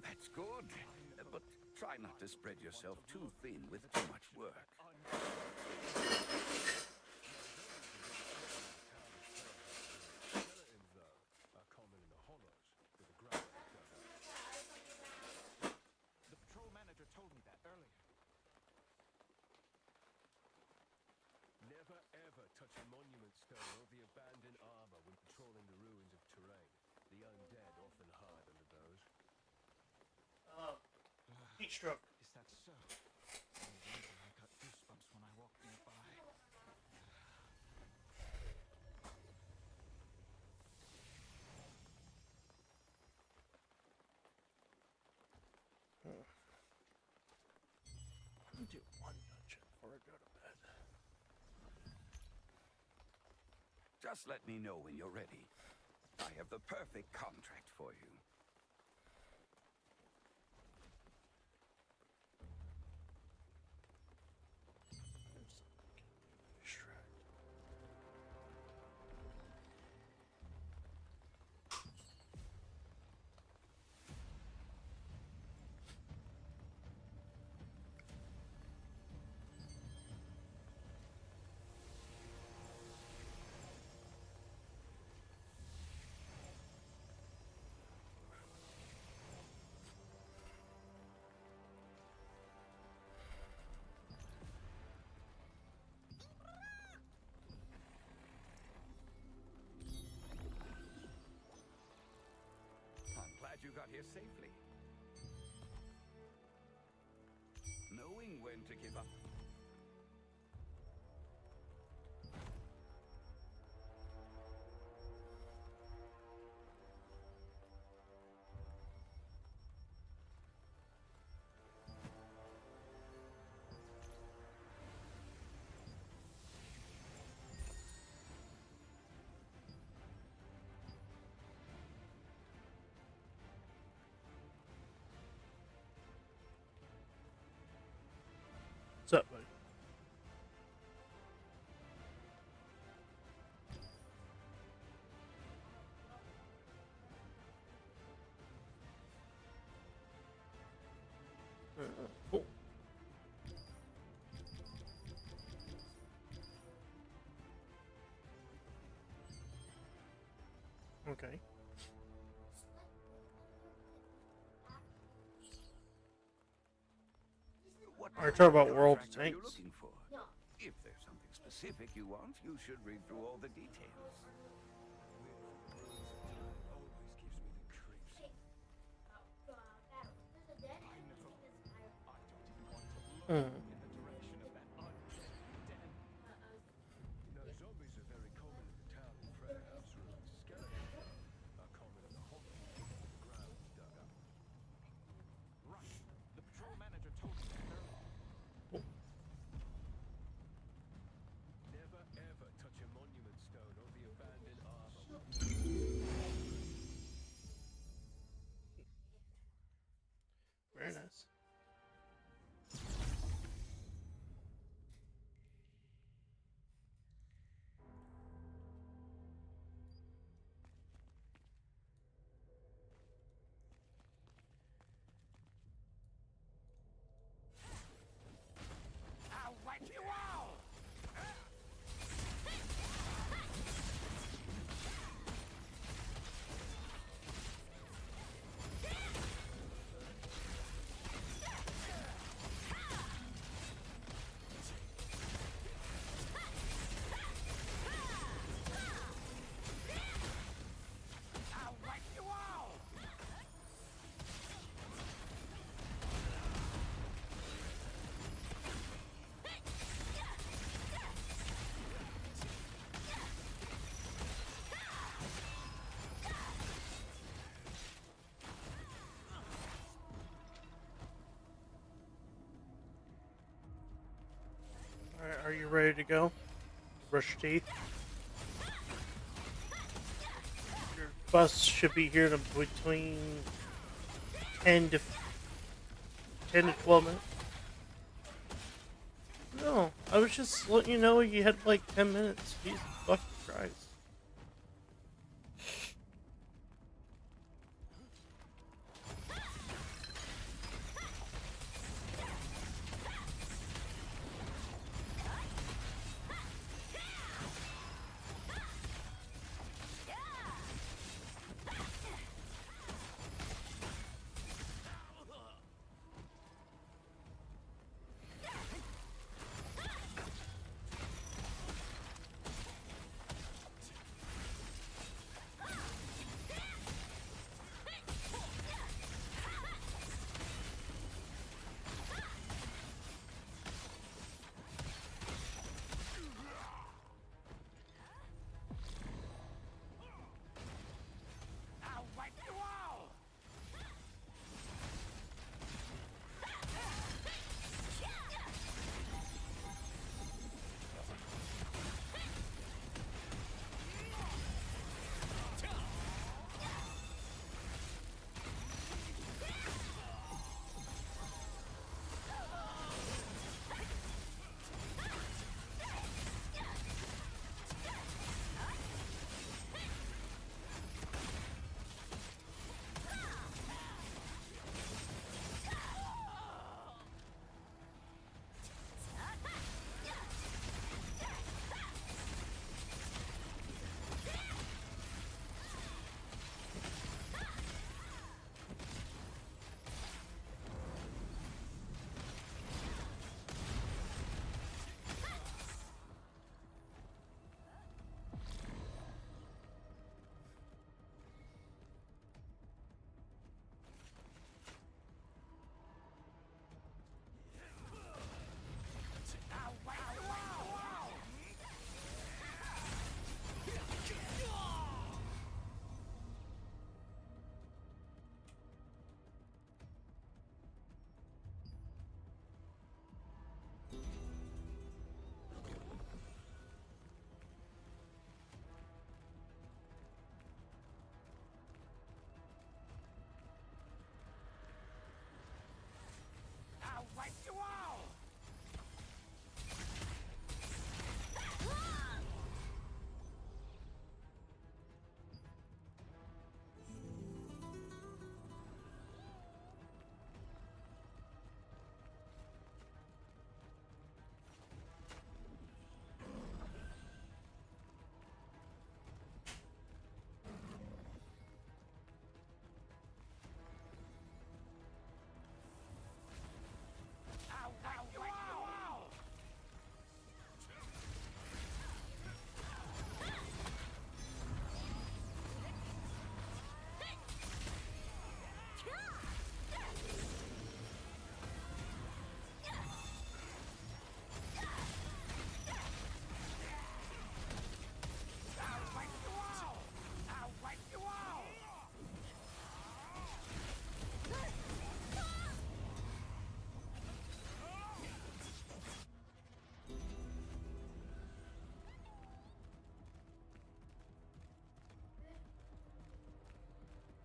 That's good. But try not to spread yourself too thin with too much work. The patrol manager told me that earlier. Never ever touch a monument stone or the abandoned armor when patrolling the ruins of terrain. The undead often hide under those. Heat stroke. Is that so? No wonder I got goosebumps when I walked nearby. Just let me know when you're ready. I have the perfect contract for you. You got here safely. Knowing when to give up. What's up, buddy? Cool. Okay. Alright, talk about World of Are you Tanks. looking for? If there's something specific you want, you should read through all the details. Mm. You know, zombies are very common in the town and Fred House ruins. Skeletons are common in the hollow ground dug up. Right. The patrol manager told me that earlier. Never ever touch a monument stone or the abandoned armor. Very nice. I'll wipe you out! I'll wipe you out! Alright, are you ready to go? Brush your teeth. Your bus should be here in between 10 to 12 minutes. No, I was just letting you know you had like 10 minutes. Jesus fucking Christ.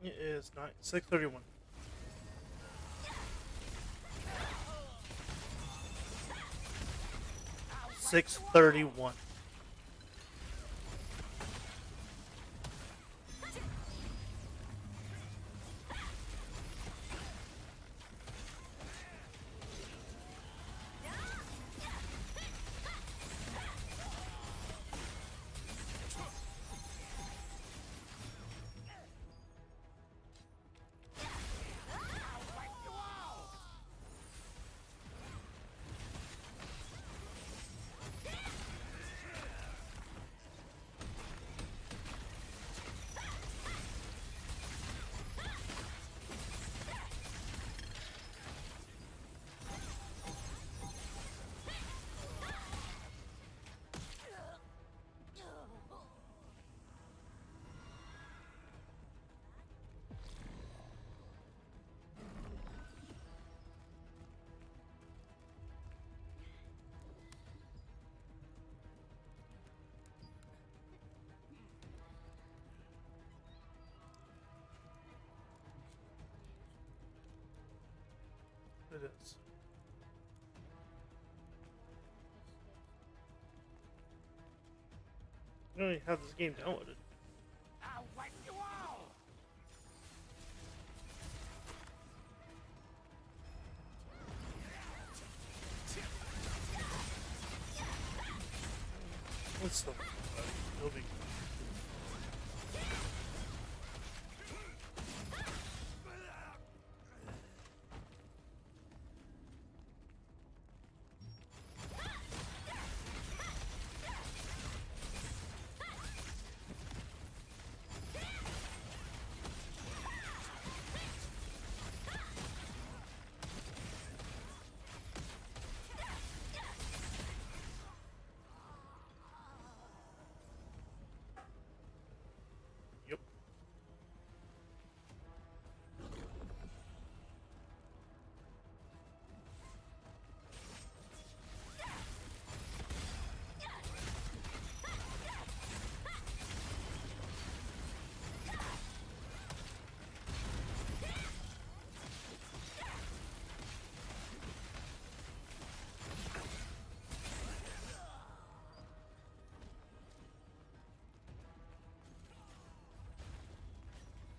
It is 6:31. $6:31. It is. I don't even have this game downloaded. I'll wipe you all! What's the it'll be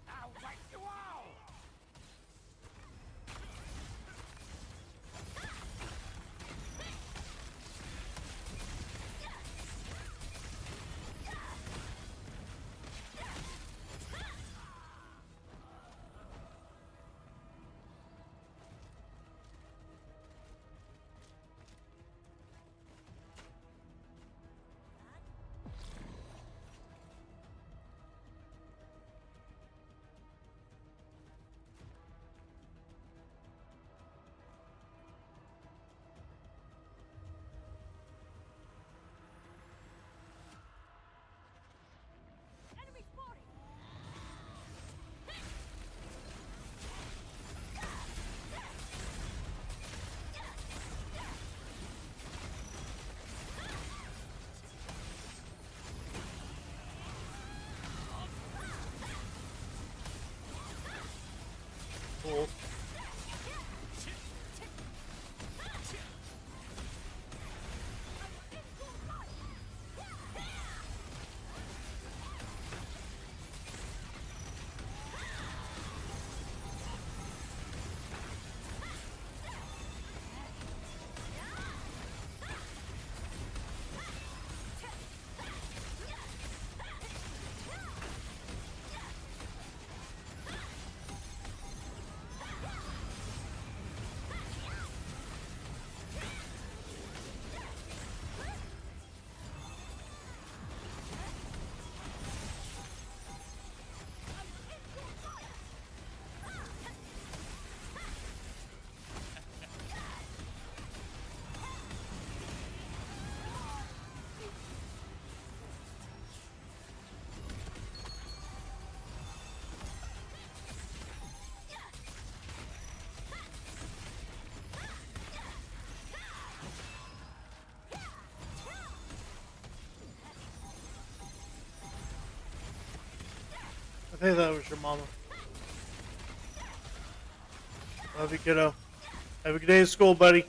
I'll wipe you all! Enemy spotted! cool. I think that was your mama. Love you, kiddo. Have a good day at school, buddy.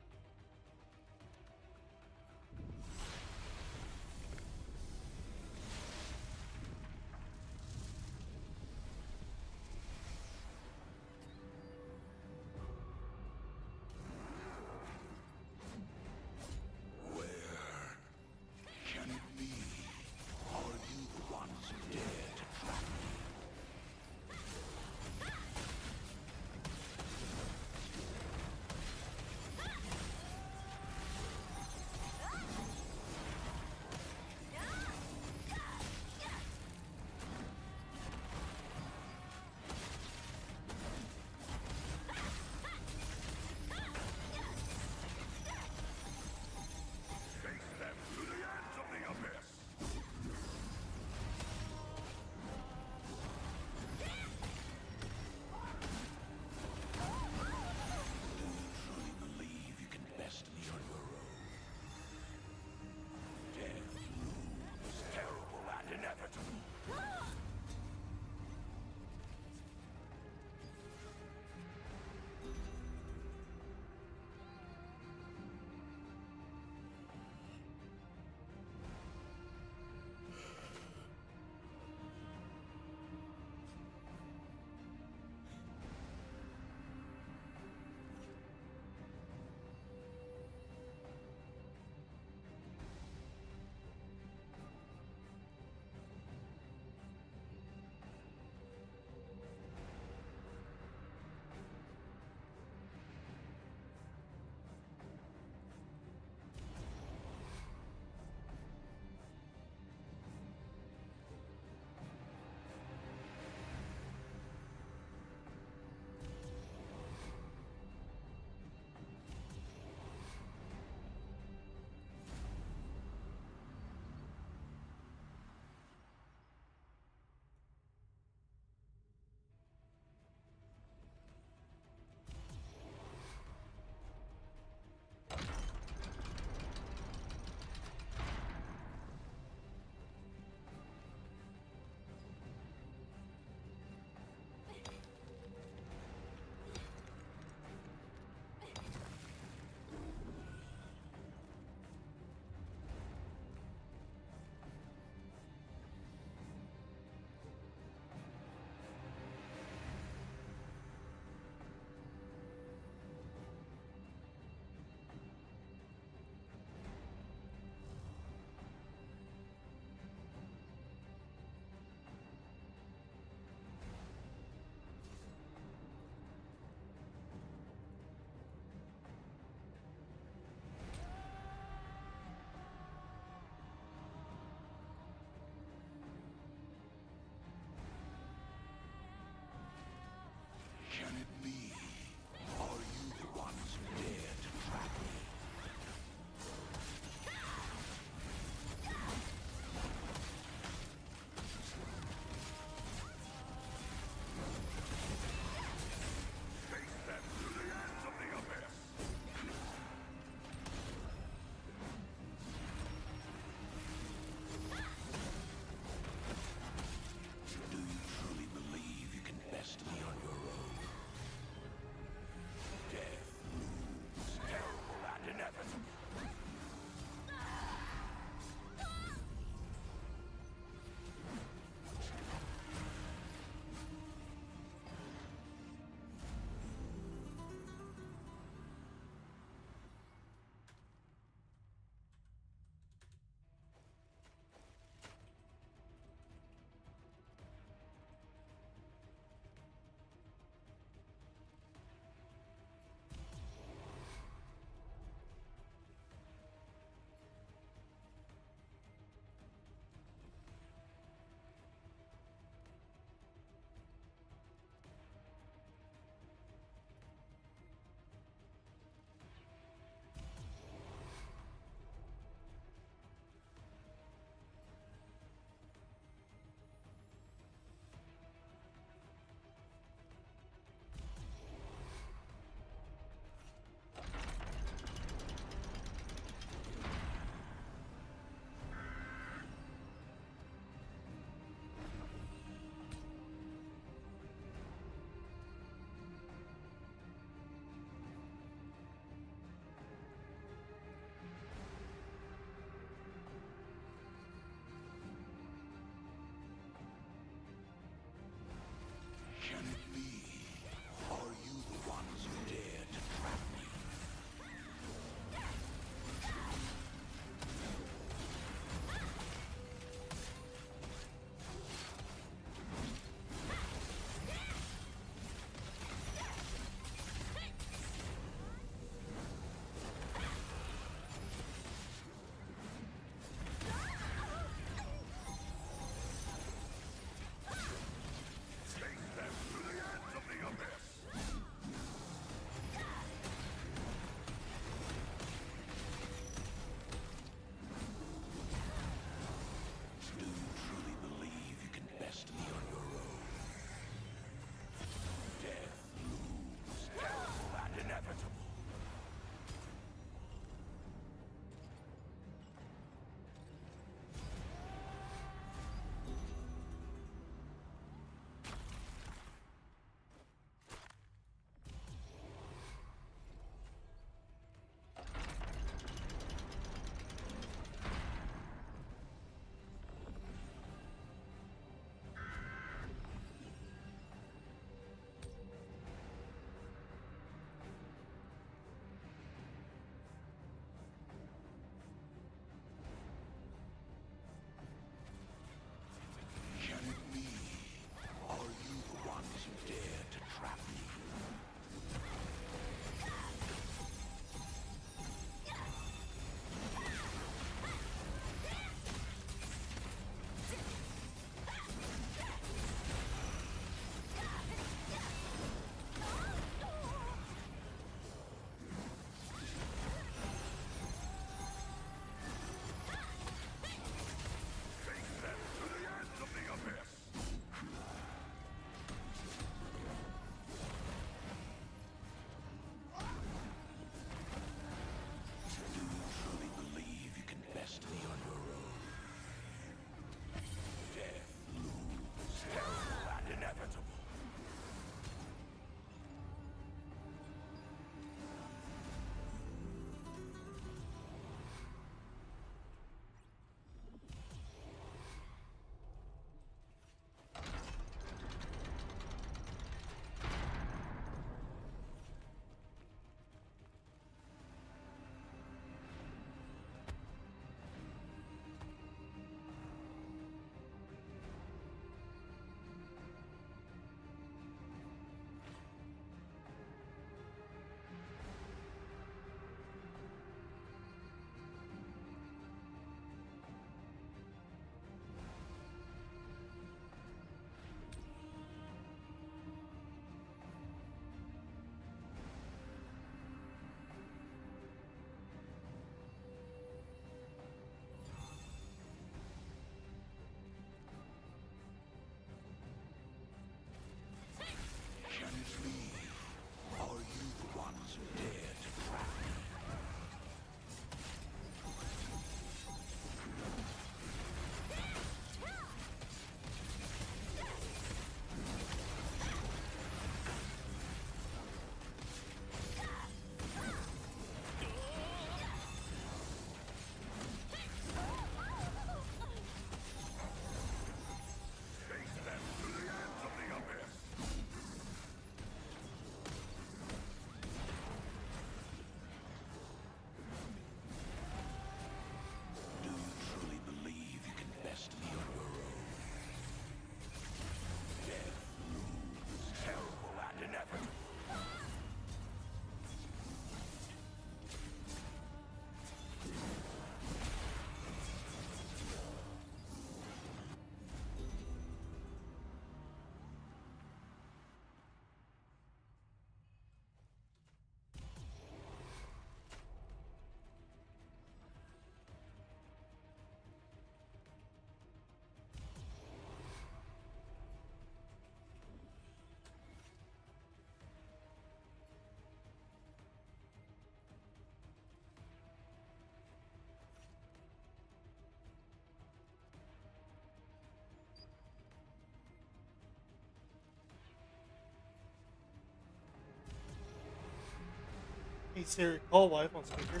Hey Siri, call wife on speaker.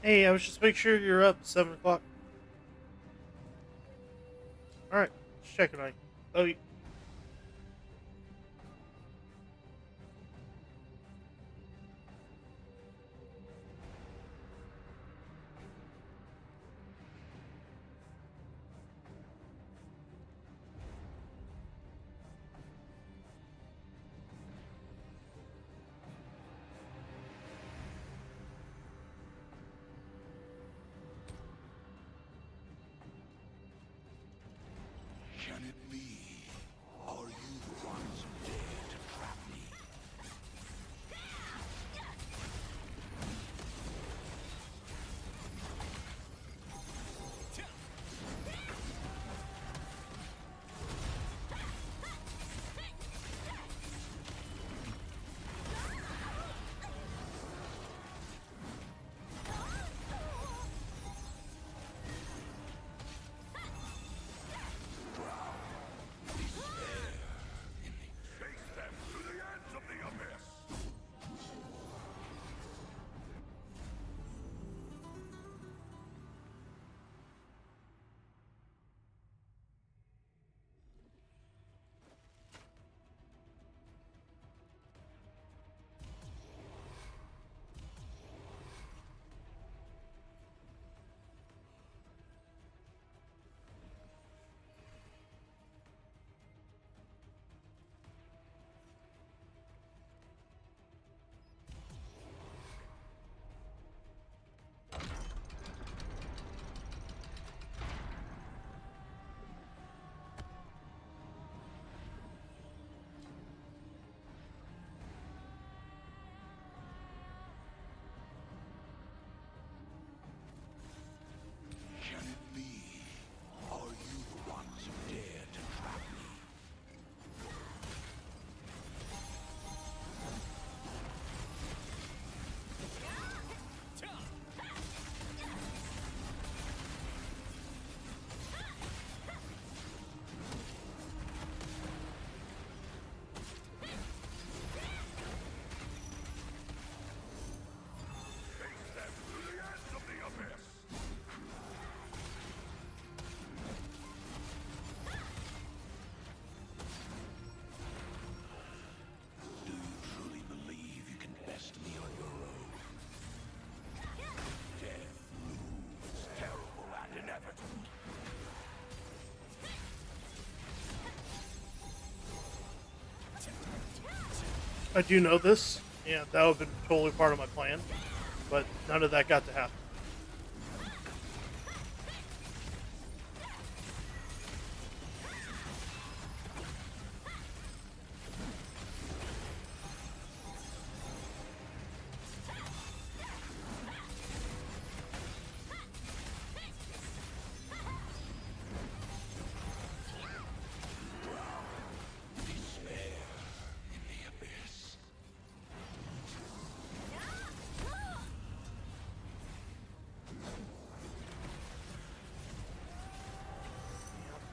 Hey, I was just making sure you're up 7 o'clock. Alright, just checking on you. Oh, Can it be? Are you the ones who dare to trap me? Can it be? Are you the ones who dare to trap me? Do you truly believe you can best me on your own? Death looms terrible and inevitable. I do know this, and that would have been totally part of my plan, but none of that got to happen.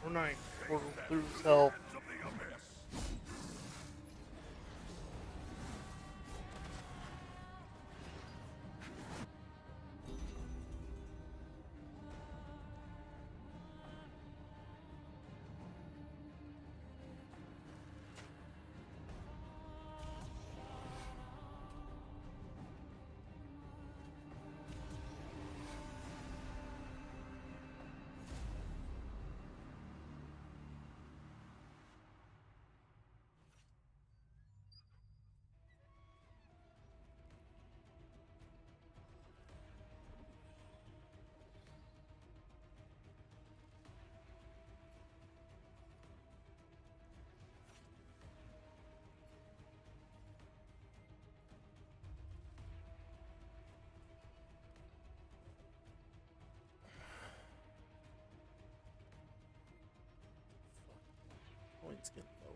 Fortnite portal through hell. Points get low.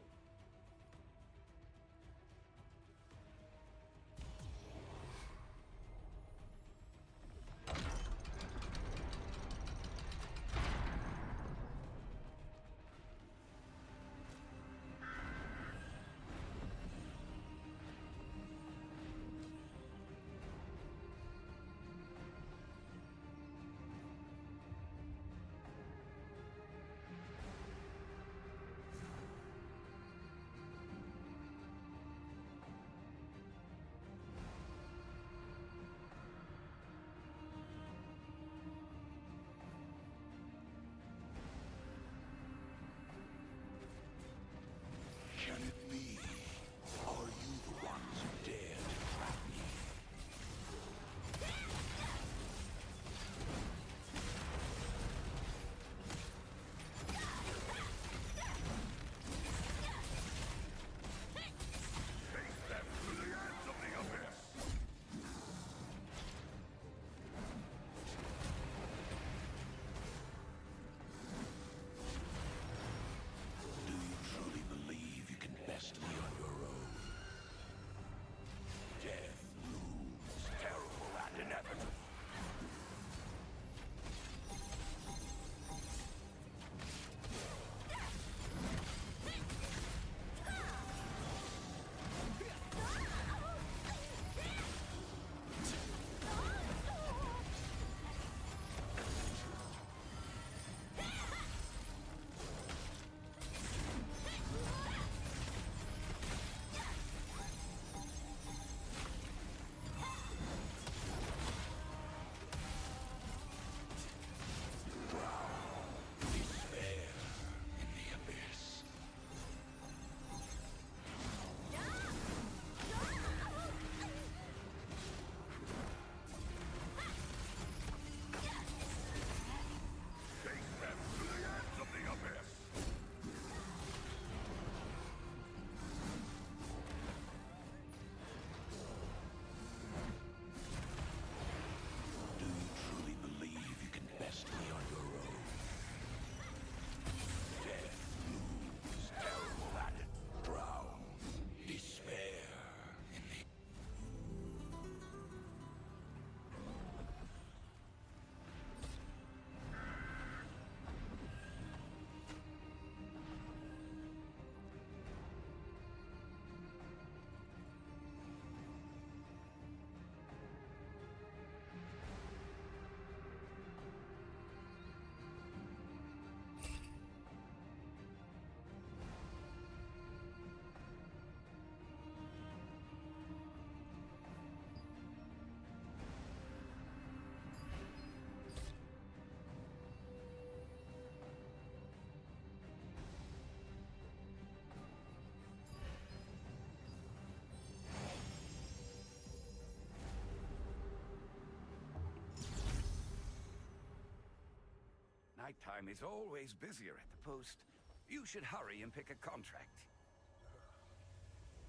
Nighttime is always busier at the post. You should hurry and pick a contract.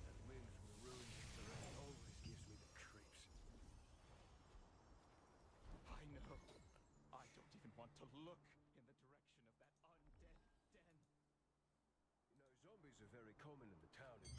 That wind from the ruins of Terrain always gives me the creeps. I know. I don't even want to look in the direction of that undead den. You know, zombies are very common in the town in